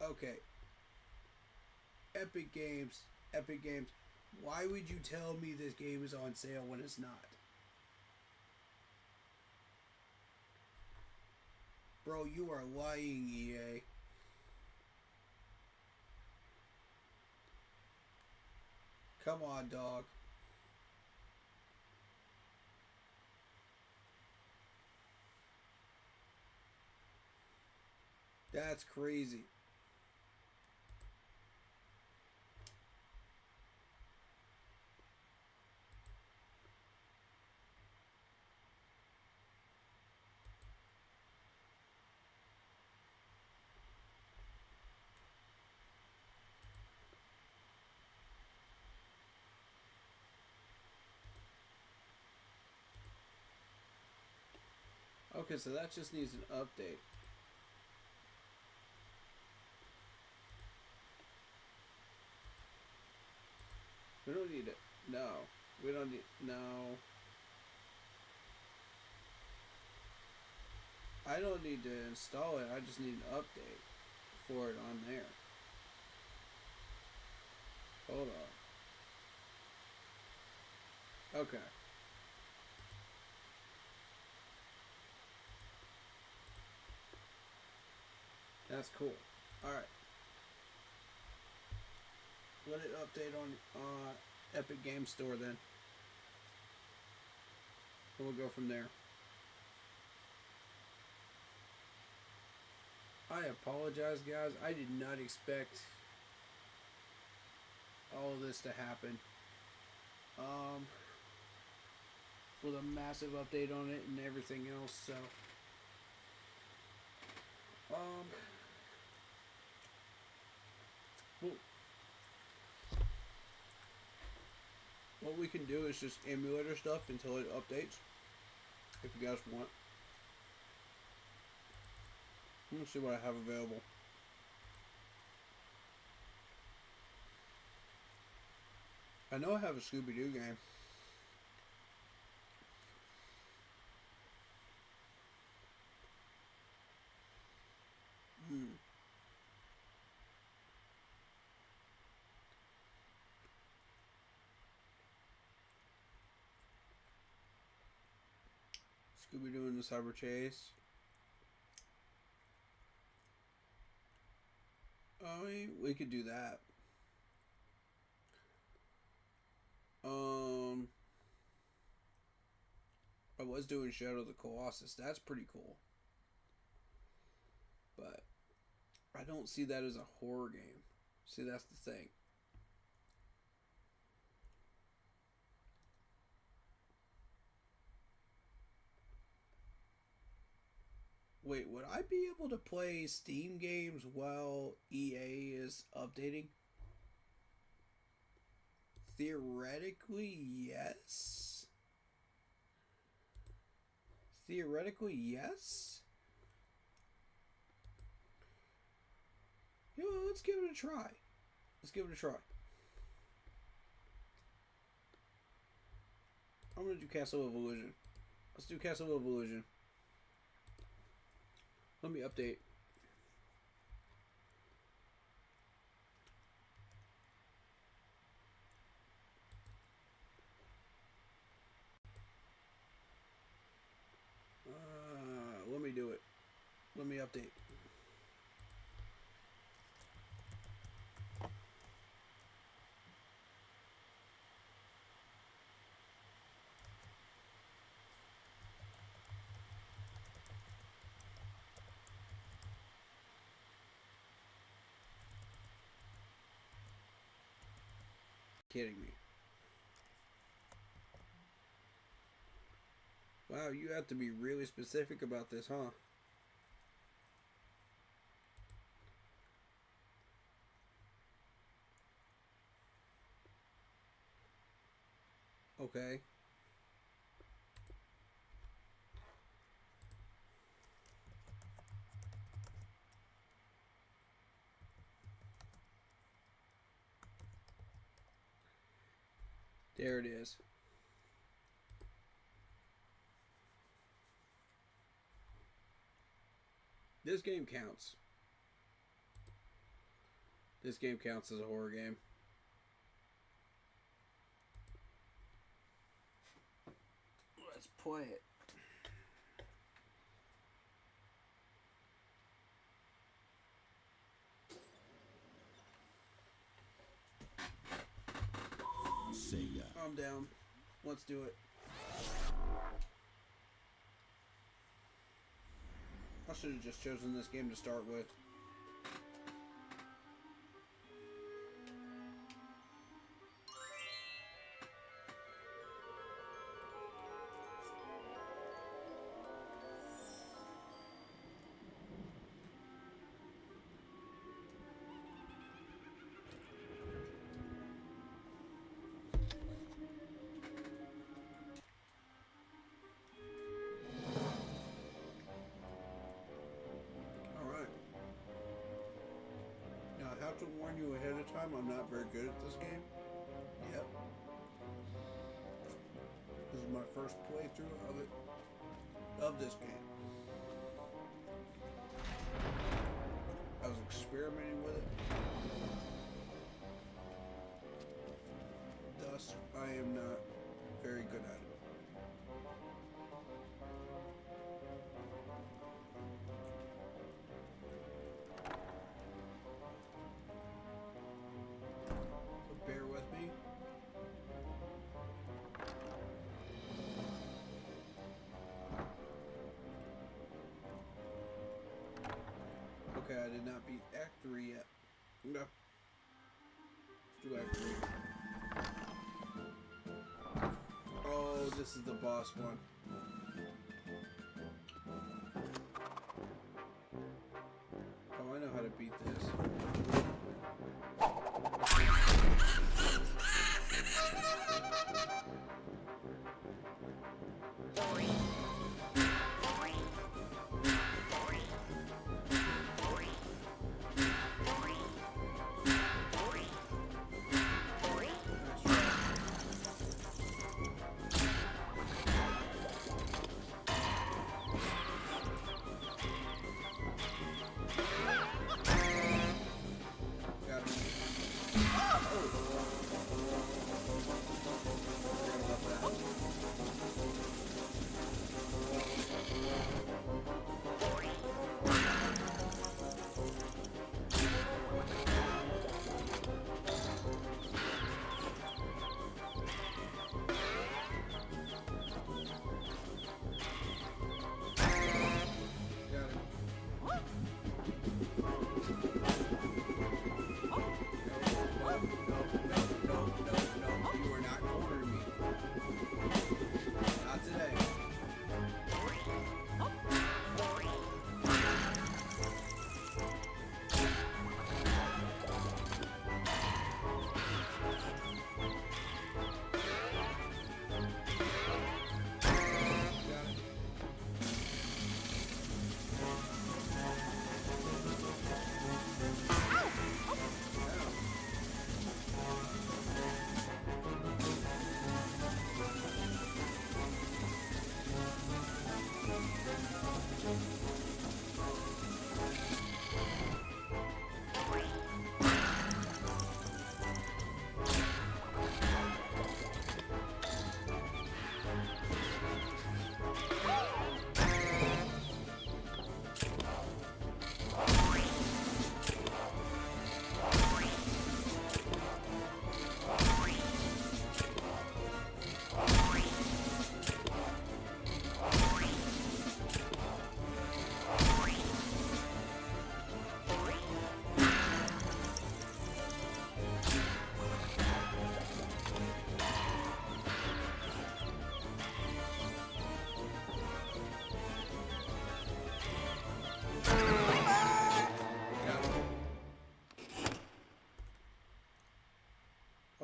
Okay. Epic Games. Epic Games. Why would you tell me this game is on sale when it's not? Bro, you are lying, EA. Come on, dog. That's crazy. Okay, so that just needs an update. We don't need it. No. We don't need... No. I don't need to install it. I just need an update for it on there. Hold on. Okay. That's cool. Alright. Let it update on Epic Games Store then. And we'll go from there. I apologize, guys. I did not expect all of this to happen. With a massive update on it and everything else, so well, what we can do is just emulator stuff until it updates, if you guys want. Let's see what I have available. I know I have a Scooby-Doo game. Scooby-Doo and the Cyber Chase. I mean, we could do that. I was doing Shadow of the Colossus. That's pretty cool. But I don't see that as a horror game. See, that's the thing. Wait, would I be able to play Steam games while EA is updating? Theoretically, yes. Theoretically, yes. You know, let's give it a try. Let's give it a try. I'm gonna do Castle of Illusion. Let's do Castle of Illusion. Let me update. Let me do it. Let me update. Kidding me. Wow, you have to be really specific about this, huh? Okay. There it is. This game counts. This game counts as a horror game. Let's play it. Sega. I'm down. Let's do it. I should have just chosen this game to start with. I have to warn you ahead of time, I'm not very good at this game. Yep. This is my first playthrough of it, of this game. I was experimenting with it. Thus, I am not very good at it. Bear with me. Okay, I did not beat Act 3 yet. No. Let's do Act 3. Oh, this is the boss one. Oh, I know how to beat this.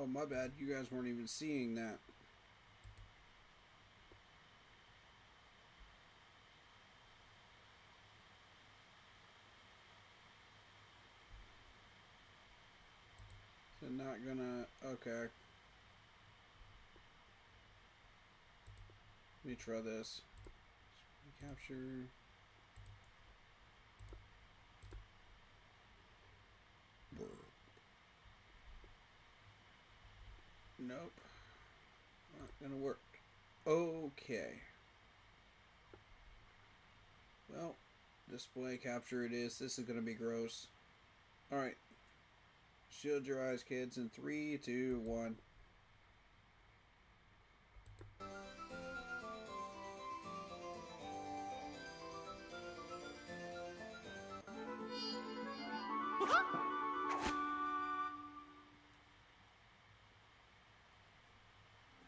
Oh, my bad. You guys weren't even seeing that. So not gonna... Okay. Let me try this. Capture... Nope. Not gonna work. Okay. Well, display capture it is. This is gonna be gross. Alright. Shield your eyes, kids, in 3, 2, 1.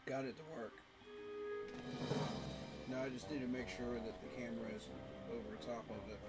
Got it to work. Now I just need to make sure that the camera is over top of it.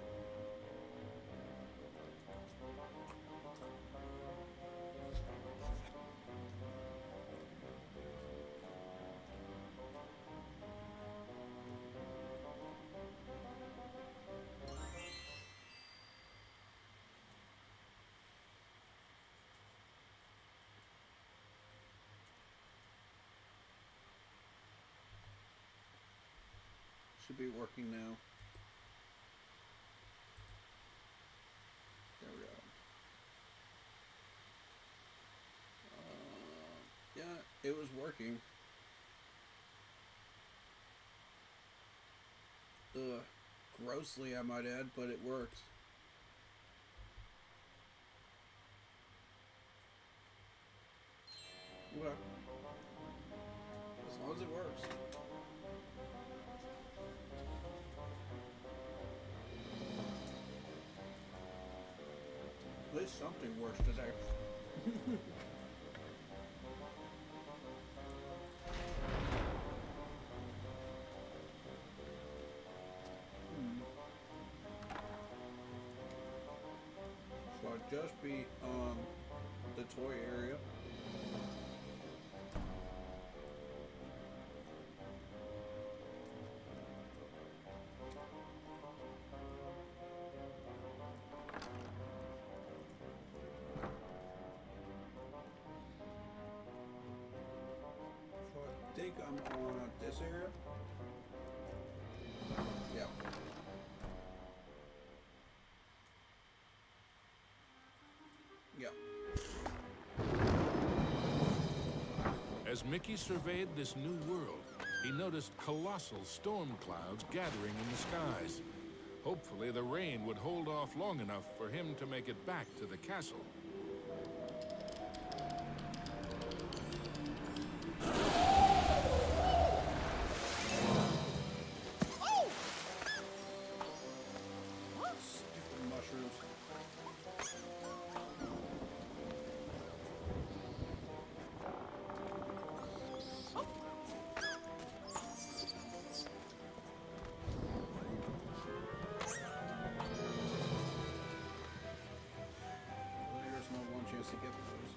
Should be working now. There we go. Yeah, it was working. Grossly, I might add, but it worked. Okay. As long as it works. At least something works today. So I'd just be on the toy area. I think I'm on this area. Yep. Yep. As Mickey surveyed this new world, he noticed colossal storm clouds gathering in the skies. Hopefully the rain would hold off long enough for him to make it back to the castle. Stupid mushrooms. There's no one chance to get those.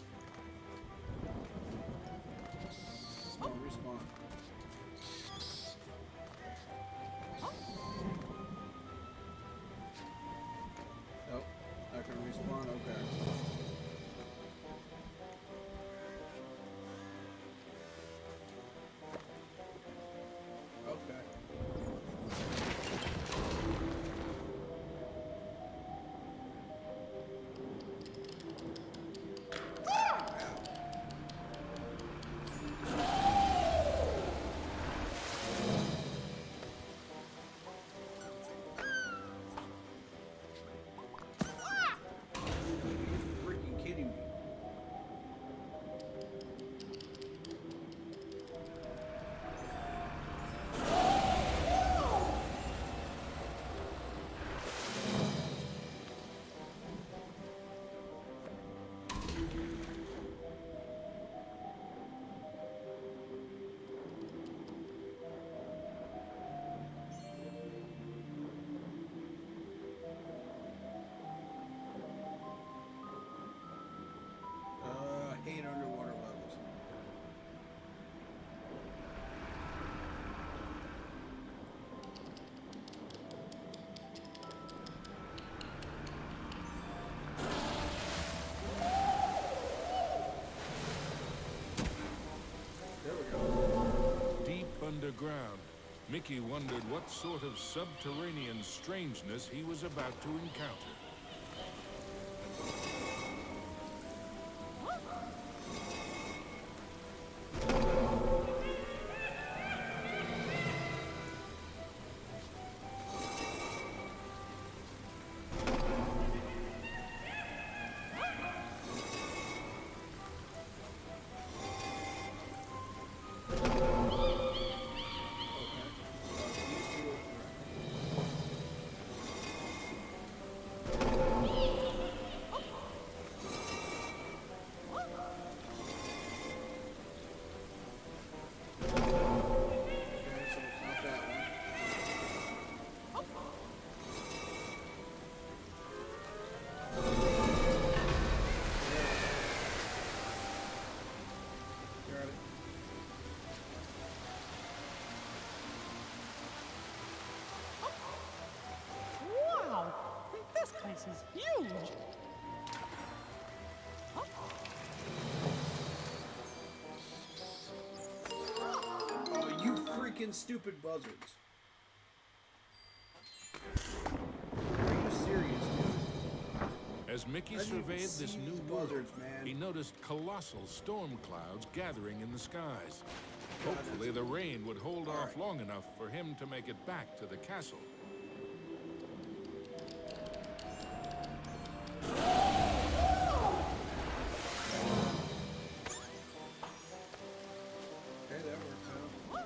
No respawn. Nope, not gonna respawn. Okay. Okay. Freaking kidding me. Hate underwater levels. There we go. Deep underground, Mickey wondered what sort of subterranean strangeness he was about to encounter. freaking stupid buzzards. Are you serious, dude? As Mickey I didn't even surveyed see this new these world, buzzards, man. he noticed colossal storm clouds gathering in the skies. God, Hopefully, the rain would hold All off right. long enough for him to make it back to the castle. Okay, that worked out.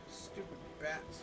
Stupid bats.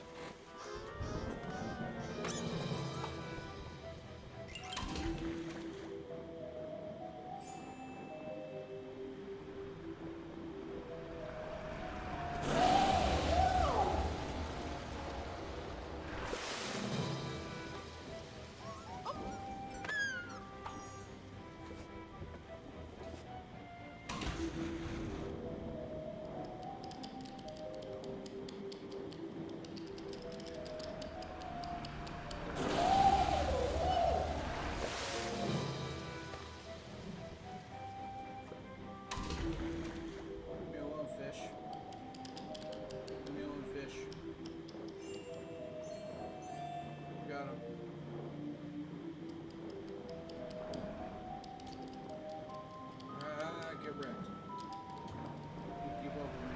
Leave me alone, fish. Leave me alone, fish. Got him. Ah, get wrecked. You keep up with me.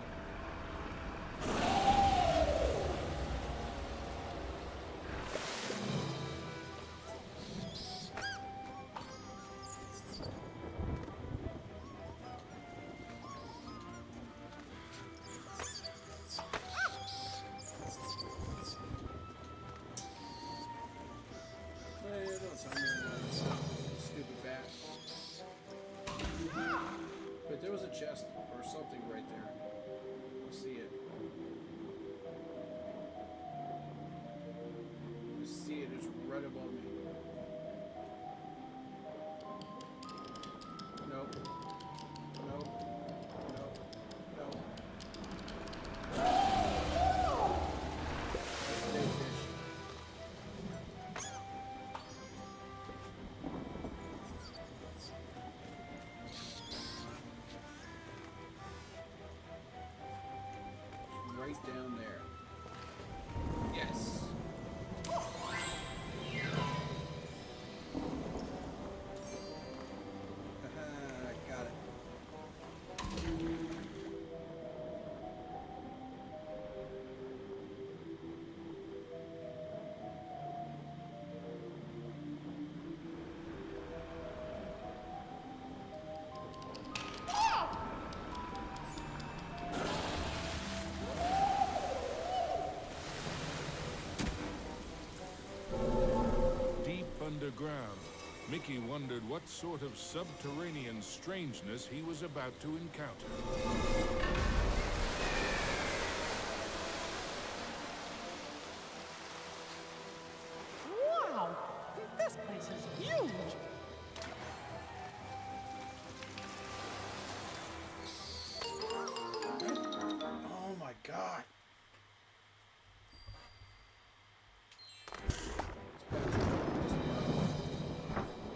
Hey, don't tell me that. Stupid bat. But there was a chest or something right there. I see it. I see it. It's right above me. Nope. Nope. Nope. Nope. That's a big fish. Right down there. Yes. Haha, got it. Deep underground, Mickey wondered what sort of subterranean strangeness he was about to encounter. Wow! This place is huge! Oh my god.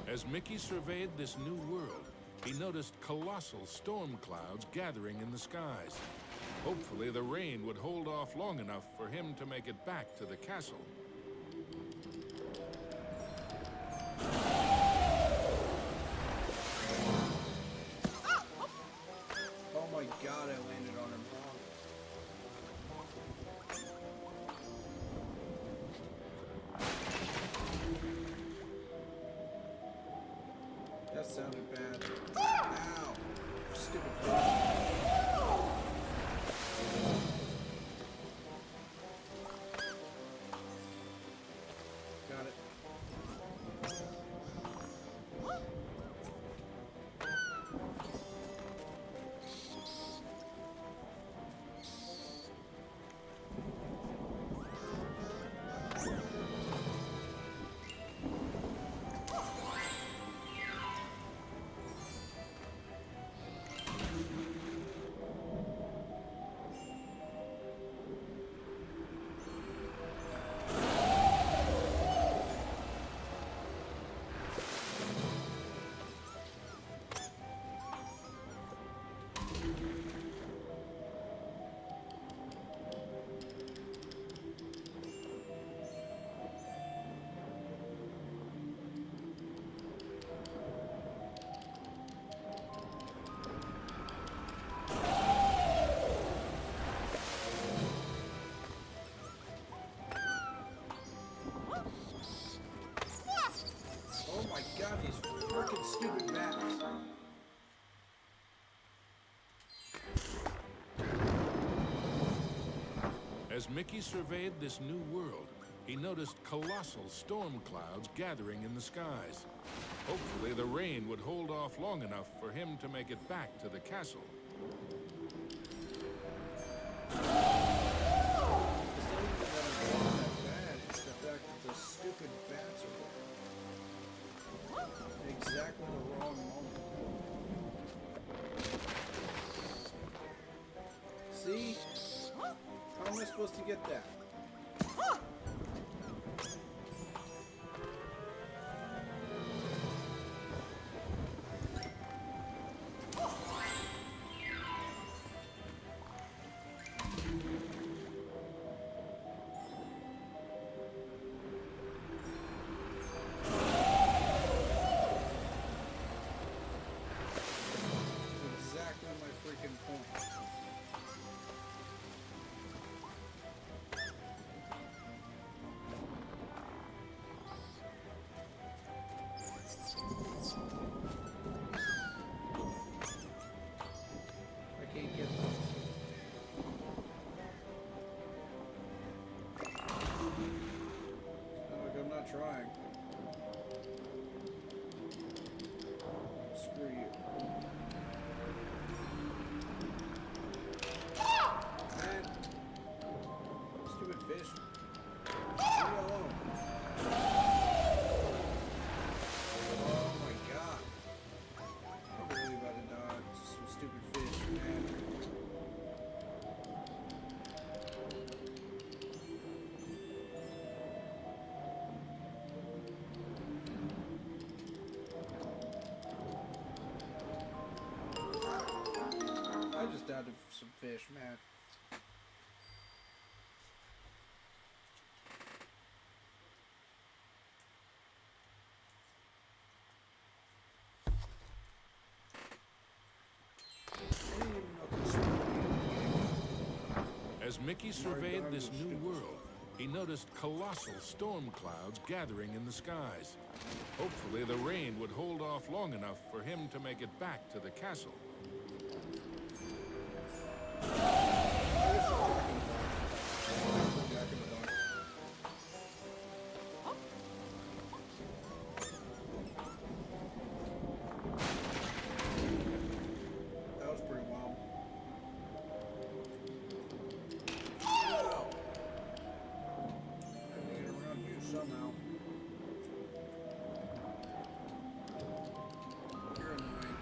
As Mickey surveyed this new world, he noticed colossal storm clouds gathering in the skies. Hopefully, the rain would hold off long enough for him to make it back to the castle. Oh my god, I landed on him wrong. That sounded bad. Ow. stupid fish. Got it. Oh my god, these freaking stupid bats. As Mickey surveyed this new world, he noticed colossal storm clouds gathering in the skies. Hopefully, the rain would hold off long enough for him to make it back to the castle. It's not even that it's all that bad, it's the fact that the stupid bats are there. At exactly the wrong moment. See? How am I supposed to get that? Exactly my freaking point. I can't get them. It's not like I'm not trying. Screw you. Man. Stupid fish. Leave me alone. Oh my god. I'm really about to die. It's just some stupid fish, man. I just died to some fish, man. I didn't even know this was gonna be in the game. As Mickey surveyed this new world, he noticed colossal storm clouds gathering in the skies. Hopefully, the rain would hold off long enough for him to make it back to the castle. Jack in the Box. That was pretty wild. Ow! Had to get around you somehow. You're annoying.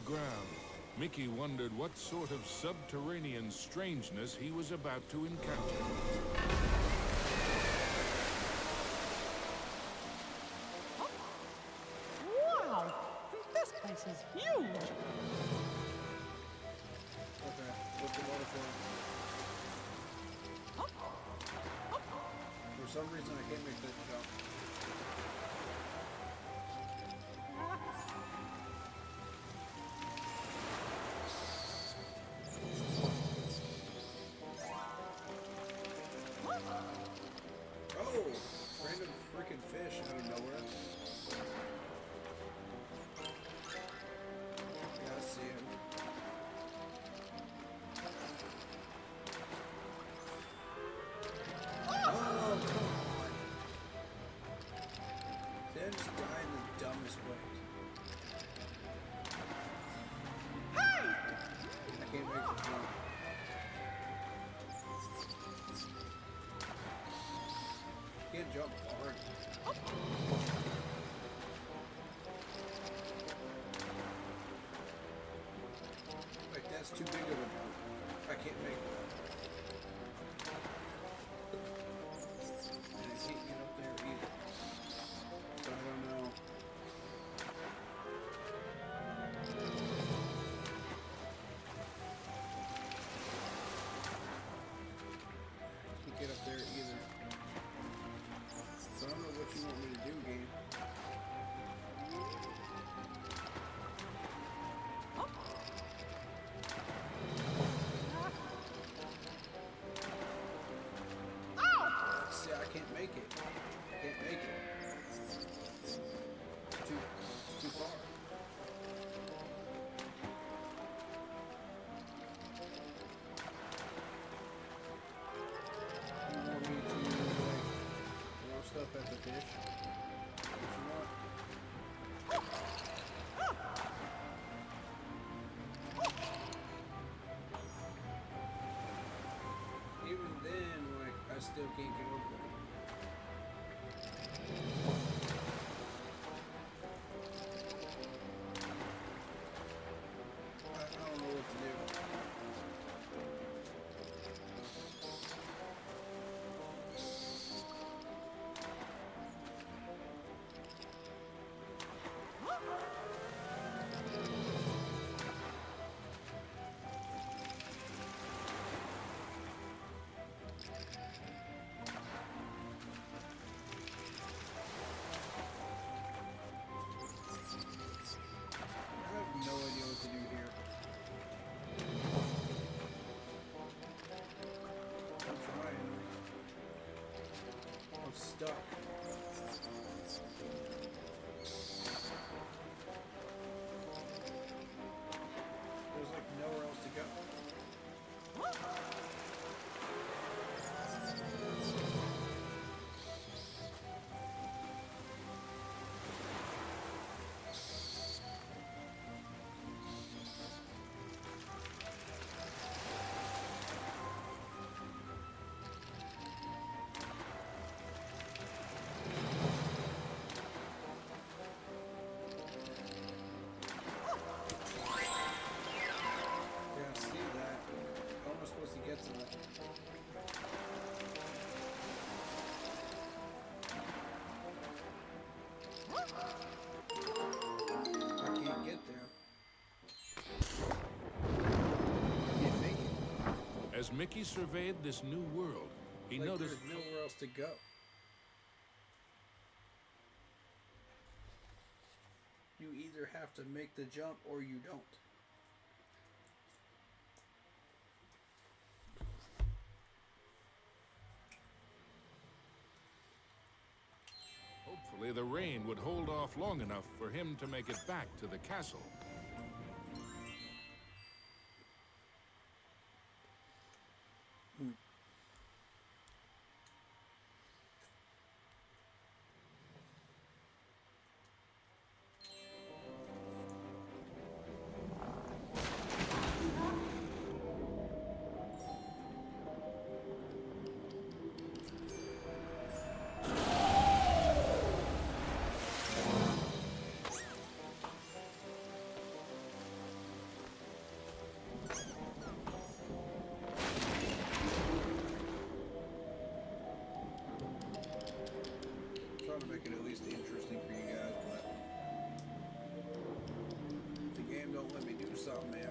ground, Mickey wondered what sort of subterranean strangeness he was about to encounter. Wow! This place is huge! Okay, what's the waterfall? For some reason, I can't make that jump. Oh! Random freaking fish out of nowhere. Yeah, I see him. Oh, come on. They just die in the dumbest ways. I can't make the jump. Can't jump hard. Like, that's too big of a jump. I can't make it. And I can't get up there either. So I don't know. Can't get up there either. So I don't know what you want me to do, game. See, I can't make it. I can't make it. It's too far. You want me to, like, throw stuff at the fish? What you want? Even then, like, I still can't get over there. I don't know what to do. I have no idea what to do here. I'm trying. I'm stuck. There's like nowhere else to go. Yeah, I see that. How am I supposed to get to that? I can't get there. I can't make it. As Mickey surveyed this new world, he Like, noticed there's nowhere else to go. You either have to make the jump or you don't. hopefully the rain would hold off long enough for him to make it back to the castle. out, man.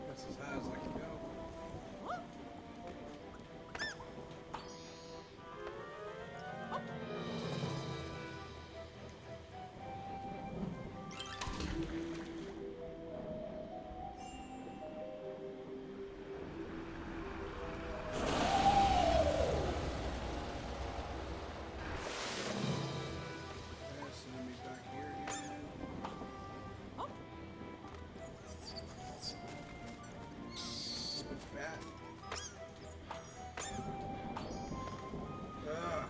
That's as high as I can go. There's enemies back here again. Bat. Ah.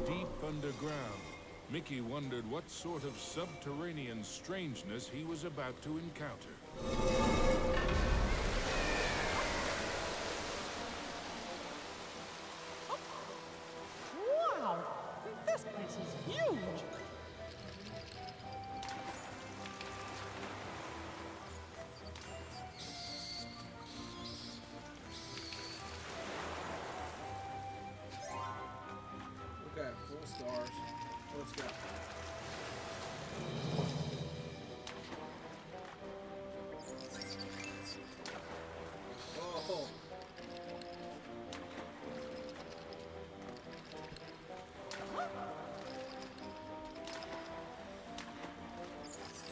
Deep underground, Mickey wondered what sort of subterranean strangeness he was about to encounter. Wow! This place is huge! Okay, 4 stars. Let's go. Oh.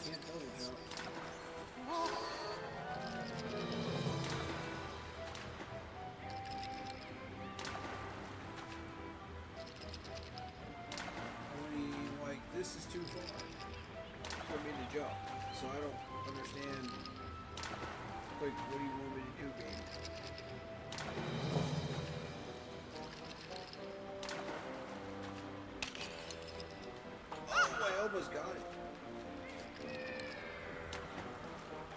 Can't double jump. I mean, like, this is too far for me to jump. So I don't understand. Like, what do you want me to do, game? Oh, I almost got it.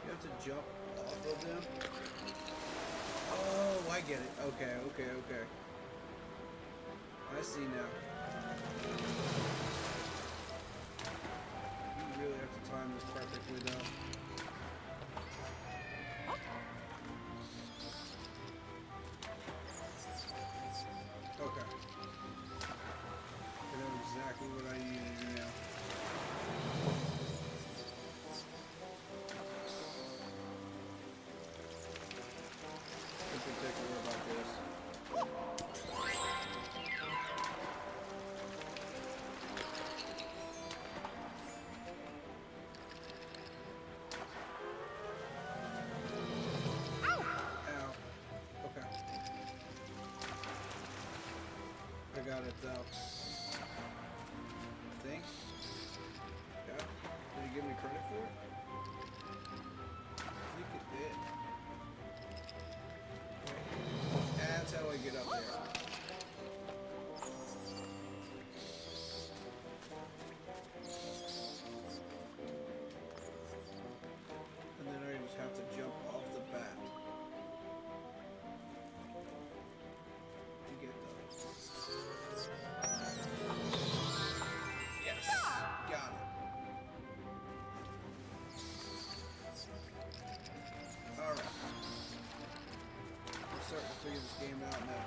You have to jump off of them? Oh, I get it. Okay. I see now. You really have to time this perfectly, though. Okay. I know exactly what I need to do now. In particular about this. Ow. Okay. I got it though. I think. Yeah. Did he give me credit for it? I think it did. Okay. That's how I get up there. And then I just have to jump off the bat to get those. Yes, got it. Alright. I'm starting to figure this game out now.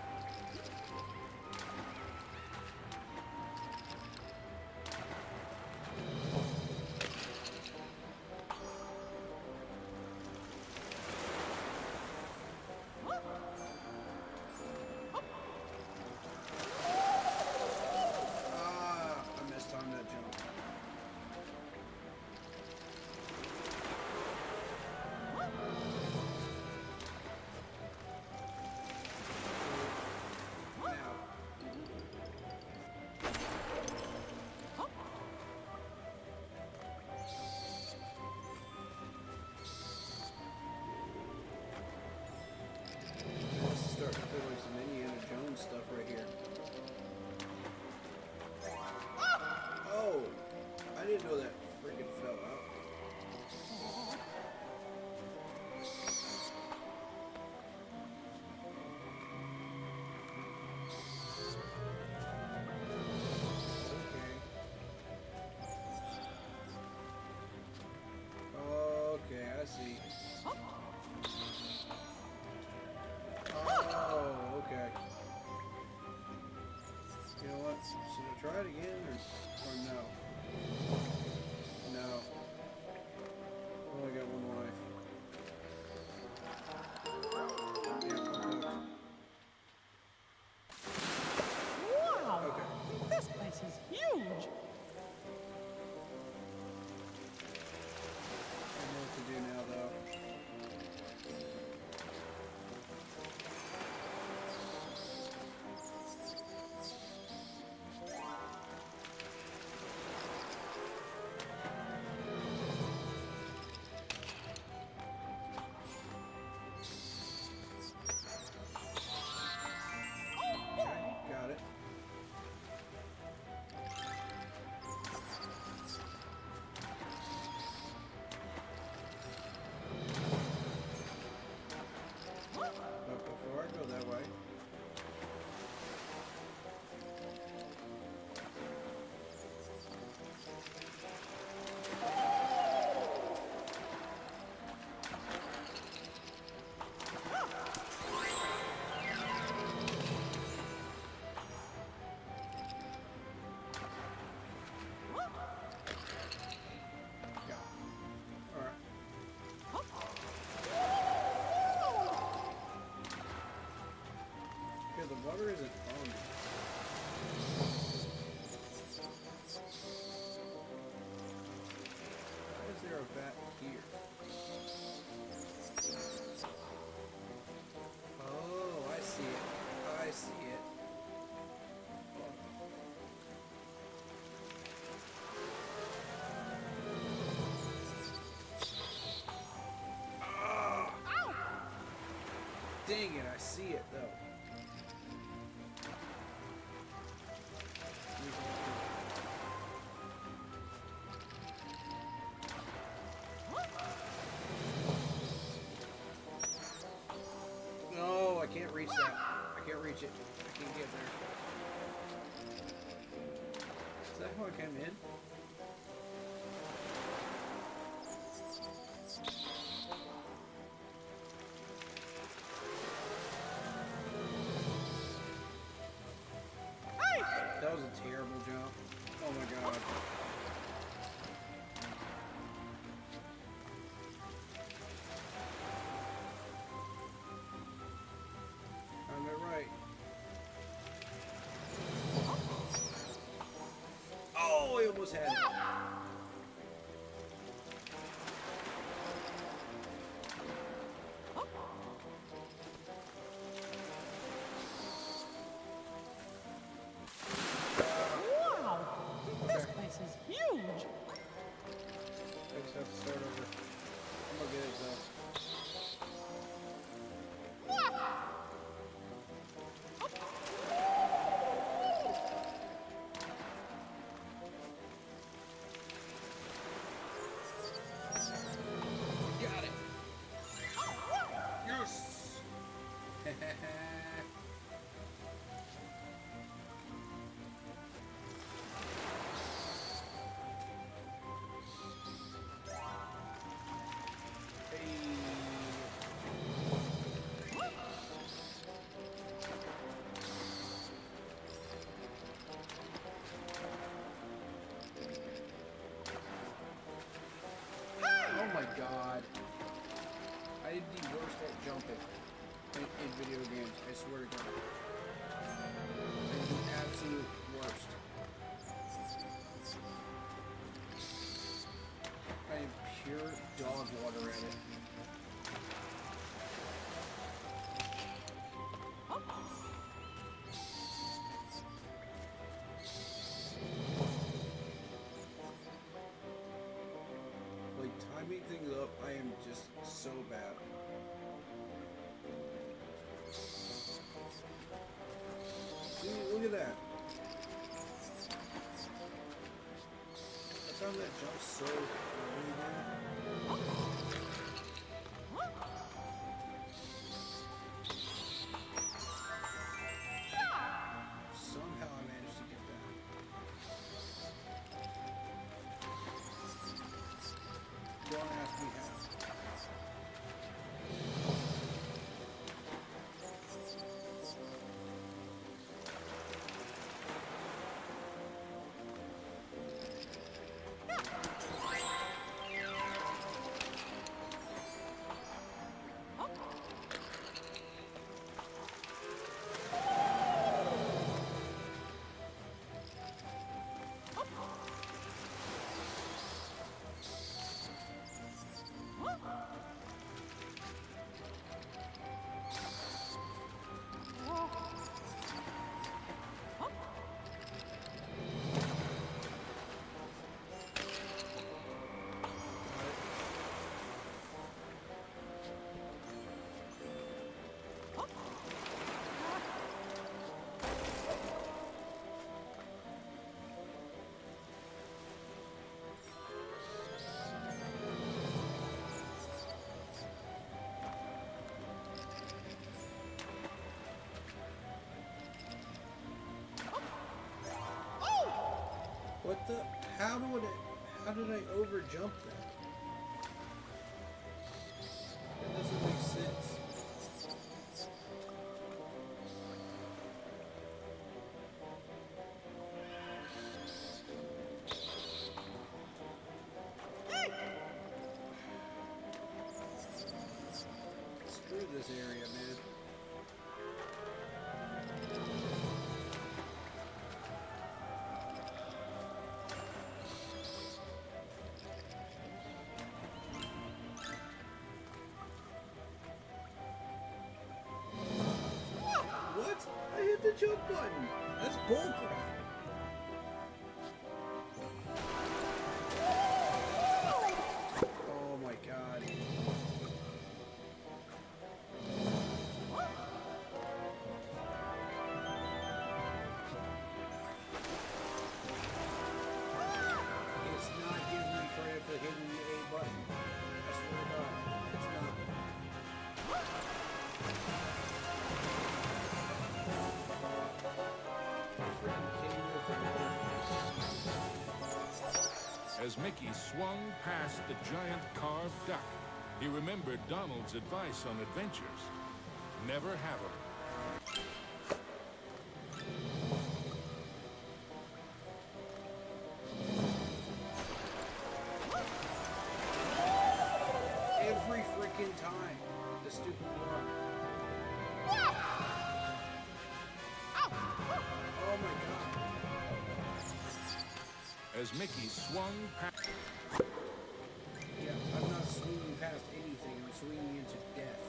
I mistimed that jump. Dang it, I see it though. No, I can't reach that. I can't reach it. I can't get there. Is that how I came in? That was a terrible jump. Oh my god. I'm it right. Oh, I almost had it. Wow! This place is huge! I just have to start over. I'm gonna get it though. Got it. Yes. Oh my god. I did the worst at jumping in video games, I swear to god. I did the absolute worst. I am pure dog water at it. Like, timing things up, I am just so bad. See, look at that. I found that jump so early there. Somehow I managed to get that. Don't ask me how. What the? How did I over jump that? That doesn't make sense. Screw this area, man. What? I hit the jump button. That's bullcrap. Oh my god. Mickey swung past the giant carved duck, he remembered Donald's advice on adventures. Never have 'em. Every freaking time. The stupid water. Oh my god. As Mickey swung past... Yeah, I'm not swinging past anything. I'm swinging into death.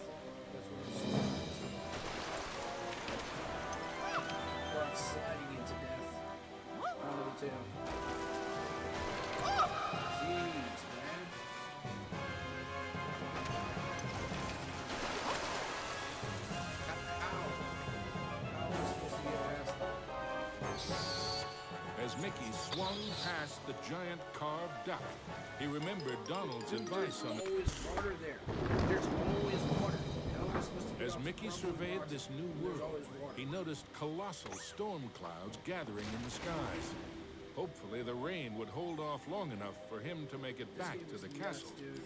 That's what I'm swinging into. Or I'm sliding into death. One of the two. Jeez, man. How? How am I supposed to get past that? As Mickey swung past the giant carved duck, he remembered Donald's advice on... There's always water there. There's always water. How am I supposed to get As off Mickey the surveyed water? this new There's world, always water. he noticed colossal storm clouds gathering in the skies. Hopefully the rain would hold off long enough for him to make it This back game to is the nuts, castle. dude.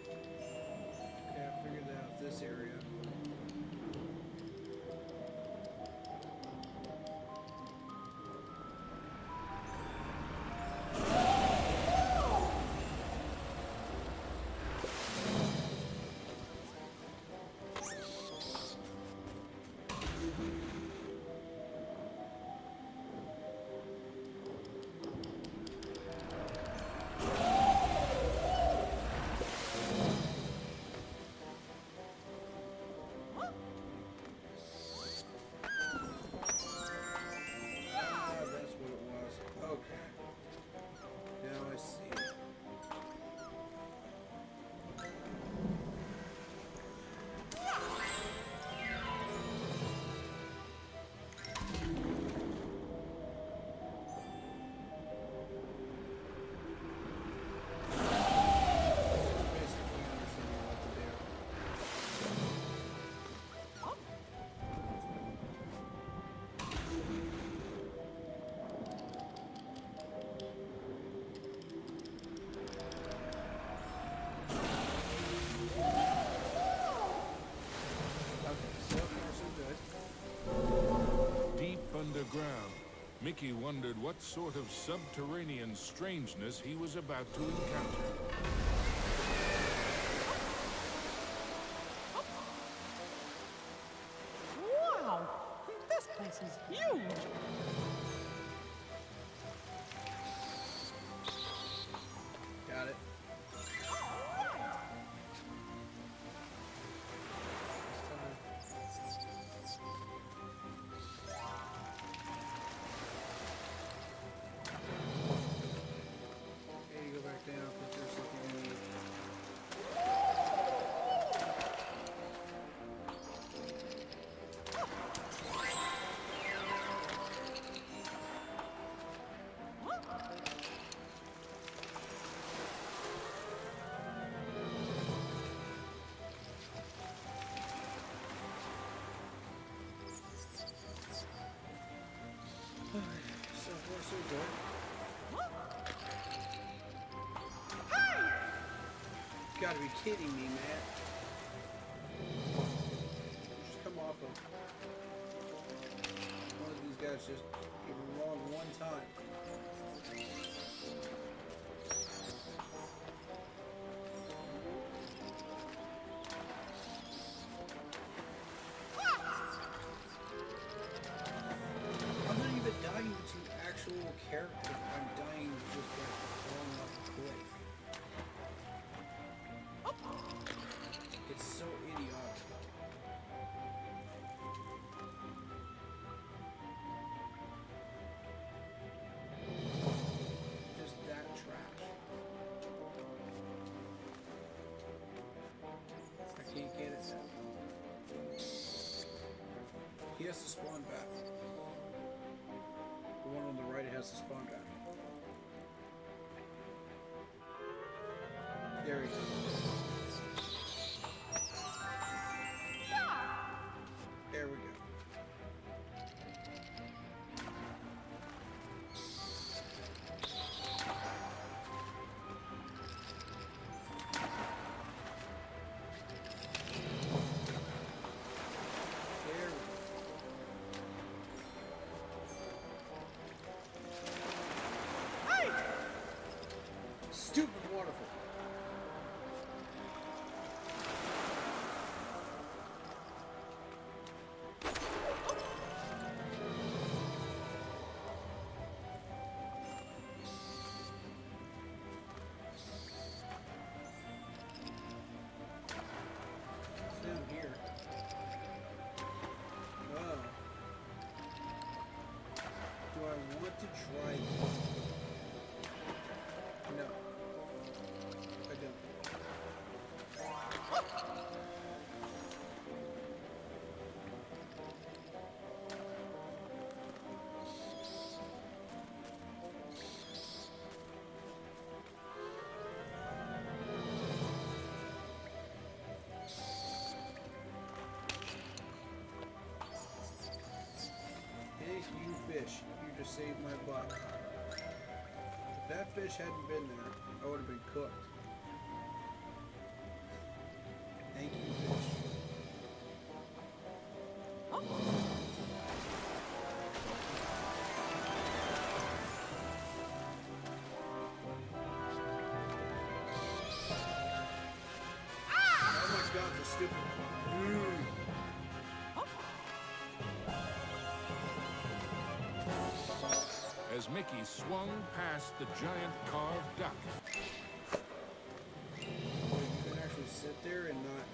Okay, I figured out this area. Ah, that's what it was. Okay. Now I see. Basically understanding what to do. Okay, so far so good. Deep underground, Mickey wondered what sort of subterranean strangeness he was about to encounter. Wow! This place is huge! Got it. Okay, you go back down, put your something you need. So far, so good. You gotta be kidding me, man. Just come off of one of these guys just get it wrong one time. I'm not even dying to actual character. I'm dying to just get thrown off a cliff. It's so idiotic. Just that trash. I can't get it now. He has to spawn back. One of that's the spawn guy. There we go. There we go. Stupid waterfall. It's down here. Oh. Do I want to try this? No. I don't. Thank you, fish. You just saved my butt. If that fish hadn't been there, I would have been cooked. Thank you, fish. Oh my god, the stupid. As Mickey swung past the giant carved duck, You can actually sit there and not.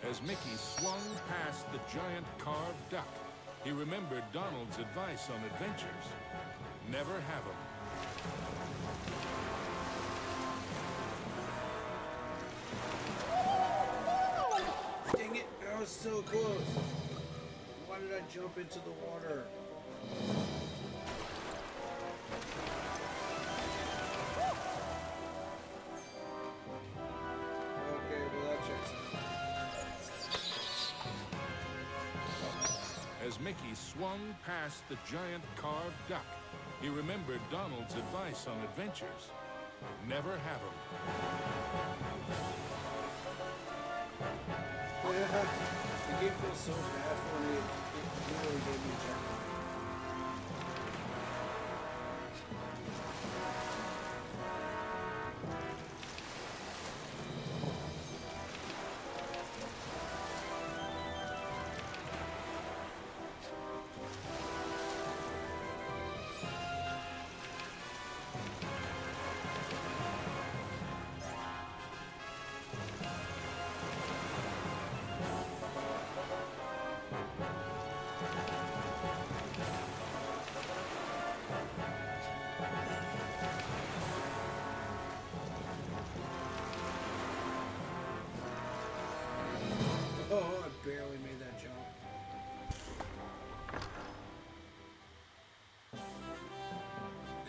as Mickey swung past the giant carved duck, he remembered Donald's advice on adventures. Never have 'em. Dang it, I was so close. Why did I jump into the water? Okay, well that checks out. As Mickey swung past the giant carved duck, he remembered Donald's advice on adventures. Never have 'em. Yeah, the game feels so bad for me. It really gave me a challenge. Oh, I barely made that jump.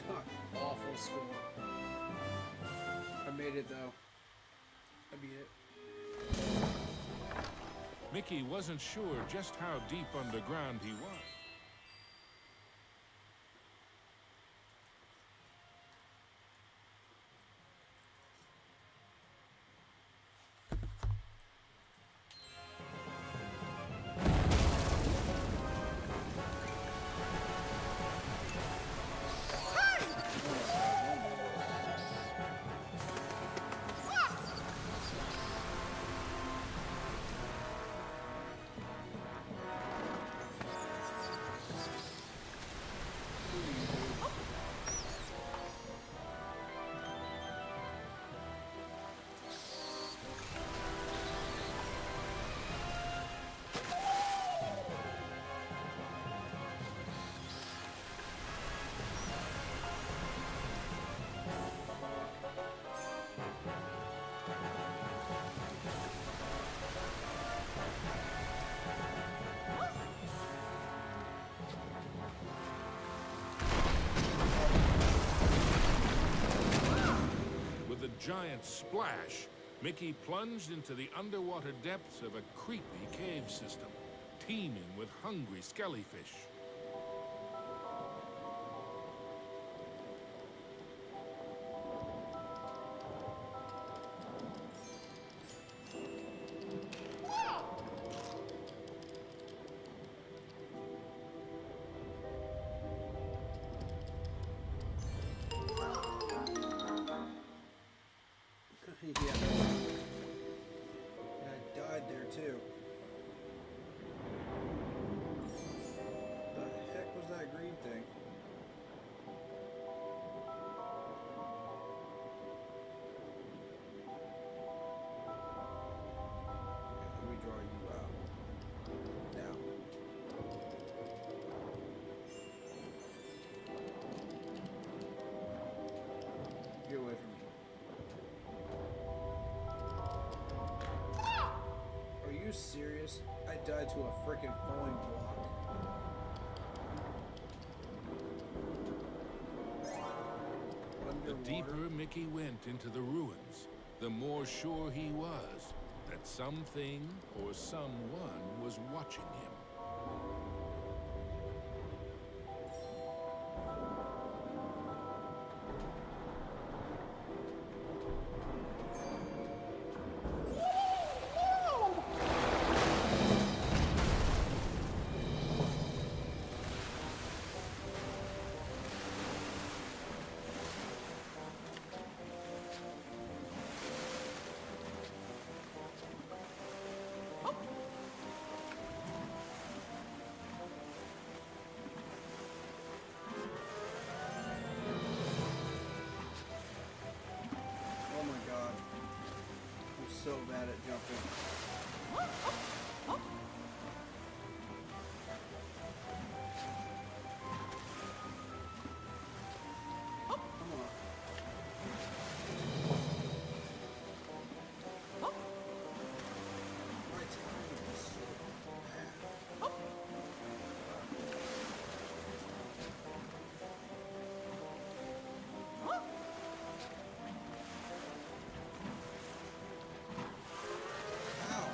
God, awful score. I made it though. I beat it. Mickey wasn't sure just how deep underground he was. giant splash, Mickey plunged into the underwater depths of a creepy cave system, teeming with hungry skellyfish. Yeah. And I died there too. The heck was that green thing? Let me draw you out. Now. Get away from me. Are you serious? I died to a freaking falling block. The Underwater. deeper Mickey went into the ruins, the more sure he was that something or someone was watching him. Oh my god. I'm so bad at jumping. Come on. My timing is so bad. Ow.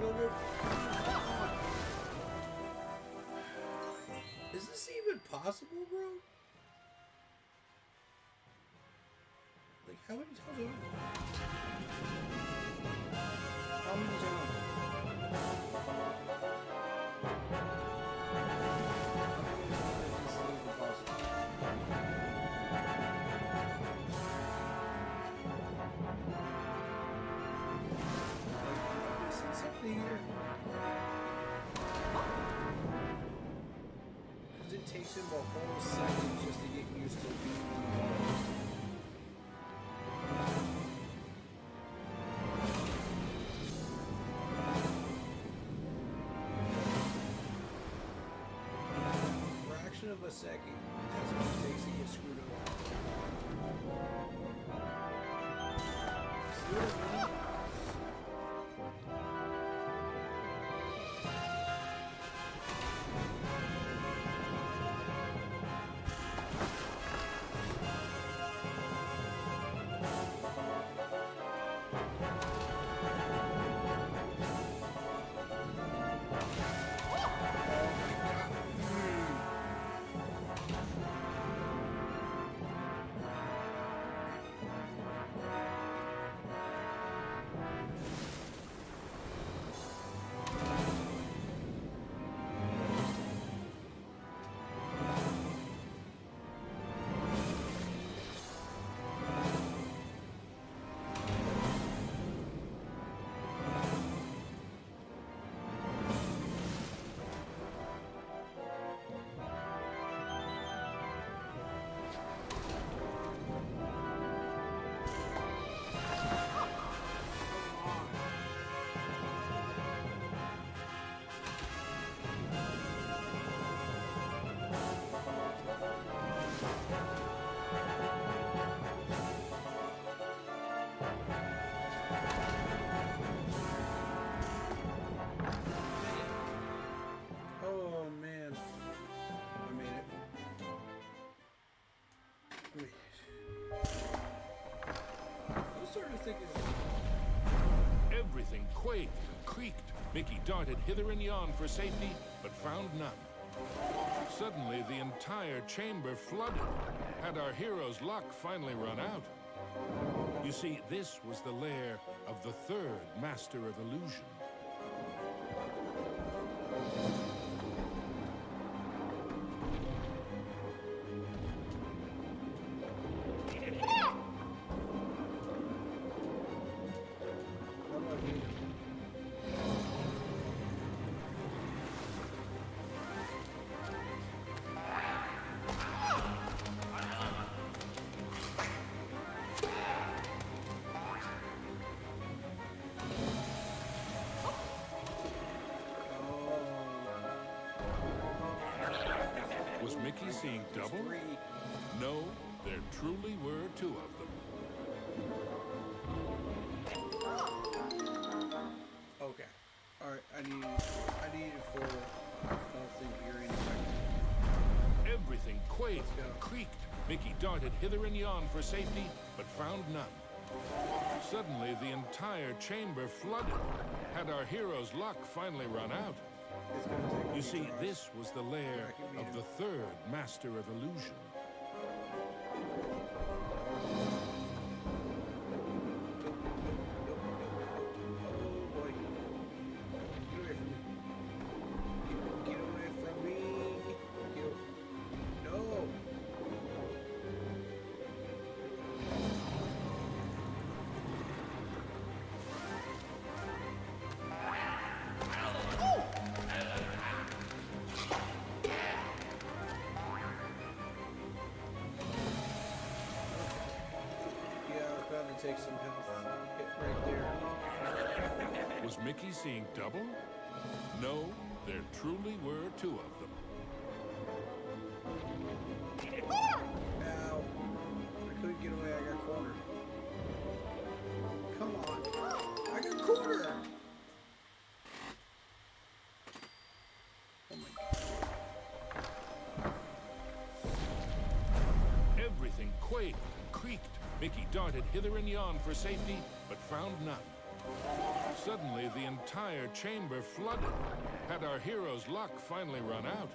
go. Is this even possible, bro? Like, how many times have How many times? This is even possible. Missing something here. Because it takes him a whole second just to get used to being in the water. Fraction of a second. That's what it takes to get screwed up. See what I mean? Oh man, I made it. Wait. I'm starting to think Everything quaked and creaked. Mickey darted hither and yon for safety, but found none. Suddenly, the entire chamber flooded. Had our hero's luck finally run out? You see, this was the lair of the third Master of Illusion. how do I beat it? Was Mickey seeing double? Three. No, there truly were two of them. Okay. Alright, I need it for health and gearing effect. Everything quaked Let's go. and creaked. Mickey darted hither and yon for safety, but found none. Suddenly, the entire chamber flooded. Had our hero's luck finally run out? It's gonna take You me see, tries. this was the lair of the third Master of Illusion. Oh boy. Get away from me. No. Yeah, I was about to take some health hit right there. Was Mickey seeing double? No, there truly were two of them. Ow. I couldn't get away, I got cornered. Come on. I got cornered! Oh my god. Everything quaked and creaked. Mickey darted hither and yon for safety, but found none. Suddenly, the entire chamber flooded. Had our hero's luck finally run out?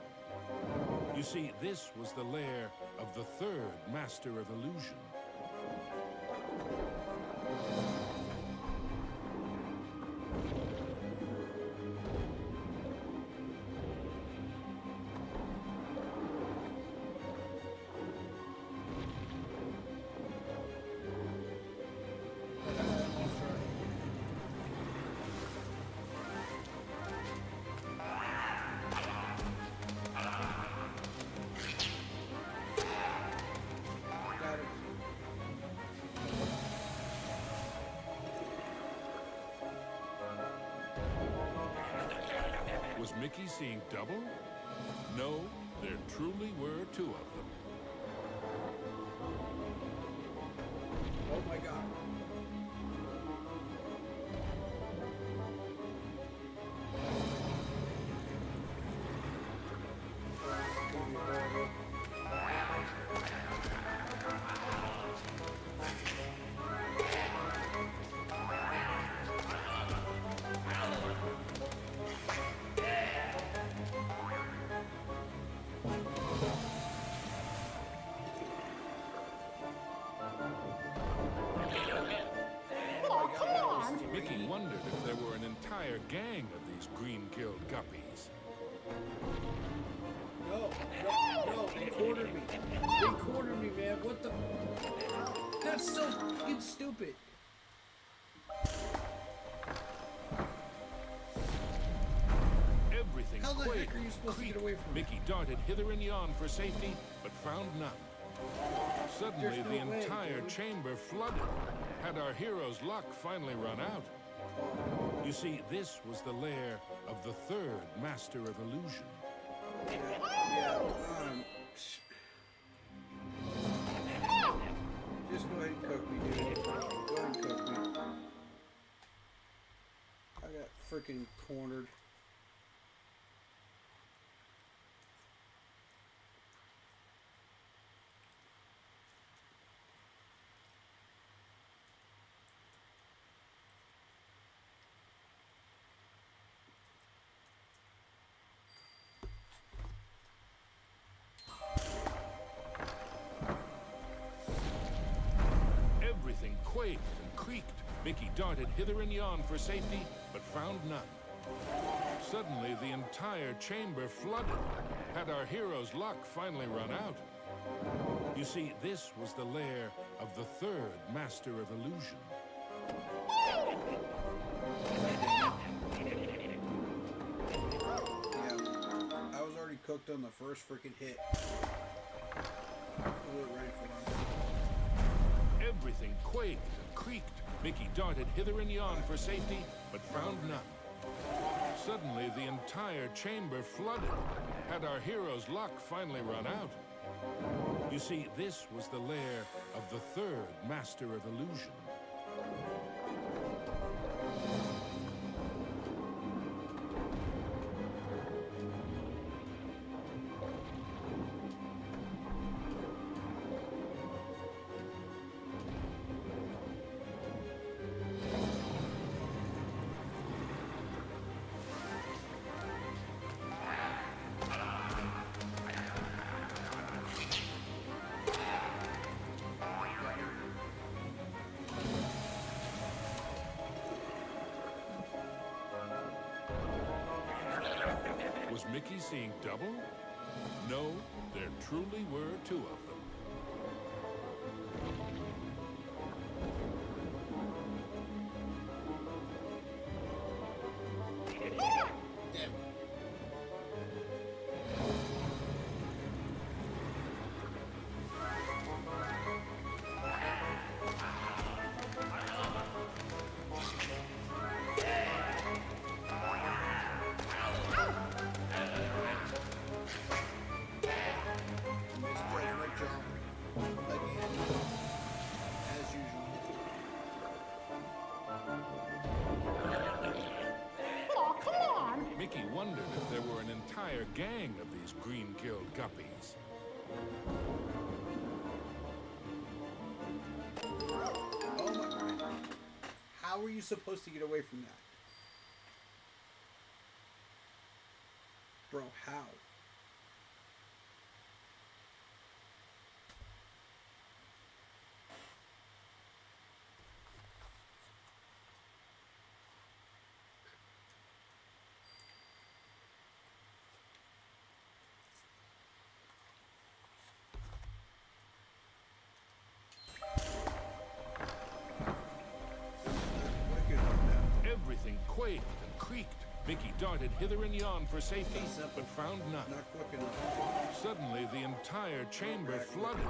You see, this was the lair of the third Master of Illusion. Got it. Was Mickey seeing double? No, there truly were two of them. Oh my god. Oh, come on! Mickey wondered if there were an entire gang of these green-killed guppies. No, they cornered me. They cornered me, man. What the? That's so fucking stupid. Everything How the heck quaked, are you supposed to get creaked. away from me? Mickey darted hither and yon for safety, but found none. Suddenly, There's the no way, entire dude. chamber flooded. Had our hero's luck finally run out? You see, this was the lair of the third Master of Illusion. Yeah. Just go ahead and cook me, dude. Go ahead and cook me. I got freaking cornered. Everything quaked and creaked. Mickey darted hither and yon for safety, but found none. Suddenly, the entire chamber flooded. Had our hero's luck finally run out? You see, this was the lair of the third Master of Illusion. Yeah. I was already cooked on the first freaking hit. We were ready for him. Everything quaked and creaked. Mickey darted hither and yon for safety, but found none. Suddenly, the entire chamber flooded. Had our hero's luck finally run out? You see, this was the lair of the third Master of Illusion. Was Mickey seeing double? No, there truly were two of them. Damn. Misjudgment, were you supposed to get away from that? Bro, how? Everything quaked and creaked. Mickey darted hither and yon for safety, but found none. Not quick enough. Suddenly, the entire chamber flooded.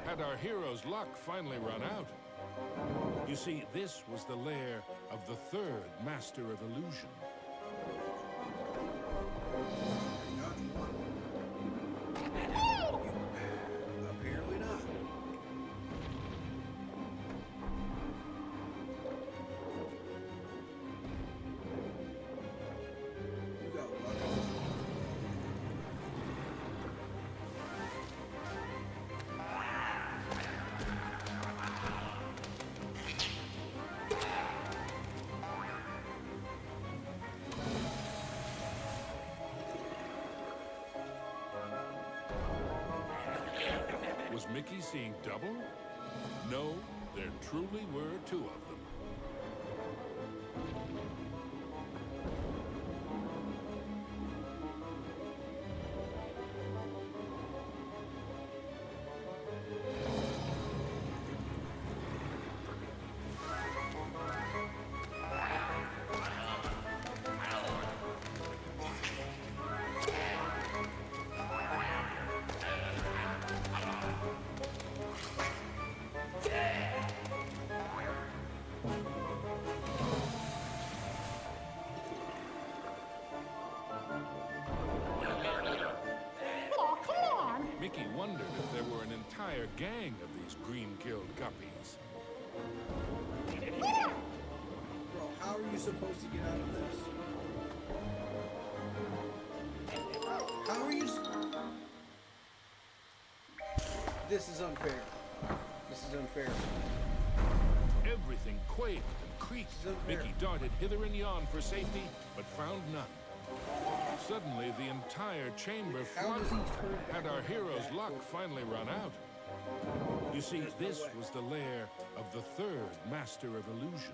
Had our hero's luck finally run out? You see, this was the lair of the third Master of Illusion. Not one. Apparently not. You got lucky. Was Mickey seeing double? No, there truly were two of them. Oh, come on. Mickey wondered if there were an entire gang of these green-killed guppies. Bro, how are you supposed to get out of this? How are you? This is unfair. This is unfair. Everything quaked and creaked. This is unfair. Mickey darted hither and yon for safety, but found none. Suddenly, the entire chamber How does flooded. he turn Had our back hero's that luck quick? finally run out? You see, There's no this way. was the lair of the third Master of Illusion.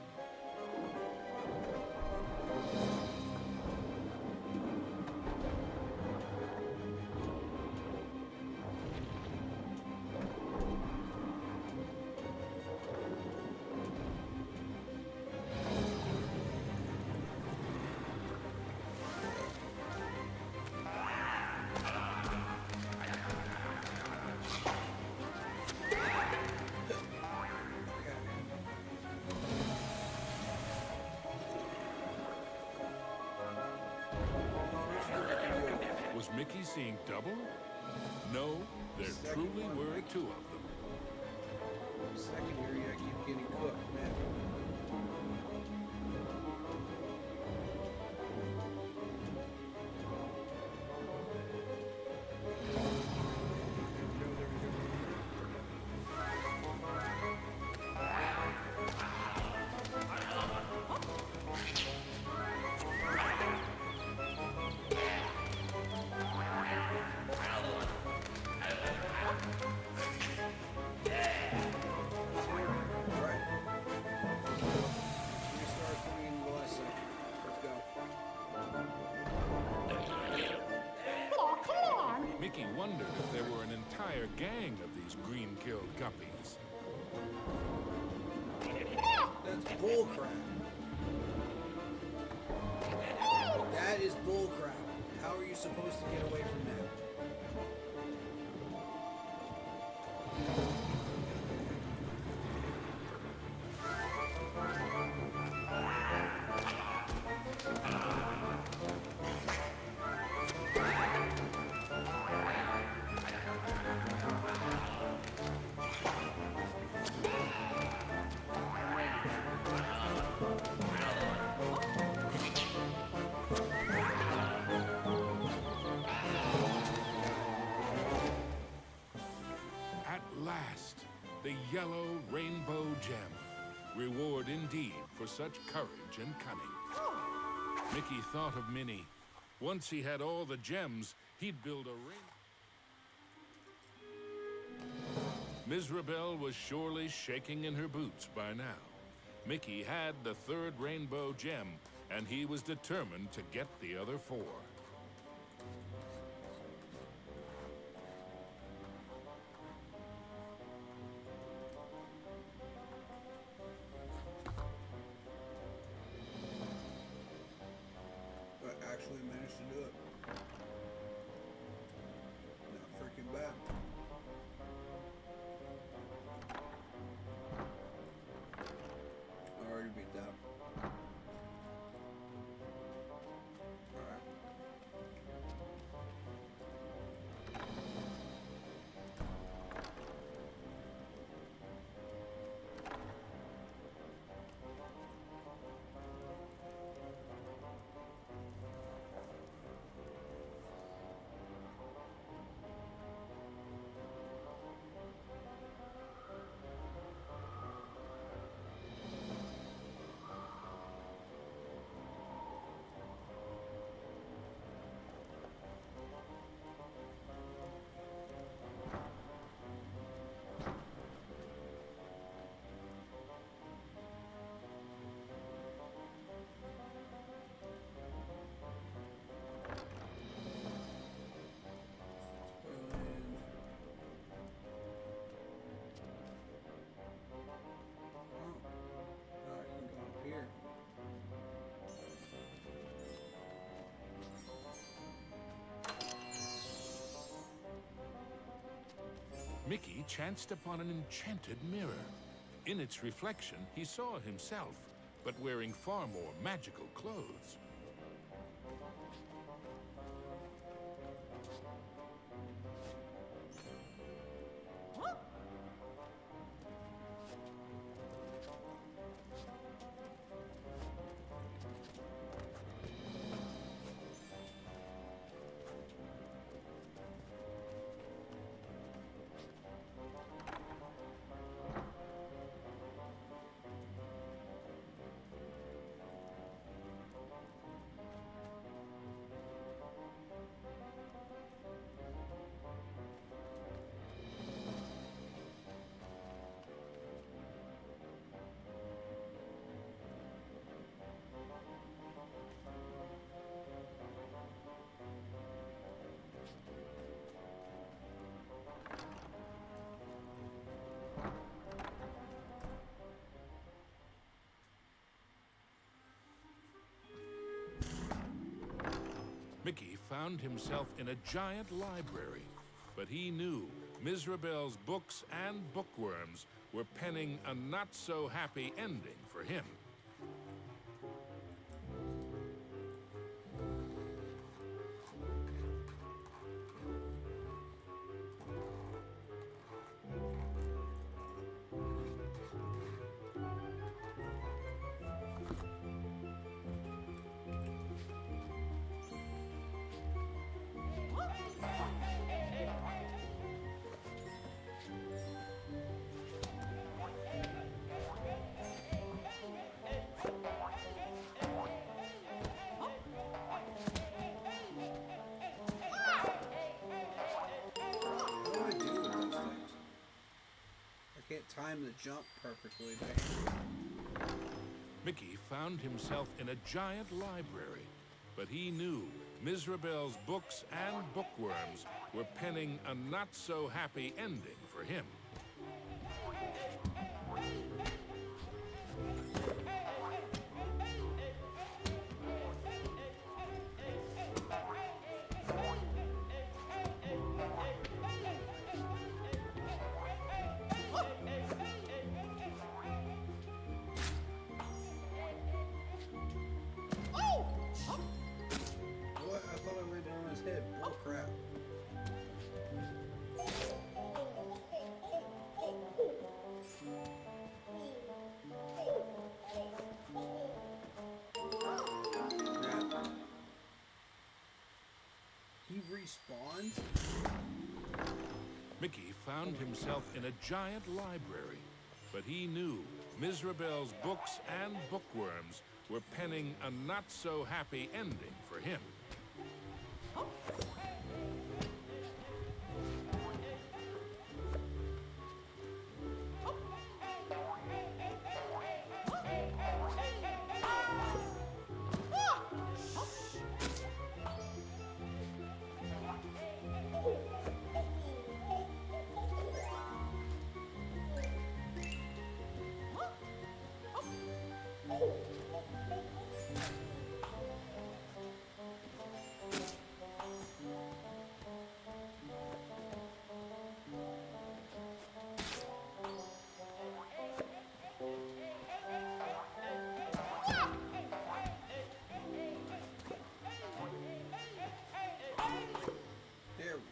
Was Mickey seeing double? No, there Second truly one, were Mickey. two of them. Second area, I keep getting cooked, man. Right. Restart clean the last second. Let's go. Oh, come on. Mickey wondered if there were an entire gang of these green-killed guppies. That's bullcrap. That is bullcrap. How are you supposed to get away from that? At last, the yellow rainbow gem. Reward indeed for such courage and cunning. Mickey thought of Minnie. Once he had all the gems, he'd build a ring. Mizrabel was surely shaking in her boots by now. Mickey had the third rainbow gem, and he was determined to get the other 4. But actually managed to do it. Not freaking bad. I already beat that. Alright. Mickey chanced upon an enchanted mirror. In its reflection, he saw himself, but wearing far more magical clothes. Mickey found himself in a giant library, but he knew Mizrabel's books and bookworms were penning a not-so-happy ending for him. Time to jump perfectly, man. Mickey found himself in a giant library, but he knew Mizrabel's books and bookworms were penning a not-so-happy ending for him. Respawned? Mickey found himself in a giant library, But he knew Mizrabel's books and bookworms were penning a not-so-happy ending for him. There we go.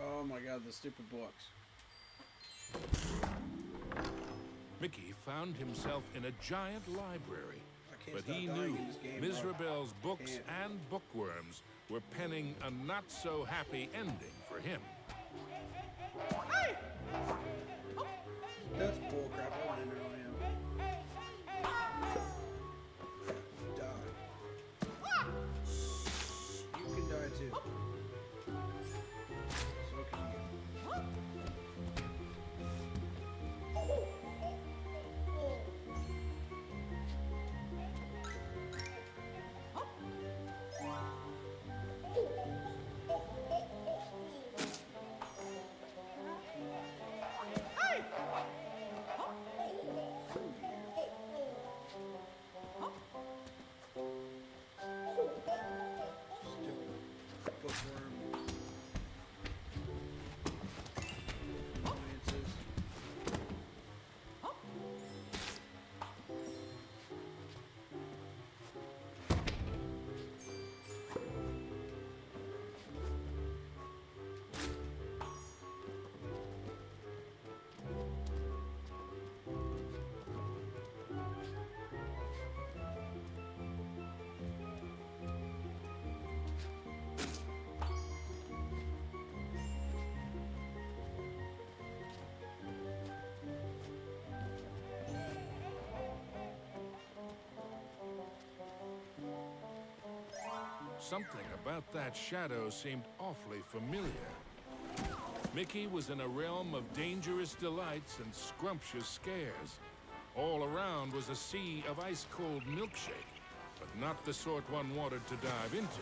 Oh my god, the stupid books. Mickey found himself in a giant library, I can't but stop he dying knew in this game, bro. Mizrabel's books Can't. and bookworms were penning a not-so-happy ending for him. That's bullcrap. I want to enter on him. Die. You can die too. So can you. Stupid bookworm. Annoyances. Something about that shadow seemed awfully familiar. Mickey was in a realm of dangerous delights and scrumptious scares. All around was a sea of ice-cold milkshake, but not the sort one wanted to dive into.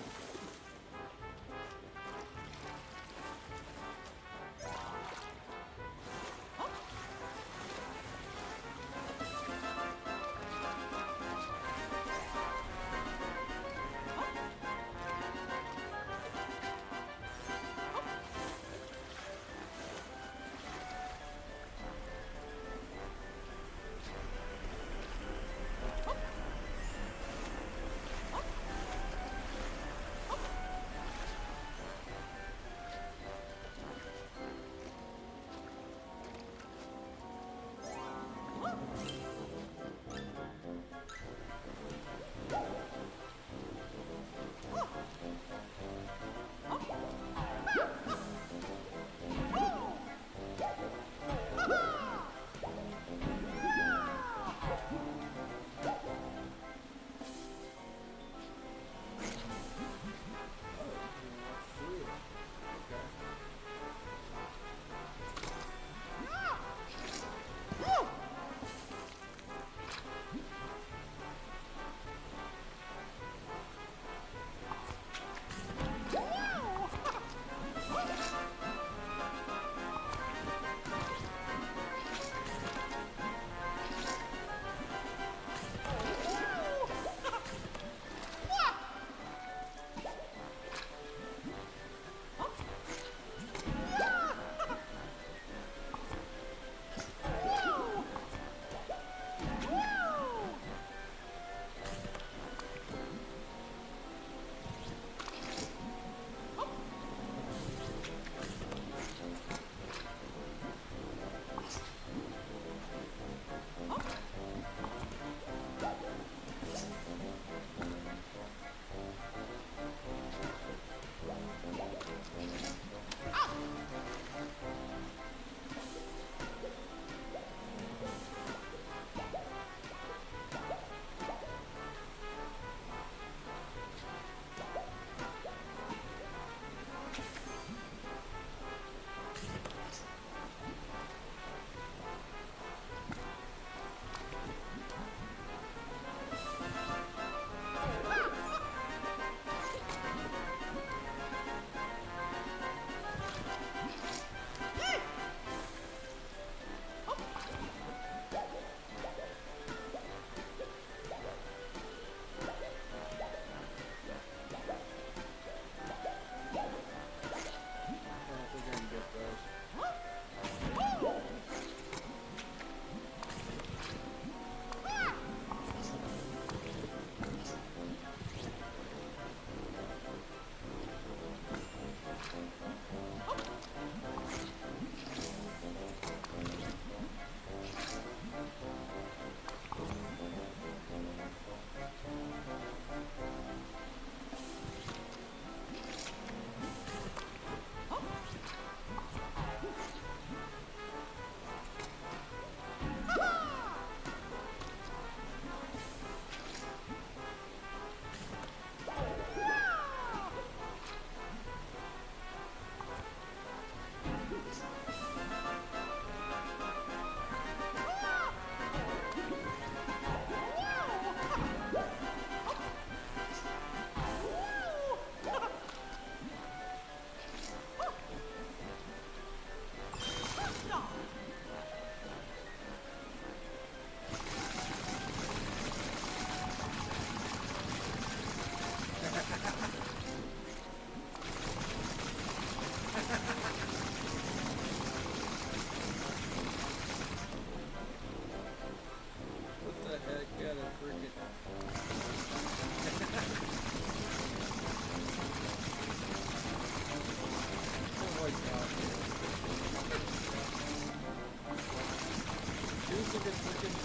his freaking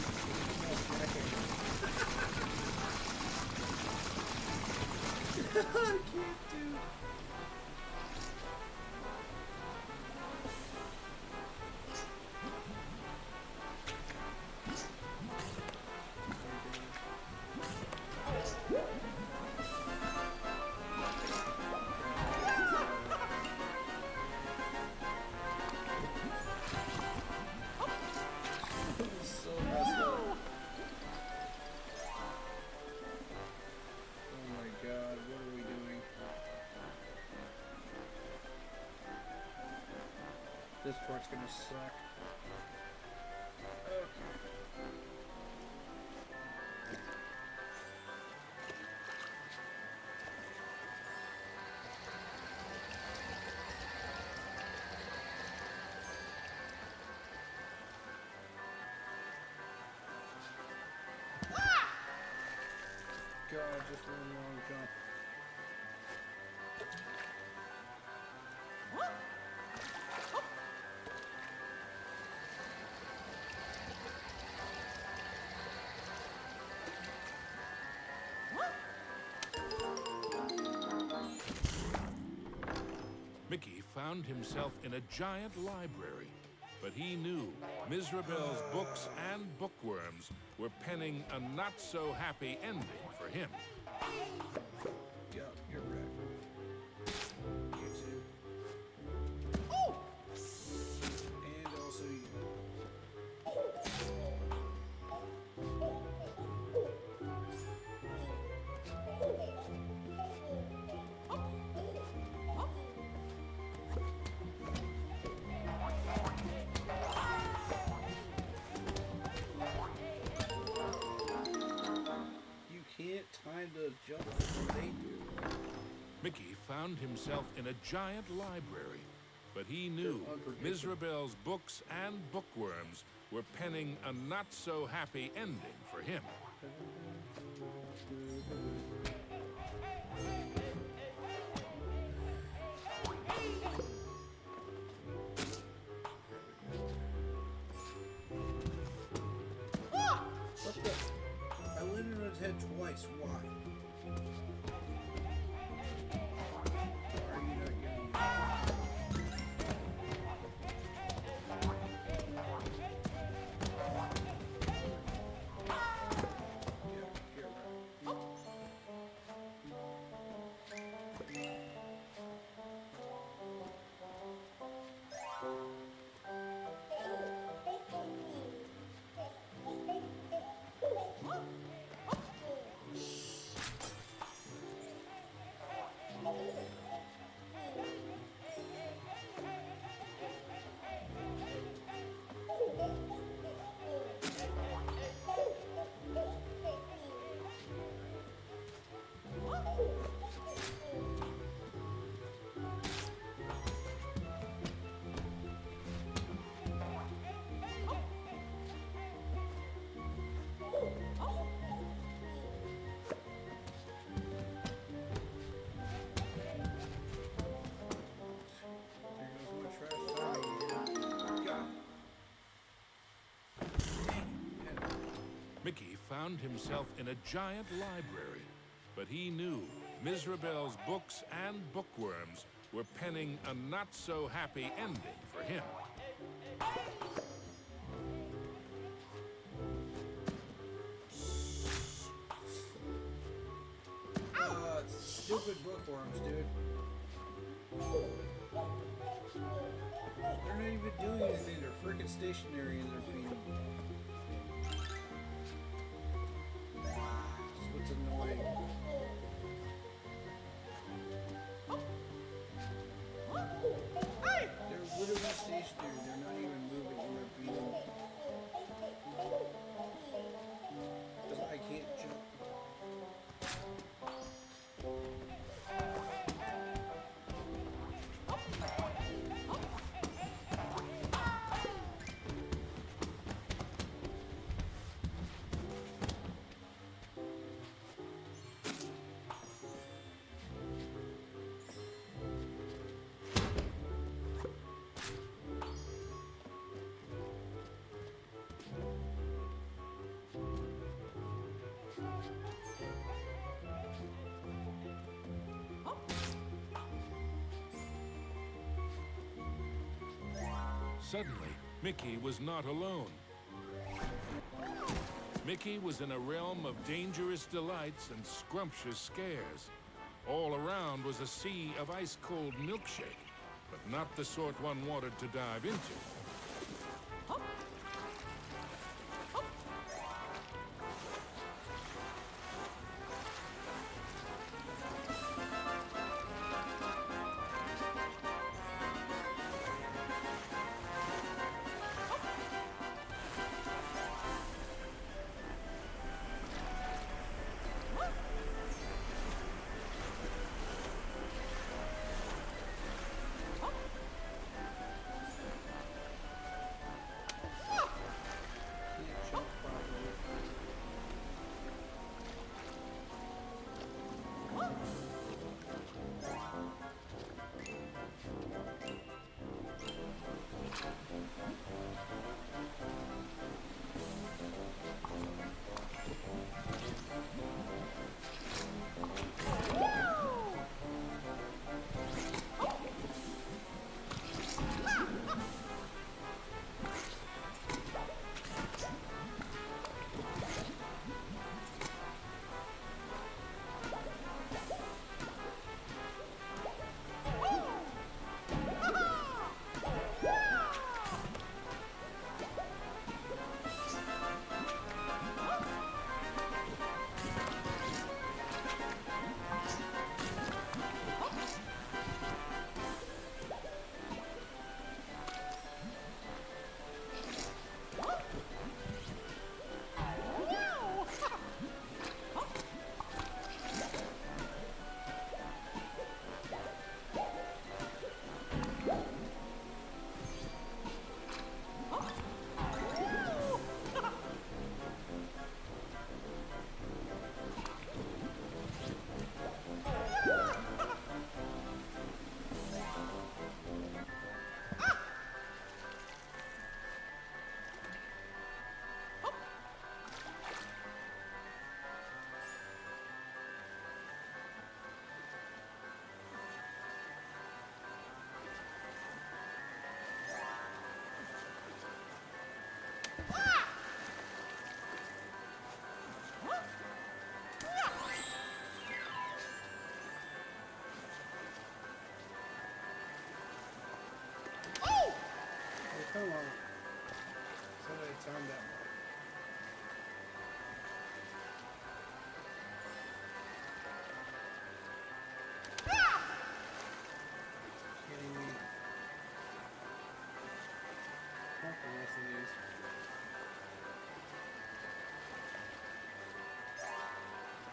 jacket. I can't, dude. So messed up. Oh my god, what are we doing? This part's gonna suck. Okay. God, just one long jump. Mickey found himself in a giant library, but he knew Mizrabel's books and bookworms were penning a not-so-happy ending for him. Yep, you're right. You too. And also you. You can't time the jump when they do. Mickey found himself in a giant library, but he knew Mizrabel's books and bookworms were penning a not-so-happy ending for him. What the? I landed on his head twice. Why? Why are you not getting me? Yeah, get right. There goes my trash timing again. God. Dang it. Mickey found himself in a giant library, but he knew Mizrabel's books and bookworms were penning a not-so-happy ending for him. Stupid bookworms, dude. They're not even doing anything. They're freaking stationary and they're being. That's what's annoying. They're literally stationary. They're not even moving and they're being. Because I can't jump. Suddenly, Mickey was not alone. Mickey was in a realm of dangerous delights and scrumptious scares. All around was a sea of ice-cold milkshake, but not the sort one wanted to dive into. Can't jump properly. Oh, come on. Somebody timed that one. Kidding me. Fuck the rest of these.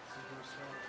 This is gonna start.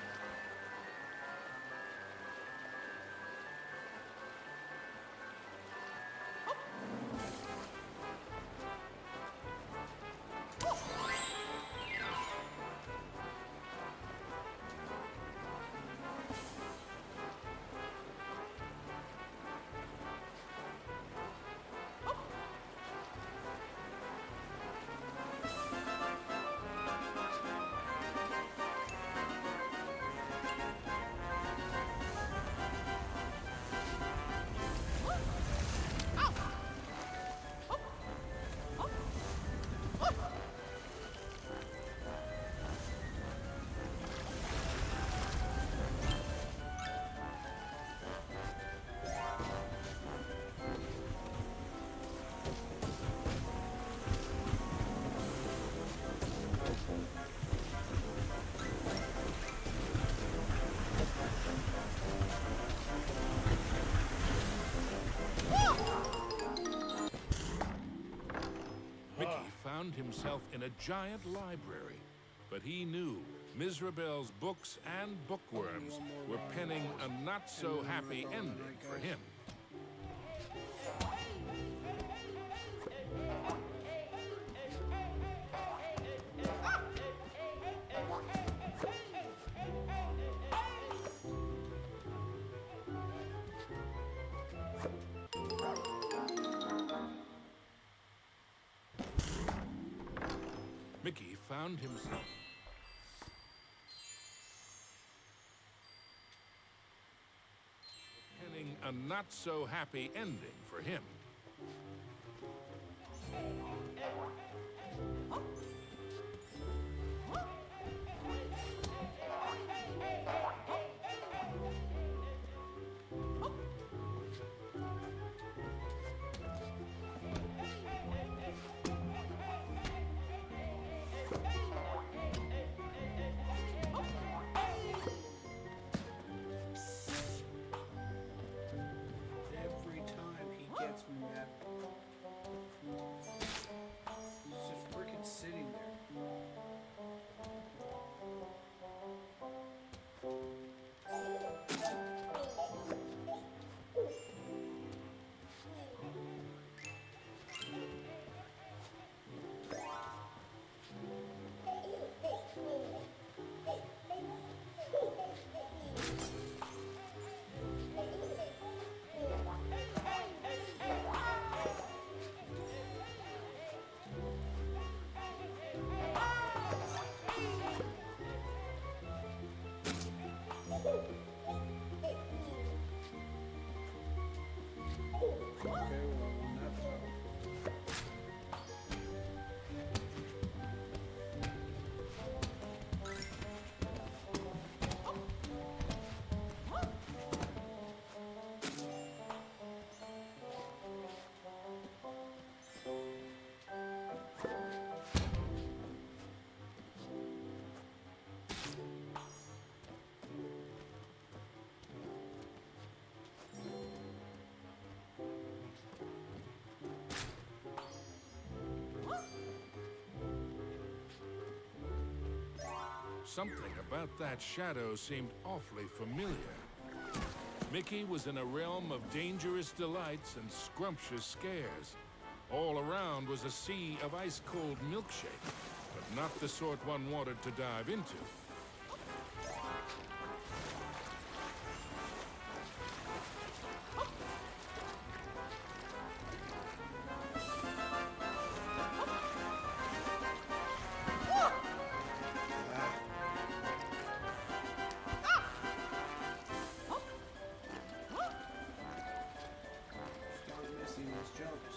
Found himself in a giant library, but he knew Mizrabel's books and bookworms were penning a not-so-happy ending for him. Mickey found himself penning a not-so-happy ending for him. Something about that shadow seemed awfully familiar. Mickey was in a realm of dangerous delights and scrumptious scares. All around was a sea of ice-cold milkshake, but not the sort one wanted to dive into. Stop missing these jumps.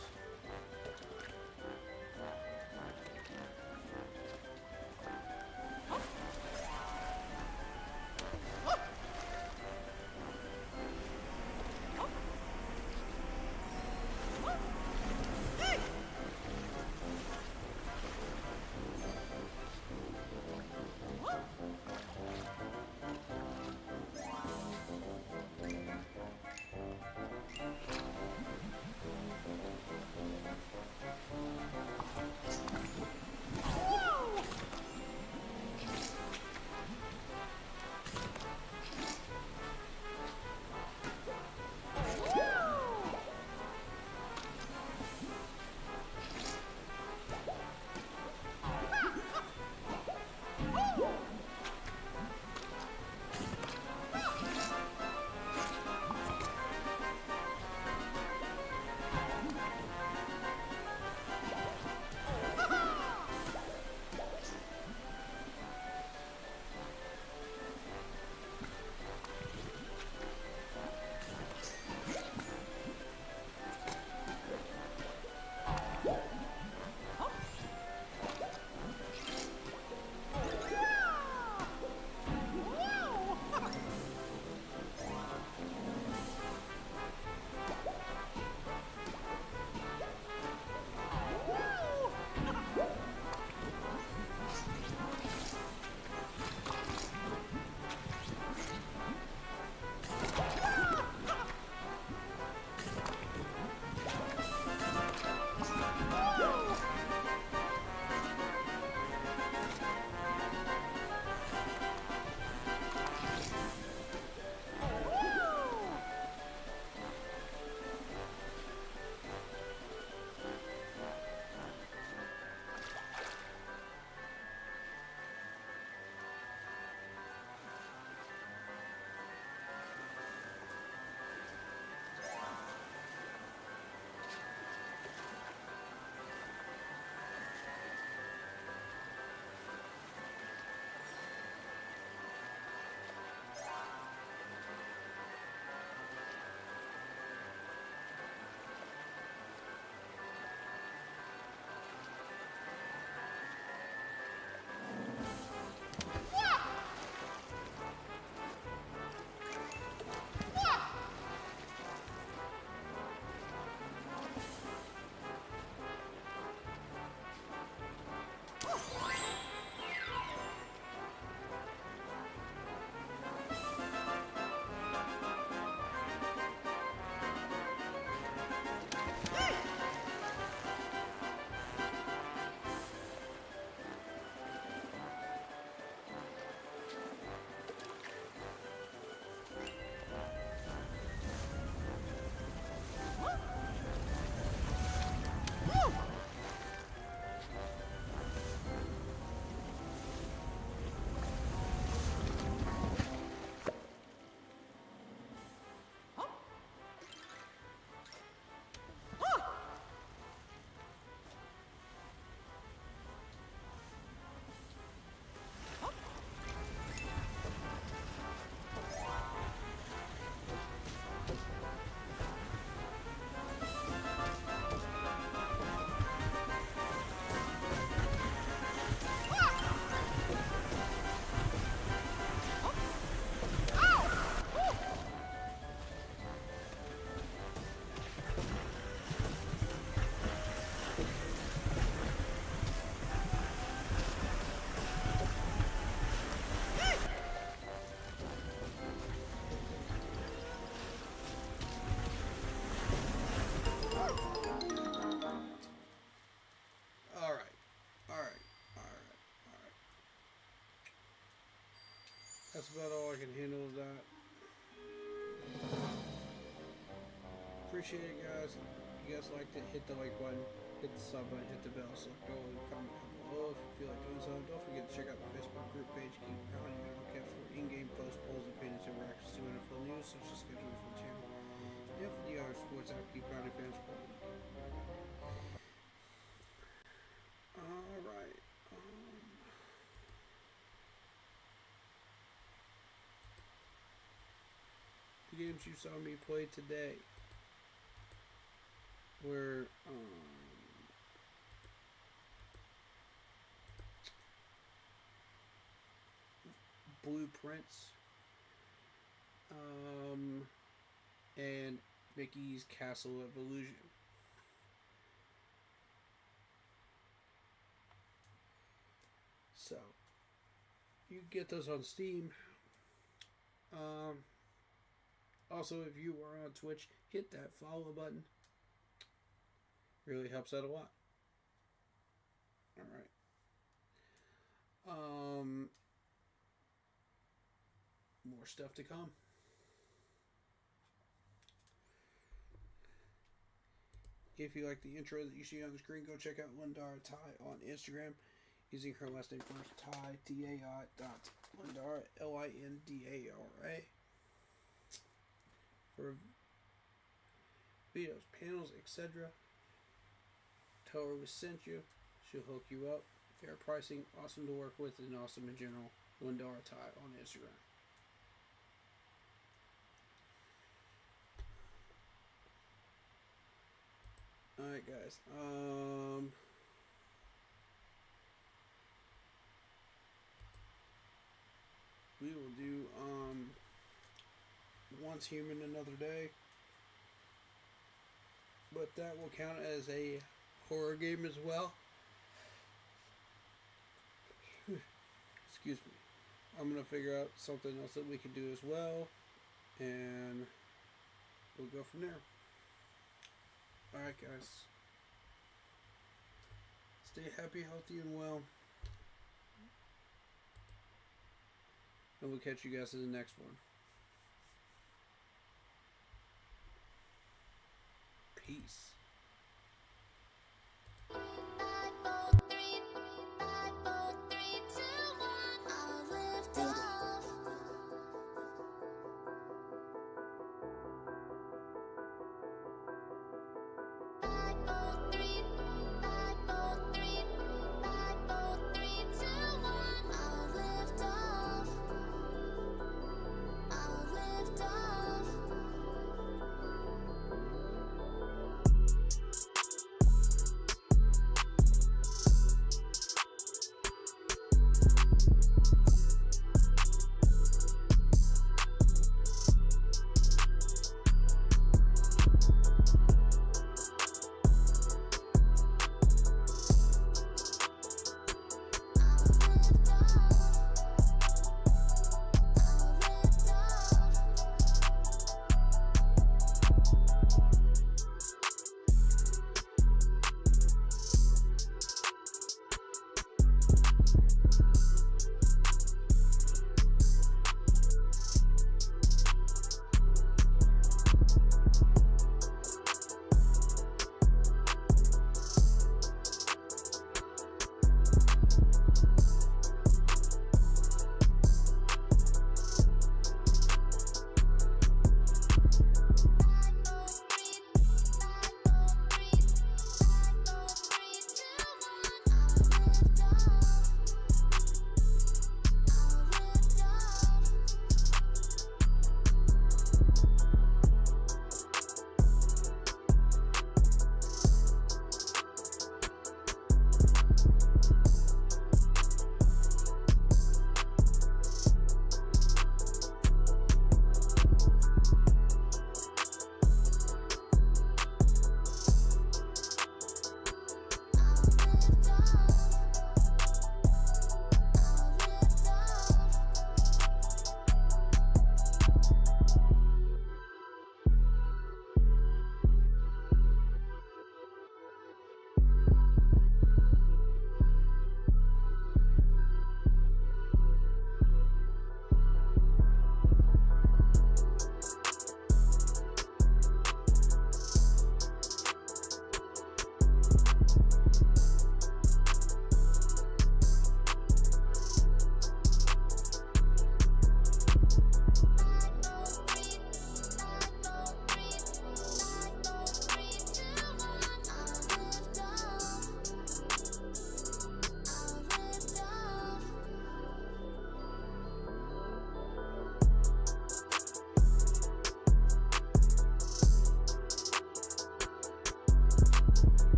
that's about all I can handle with that. Appreciate it, guys. If you guys liked it, hit the like button, hit the sub button, hit the bell, so go and comment down below if you feel like doing so. Don't forget to check out the Facebook group page. Keep pounding on caps for in-game posts, polls, opinions, and reactions to NFL news, such as scheduling for the channel. And for the other sports out, keep pounding fans sport league. Alright. The games you saw me play today were Blueprints and Mickey's Castle of Illusion. So you can get those on Steam. Also, if you are on Twitch, hit that follow button. Really helps out a lot. Alright. More stuff to come. If you like the intro that you see on the screen, go check out Lindara Ty on Instagram using her last name first, Ty, T-A-I dot Lindara, L-I-N-D-A-R-A. For videos, panels, etc. Tell her we sent you. She'll hook you up. Fair pricing, awesome to work with, and awesome in general. Lindara Ty on Instagram. Alright, guys. We will do Once Human Another Day, but that will count as a horror game as well. Excuse me. I'm gonna figure out something else that we can do as well, and we'll go from there. Alright, guys. Stay happy, healthy, and well. And we'll catch you guys in the next one. Peace.